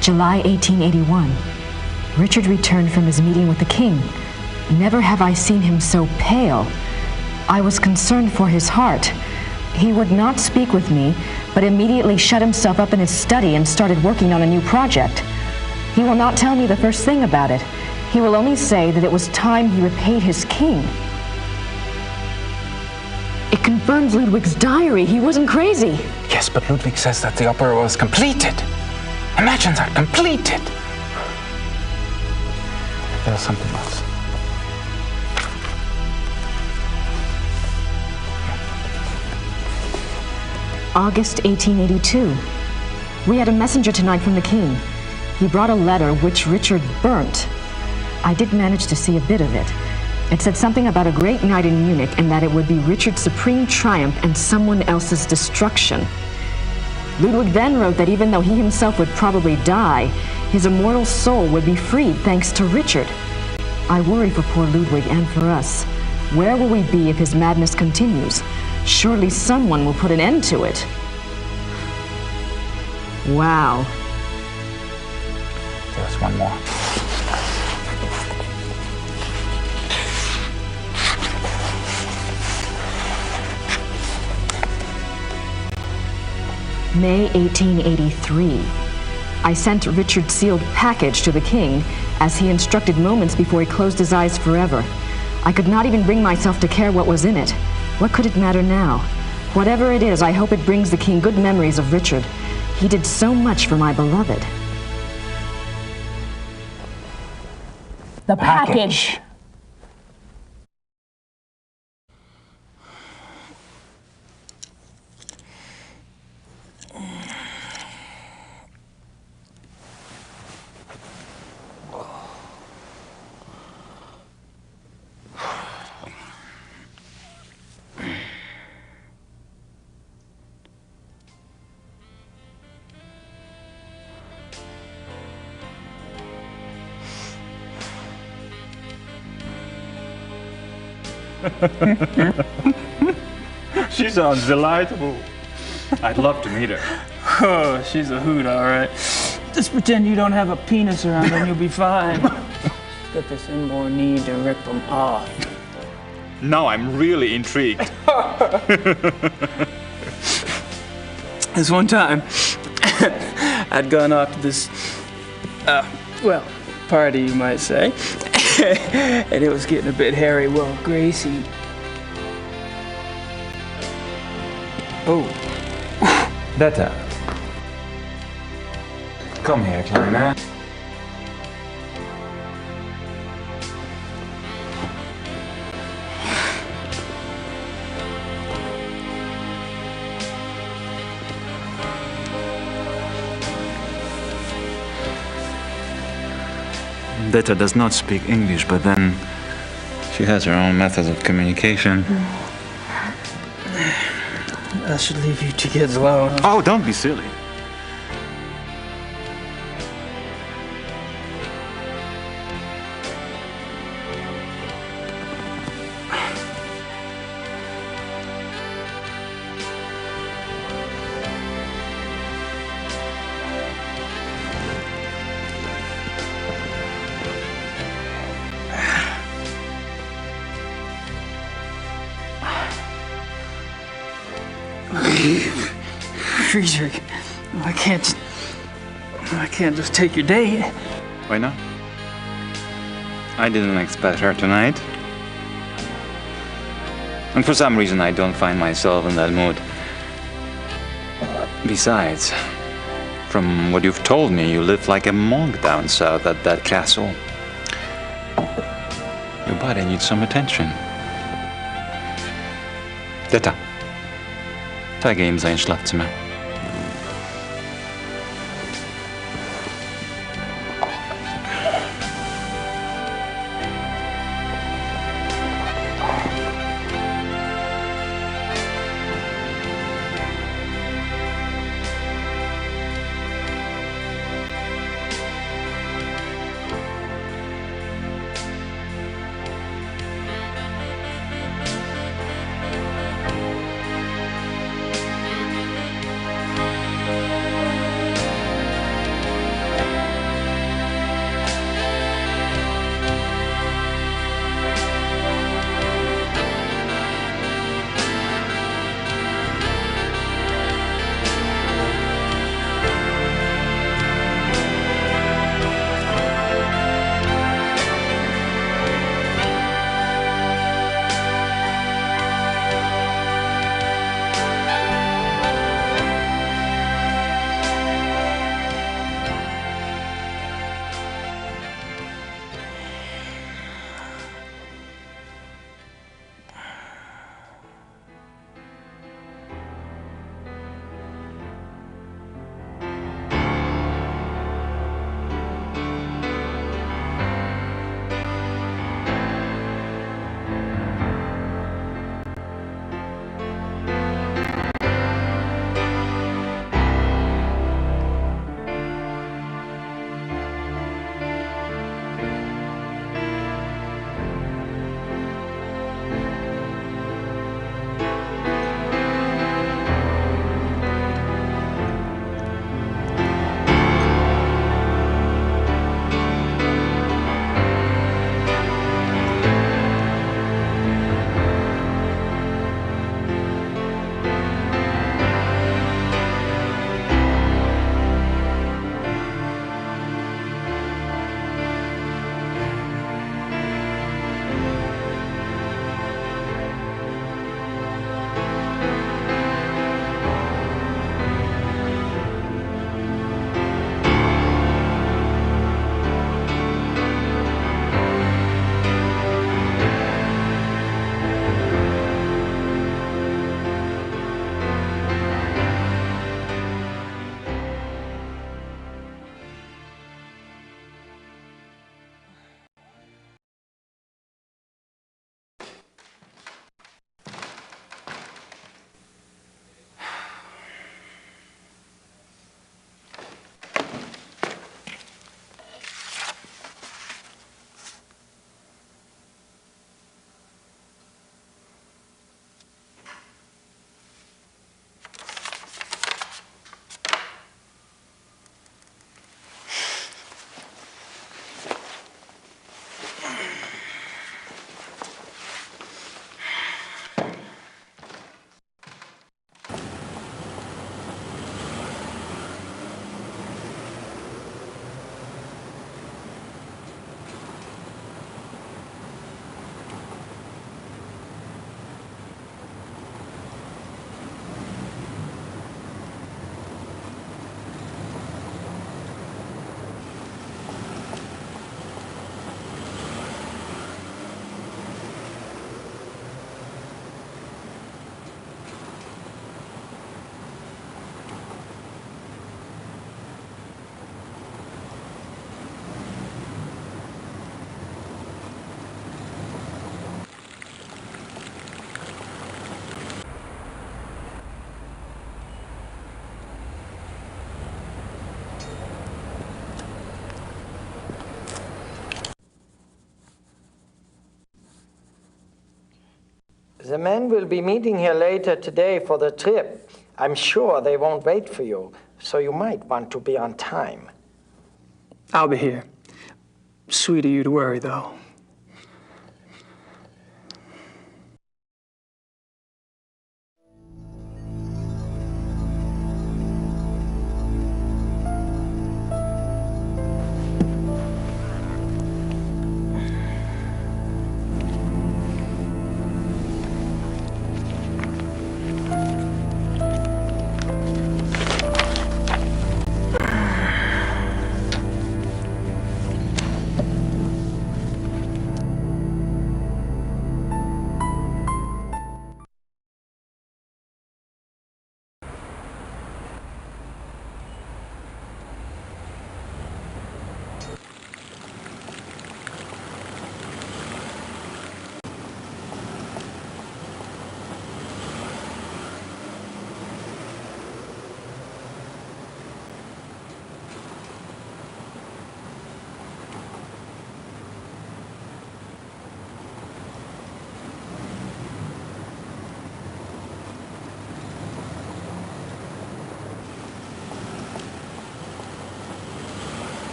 July 1881. Richard returned from his meeting with the king. Never have I seen him so pale. I was concerned for his heart. He would not speak with me, but immediately shut himself up in his study and started working on a new project. He will not tell me the first thing about it. He will only say that it was time he repaid his king. It confirms Ludwig's diary. He wasn't crazy. Yes, but Ludwig says that the opera was completed. Imagine that, completed! There's something else. August 1882. We had a messenger tonight from the king. He brought a letter which Richard burnt. I did manage to see a bit of it. It said something about a great night in Munich and that it would be Richard's supreme triumph and someone else's destruction. Ludwig then wrote that even though he himself would probably die, his immortal soul would be freed thanks to Richard. I worry for poor Ludwig and for us. Where will we be if his madness continues? Surely someone will put an end to it. Wow. There's one more. May 1883. I sent Richard's sealed package to the king, as he instructed moments before he closed his eyes forever. I could not even bring myself to care what was in it. What could it matter now? Whatever it is, I hope it brings the king good memories of Richard. He did so much for my beloved. The package. She sounds delightful. I'd love to meet her. Oh, she's a hoot, all right. Just pretend you don't have a penis around and you'll be fine. She's got this inborn need to rip them off. Now I'm really intrigued. This one time, I'd gone off to this, well, party, you might say. And it was getting a bit hairy. Well, Gracie... Oh. Better. Come here, Kleiner. Detta does not speak English, but then she has her own methods of communication. I should leave you two kids alone. Oh, don't be silly. Friedrich, I can't just take your date. Why not? I didn't expect her tonight. And for some reason, I don't find myself in that mood. Besides, from what you've told me, you live like a monk down south at that castle. Your body needs some attention. Detta. Zeige ihm sein Schlafzimmer. The men will be meeting here later today for the trip. I'm sure they won't wait for you, so you might want to be on time. I'll be here. Sweet of you to worry, though.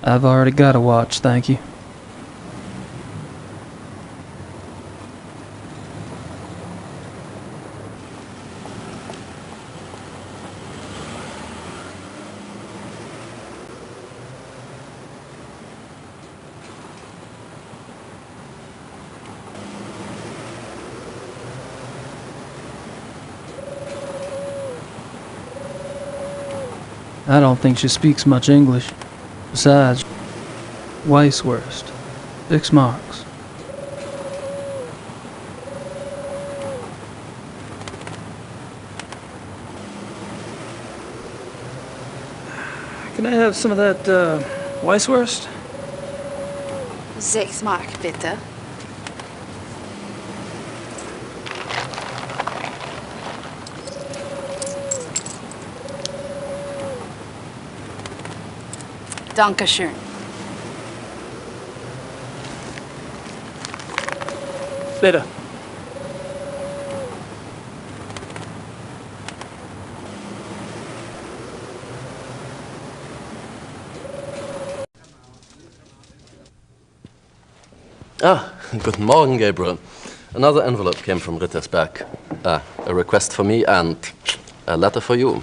I've already got a watch, thank you. I don't think she speaks much English. Besides, Weisswurst. 6 marks. Can I have some of that, Weisswurst? 6 Mark, bitte. Dankeschön. Bitte. Ah, guten Morgen, Gabriel. Another envelope came from Rittersberg. A request for me and a letter for you.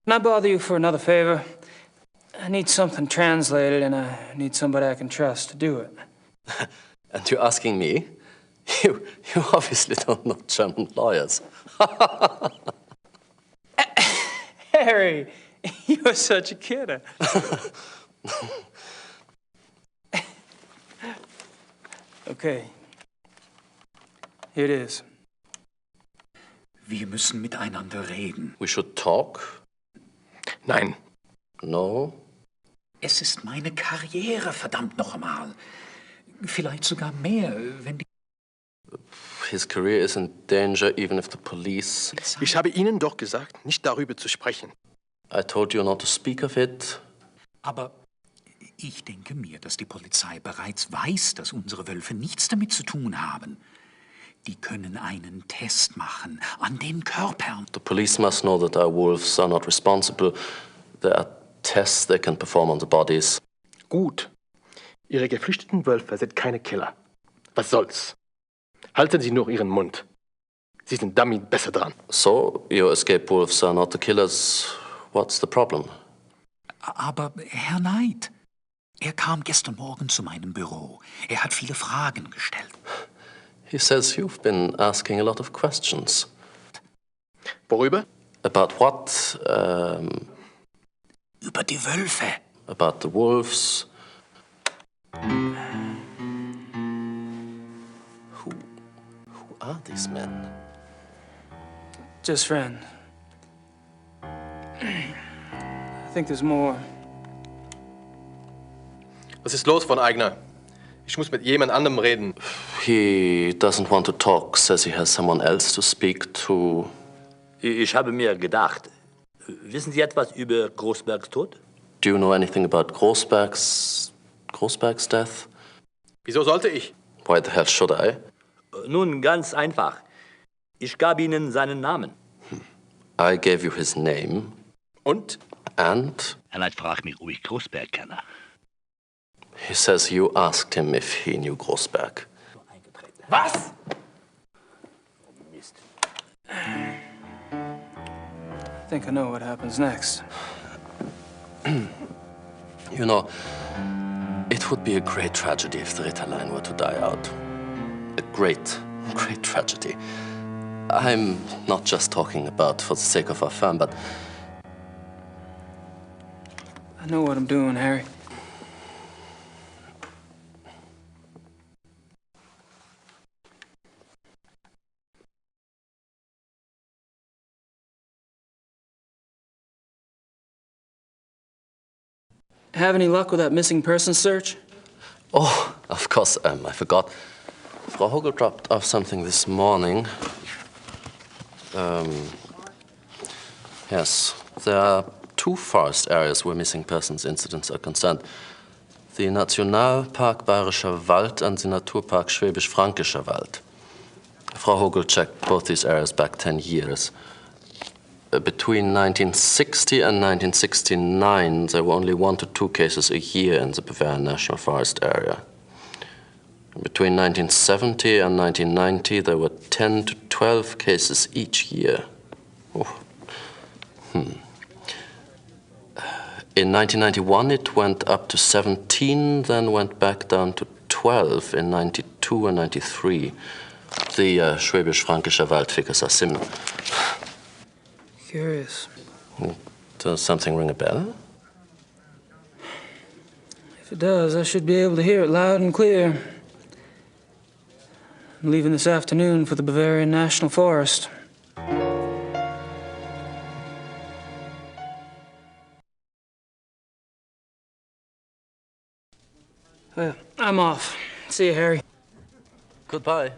Can I bother you for another favor? I need something translated, and I need somebody I can trust to do it. And you're asking me? You obviously don't know German lawyers. Harry, you're such a kidder. Okay. Here it is. Wir müssen miteinander reden. We should talk? Nein. No? Es ist meine Karriere, verdammt noch einmal. Vielleicht sogar mehr, wenn die... His career is in danger even if the police... Ich habe Ihnen doch gesagt, nicht darüber zu sprechen. I told you not to speak of it. Aber ich denke mir, dass die Polizei bereits weiß, dass unsere Wölfe nichts damit zu tun haben. Die können einen Test machen an den Körpern. The police must know that our wolves are not responsible. There are tests they can perform on the bodies. Gut. Ihre geflüchteten Wölfe sind keine Killer. Was soll's? Halten Sie nur Ihren Mund. Sie sind damit besser dran. So, your escaped wolves are not the killers. What's the problem? Aber Herr Knight, er kam gestern Morgen zu meinem Büro. Er hat viele Fragen gestellt. He says you've been asking a lot of questions. Worüber? About what? Über die Wölfe. About the wolves. Who are these men? Just friends. I think there's more. Was ist los, von Eigner? Ich muss mit jemand anderem reden. He doesn't want to talk, says he has someone else to speak to. Ich habe mir gedacht, wissen Sie etwas über Großbergs Tod? Do you know anything about Großberg's death? Wieso sollte ich? Why the hell should I? Nun, ganz einfach. Ich gab Ihnen seinen Namen. I gave you his name. Und? And? Herr Knight fragt mich, ob ich Großberg kenne. He says you asked him if he knew Großberg. Was? Mist. I think I know what happens next. You know, it would be a great tragedy if the Ritterline were to die out. A great, great tragedy. I'm not just talking about for the sake of our firm, but... I know what I'm doing, Harry. Have any luck with that missing person search? Oh, of course, I forgot. Frau Hogel dropped off something this morning. Yes, There are two forest areas where missing persons incidents are concerned. The Nationalpark Bayerischer Wald and the Naturpark Schwäbisch-Fränkischer Wald. Frau Hogel checked both these areas back 10 years. Between 1960 and 1969, there were only 1 to 2 cases a year in the Bavarian National Forest area. Between 1970 and 1990, there were 10 to 12 cases each year. Oh. In 1991, it went up to 17, then went back down to 12 in 92 and 93. The Schwäbisch-Fränkischer Wald figures are similar. Curious. Does something ring a bell? If it does, I should be able to hear it loud and clear. I'm leaving this afternoon for the Bavarian National Forest. Well, I'm off. See you, Harry. Goodbye.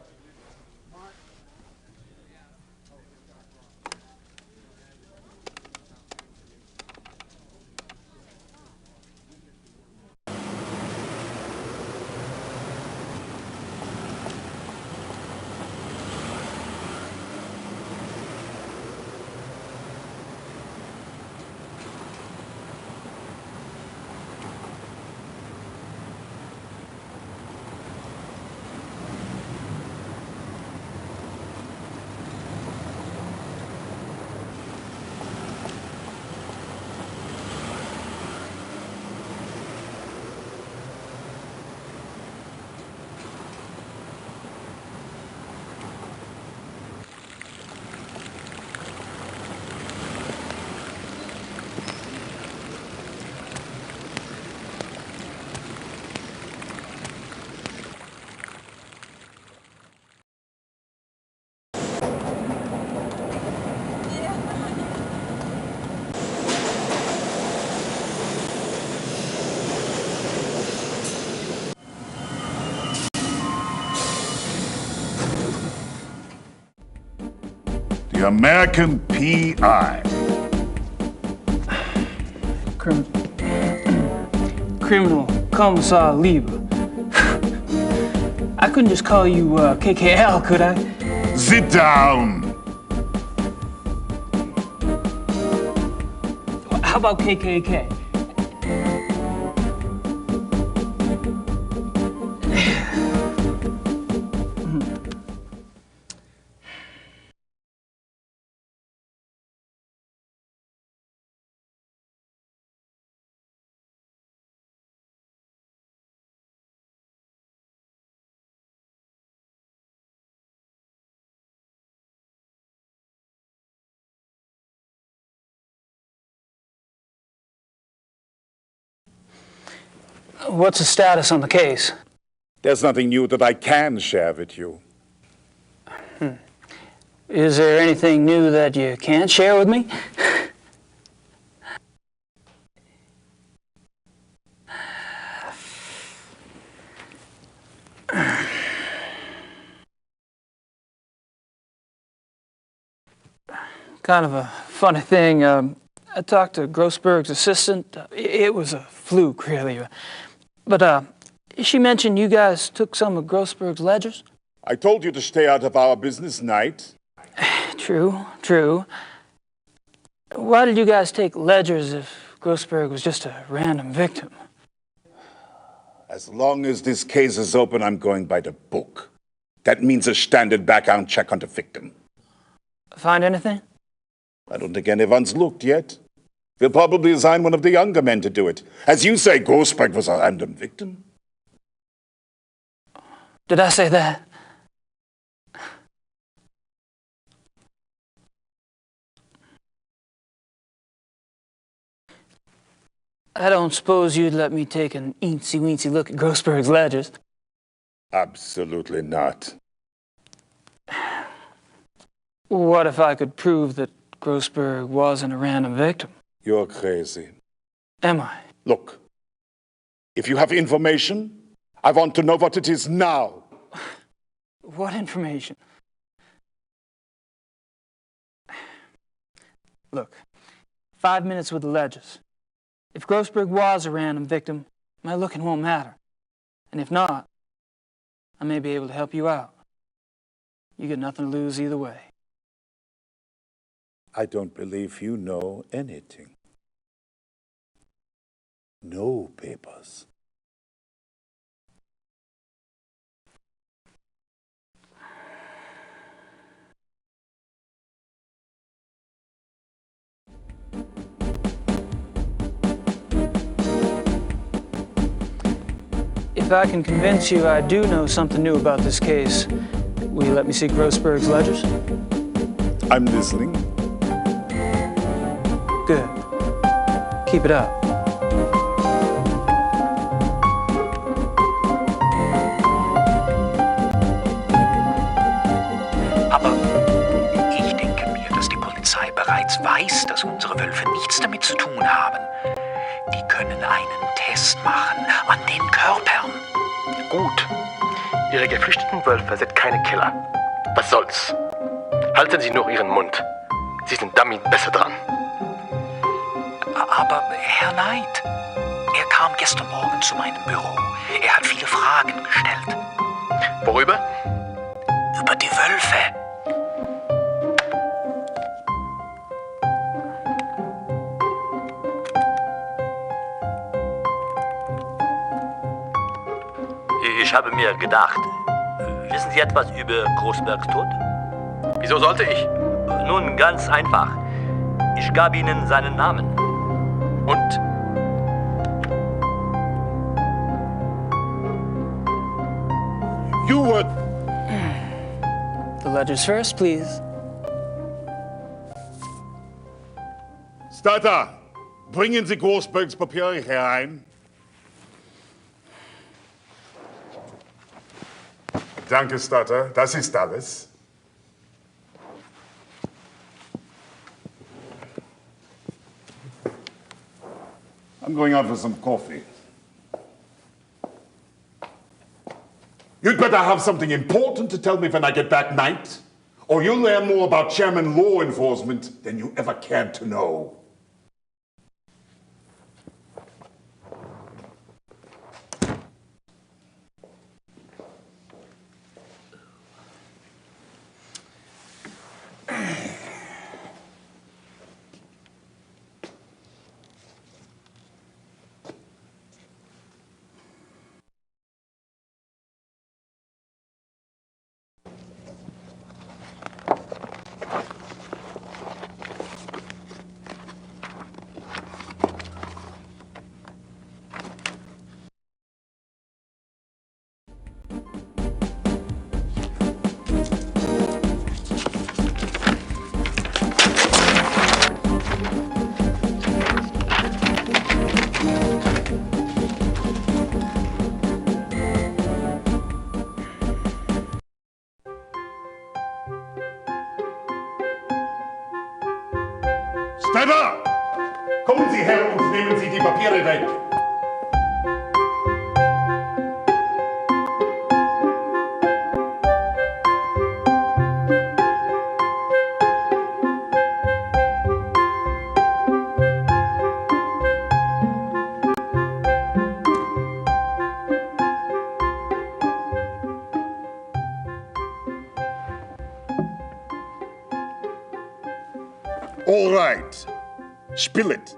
The American P.I. Criminal Commissar Lieber. I couldn't just call you KKL, could I? Sit down. How about KKK? What's the status on the case? There's nothing new that I can share with you. Is there anything new that you can't share with me? Kind of a funny thing. I talked to Grossberg's assistant. It was a fluke, really. But she mentioned you guys took some of Grossberg's ledgers? I told you to stay out of our business, Knight. True, true. Why did you guys take ledgers if Grossberg was just a random victim? As long as this case is open, I'm going by the book. That means a standard background check on the victim. Find anything? I don't think anyone's looked yet. We'll probably assign one of the younger men to do it. As you say, Grossberg was a random victim. Did I say that? I don't suppose you'd let me take an eensy-weensy look at Grossberg's ledgers? Absolutely not. What if I could prove that Grossberg wasn't a random victim? You're crazy. Am I? Look, if you have information, I want to know what it is now. What information? Look, 5 minutes with the ledgers. If Grossberg was a random victim, my looking won't matter. And if not, I may be able to help you out. You got nothing to lose either way. I don't believe you know anything. No papers. If I can convince you I do know something new about this case, will you let me see Grossberg's ledgers? I'm listening. Good. Keep it up. Aber ich denke mir, dass die Polizei bereits weiß, dass unsere Wölfe nichts damit zu tun haben. Die können einen Test machen an den Körpern. Gut. Ihre geflüchteten Wölfe sind keine Killer. Was soll's? Halten Sie nur Ihren Mund. Sie sind damit besser dran. Aber Herr Knight, er kam gestern Morgen zu meinem Büro. Er hat viele Fragen gestellt. Worüber? Über die Wölfe. Ich habe mir gedacht, wissen Sie etwas über Grossbergs Tod? Wieso sollte ich? Nun, ganz einfach. Ich gab Ihnen seinen Namen. Und? You were... The ledgers first, please. Starter, bringen Sie Grossbergs Papiere herein. Danke, Starter. Das ist alles. I'm going out for some coffee. You'd better have something important to tell me when I get back, Knight, or you'll learn more about Chairman law enforcement than you ever cared to know. Steiber! Kommen Sie her und nehmen Sie die Papiere weg. All right. Spill it.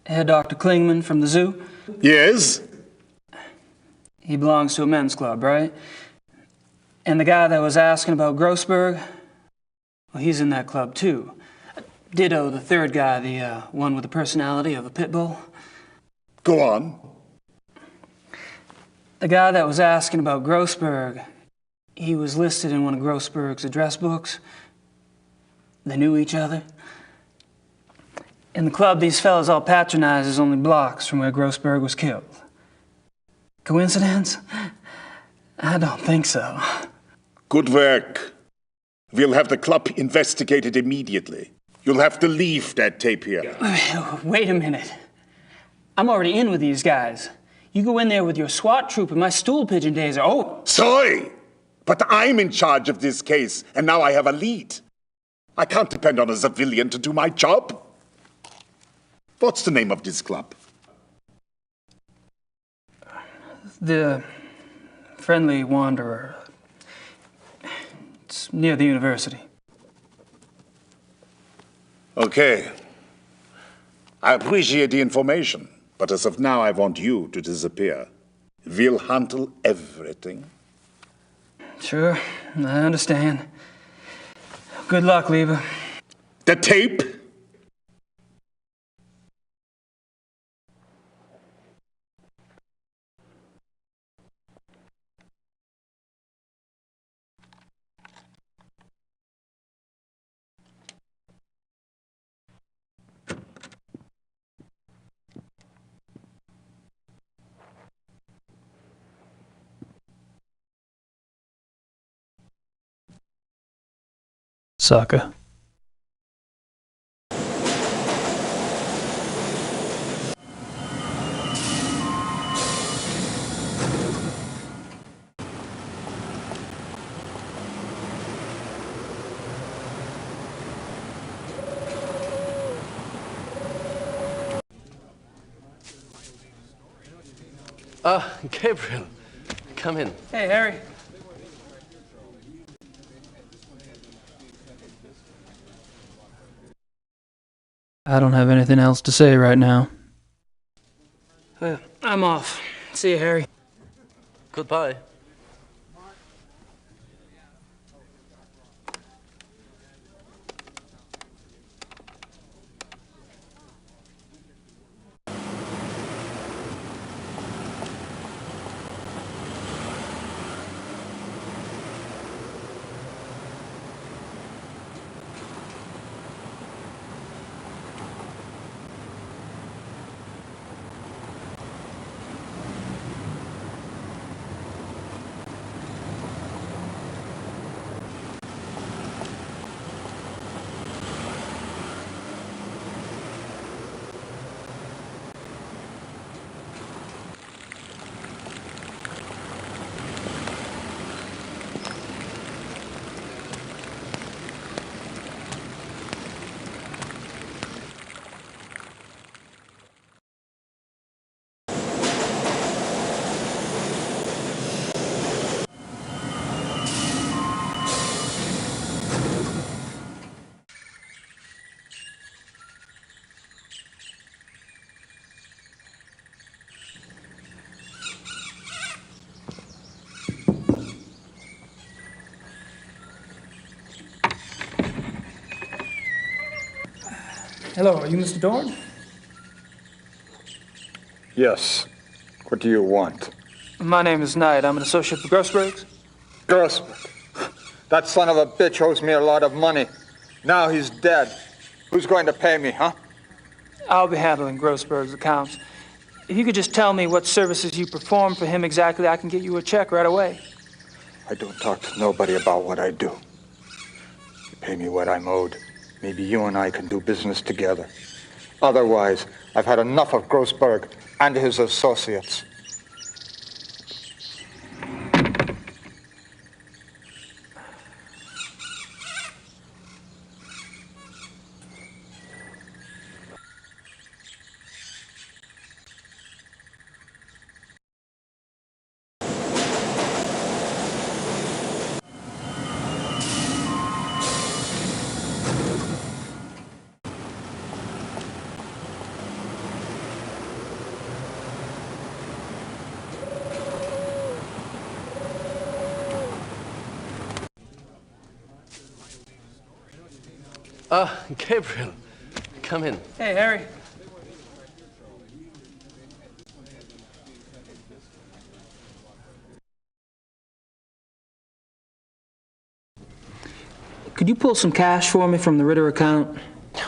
Herr Dr. Klingman from the zoo? Yes? He belongs to a men's club, right? And the guy that was asking about Grossberg, well, he's in that club too. Ditto the third guy, the one with the personality of a pit bull. Go on. The guy that was asking about Grossberg, he was listed in one of Grossberg's address books. They knew each other. In the club, these fellas all patronize is only blocks from where Grossberg was killed. Coincidence? I don't think so. Good work. We'll have the club investigated immediately. You'll have to leave that tape here. Wait a minute. I'm already in with these guys. You go in there with your SWAT troop and my stool pigeon days are over. Sorry! But I'm in charge of this case, and now I have a lead. I can't depend on a civilian to do my job. What's the name of this club? The Friendly Wanderer. It's near the university. Okay. I appreciate the information, but as of now, I want you to disappear. We'll handle everything. Sure, I understand. Good luck, Leva. The tape? Sucker. Gabriel, come in. Hey, Harry. I don't have anything else to say right now. I'm off. See you, Harry. Goodbye. Hello, are you Mr. Dorn? Yes. What do you want? My name is Knight. I'm an associate for Grossberg's. Grossberg? That son of a bitch owes me a lot of money. Now he's dead. Who's going to pay me, huh? I'll be handling Grossberg's accounts. If you could just tell me what services you perform for him exactly, I can get you a check right away. I don't talk to nobody about what I do. You pay me what I'm owed. Maybe you and I can do business together. Otherwise, I've had enough of Grossberg and his associates. Gabriel, come in. Hey, Harry. Could you pull some cash for me from the Ritter account?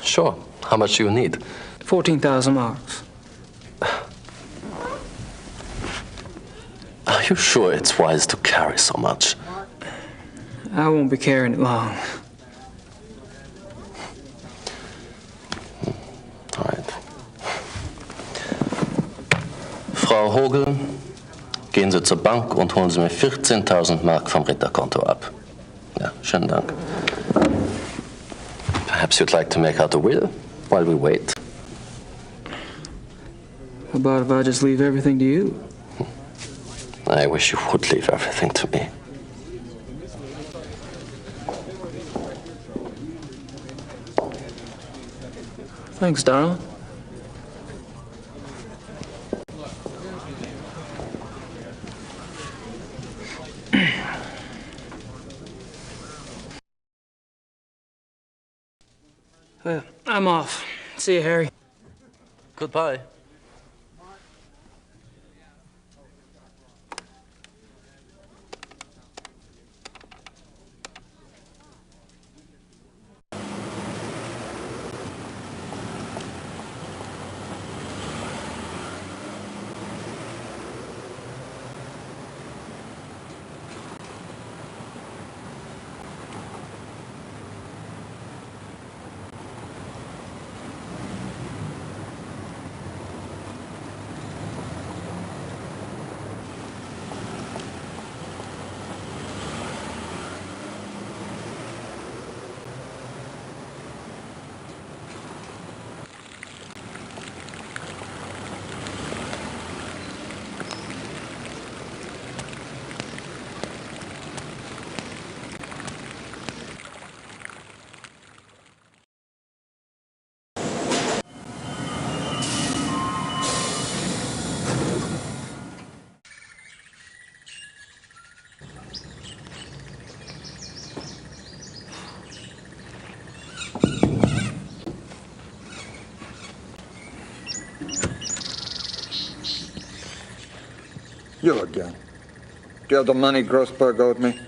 Sure. How much do you need? 14,000 marks. Are you sure it's wise to carry so much? I won't be carrying it long. All right. Frau Hogel, Gehen Sie zur Bank und holen Sie mir 14.000 Mark vom Ritterkonto ab. Ja, schönen Dank. Perhaps you'd like to make out a will while we wait. How about if I just leave everything to you? I wish you would leave everything to me. Thanks, darling. Well, I'm off. See you, Harry. Goodbye. You again. Do you have the money Grossberg owed me?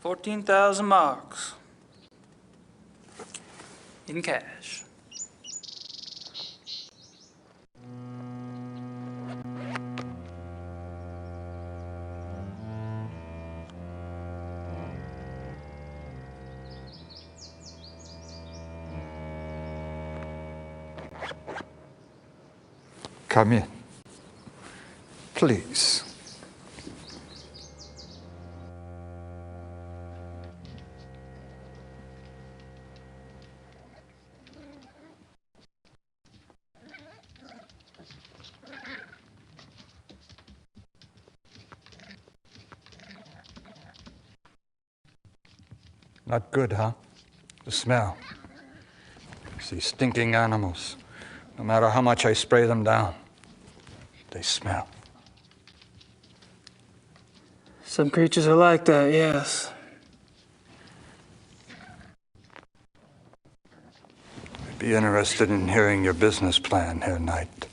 $14,000 marks. In cash. Come in. Please. Not good, huh? The smell. These stinking animals. No matter how much I spray them down, they smell. Some creatures are like that, yes. I'd be interested in hearing your business plan, Herr Knight.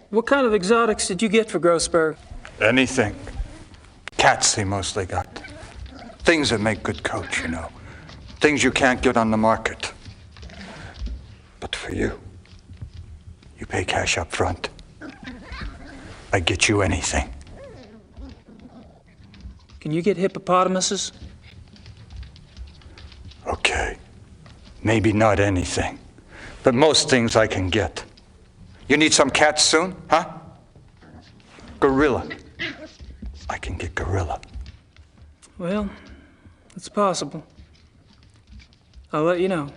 What kind of exotics did you get for Grossberg? Anything. Cats he mostly got. Things that make good coats, you know. Things you can't get on the market. But for you, you pay cash up front. I get you anything. Can you get hippopotamuses? Okay. Maybe not anything. But most things I can get. You need some cats soon, huh? Gorilla. I can get gorilla. Well, it's possible. I'll let you know.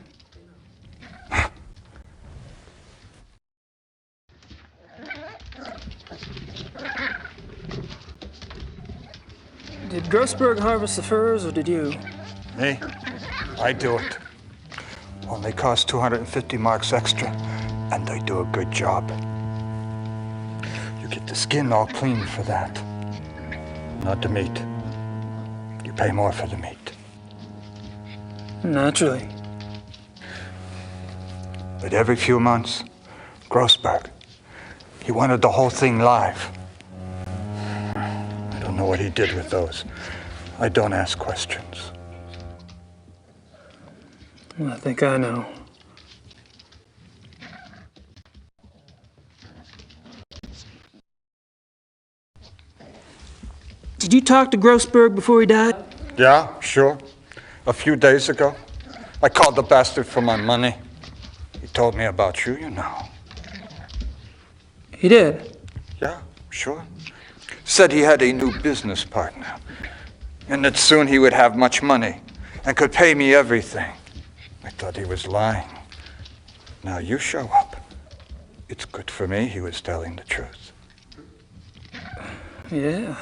Did Grossberg harvest the furs, or did you? Me? I do it. Only cost 250 marks extra, and I do a good job. You get the skin all clean for that. Not the meat. You pay more for the meat. Naturally. But every few months, Grossberg, he wanted the whole thing live. I don't know what he did with those. I don't ask questions. I think I know. Did you talk to Grossberg before he died? Yeah, sure. A few days ago. I called the bastard for my money. He told me about you, you know. He did? Yeah, sure. Said he had a new business partner. And that soon he would have much money and could pay me everything. I thought he was lying. Now you show up. It's good for me he was telling the truth. Yeah.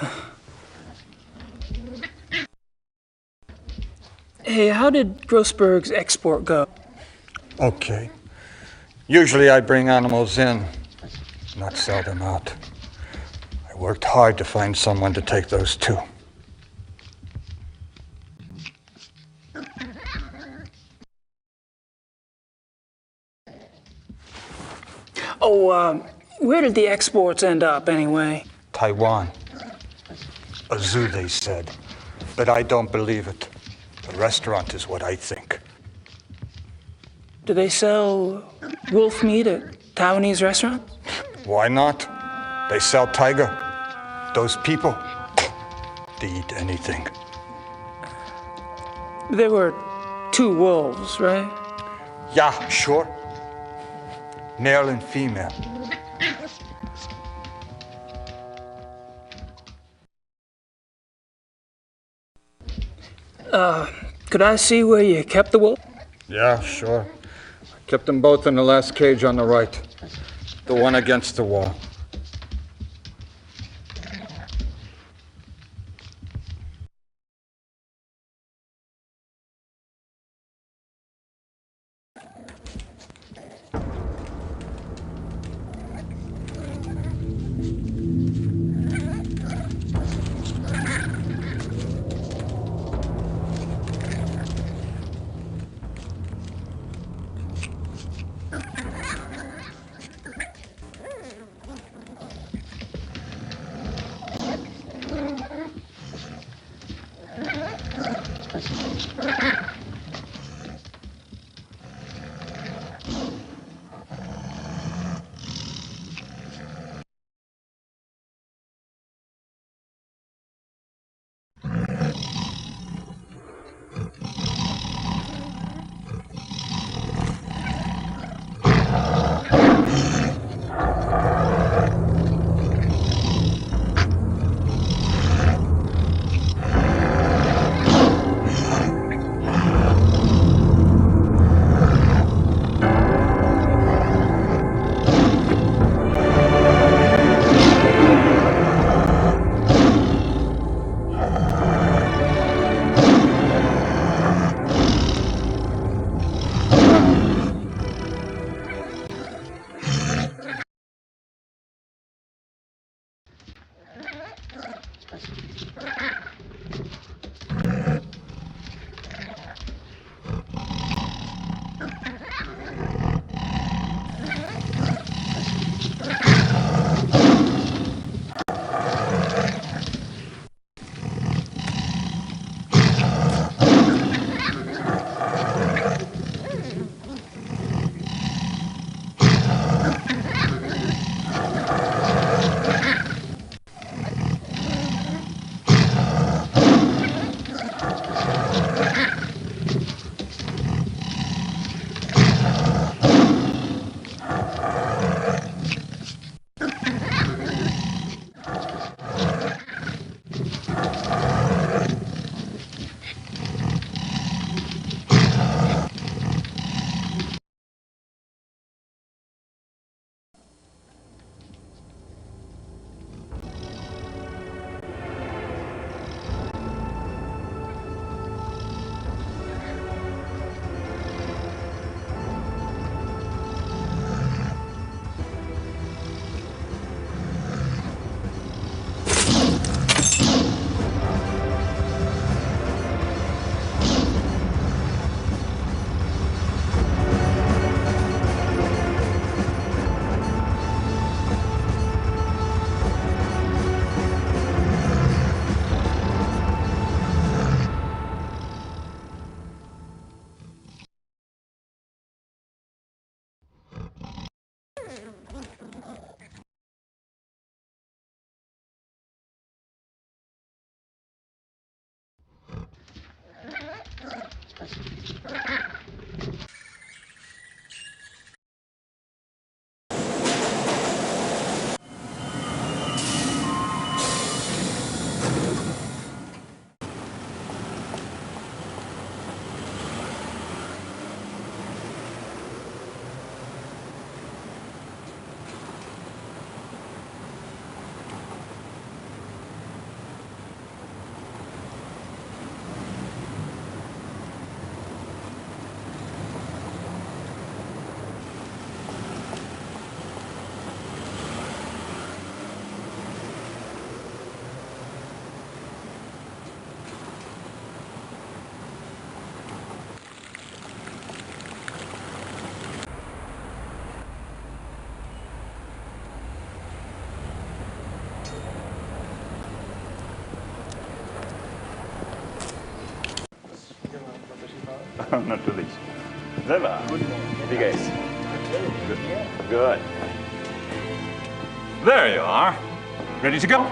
Hey, how did Grossberg's export go? Okay. Usually I bring animals in, not sell them out. I worked hard to find someone to take those two. Oh, where did the exports end up anyway? Taiwan. A zoo, they said. But I don't believe it. The restaurant is what I think. Do they sell wolf meat at Taiwanese restaurants? Why not? They sell tiger. Those people, they eat anything. There were 2 wolves, right? Yeah, sure. Male and female. Could I see where you kept the wolf? Yeah, sure. I kept them both in the last cage on the right. The one against the wall. Natürlich. Selber. Wie geht's? Good. Good. There you are. Ready to go?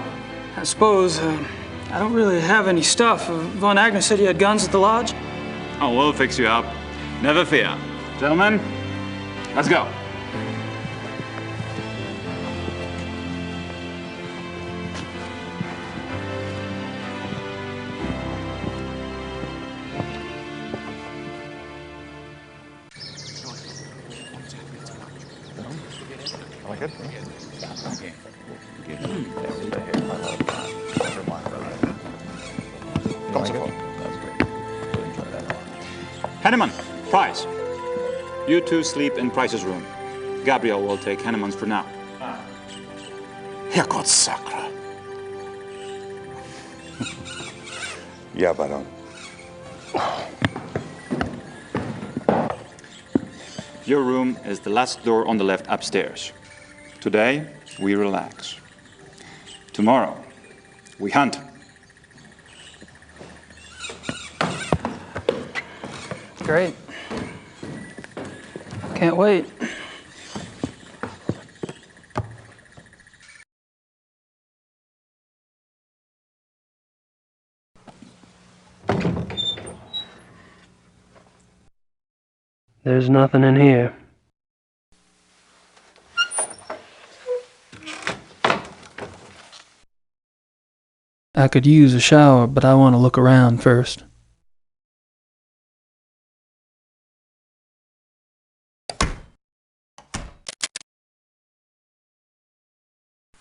I suppose, I don't really have any stuff. Von Agner said you had guns at the lodge? Oh, we'll fix you up. Never fear. Gentlemen, let's go. Henneman, Price. You two sleep in Price's room. Gabriel will take Henneman's for now. Herrgottsakra. Ja, Baron. Your room is the last door on the left upstairs. Today, we relax. Tomorrow, we hunt. Great. Can't wait. There's nothing in here. I could use a shower, but I want to look around first.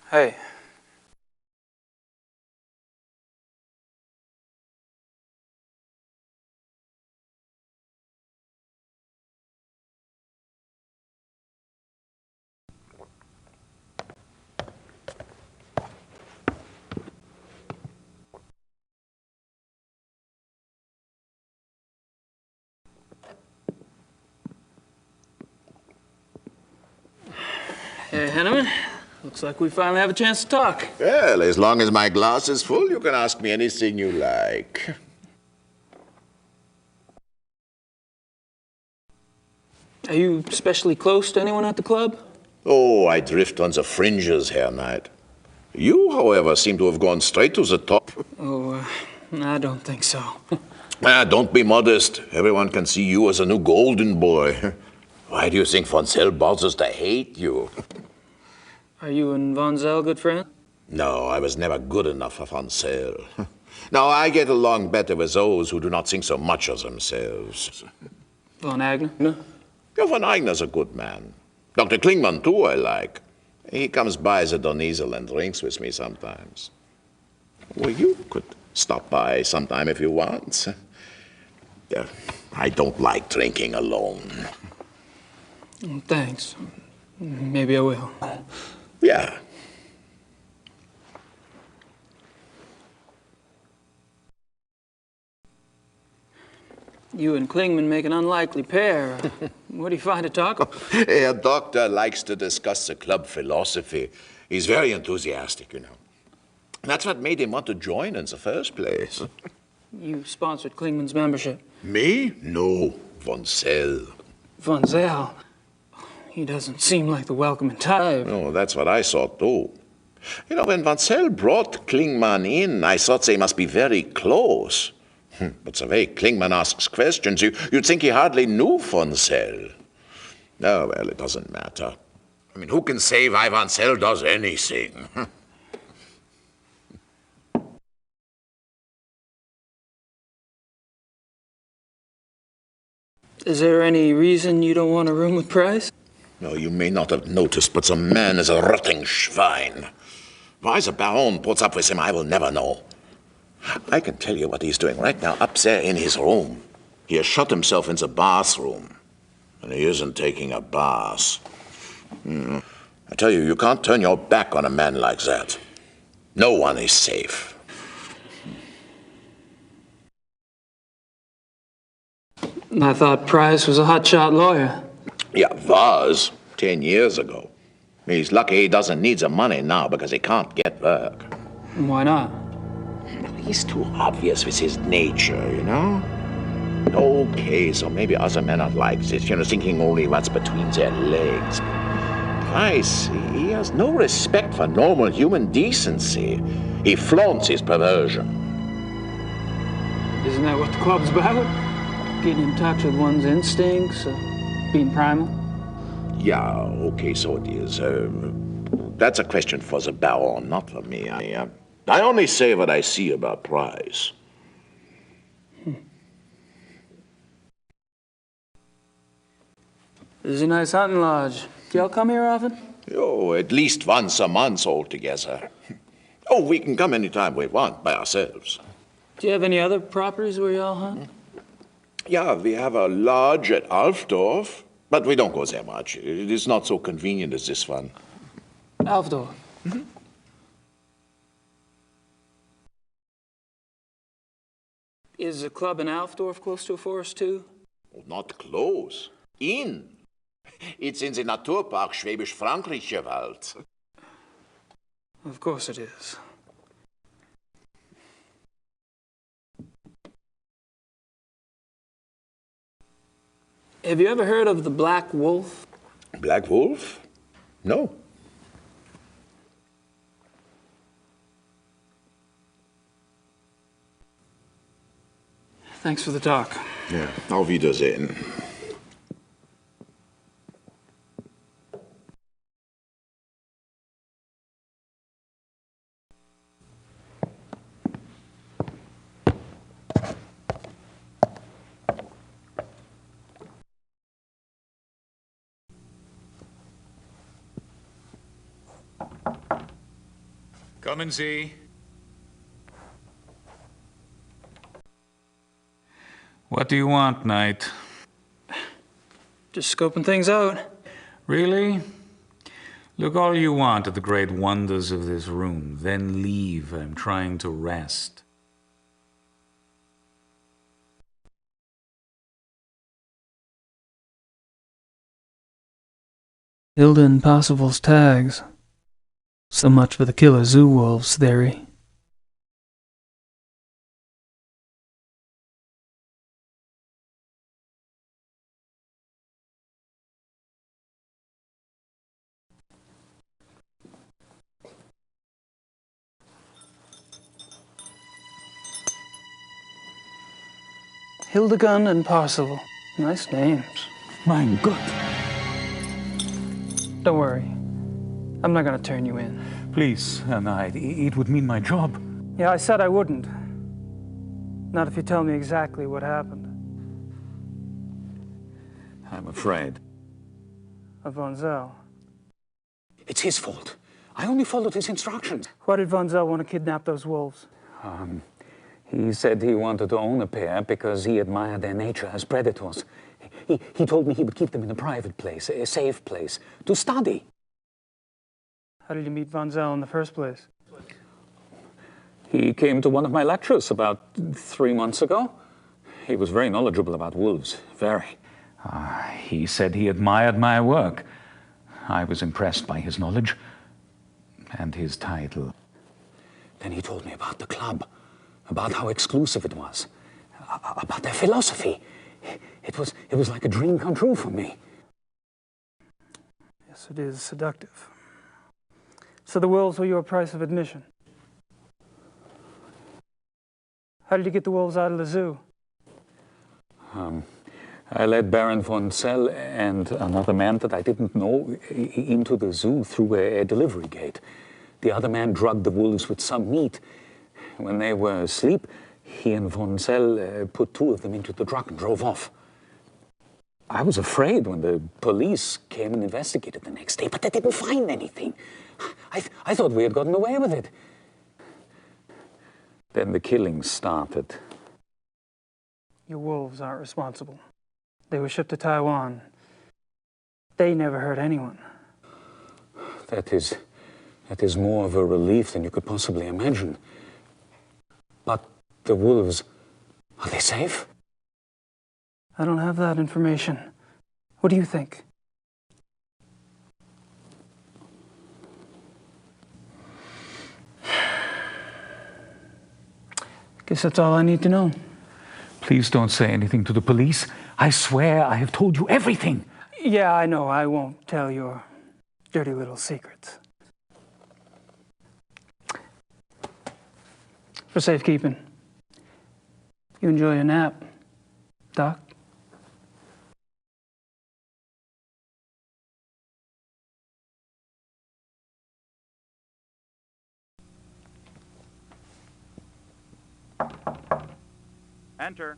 Hey. Hey, Henneman. Looks like we finally have a chance to talk. Well, as long as my glass is full, you can ask me anything you like. Are you especially close to anyone at the club? Oh, I drift on the fringes, Herr Knight. You, however, seem to have gone straight to the top. Oh, I don't think so. Don't be modest. Everyone can see you as a new golden boy. Why do you think von Zell bothers to hate you? Are you and Von Zell good friends? No, I was never good enough for von Zell. No, I get along better with those who do not think so much of themselves. Von Agner? No. Yeah, von Agner's a good man. Dr. Klingman, too, I like. He comes by the Doneasel and drinks with me sometimes. Well, you could stop by sometime if you want. Yeah, I don't like drinking alone. Thanks. Maybe I will. Yeah. You and Klingman make an unlikely pair. What do you find to talk about? Herr Doctor likes to discuss the club philosophy. He's very enthusiastic, you know. That's what made him want to join in the first place. You sponsored Klingman's membership. Me? No, von Zell. Von Zell? He doesn't seem like the welcoming type. Oh, that's what I thought, too. You know, when von Zell brought Klingman in, I thought they must be very close. But the way Klingman asks questions, you'd think he hardly knew von Zell. Oh, well, it doesn't matter. I mean, who can say why von Zell does anything? Is there any reason you don't want a room with Price? No, you may not have noticed, but the man is a rotting Schwein. Why the Baron puts up with him, I will never know. I can tell you what he's doing right now up there in his room. He has shut himself in the bathroom. And he isn't taking a bath. I tell you, you can't turn your back on a man like that. No one is safe. I thought Price was a hotshot lawyer. Yeah, was 10 years ago. He's lucky he doesn't need the money now because he can't get work. Why not? He's too obvious with his nature, you know? Okay, so maybe other men are like this, thinking only what's between their legs. Price, he has no respect for normal human decency. He flaunts his perversion. Isn't that what the club's about? Getting in touch with one's instincts, being primal? Yeah, okay, so it is. That's a question for the Baron, not for me. I only say what I see about Price. This is a nice hunting lodge. Do y'all come here often? Oh, at least once a month altogether. Oh, we can come anytime we want by ourselves. Do you have any other properties where y'all hunt? Yeah, we have a lodge at Alfdorf, but we don't go there much. It is not so convenient as this one. Alfdorf? Is the club in Alfdorf close to a forest, too? Not close. In. It's in the Naturpark Schwäbisch-Frankreicher Wald. Of course it is. Have you ever heard of the Black Wolf? Black Wolf? No. Thanks for the talk. Ja, auf Wiedersehen. Kommen Sie. What do you want, Knight? Just scoping things out. Really? Look all you want at the great wonders of this room, then leave. I'm trying to rest. Hilda and Possible's tags. So much for the killer zoo wolves theory. Hildegun and Parsival. Nice names. Mein Gott. Don't worry. I'm not gonna turn you in. Please, Knight, it would mean my job. Yeah, I said I wouldn't. Not if you tell me exactly what happened. I'm afraid. Of Von Zell. It's his fault. I only followed his instructions. Why did Von Zell want to kidnap those wolves? He said he wanted to own a pair because he admired their nature as predators. He told me he would keep them in a private place, a safe place, to study. How did you meet Von Zell in the first place? He came to one of my lectures about 3 months ago. He was very knowledgeable about wolves, very. He said he admired my work. I was impressed by his knowledge and his title. Then he told me about the club, about how exclusive it was, about their philosophy. It was like a dream come true for me. Yes, it is seductive. So the wolves were your price of admission? How did you get the wolves out of the zoo? I led Baron von Zell and another man that I didn't know into the zoo through a delivery gate. The other man drugged the wolves with some meat. When they were asleep, he and von Zell put 2 of them into the truck and drove off. I was afraid when the police came and investigated the next day, but they didn't find anything. I thought we had gotten away with it. Then the killings started. Your wolves aren't responsible. They were shipped to Taiwan. They never hurt anyone. That is more of a relief than you could possibly imagine. But the wolves, are they safe? I don't have that information. What do you think? Guess that's all I need to know. Please don't say anything to the police. I swear I have told you everything. Yeah, I know. I won't tell your dirty little secrets. For safekeeping. You enjoy your nap, Doc? Enter.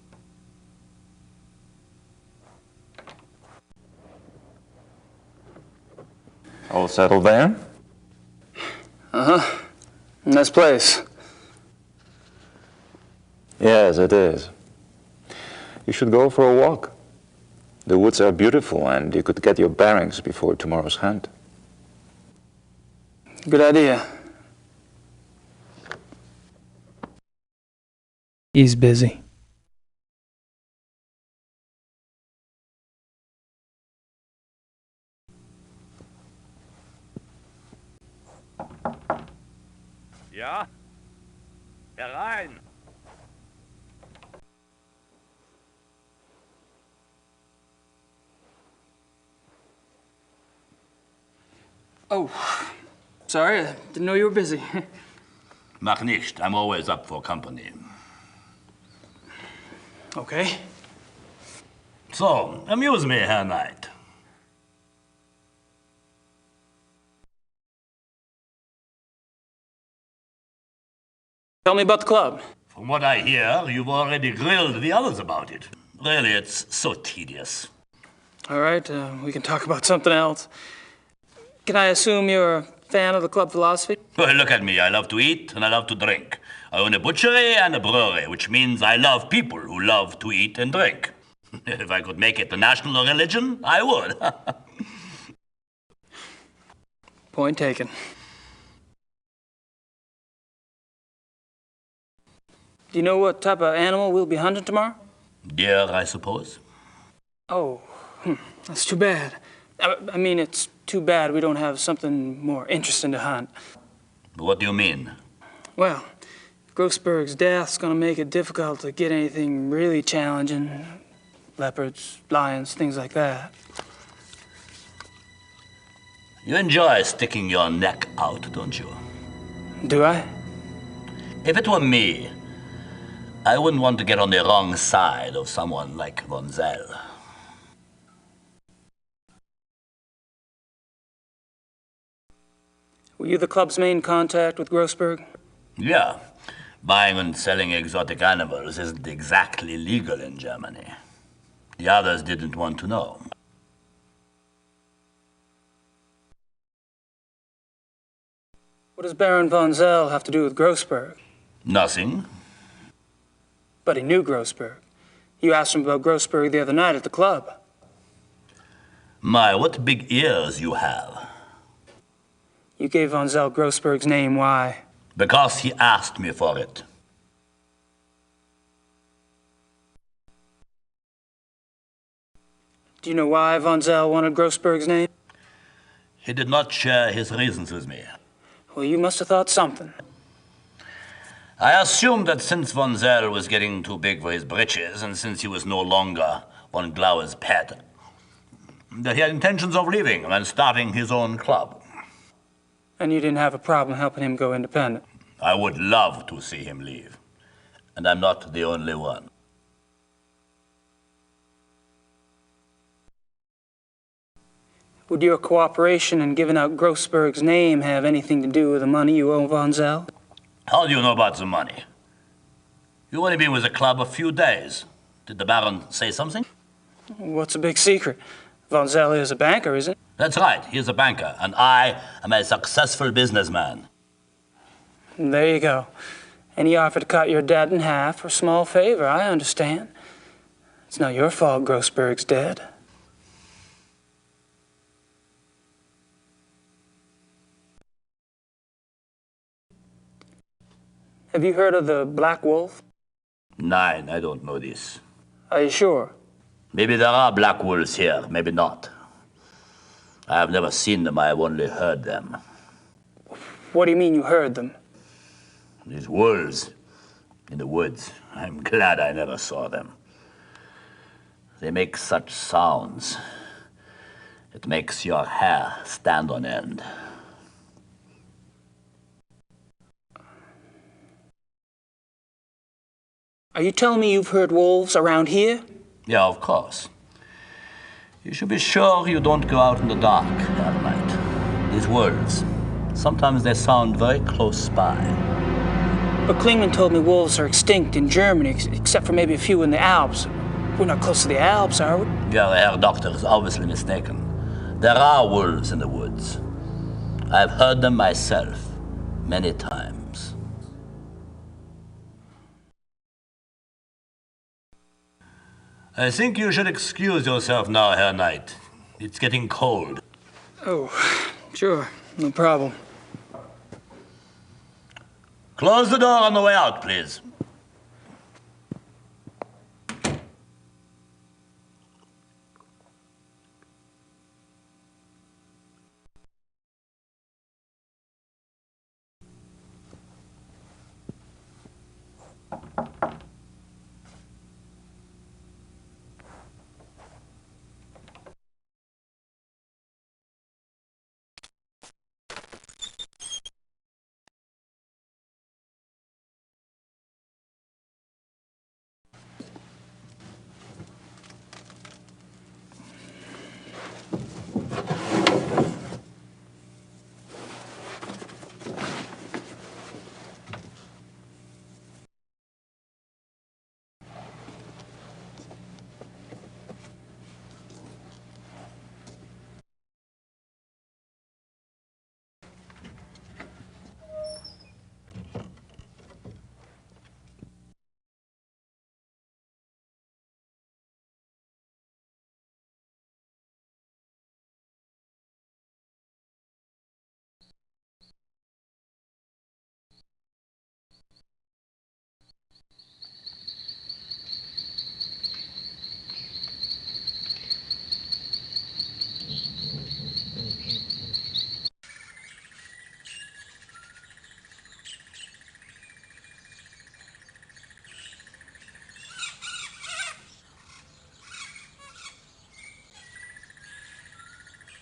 All settled there? Uh-huh. Nice place. Yes, it is. You should go for a walk. The woods are beautiful and you could get your bearings before tomorrow's hunt. Good idea. He's busy. Ja? Herein! Oh, sorry, I didn't know you were busy. Mach nicht. I'm always up for company. Okay. So, amuse me, Herr Knight. Tell me about the club. From what I hear, you've already grilled the others about it. Really, it's so tedious. All right, we can talk about something else. Can I assume you're a fan of the club philosophy? Well, look at me. I love to eat and I love to drink. I own a butchery and a brewery, which means I love people who love to eat and drink. If I could make it the national religion, I would. Point taken. Do you know what type of animal we'll be hunting tomorrow? Deer, I suppose. Oh, that's too bad. I mean, it's too bad we don't have something more interesting to hunt. What do you mean? Well, Grossberg's death's gonna make it difficult to get anything really challenging. Leopards, lions, things like that. You enjoy sticking your neck out, don't you? Do I? If it were me, I wouldn't want to get on the wrong side of someone like von Zell. Were you the club's main contact with Grossberg? Yeah. Buying and selling exotic animals isn't exactly legal in Germany. The others didn't want to know. What does Baron von Zell have to do with Grossberg? Nothing. But he knew Grossberg. You asked him about Grossberg the other night at the club. My, what big ears you have. You gave von Zell Grossberg's name, why? Because he asked me for it. Do you know why von Zell wanted Grossberg's name? He did not share his reasons with me. Well, you must have thought something. I assumed that since von Zell was getting too big for his britches, and since he was no longer von Glauer's pet, that he had intentions of leaving and starting his own club. And you didn't have a problem helping him go independent? I would love to see him leave. And I'm not the only one. Would your cooperation in giving out Grossberg's name have anything to do with the money you owe Von Zell? How do you know about the money? You've only been with the club a few days. Did the Baron say something? What's the big secret? Von Zell is a banker, isn't he? That's right, he's a banker, and I am a successful businessman. There you go. And he offered to cut your debt in half for a small favor, I understand. It's not your fault Grossberg's dead. Have you heard of the Black Wolf? Nein, I don't know this. Are you sure? Maybe there are black wolves here, maybe not. I have never seen them, I have only heard them. What do you mean you heard them? These wolves in the woods. I'm glad I never saw them. They make such sounds. It makes your hair stand on end. Are you telling me you've heard wolves around here? Yeah, of course. You should be sure you don't go out in the dark at night. These wolves, sometimes they sound very close by. But Klingman told me wolves are extinct in Germany, except for maybe a few in the Alps. We're not close to the Alps, are we? Yeah, the Herr Doctor is obviously mistaken. There are wolves in the woods. I've heard them myself, many times. I think you should excuse yourself now, Herr Knight. It's getting cold. Oh, sure. No problem. Close the door on the way out, please.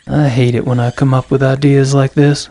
I hate it when I come up with ideas like this.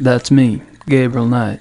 That's me, Gabriel Knight.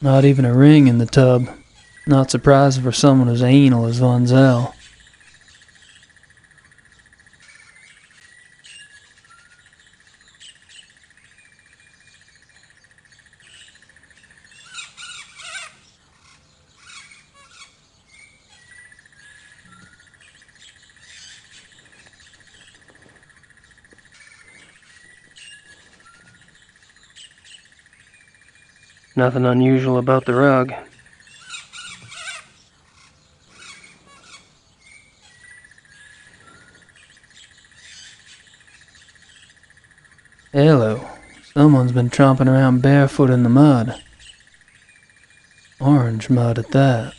Not even a ring in the tub. Not surprising for someone as anal as Von Zell. Nothing unusual about the rug. Hello. Someone's been tromping around barefoot in the mud. Orange mud at that.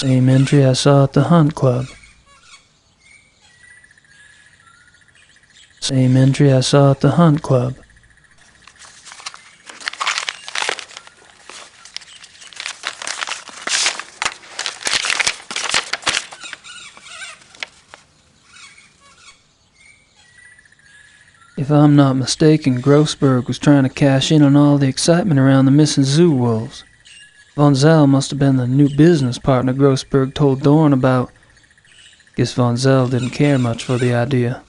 Same entry I saw at the Hunt Club. Same entry I saw at the Hunt Club. If I'm not mistaken, Grossberg was trying to cash in on all the excitement around the missing zoo wolves. Von Zell must have been the new business partner Grossberg told Dorn about. Guess Von Zell didn't care much for the idea.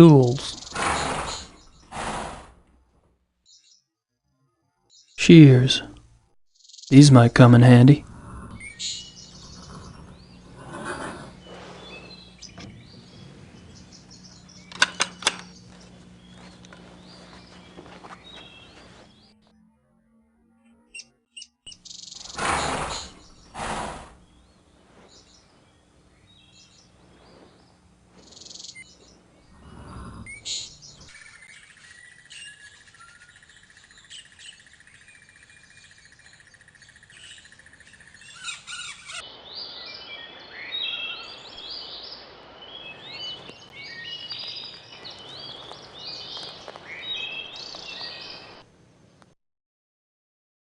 tools. Shears. These might come in handy.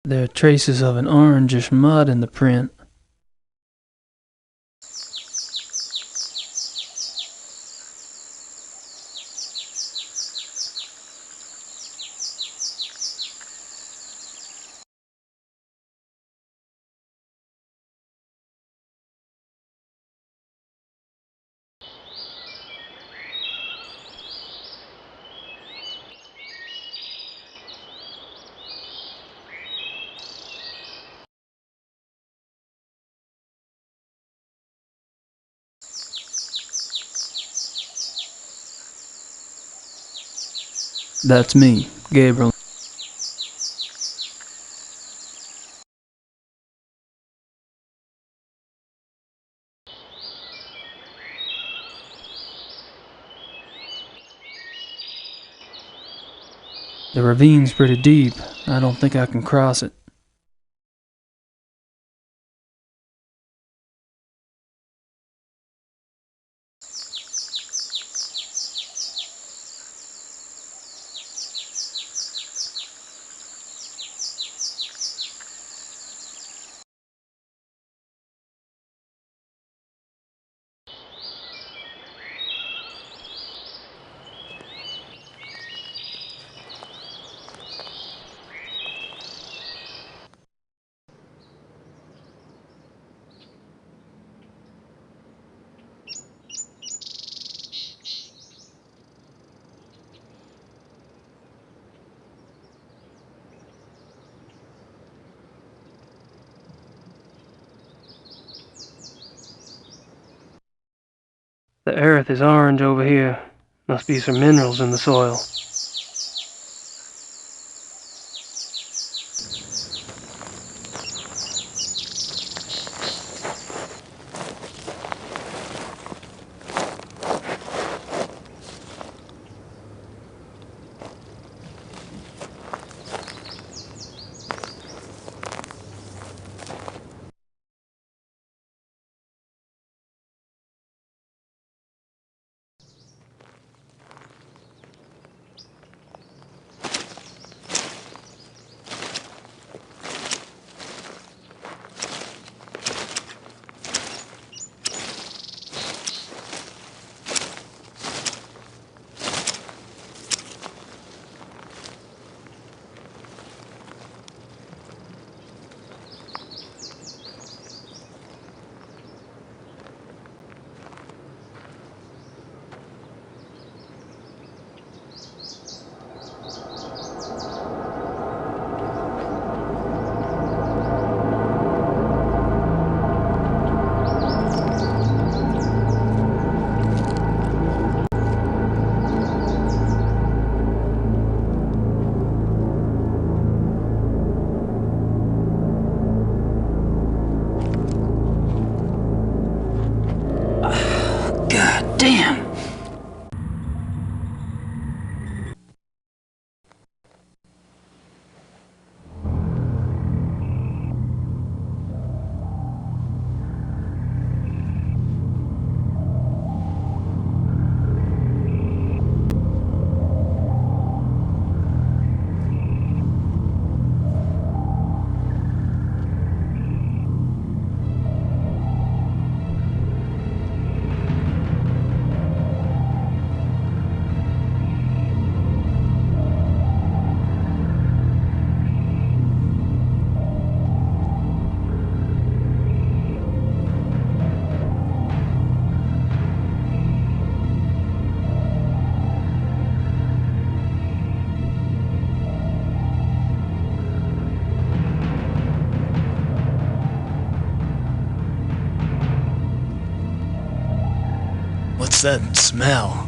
There are traces of an orangish mud in the print. That's me, Gabriel. The ravine's pretty deep. I don't think I can cross it. The earth is orange over here. Must be some minerals in the soil. Scent smell.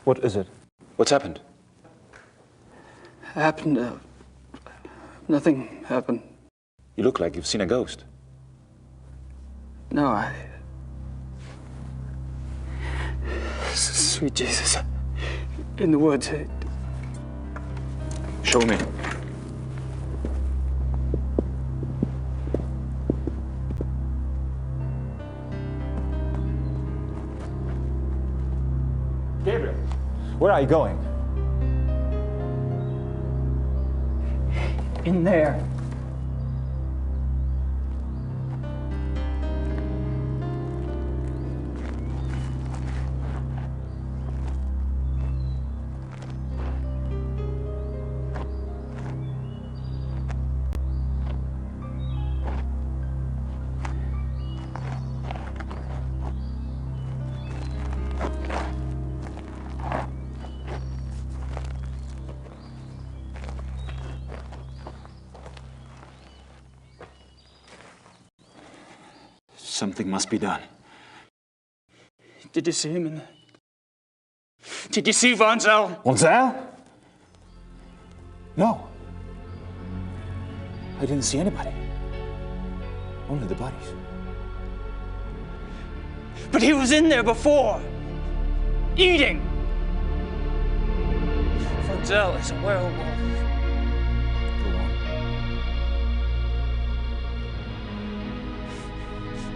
What is it? What's happened? Nothing happened. You look like you've seen a ghost. No, Sweet Jesus. In the woods. Show me. Gabriel, where are you going? In there. Something must be done. Did you see him Did you see Von Zell? Von Zell? No. I didn't see anybody. Only the bodies. But he was in there before. Eating. Von Zell is a werewolf.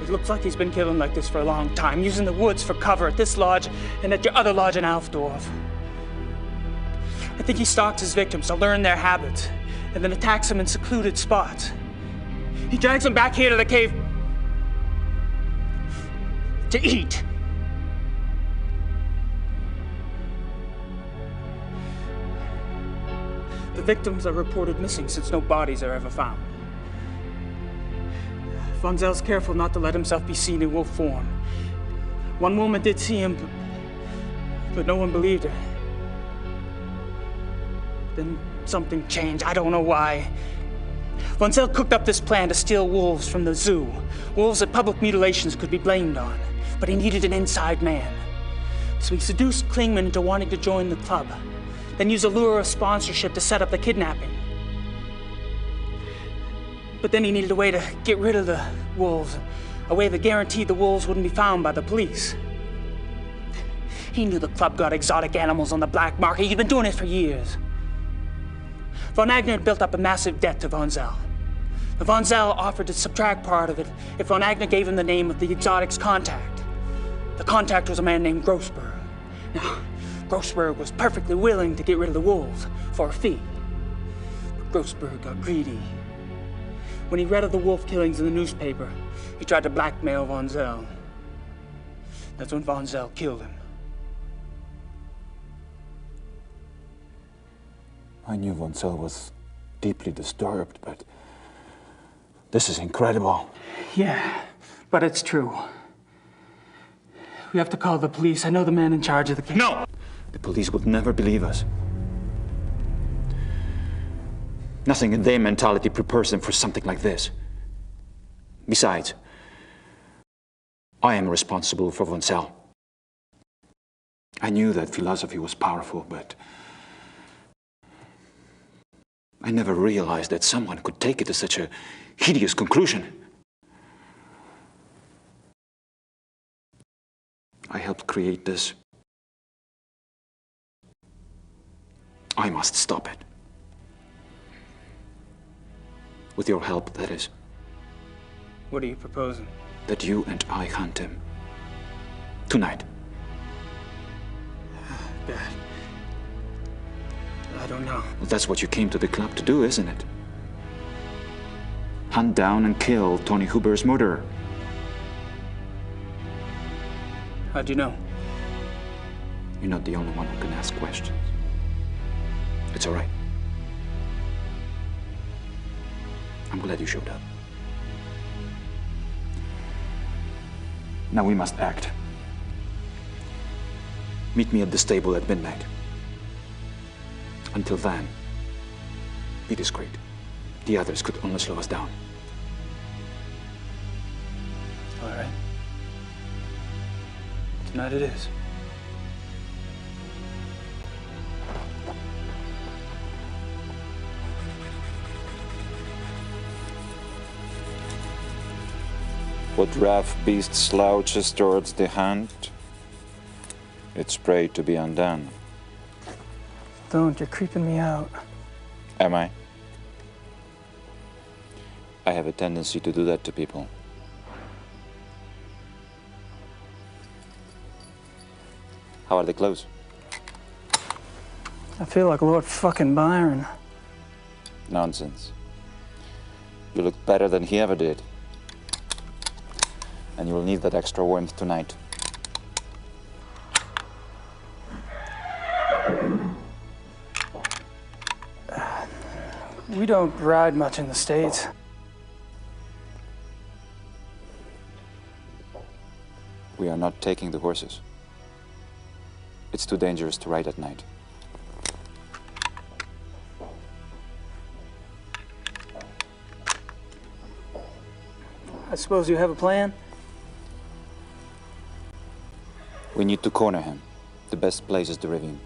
It looks like he's been killing like this for a long time, using the woods for cover at this lodge and at your other lodge in Alfdorf. I think he stalks his victims to learn their habits and then attacks them in secluded spots. He drags them back here to the cave to eat. The victims are reported missing since no bodies are ever found. Von Zell's careful not to let himself be seen in wolf form. One woman did see him, but no one believed her. Then something changed. I don't know why. Von Zell cooked up this plan to steal wolves from the zoo. Wolves that public mutilations could be blamed on. But he needed an inside man. So he seduced Klingman into wanting to join the club, then used a lure of sponsorship to set up the kidnapping. But then he needed a way to get rid of the wolves, a way that guaranteed the wolves wouldn't be found by the police. He knew the club got exotic animals on the black market. He'd been doing it for years. Von Agner had built up a massive debt to Von Zell. Von Zell offered to subtract part of it if Von Agner gave him the name of the exotic's contact. The contact was a man named Grossberg. Now, Grossberg was perfectly willing to get rid of the wolves for a fee. But Grossberg got greedy. When he read of the wolf killings in the newspaper, he tried to blackmail Von Zell. That's when Von Zell killed him. I knew Von Zell was deeply disturbed, but this is incredible. Yeah, but it's true. We have to call the police. I know the man in charge of the case. No! The police would never believe us. Nothing in their mentality prepares them for something like this. Besides, I am responsible for Von Zell. I knew that philosophy was powerful, but I never realized that someone could take it to such a hideous conclusion. I helped create this. I must stop it. With your help, that is. What are you proposing? That you and I hunt him. Tonight. Dad. I don't know. Well, that's what you came to the club to do, isn't it? Hunt down and kill Tony Huber's murderer. How'd you know? You're not the only one who can ask questions. It's all right. I'm glad you showed up. Now we must act. Meet me at the stable at midnight. Until then, be discreet. The others could only slow us down. All right. Tonight it is. What rough beast slouches towards the hunt, its prey to be undone. Don't, you're creeping me out. Am I? I have a tendency to do that to people. How are the clothes? I feel like Lord fucking Byron. Nonsense. You look better than he ever did. And you will need that extra warmth tonight. We don't ride much in the States. We are not taking the horses. It's too dangerous to ride at night. I suppose you have a plan? We need to corner him. The best place is the ravine.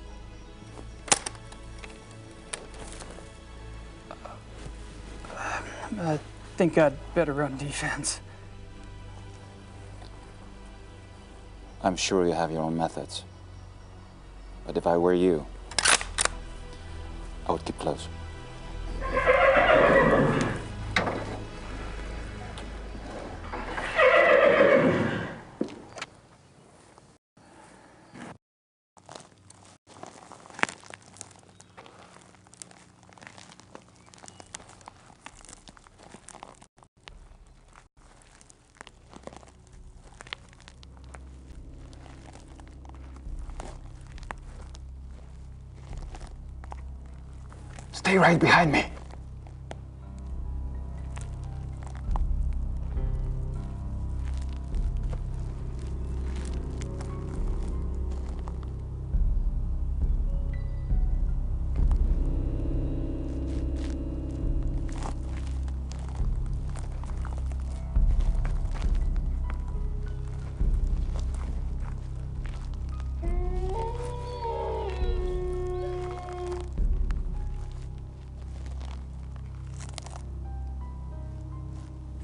I think I'd better run defense. I'm sure you have your own methods. But if I were you, I would keep close. Stay right behind me.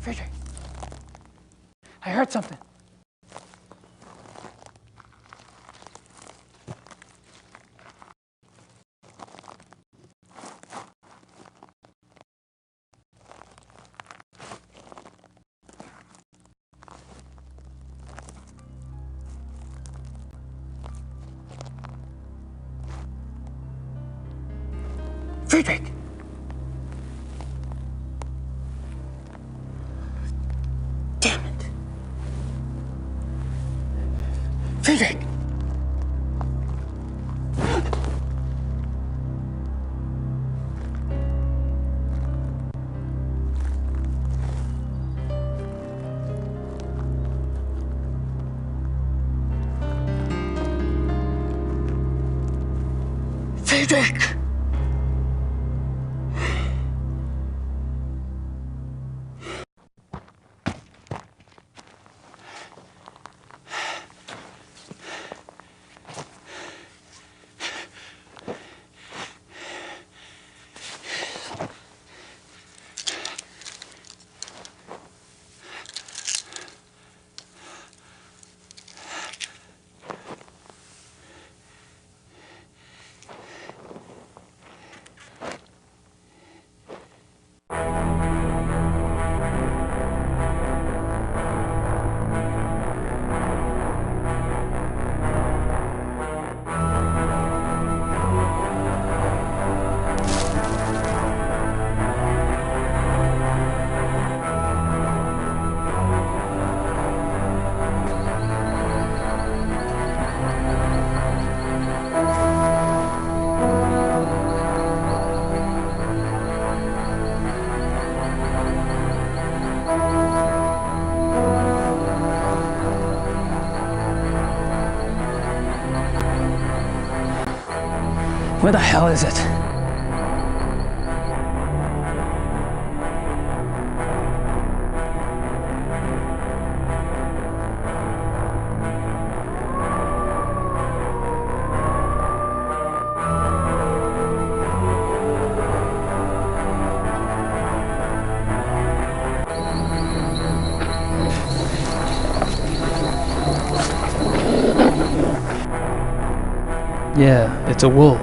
Friedrich. I heard something. Friedrich! Damn it! Friedrich! Friedrich! Where the hell is it? Yeah, it's a wolf.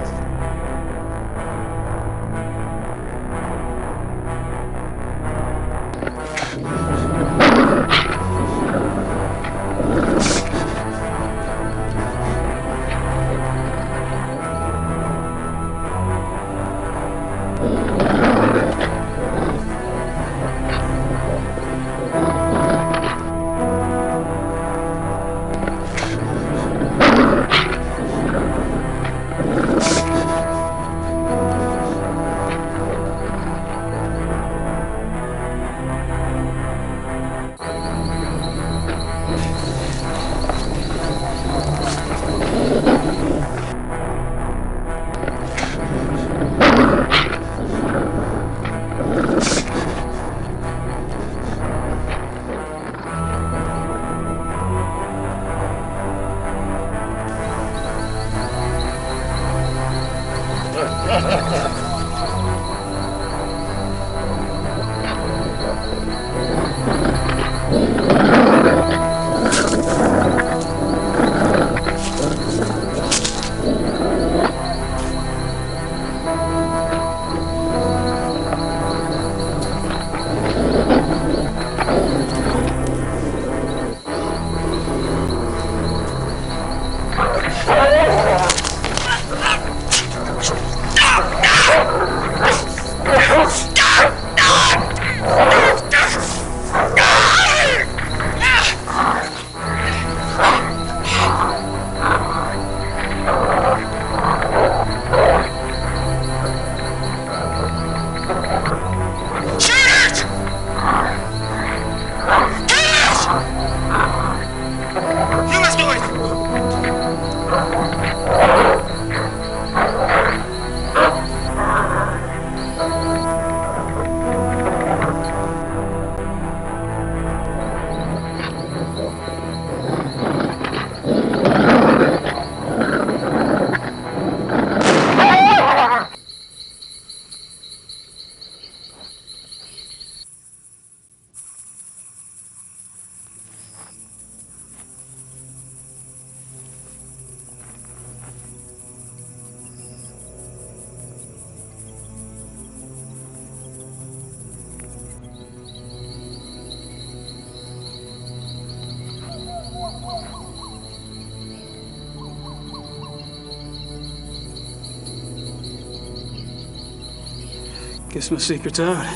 Guess my secret's out.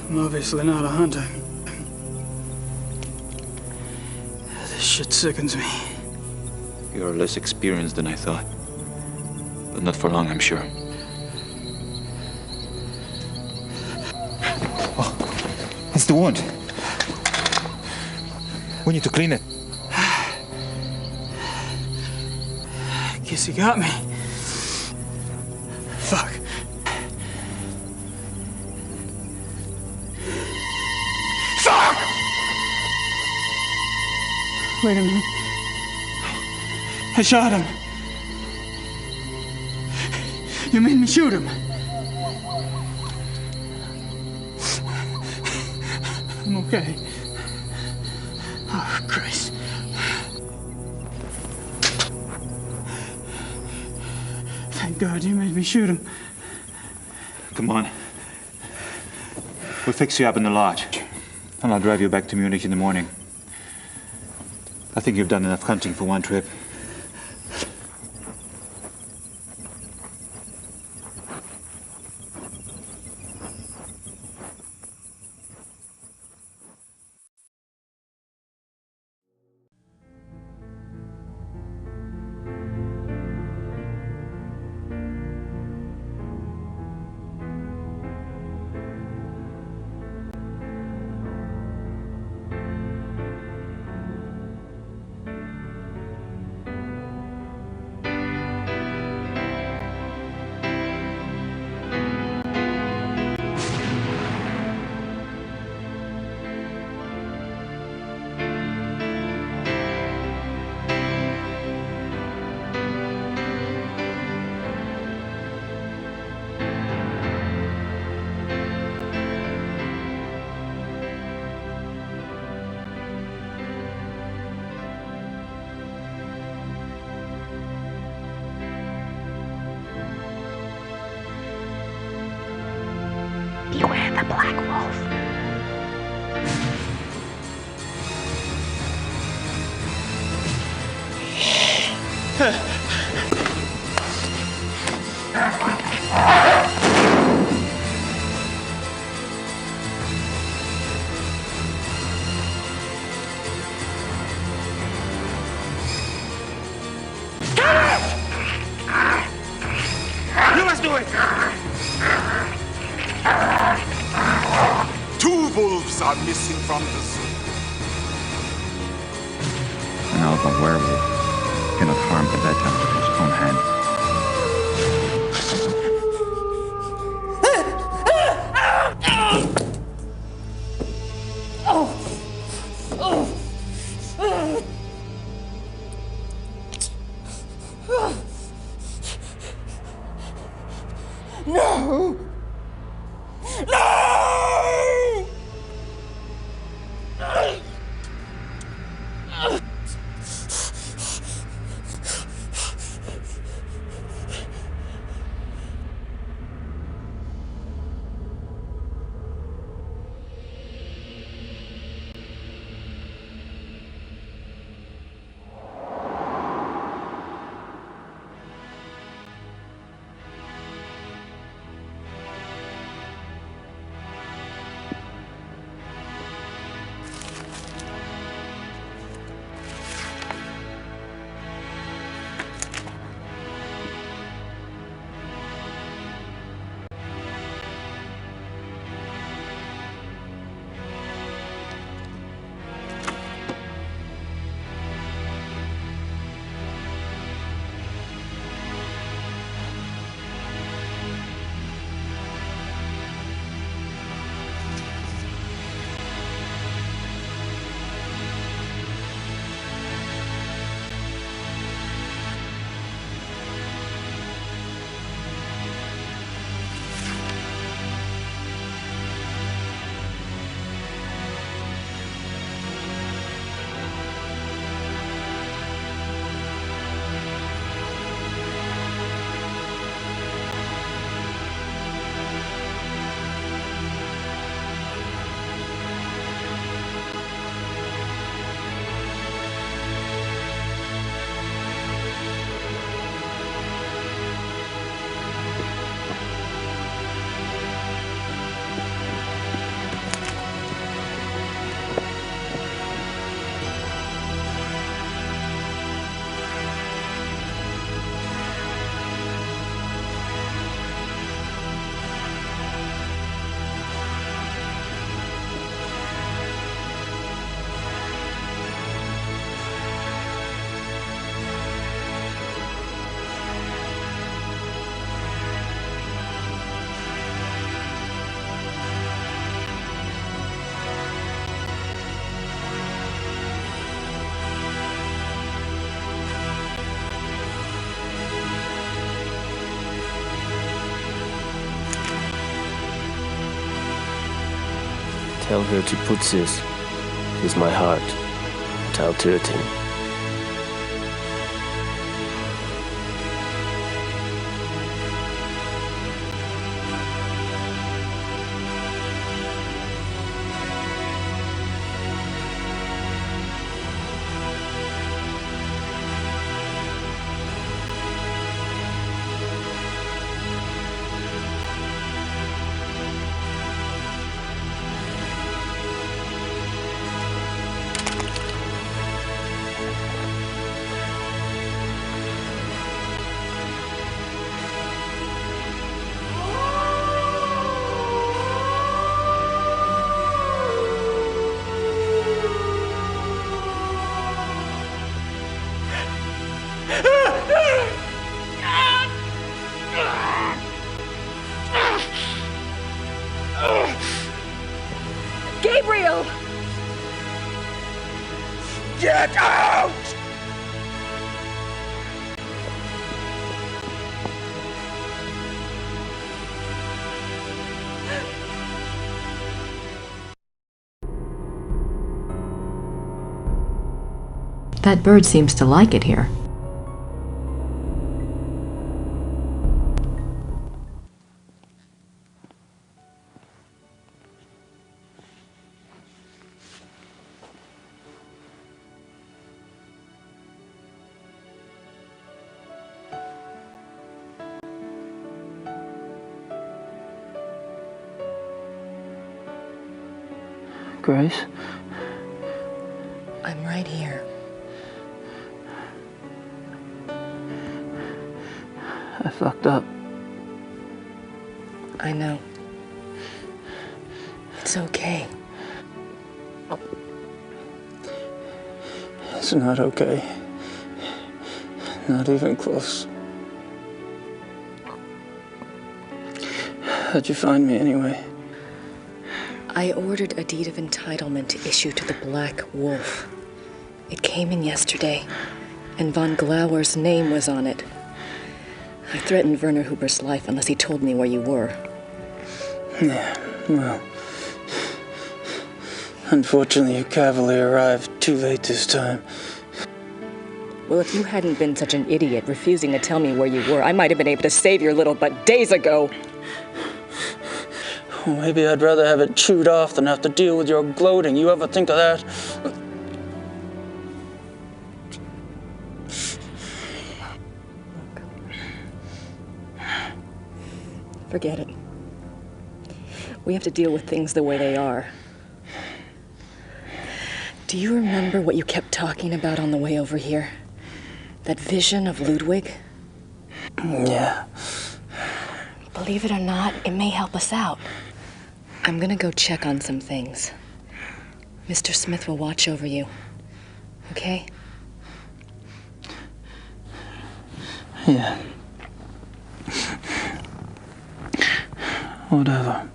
I'm obviously not a hunter. This shit sickens me. You're less experienced than I thought. But not for long, I'm sure. Oh, it's the wound. We need to clean it. Guess he got me. Fuck. Fuck! Wait a minute. I shot him. You made me shoot him. I'm okay. Oh, Christ. Thank God you made me shoot him. Come on. We'll fix you up in the lodge. And I'll drive you back to Munich in the morning. I think you've done enough hunting for one trip. Beware the black wolf. You must do it! Two wolves are missing from the zoo. An alpha werewolf cannot harm the bedtime with his own hand. No! No! Tell her to put this with my heart without hurting. Gabriel! Get out! That bird seems to like it here. Grace? I'm right here. I fucked up. I know. It's okay. It's not okay. Not even close. How'd you find me anyway? I ordered a deed of entitlement to issue to the Black Wolf. It came in yesterday, and von Glauer's name was on it. I threatened Werner Huber's life unless he told me where you were. Yeah, well... Unfortunately, your cavalry arrived too late this time. Well, if you hadn't been such an idiot refusing to tell me where you were, I might have been able to save your little butt days ago. Well, maybe I'd rather have it chewed off than have to deal with your gloating. You ever think of that? Forget it. We have to deal with things the way they are. Do you remember what you kept talking about on the way over here? That vision of Ludwig? Yeah. Believe it or not, it may help us out. I'm gonna go check on some things. Mr. Smith will watch over you. Okay? Yeah. Whatever.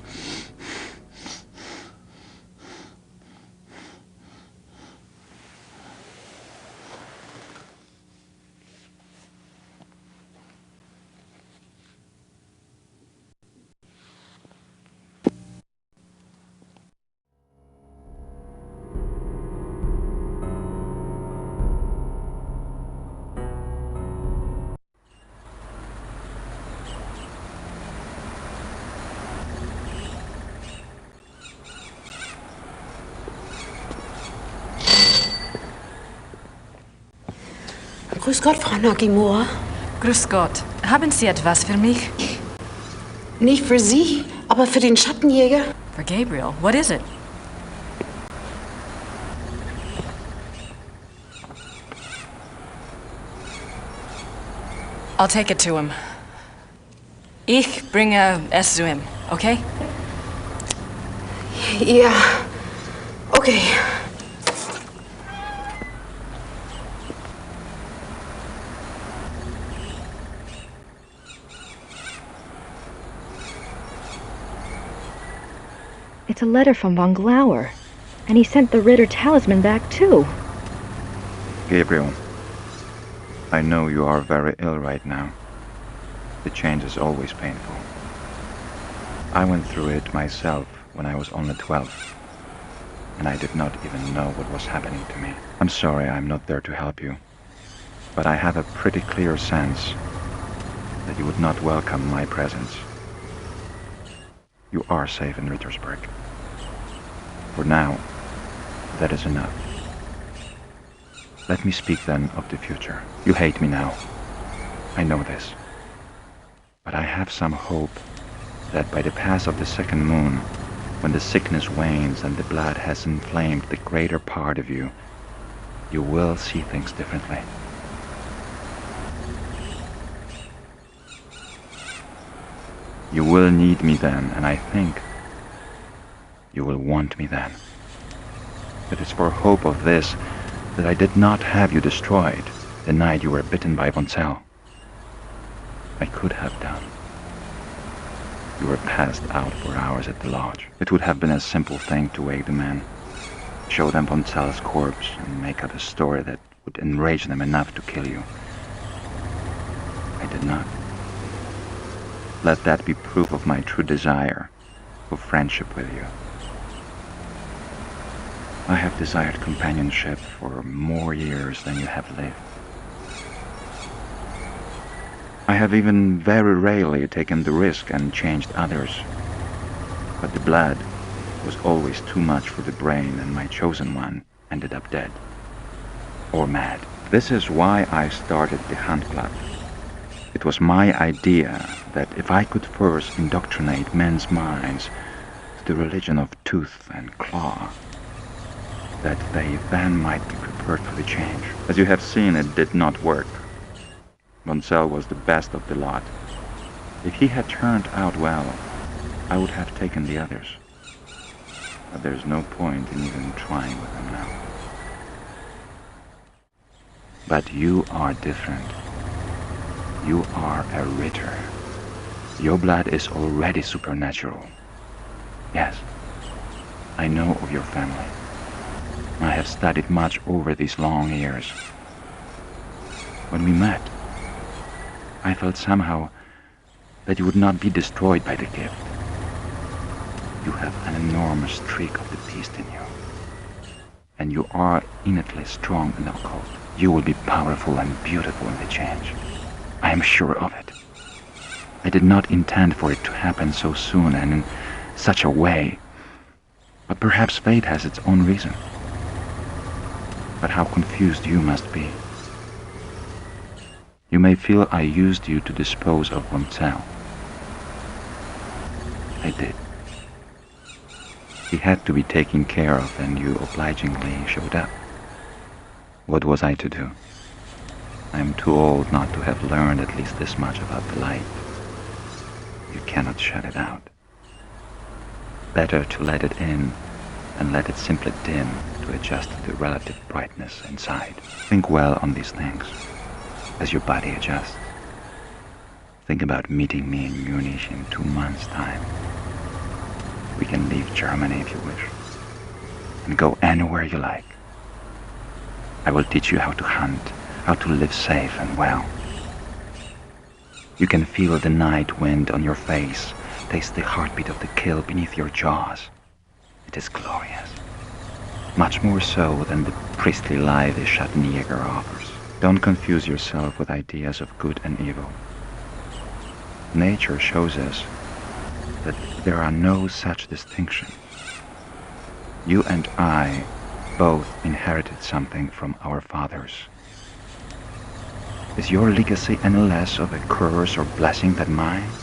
Grüß Gott, Frau Nakamura. Grüß Gott. Haben Sie etwas für mich? Nicht für Sie, aber für den Schattenjäger. For Gabriel. What is it? I'll take it to him. Ich bringe es zu ihm, okay? Ja, okay. It's a letter from von Glauer, and he sent the Ritter talisman back too. Gabriel, I know you are very ill right now. The change is always painful. I went through it myself when I was only 12. and I did not even know what was happening to me. I'm sorry I'm not there to help you, but I have a pretty clear sense that you would not welcome my presence. You are safe in Rittersberg. For now, that is enough. Let me speak then of the future. You hate me now. I know this. But I have some hope that by the pass of the second moon, when the sickness wanes and the blood has inflamed the greater part of you, you will see things differently. You will need me then, and I think you will want me then. It is for hope of this that I did not have you destroyed the night you were bitten by von Zell. I could have done. You were passed out for hours at the lodge. It would have been a simple thing to wake the men, show them von Zell's corpse, and make up a story that would enrage them enough to kill you. I did not. Let that be proof of my true desire for friendship with you. I have desired companionship for more years than you have lived. I have even very rarely taken the risk and changed others. But the blood was always too much for the brain, and my chosen one ended up dead. Or mad. This is why I started the Hunt Club. It was my idea that if I could first indoctrinate men's minds to the religion of tooth and claw, that they then might be prepared for the change. As you have seen, it did not work. Von Zell was the best of the lot. If he had turned out well, I would have taken the others. But there's no point in even trying with them now. But you are different. You are a Ritter. Your blood is already supernatural. Yes, I know of your family. I have studied much over these long years. When we met, I felt somehow that you would not be destroyed by the gift. You have an enormous streak of the beast in you. And you are innately strong in occult. You will be powerful and beautiful in the change. I am sure of it. I did not intend for it to happen so soon and in such a way. But perhaps fate has its own reason. But how confused you must be. You may feel I used you to dispose of von Zell. I did. He had to be taken care of, and you obligingly showed up. What was I to do? I am too old not to have learned at least this much about the light. You cannot shut it out. Better to let it in and let it simply dim to adjust to the relative brightness inside. Think well on these things as your body adjusts. Think about meeting me in Munich in 2 months' time. We can leave Germany if you wish, and go anywhere you like. I will teach you how to hunt, how to live safe and well. You can feel the night wind on your face, taste the heartbeat of the kill beneath your jaws. It is glorious. Much more so than the priestly life the Schattenjäger offers. Don't confuse yourself with ideas of good and evil. Nature shows us that there are no such distinctions. You and I both inherited something from our fathers. Is your legacy any less of a curse or blessing than mine?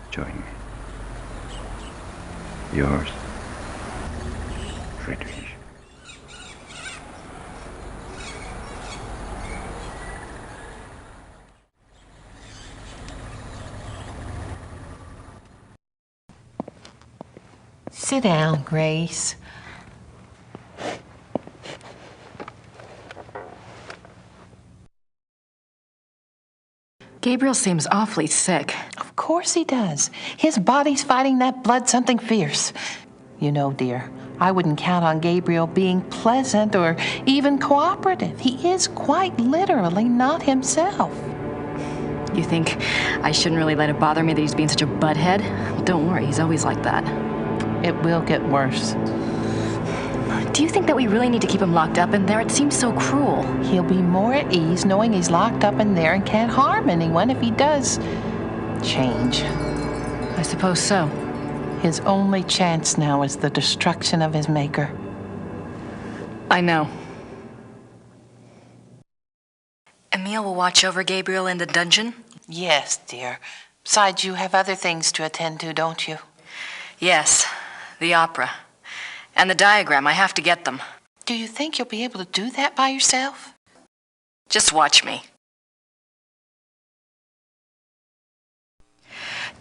Join me. Yours, Friedrich. Sit down, Grace. Gabriel seems awfully sick. Of course he does. His body's fighting that blood something fierce. You know, dear, I wouldn't count on Gabriel being pleasant or even cooperative. He is quite literally not himself. You think I shouldn't really let it bother me that he's being such a butthead? Don't worry, he's always like that. It will get worse. Do you think that we really need to keep him locked up in there? It seems so cruel. He'll be more at ease knowing he's locked up in there and can't harm anyone if he does change. I suppose so. His only chance now is the destruction of his maker. I know. Emile will watch over Gabriel in the dungeon? Yes, dear. Besides, you have other things to attend to, don't you? Yes, the opera. And the diagram, I have to get them. Do you think you'll be able to do that by yourself? Just watch me.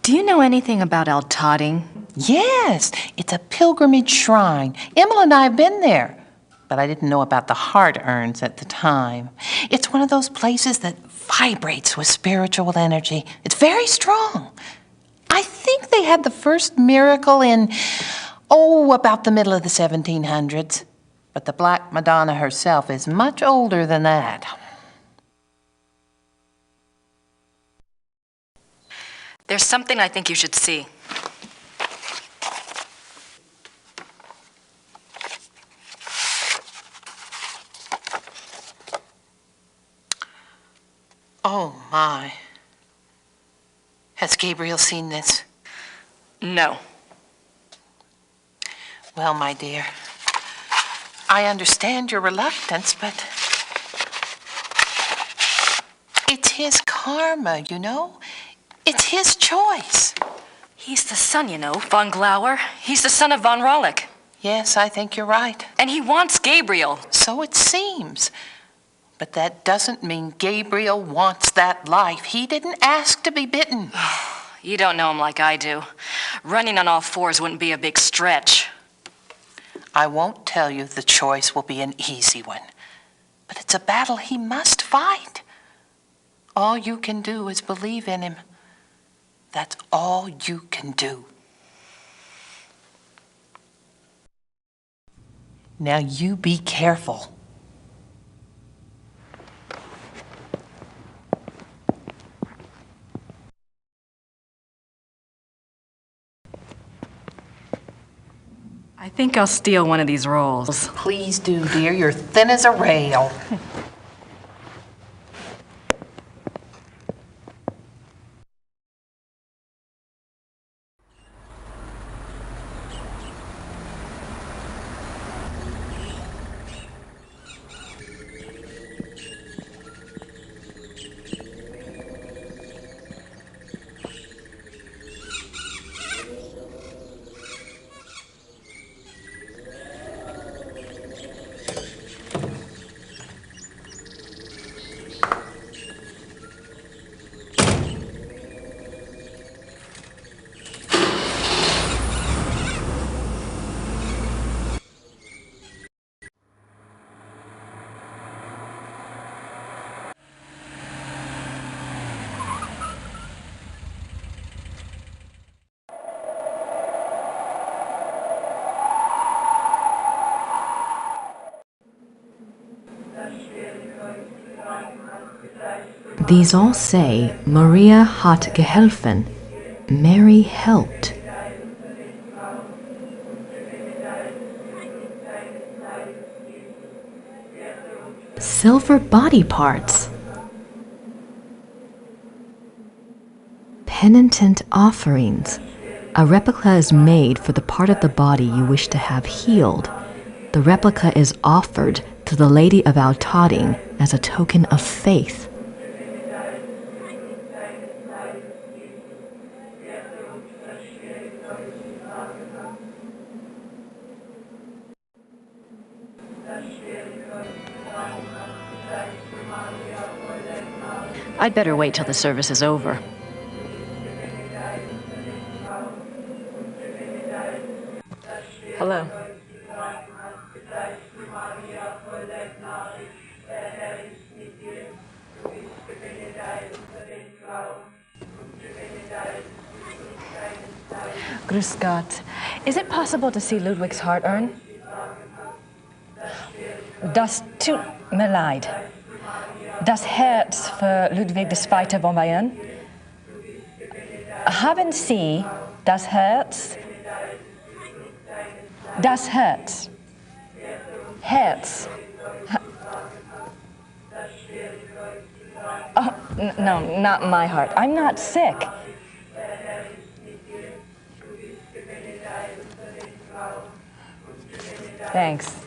Do you know anything about Altading? Yes, it's a pilgrimage shrine. Emma and I have been there, but I didn't know about the heart urns at the time. It's one of those places that vibrates with spiritual energy. It's very strong. I think they had the first miracle in, about the middle of the 1700s. But the Black Madonna herself is much older than that. There's something I think you should see. Oh, my. Has Gabriel seen this? No. Well, my dear, I understand your reluctance, but it's his karma, you know? It's his choice. He's the son, you know, von Glauer. He's the son of von Rollick. Yes, I think you're right. And he wants Gabriel. So it seems. But that doesn't mean Gabriel wants that life. He didn't ask to be bitten. You don't know him like I do. Running on all fours wouldn't be a big stretch. I won't tell you the choice will be an easy one. But it's a battle he must fight. All you can do is believe in him. That's all you can do. Now you be careful. I think I'll steal one of these rolls. Please do, dear. You're thin as a rail. These all say, Maria hat geholfen. Mary helped. Silver body parts. Penitent offerings. A replica is made for the part of the body you wish to have healed. The replica is offered to the Lady of Altading as a token of faith. I'd better wait till the service is over. Hello. Grüß Gott. Is it possible to see Ludwig's heart urn? Das tut mir leid. Das Herz für Ludwig II. Von Bayern. Haben Sie das Herz? Das Herz. Herz. Oh, no, not my heart. I'm not sick. Thanks.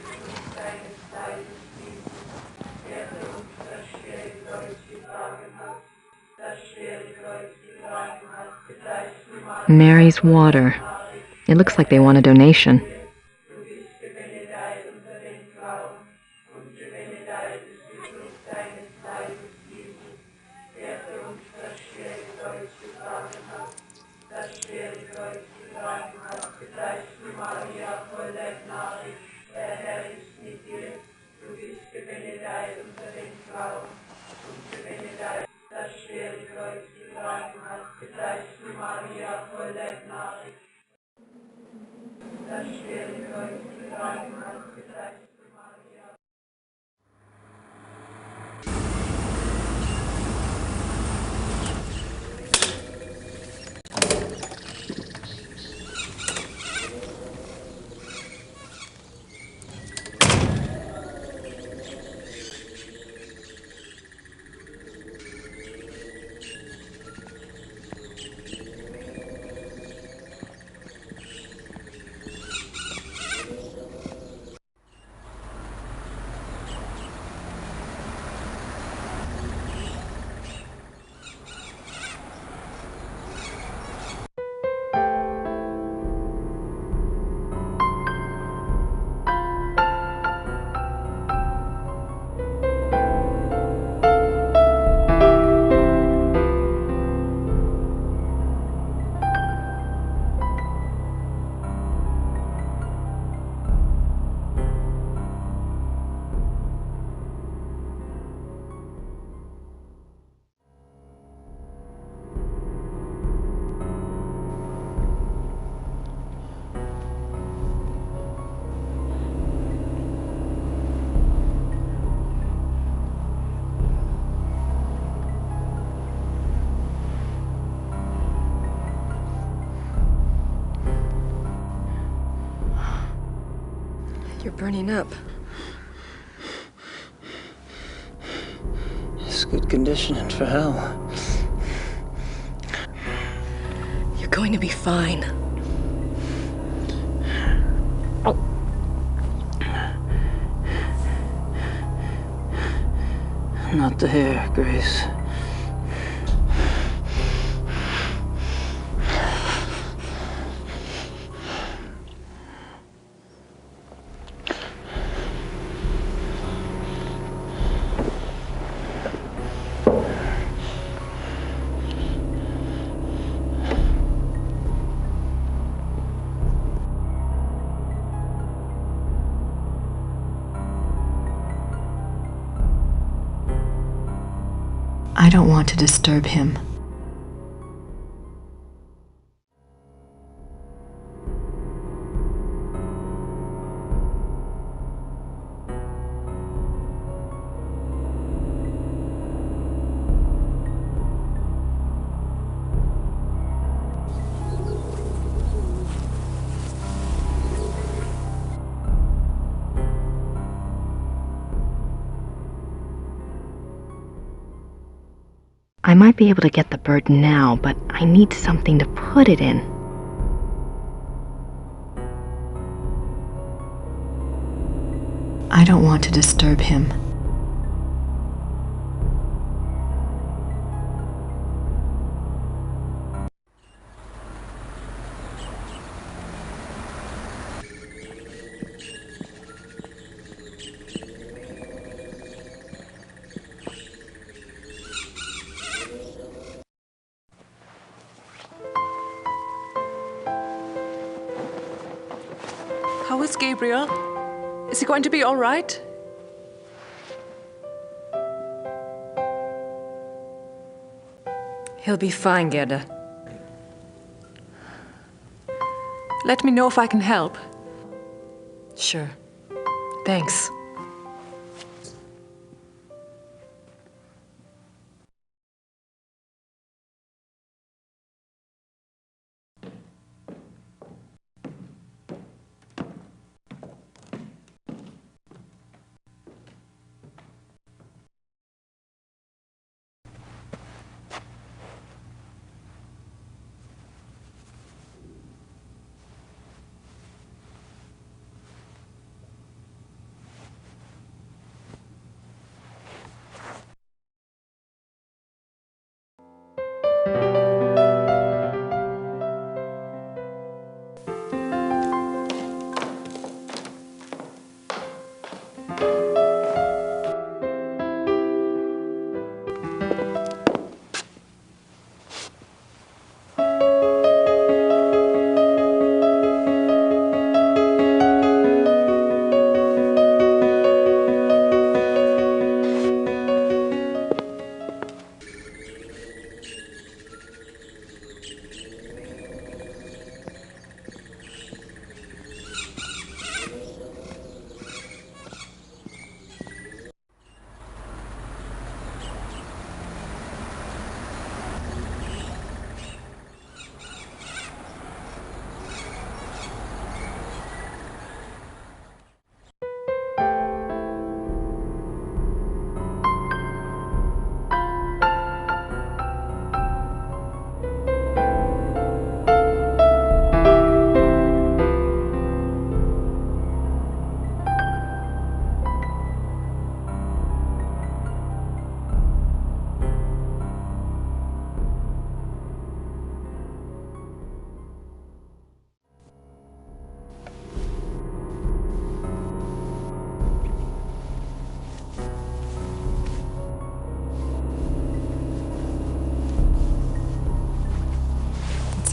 Mary's Water. It looks like they want a donation. You're burning up. It's good conditioning for hell. You're going to be fine. Not the hair, Grace. I don't want to disturb him. I might be able to get the bird now, but I need something to put it in. I don't want to disturb him. How is Gabriel? Is he going to be all right? He'll be fine, Gerda. Let me know if I can help. Sure. Thanks.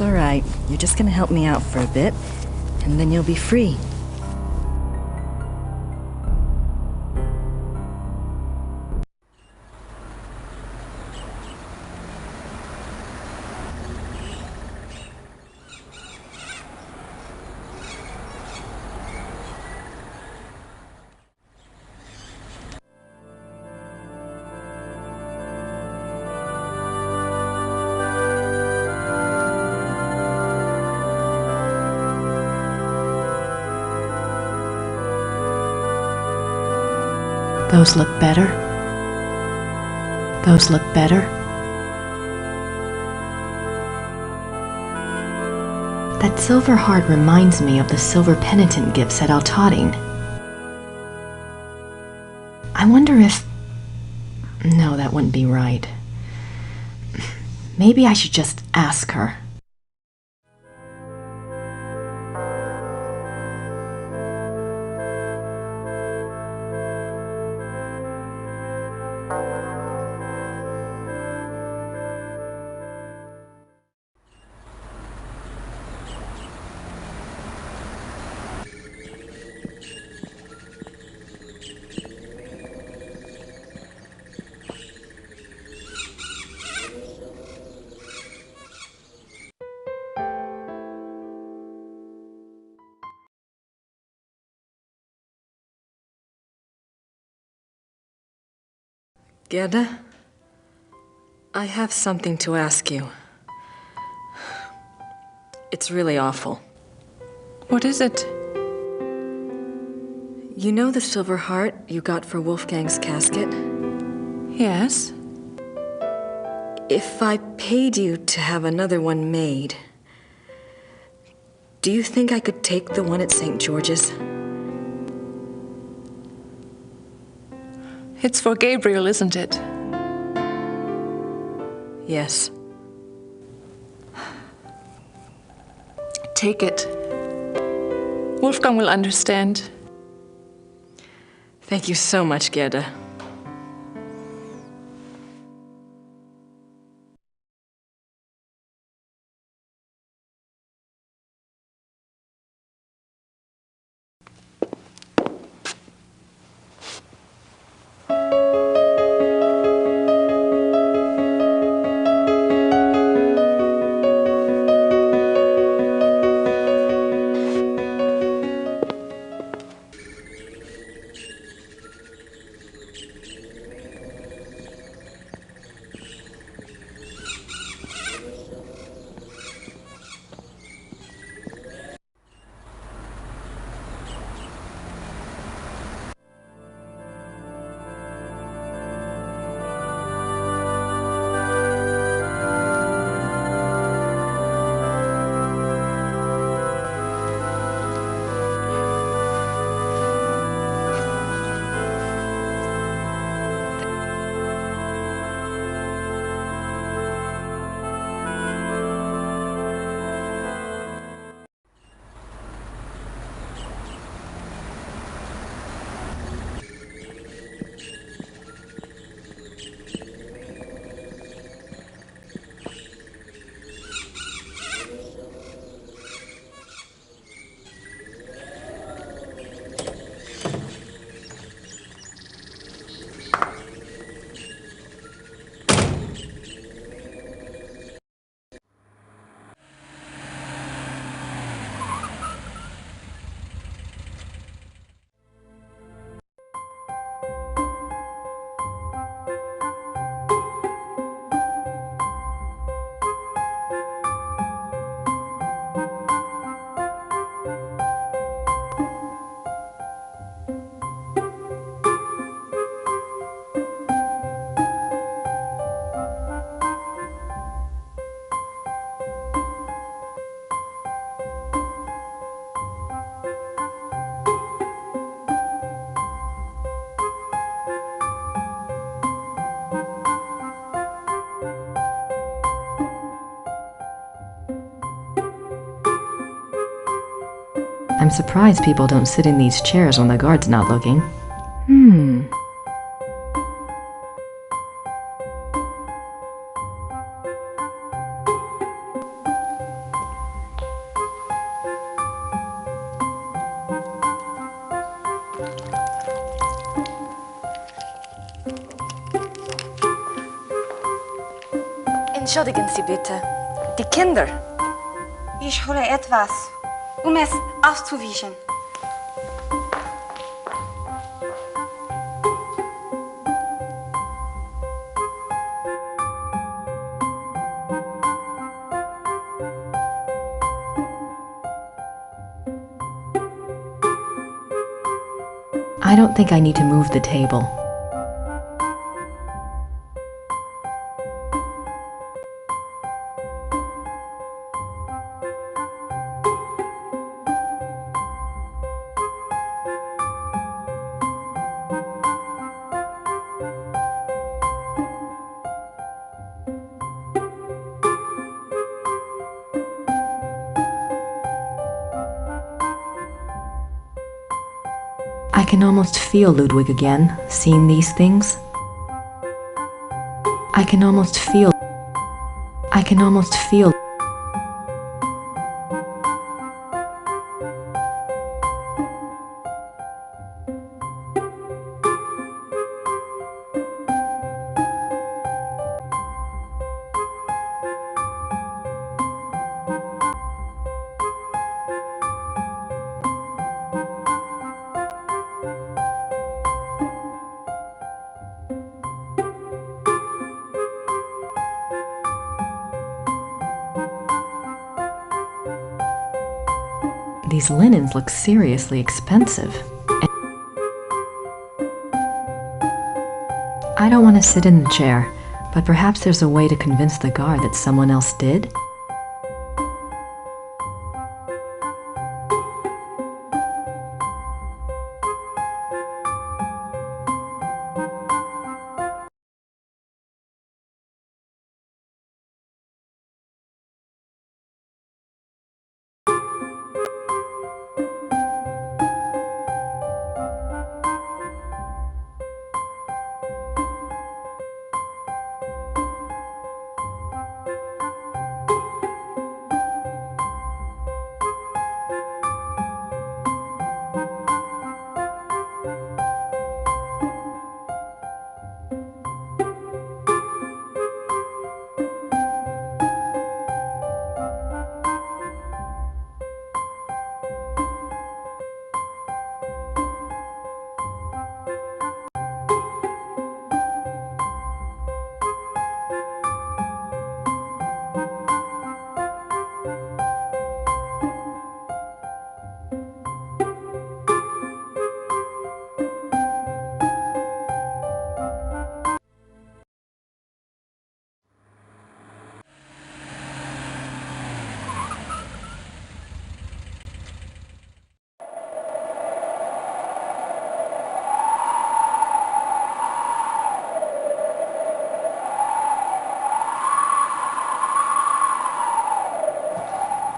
It's all right. You're just gonna help me out for a bit, and then you'll be free. Those look better. Those look better. That silver heart reminds me of the silver penitent gifts at Altading. I wonder if... No, that wouldn't be right. Maybe I should just ask her. Gerda, I have something to ask you. It's really awful. What is it? You know the silver heart you got for Wolfgang's casket? Yes. If I paid you to have another one made, do you think I could take the one at St. George's? It's for Gabriel, isn't it? Yes. Take it. Wolfgang will understand. Thank you so much, Gerda. I'm surprised people don't sit in these chairs when the guard's not looking. Entschuldigen Sie bitte. Die Kinder. Ich hole etwas, um es auszuwischen. I don't think I need to move the table. I can almost feel Ludwig again, seeing these things. I can almost feel. These linens look seriously expensive. I don't want to sit in the chair, but perhaps there's a way to convince the guard that someone else did?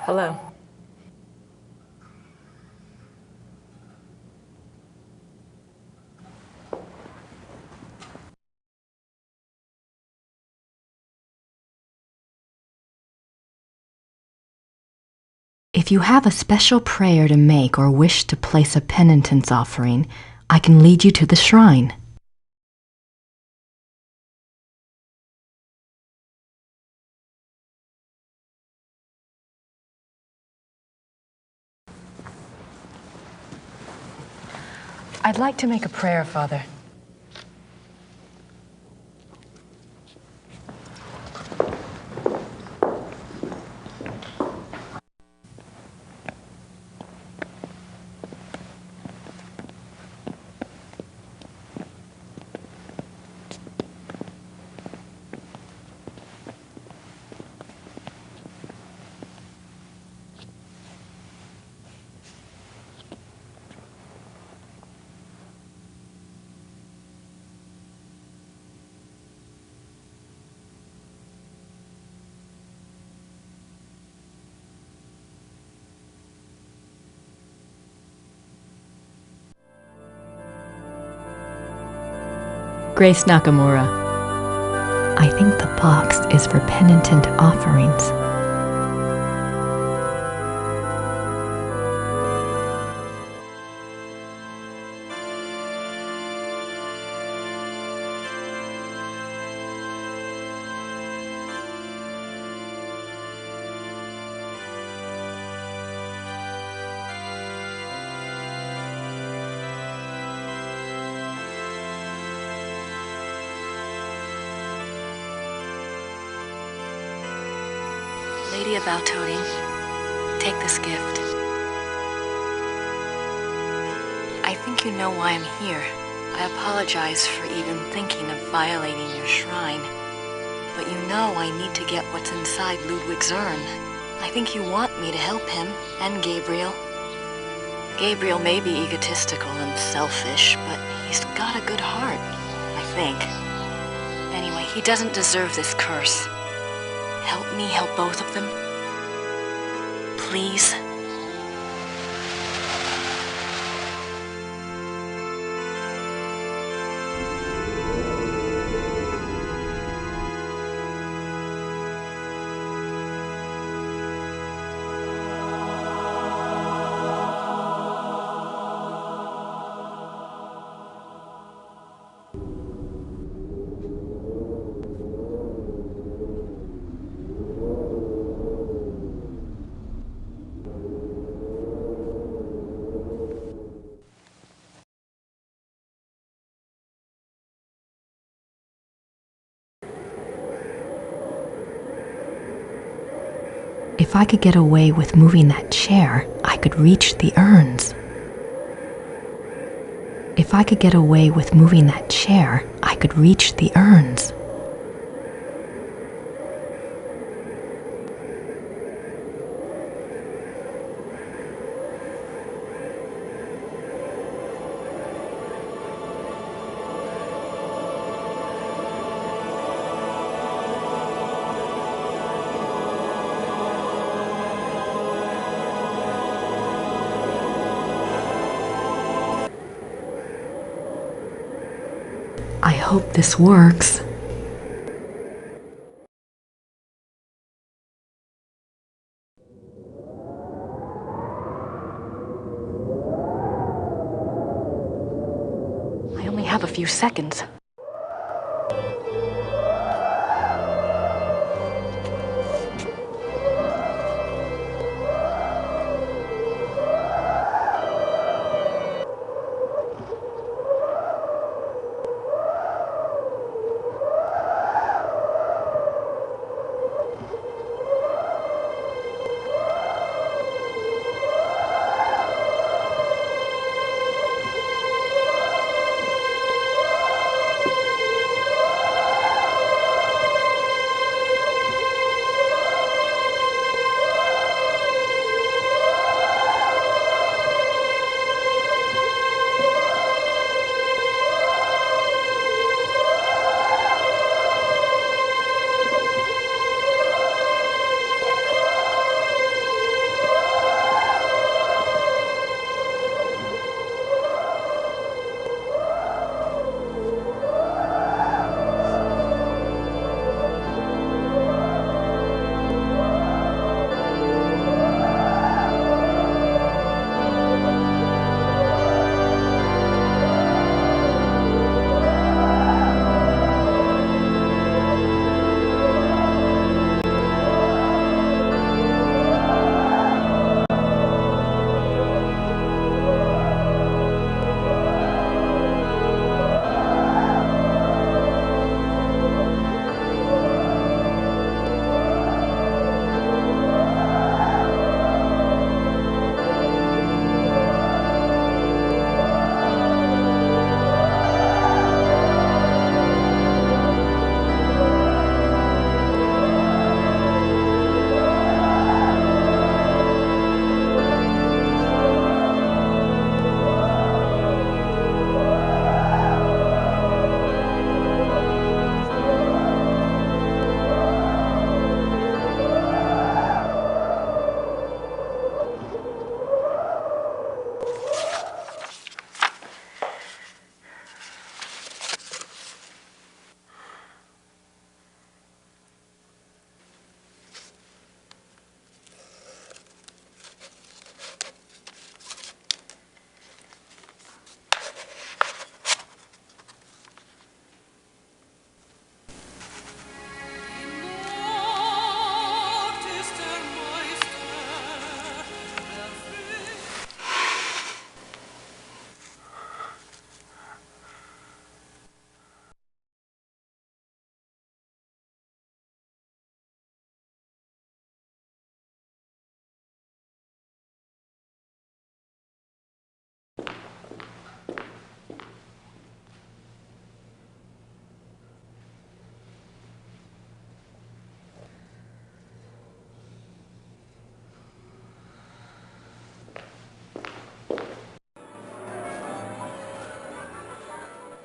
Hello. If you have a special prayer to make or wish to place a penitence offering, I can lead you to the shrine. I'd like to make a prayer, Father. Grace Nakamura. I think the box is for penitent offerings. Lady of Valtoting, take this gift. I think you know why I'm here. I apologize for even thinking of violating your shrine. But you know I need to get what's inside Ludwig's urn. I think you want me to help him, and Gabriel. Gabriel may be egotistical and selfish, but he's got a good heart, I think. Anyway, he doesn't deserve this curse. Help me help both of them? Please? If I could get away with moving that chair, I could reach the urns. If I could get away with moving that chair, I could reach the urns. I hope this works. I only have a few seconds.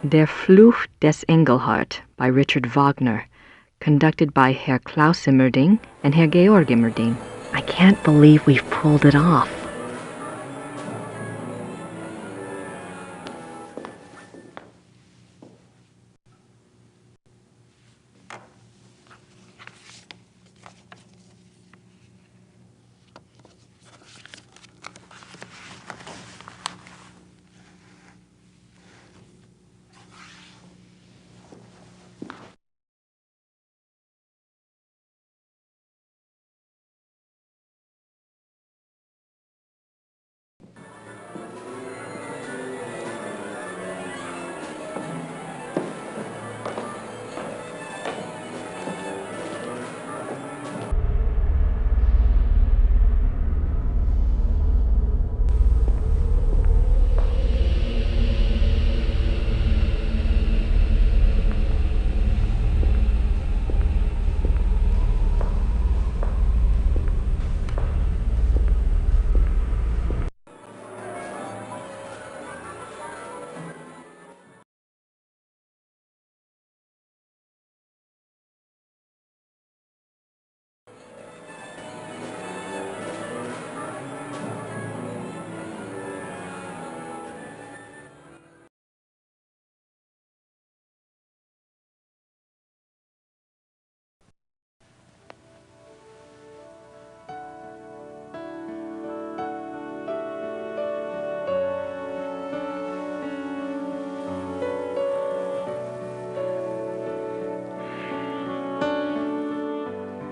Der Fluch des Engelhart by Richard Wagner, conducted by Herr Klaus Immerding and Herr Georg Immerding. I can't believe we've pulled it off.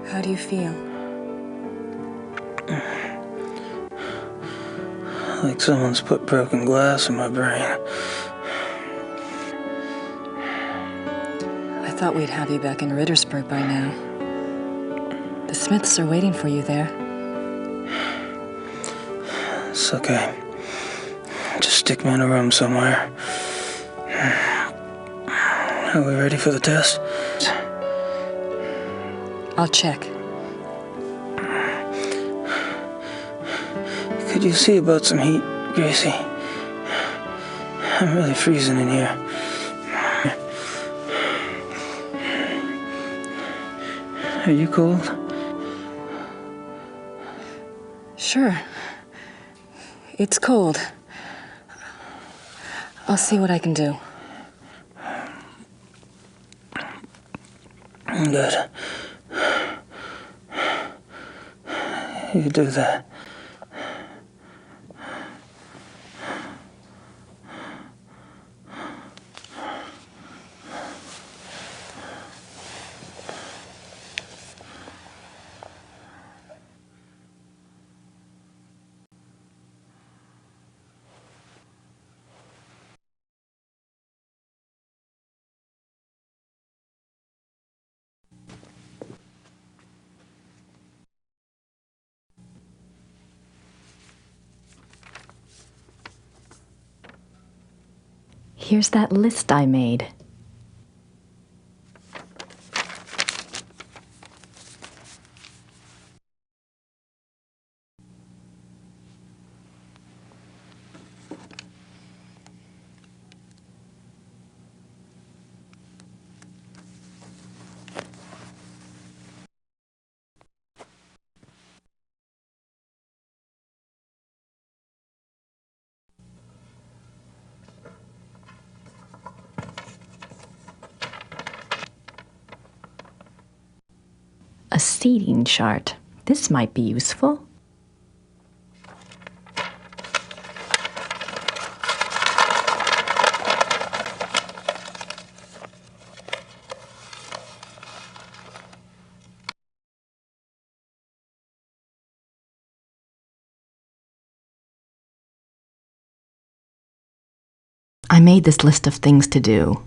How do you feel? Like someone's put broken glass in my brain. I thought we'd have you back in Rittersburg by now. The Smiths are waiting for you there. It's okay. Just stick me in a room somewhere. Are we ready for the test? I'll check. Could you see about some heat, Gracie? I'm really freezing in here. Are you cold? Sure. It's cold. I'll see what I can do. Good. You do that. Here's that list I made. A seating chart. This might be useful. I made this list of things to do.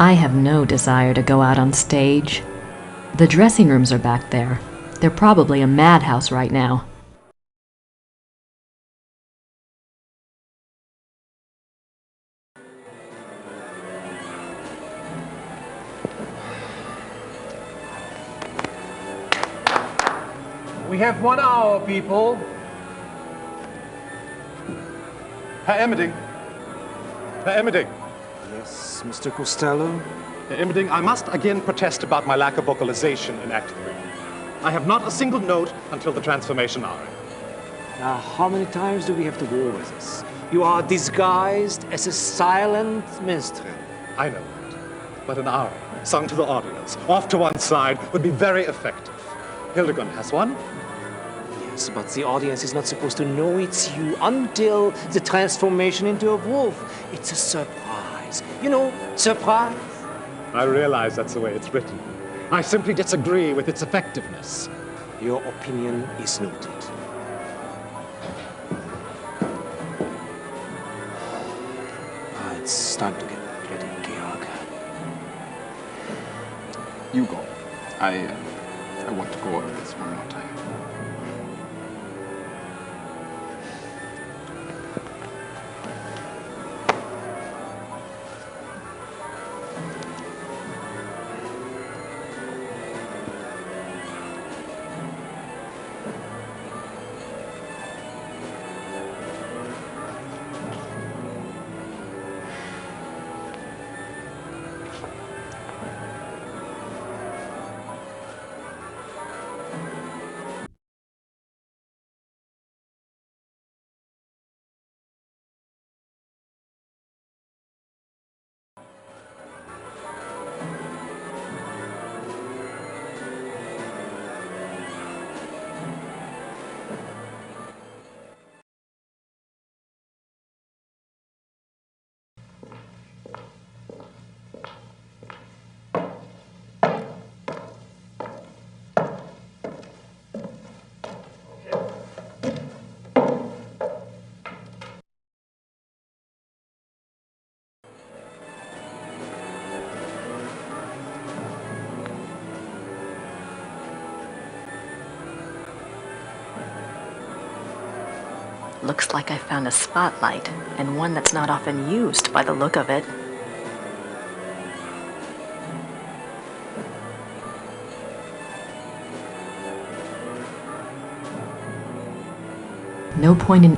I have no desire to go out on stage. The dressing rooms are back there. They're probably a madhouse right now. We have 1 hour, people. Herr Emmerding. Herr Emmerding. Yes, Mr. Costello? Herr Emmerding, I must again protest about my lack of vocalization in Act 3. I have not a single note until the transformation hour. Now, how many times do we have to go over this? You are disguised as a silent minstrel. I know that. But an aria, sung to the audience, off to one side, would be very effective. Hildegard has one. Yes, but the audience is not supposed to know it's you until the transformation into a wolf. It's a surprise. You know, surprise. I realize that's the way it's written. I simply disagree with its effectiveness. Your opinion is noted. It's time to get ready, Georg. You go. I want to go over this one more time. Looks like I found a spotlight, and one that's not often used by the look of it. No point in...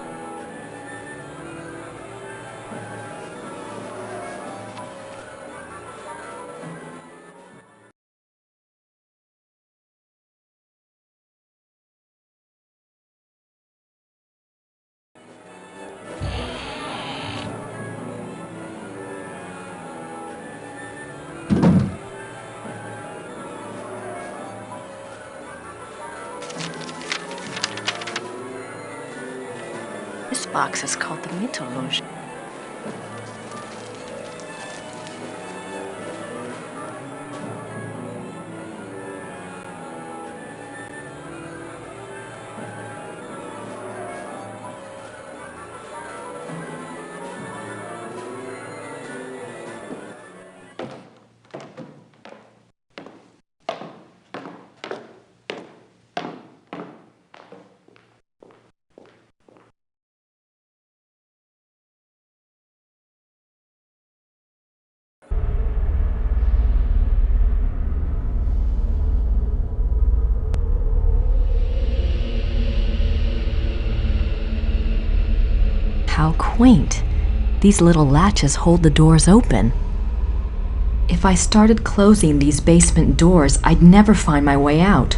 This box is called the Mythologie. How quaint. These little latches hold the doors open. If I started closing these basement doors, I'd never find my way out.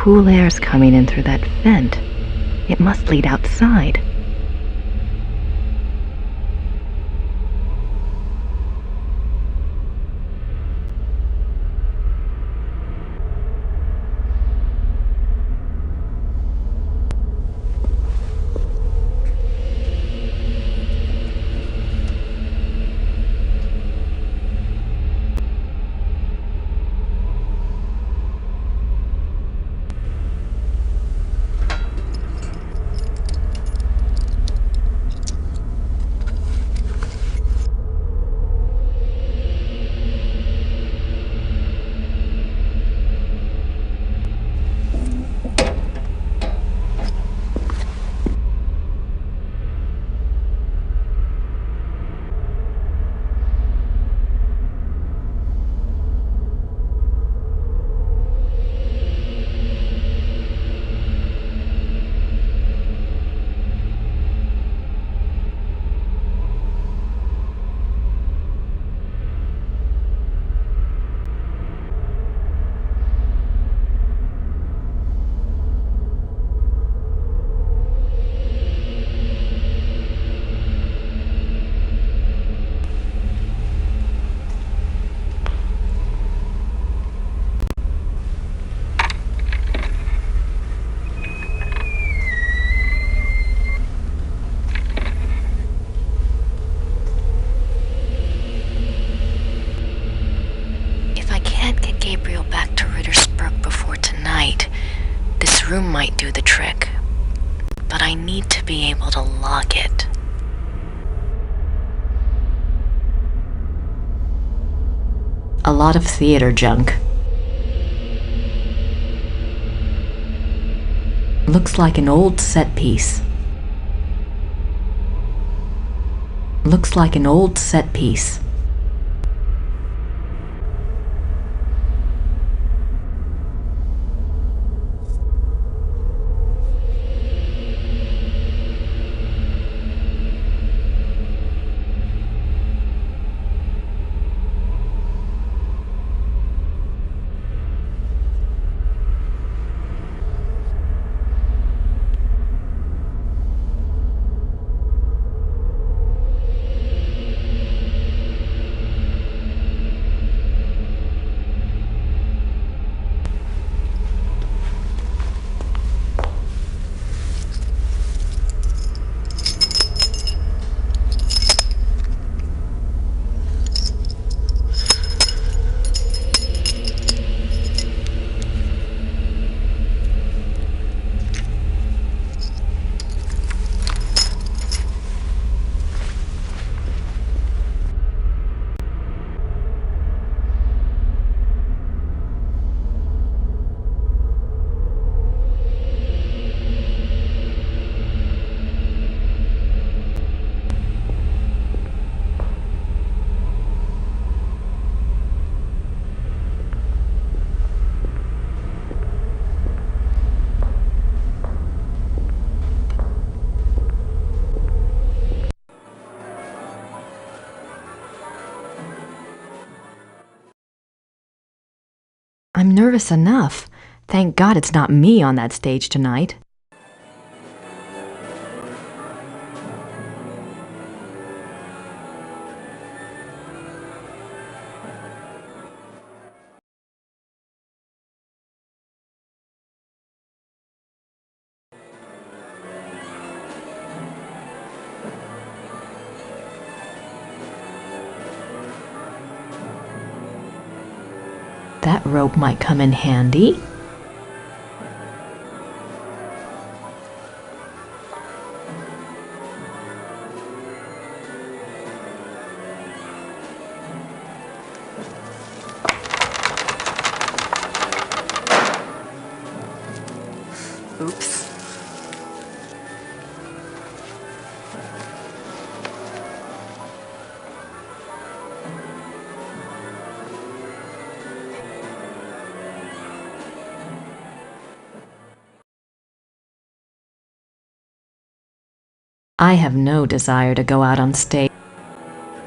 cool air's coming in through that vent. It must lead outside. Gabriel back to Rittersburg before tonight, this room might do the trick. But I need to be able to lock it. A lot of theater junk. Looks like an old set piece. Looks like an old set piece. I'm nervous enough. Thank God it's not me on that stage tonight. That rope might come in handy. Oops. I have no desire to go out on stage.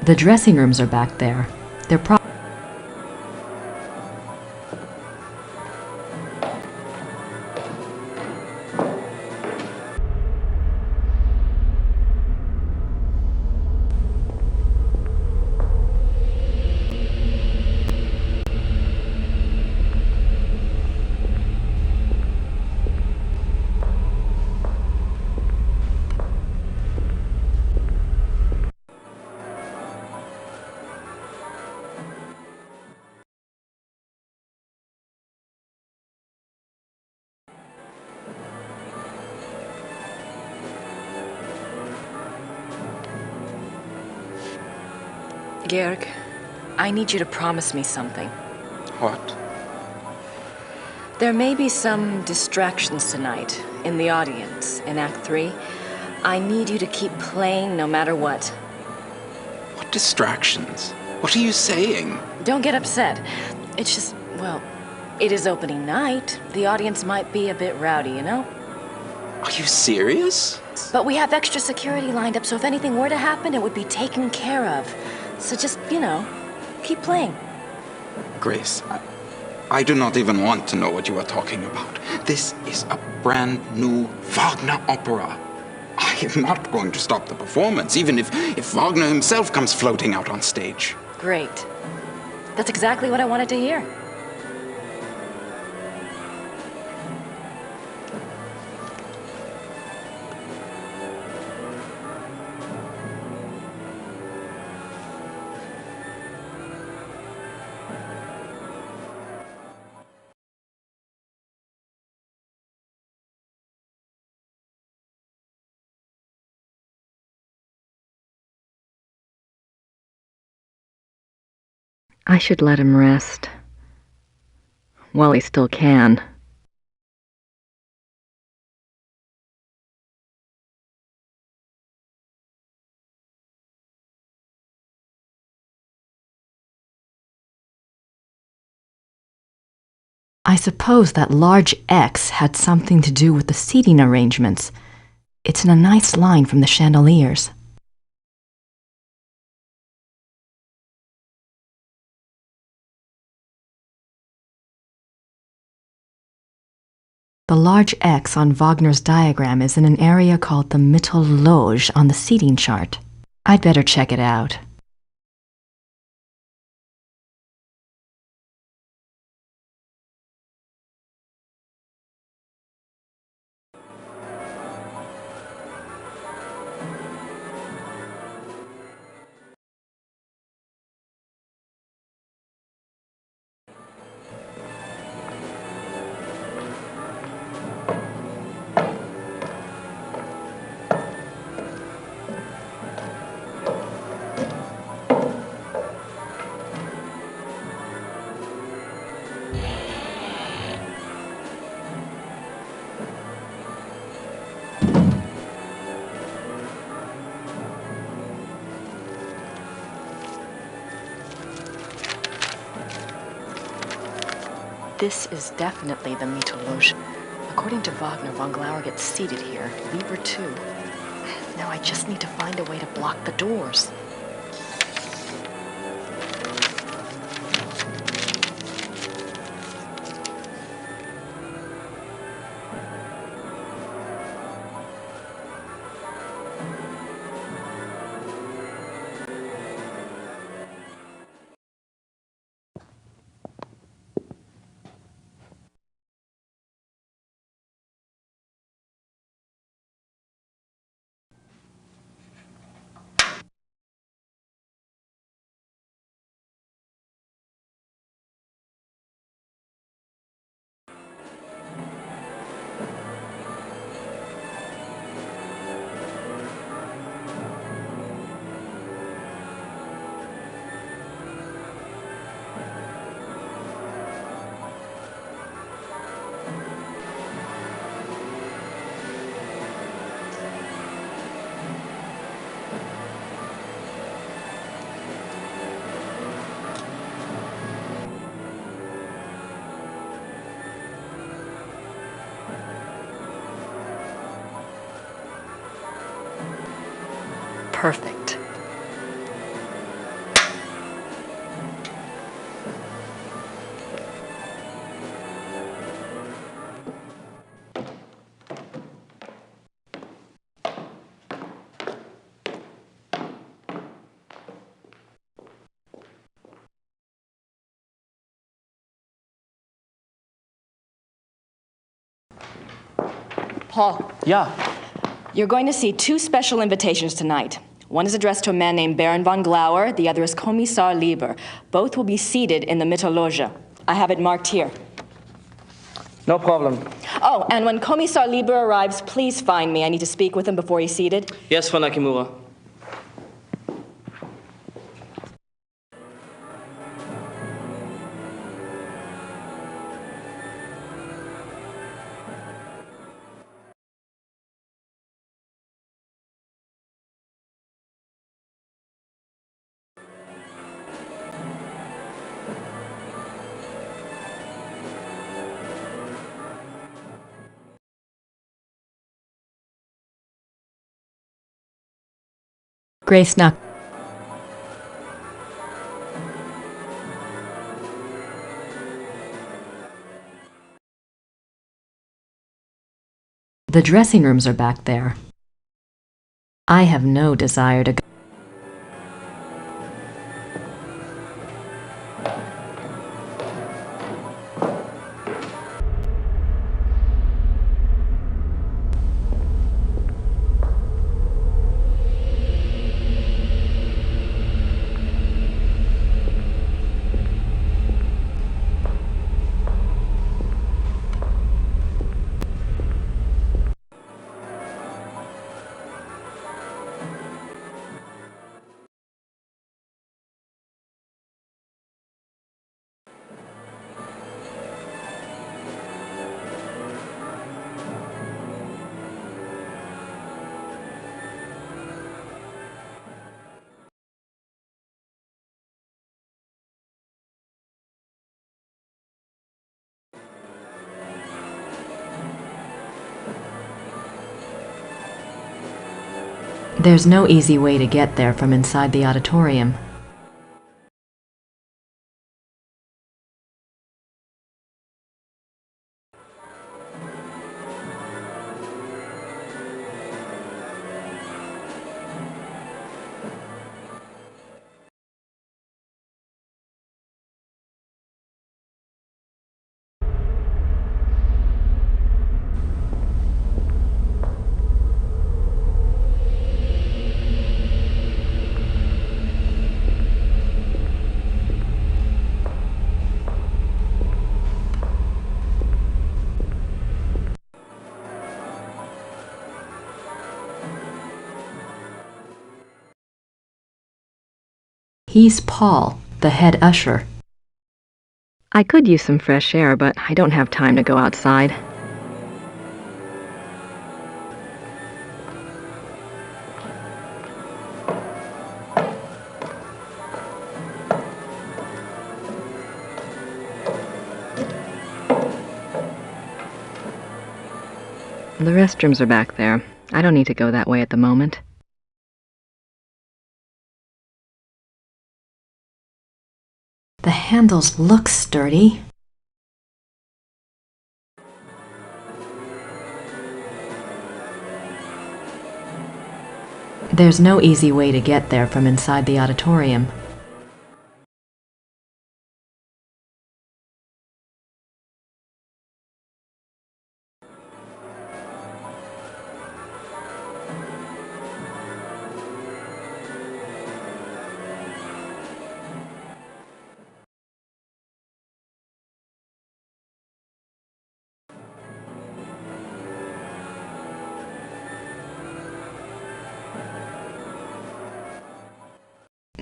The dressing rooms are back there. They're probably... Georg, I need you to promise me something. What? There may be some distractions tonight in the audience in Act 3. I need you to keep playing no matter what. What distractions? What are you saying? Don't get upset. It's just, well, it is opening night. The audience might be a bit rowdy, you know? Are you serious? But we have extra security lined up, so if anything were to happen, it would be taken care of. So just, you know, keep playing. Grace, I do not even want to know what you are talking about. This is a brand new Wagner opera. I am not going to stop the performance, even if Wagner himself comes floating out on stage. Great. That's exactly what I wanted to hear. I should let him rest. While he still can. I suppose that large X had something to do with the seating arrangements. It's in a nice line from the chandeliers. The large X on Wagner's diagram is in an area called the Mittelloge on the seating chart. I'd better check it out. This is definitely the Mittelloge. According to Wagner, von Glauer gets seated here. Lieber too. Now I just need to find a way to block the doors. Perfect. Paul. Yeah. You're going to see 2 special invitations tonight. One is addressed to a man named Baron von Glauer, the other is Kommissar Lieber. Both will be seated in the Mittelloge. I have it marked here. No problem. Oh, and when Kommissar Lieber arrives, please find me. I need to speak with him before he's seated. Yes, Frau Nakimura. Grace knocked. The dressing rooms are back there. I have no desire to go. There's no easy way to get there from inside the auditorium. He's Paul, the head usher. I could use some fresh air, but I don't have time to go outside. The restrooms are back there. I don't need to go that way at the moment. The handles look sturdy. There's no easy way to get there from inside the auditorium.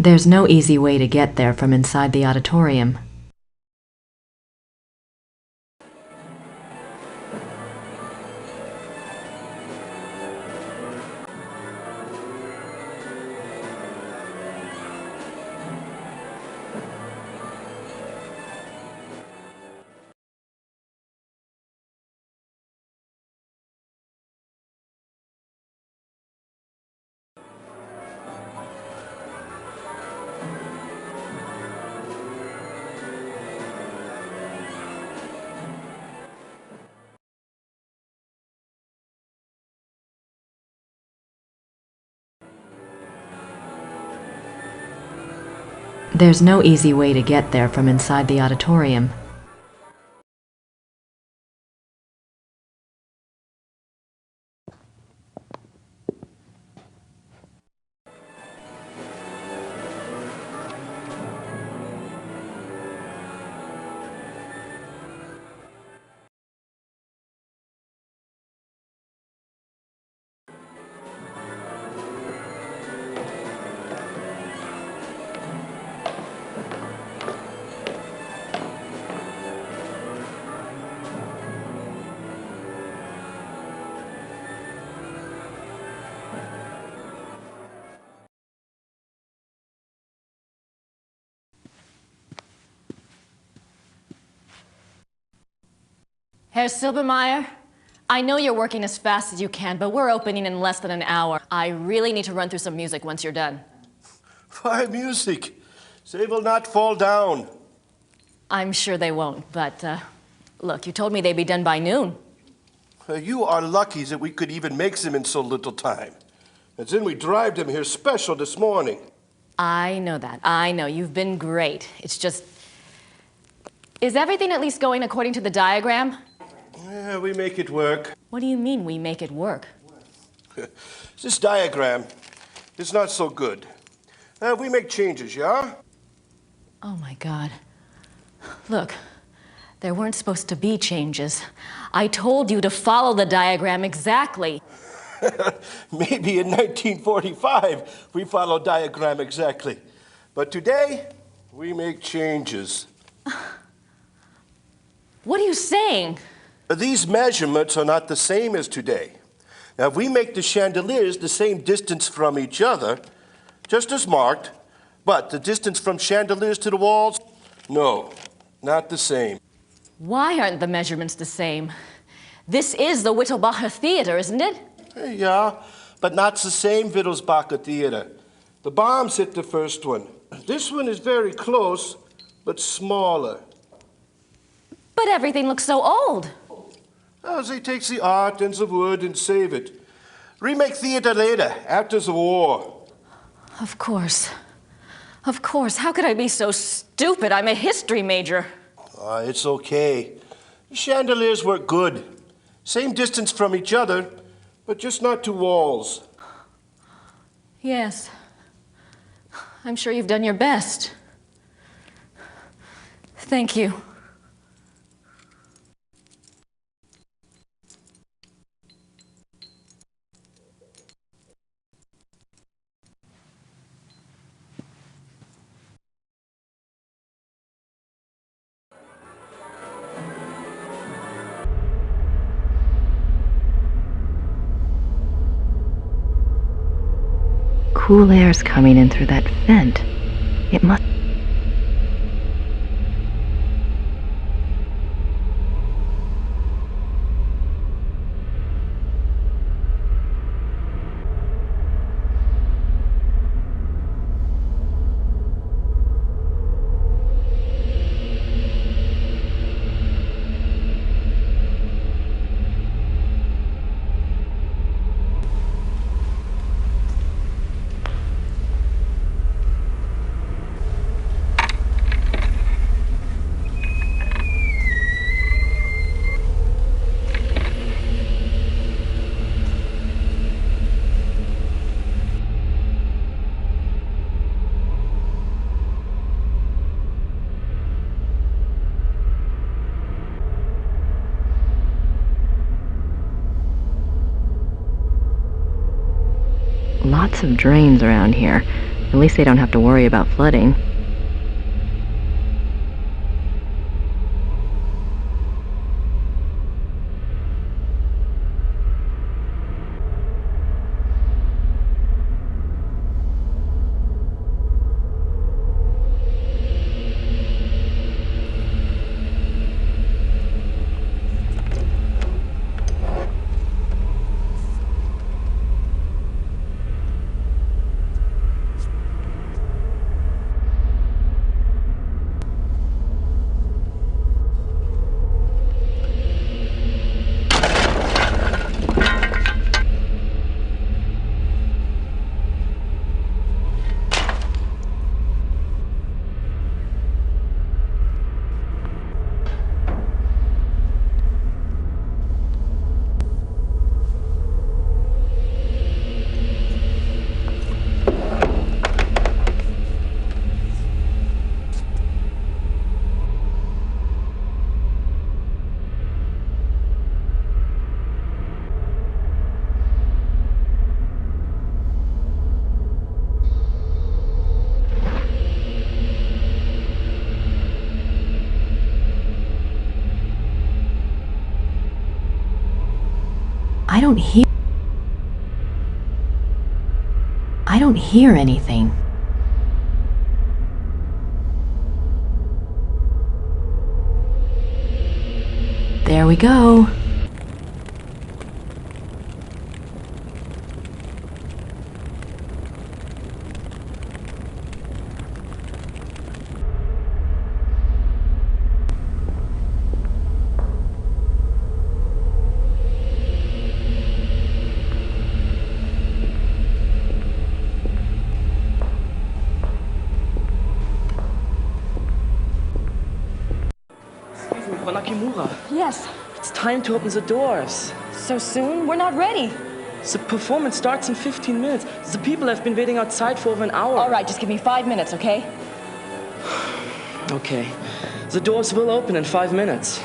There's no easy way to get there from inside the auditorium. There's no easy way to get there from inside the auditorium. Herr Silbermeyer, I know you're working as fast as you can, but we're opening in less than an hour. I really need to run through some music once you're done. Why music? They will not fall down. I'm sure they won't, but look, you told me they'd be done by noon. You are lucky that we could even make them in so little time. And then we drive them here special this morning. I know that. I know. You've been great. It's just... Is everything at least going according to the diagram? Yeah, we make it work. What do you mean we make it work? This diagram is not so good. We make changes, yeah? Oh my God. Look, there weren't supposed to be changes. I told you to follow the diagram exactly. Maybe in 1945 we followed diagram exactly. But today, we make changes. What are you saying? These measurements are not the same as today. Now, if we make the chandeliers the same distance from each other, just as marked, but the distance from chandeliers to the walls, no, not the same. Why aren't the measurements the same? This is the Wittelsbacher Theater, isn't it? Yeah, but not the same Wittelsbacher Theater. The bombs hit the first one. This one is very close, but smaller. But everything looks so old. Oh, they take the art and the wood and save it. Remake theater later, after the war. Of course. Of course. How could I be so stupid? I'm a history major. It's okay. The chandeliers work good. Same distance from each other, but just not to walls. Yes. I'm sure you've done your best. Thank you. Cool air's coming in through that vent. It must... Lots of drains around here. At least they don't have to worry about flooding. I don't hear anything. There we go. time to open the doors. So soon? We're not ready. The performance starts in 15 minutes. The people have been waiting outside for over an hour. All right, just give me 5 minutes, okay? Okay. The doors will open in 5 minutes.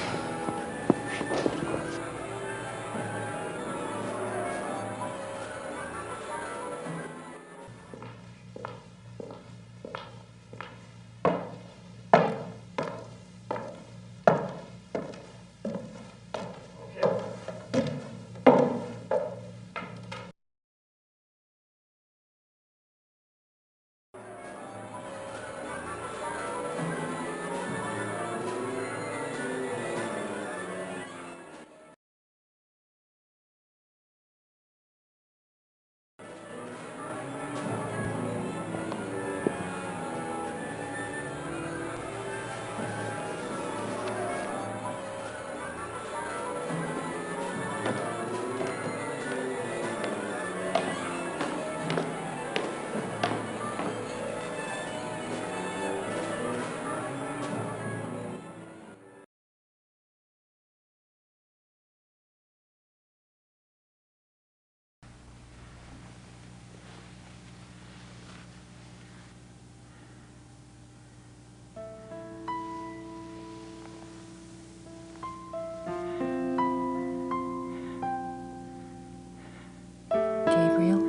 Gabriel,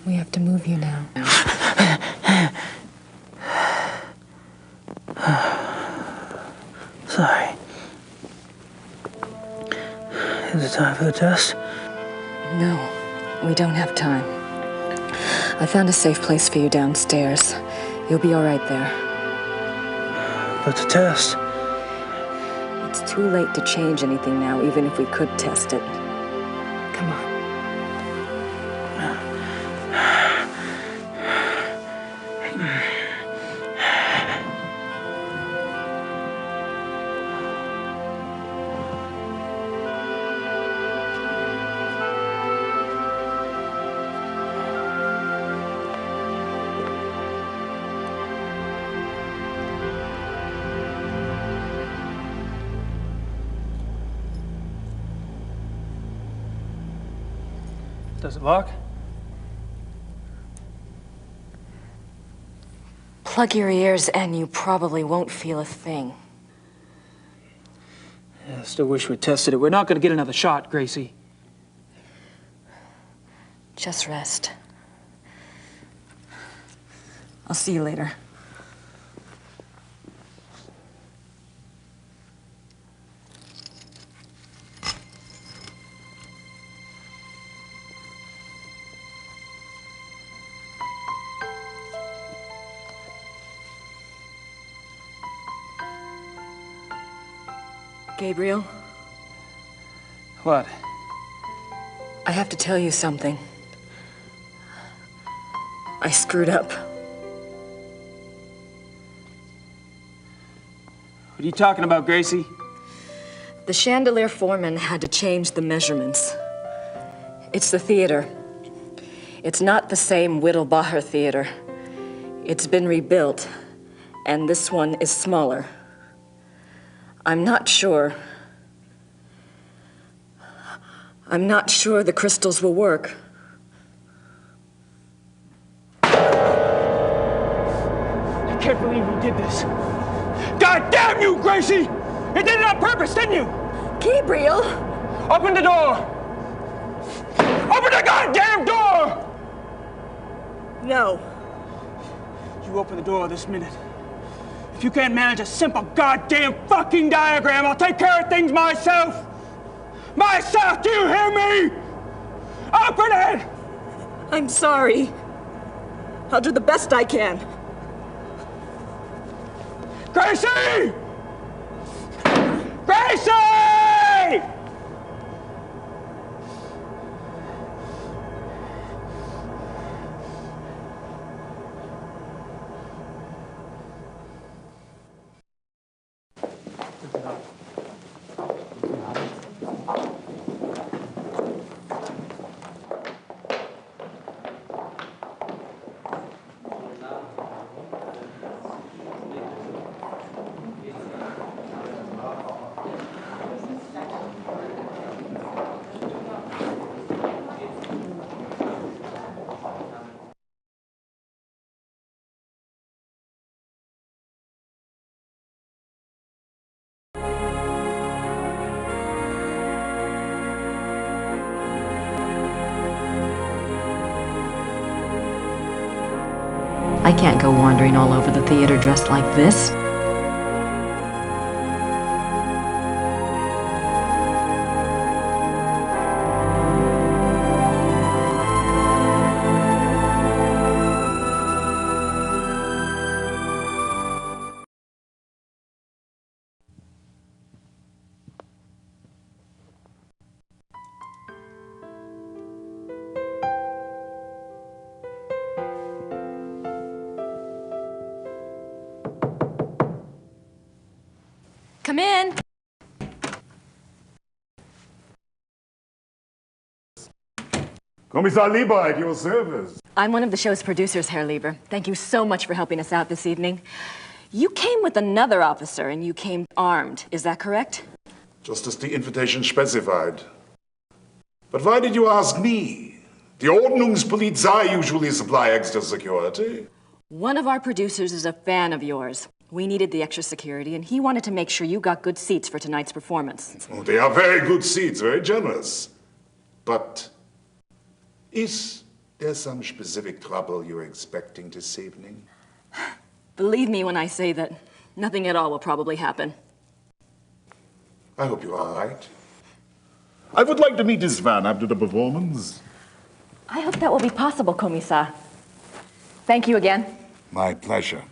we have to move you now. Sorry. Is it time for the test? No, we don't have time. I found a safe place for you downstairs. You'll be all right there. But the test? It's too late to change anything now, even if we could test it. Come on. Does it lock? Plug your ears and you probably won't feel a thing. Yeah, I still wish we tested it. We're not going to get another shot, Gracie. Just rest. I'll see you later. Gabriel? What? I have to tell you something. I screwed up. What are you talking about, Gracie? The chandelier foreman had to change the measurements. It's the theater. It's not the same Whittlbacher theater. It's been rebuilt, and this one is smaller. I'm not sure the crystals will work. I can't believe you did this. God damn you, Gracie! You did it on purpose, didn't you? Gabriel! Open the door! Open the goddamn door! No. You open the door this minute. If you can't manage a simple goddamn fucking diagram, I'll take care of things myself! Myself, do you hear me? Open it! I'm sorry. I'll do the best I can. Gracie! Gracie! I can't go wandering all over the theater dressed like this. Come in. Kommissar Lieber, at your service. I'm one of the show's producers, Herr Lieber. Thank you so much for helping us out this evening. You came with another officer, and you came armed. Is that correct? Just as the invitation specified. But why did you ask me? The Ordnungspolizei usually supply extra security. One of our producers is a fan of yours. We needed the extra security, and he wanted to make sure you got good seats for tonight's performance. Oh, they are very good seats, very generous. But is there some specific trouble you're expecting this evening? Believe me when I say that nothing at all will probably happen. I hope you're all right. I would like to meet this van after the performance. I hope that will be possible, Kommissar. Thank you again. My pleasure.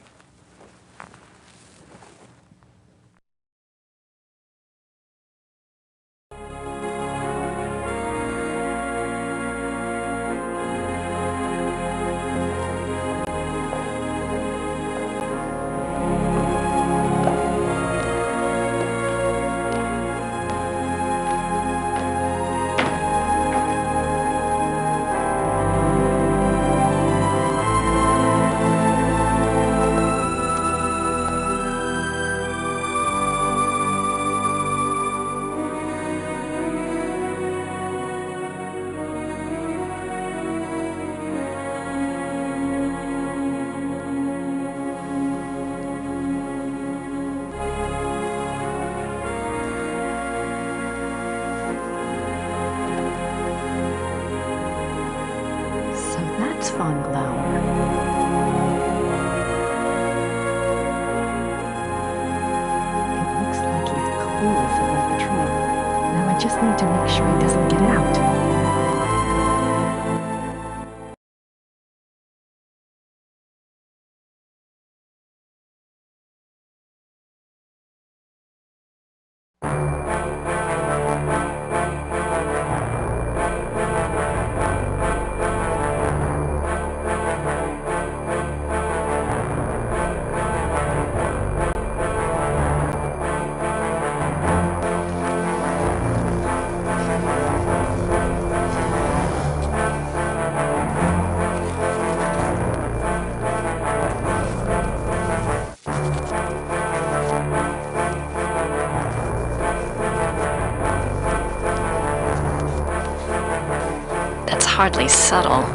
Hardly subtle.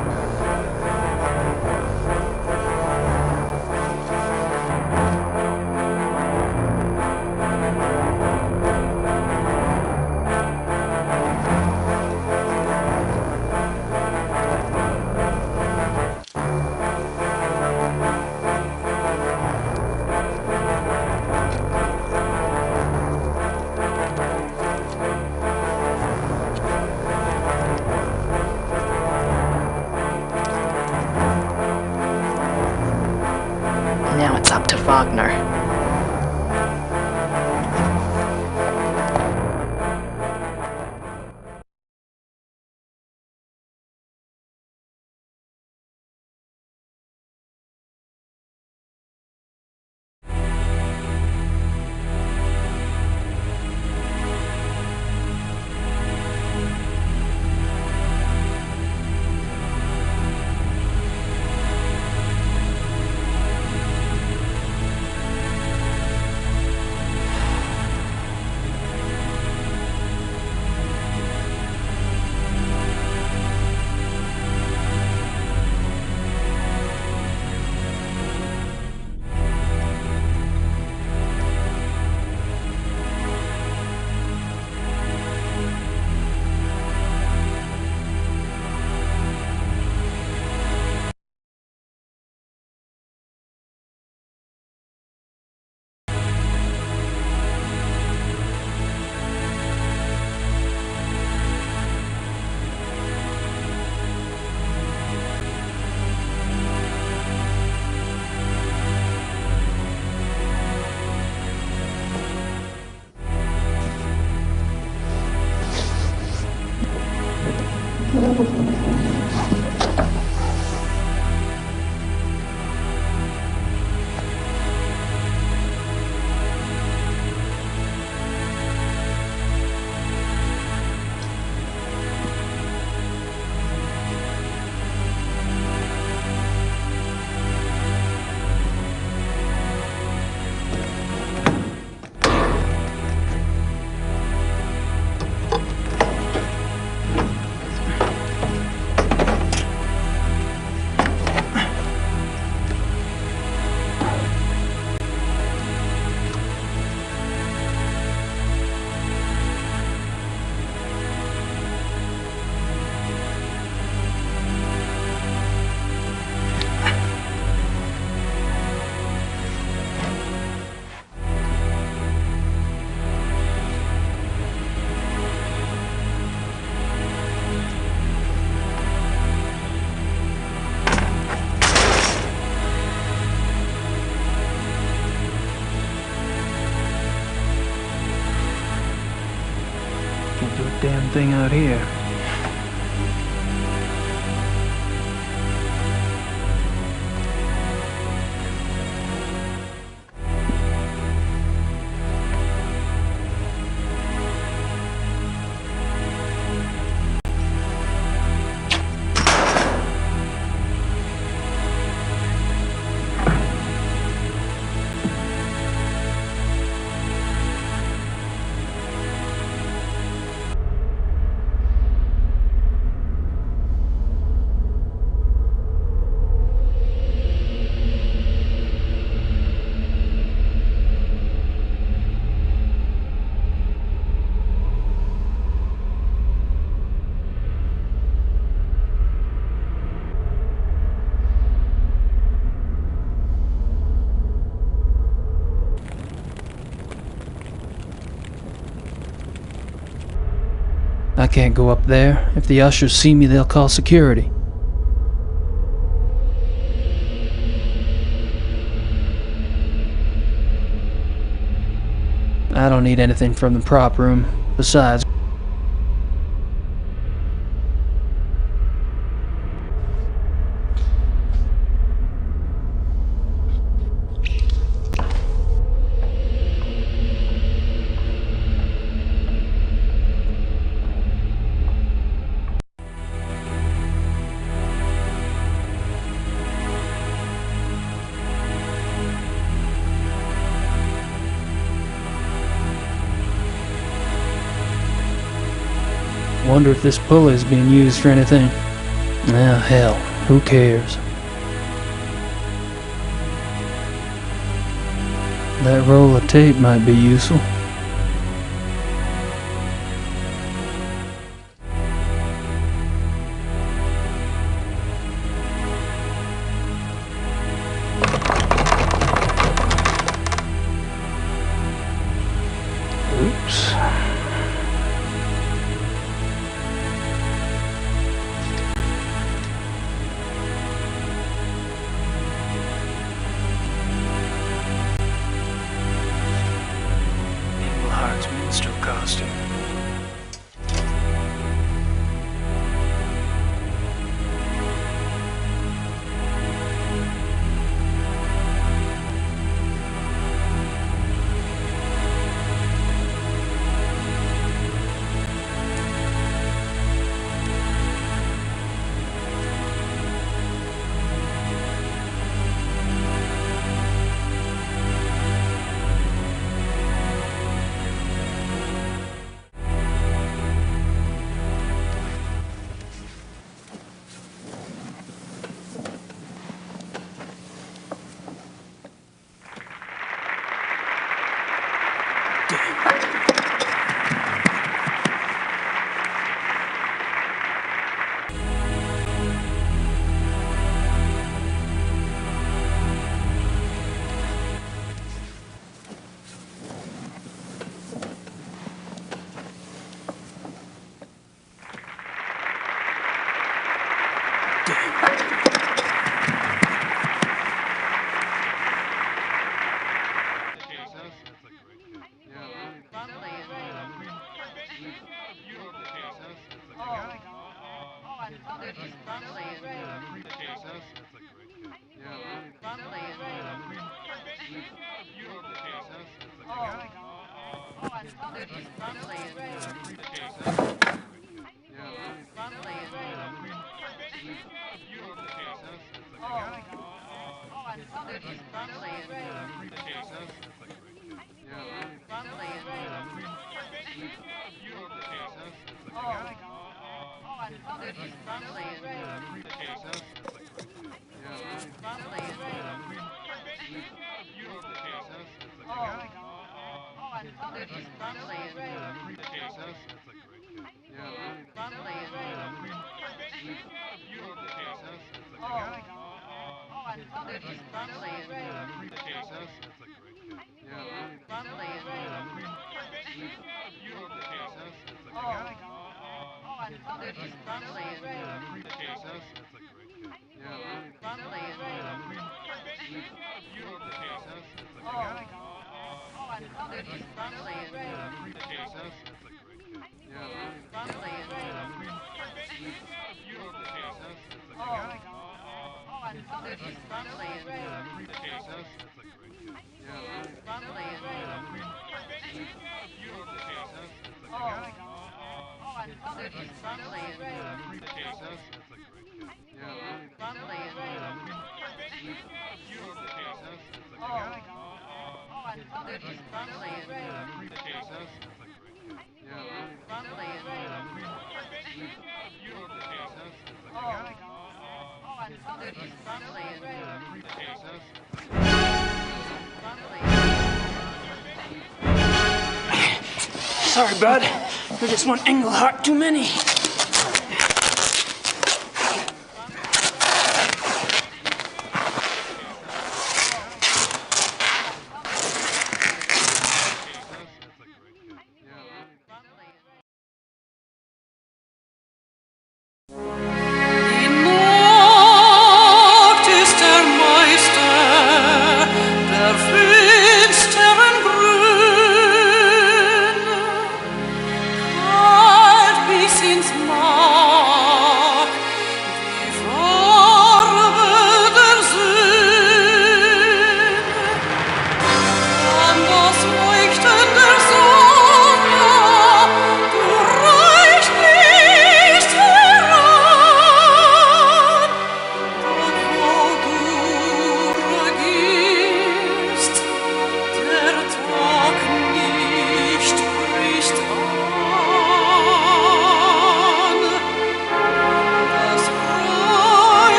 Now it's up to Wagner. Can't do a damn thing out here. I can't go up there. If the ushers see me, they'll call security. I don't need anything from the prop room. Besides, wonder if this pulley is being used for anything. Ah, hell, who cares? That roll of tape might be useful. Oops. Minstrel costume. Sorry, bud. You're just one Engelhart too many.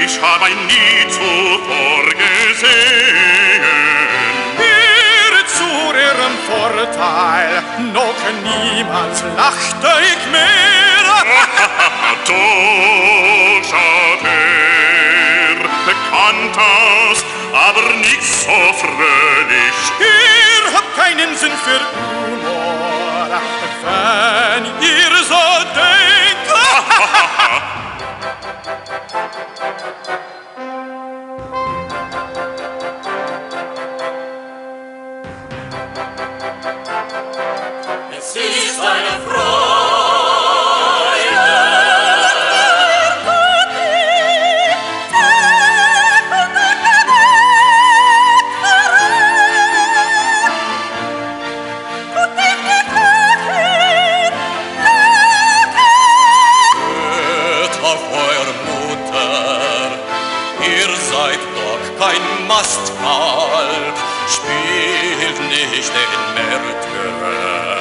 Ich habe nie zuvor niemals lachte ich mehr. Du, Schatter, bekannt aus, aber nicht so fröhlich. Ihr habt keinen Sinn für Humor, wenn ihr so denkt. Es ist eine Freude. Kein Mastkalb, spielt nicht den Märtyrer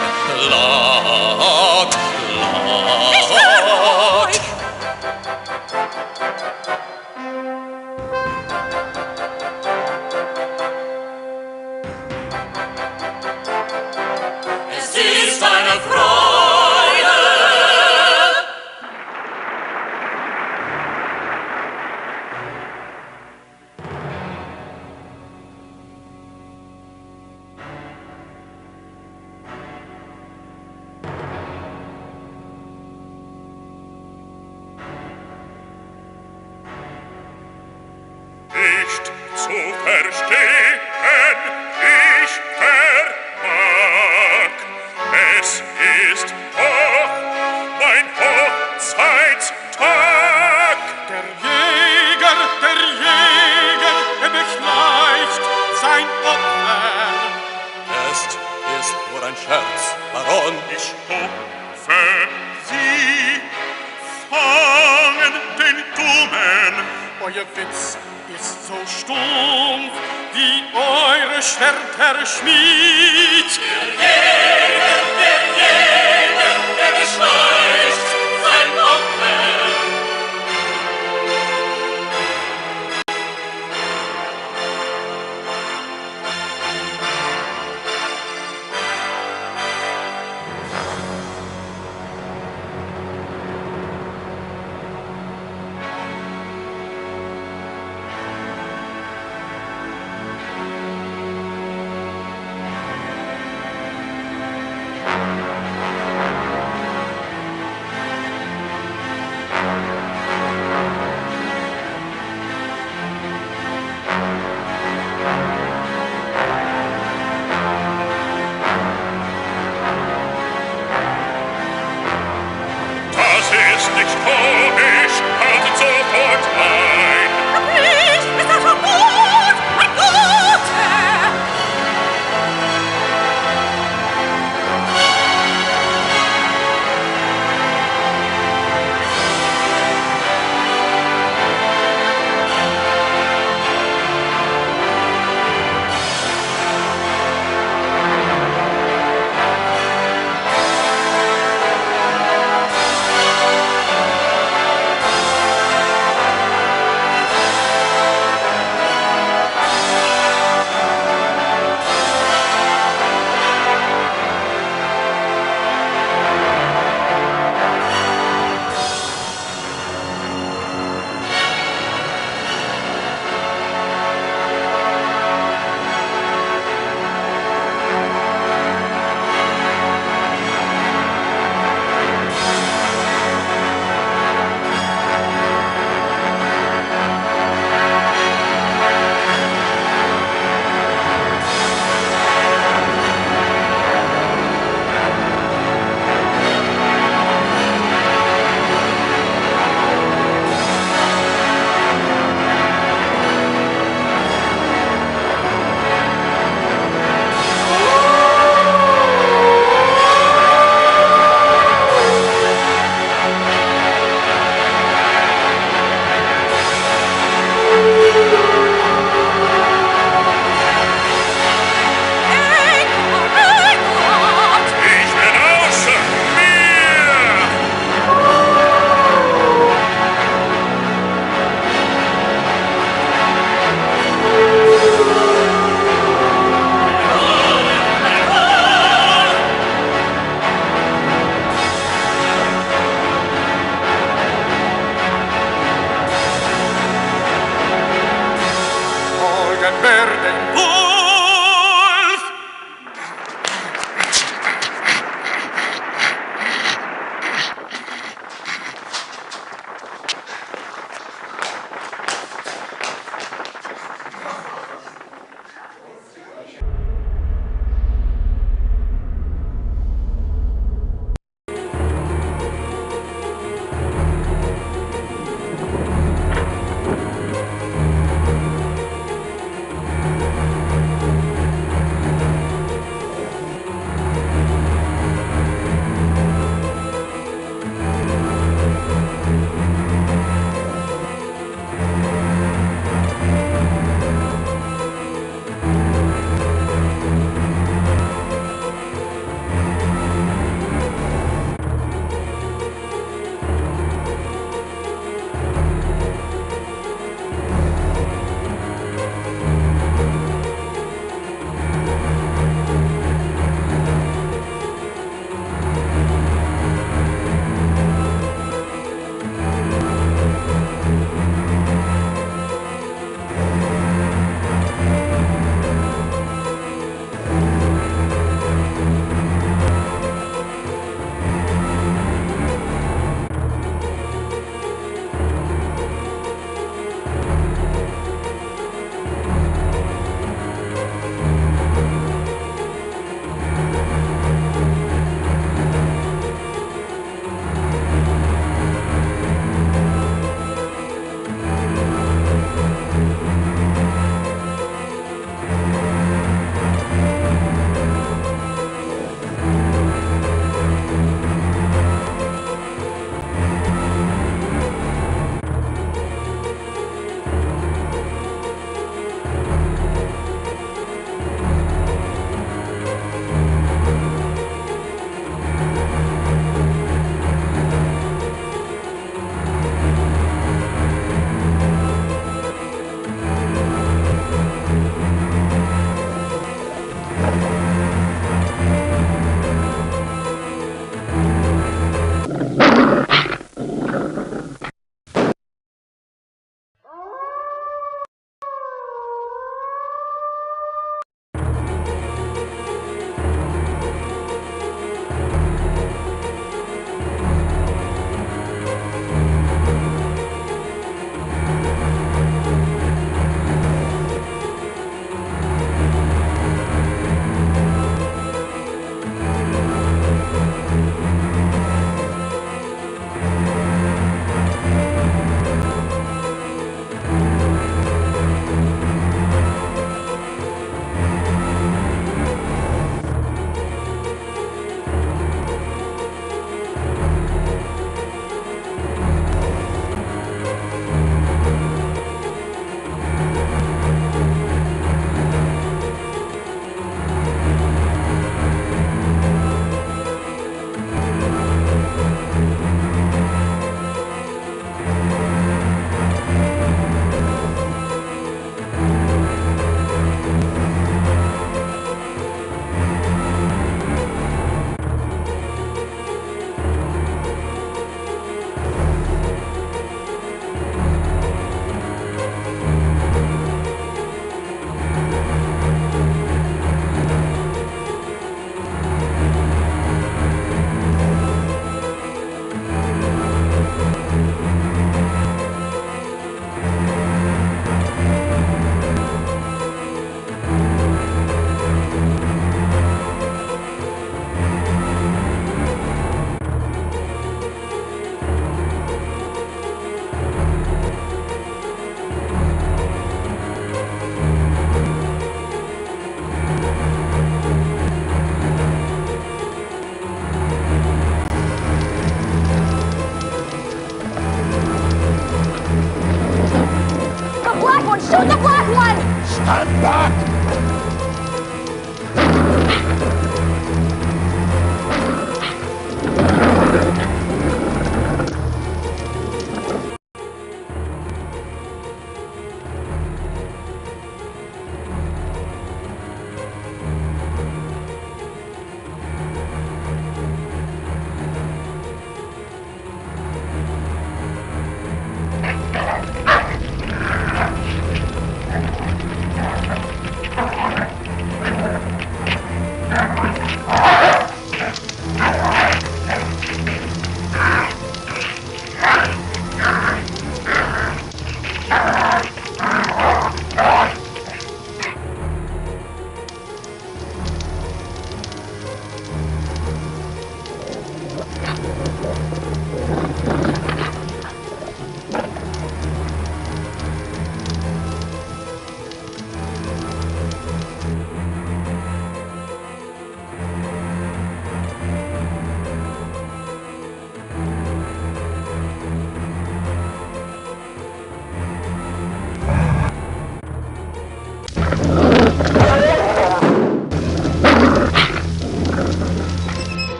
laut, laut. Es ist eine Freude. Nicht zu verstehen, ich vermag. Es ist doch mein Hochzeitstag. Der Jäger, beschleicht sein Opfer. Es ist nur ein Scherz, Baron. Ich hoffe, Sie fangen den Dummen. Euer Witz ist so stumpf, wie eure Schwerter Schmied. Der beschleicht sein Opfer. I'm back!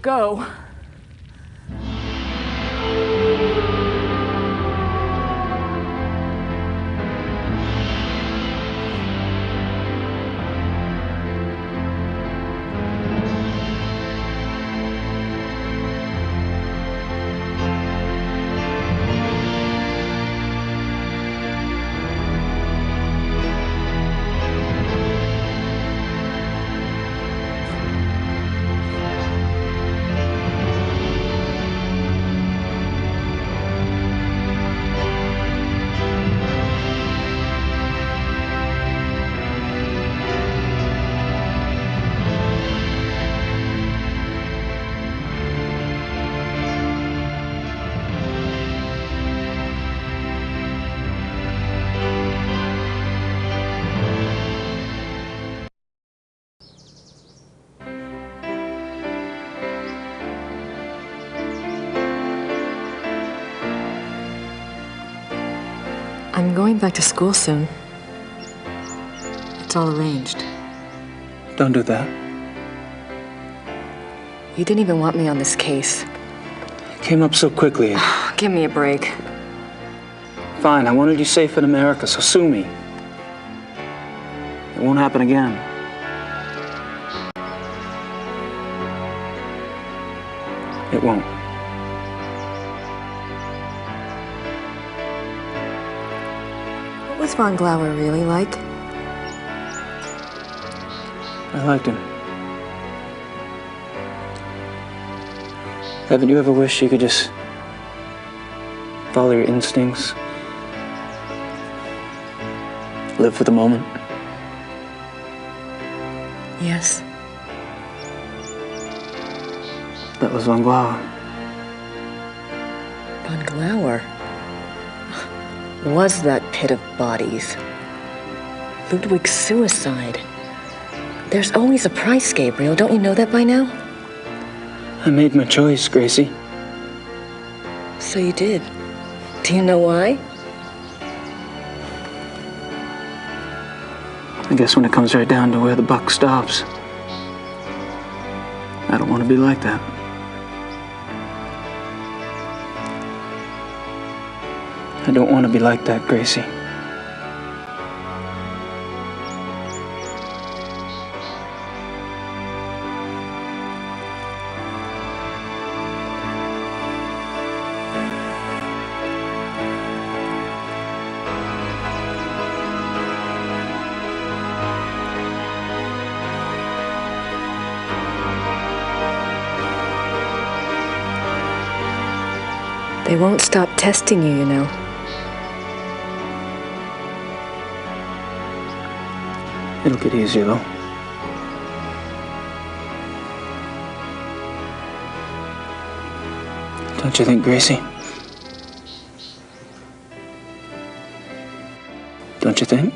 Go. I'm going back to school soon. It's all arranged. Don't do that. You didn't even want me on this case. It came up so quickly. Give me a break. Fine, I wanted you safe in America, so sue me. It won't happen again. It won't. What was Von Glauer really like? I liked him. Haven't you ever wished you could just follow your instincts? Live for the moment? Yes. That was Von Glauer. Von Glauer? Was that pit of bodies? Ludwig's suicide. There's always a price, Gabriel. Don't you know that by now? I made my choice, Gracie. So you did. Do you know why? I guess when it comes right down to where the buck stops, I don't want to be like that. I don't want to be like that, Gracie. They won't stop testing you, you know. It'll get easier, though. Don't you think, Gracie? Don't you think?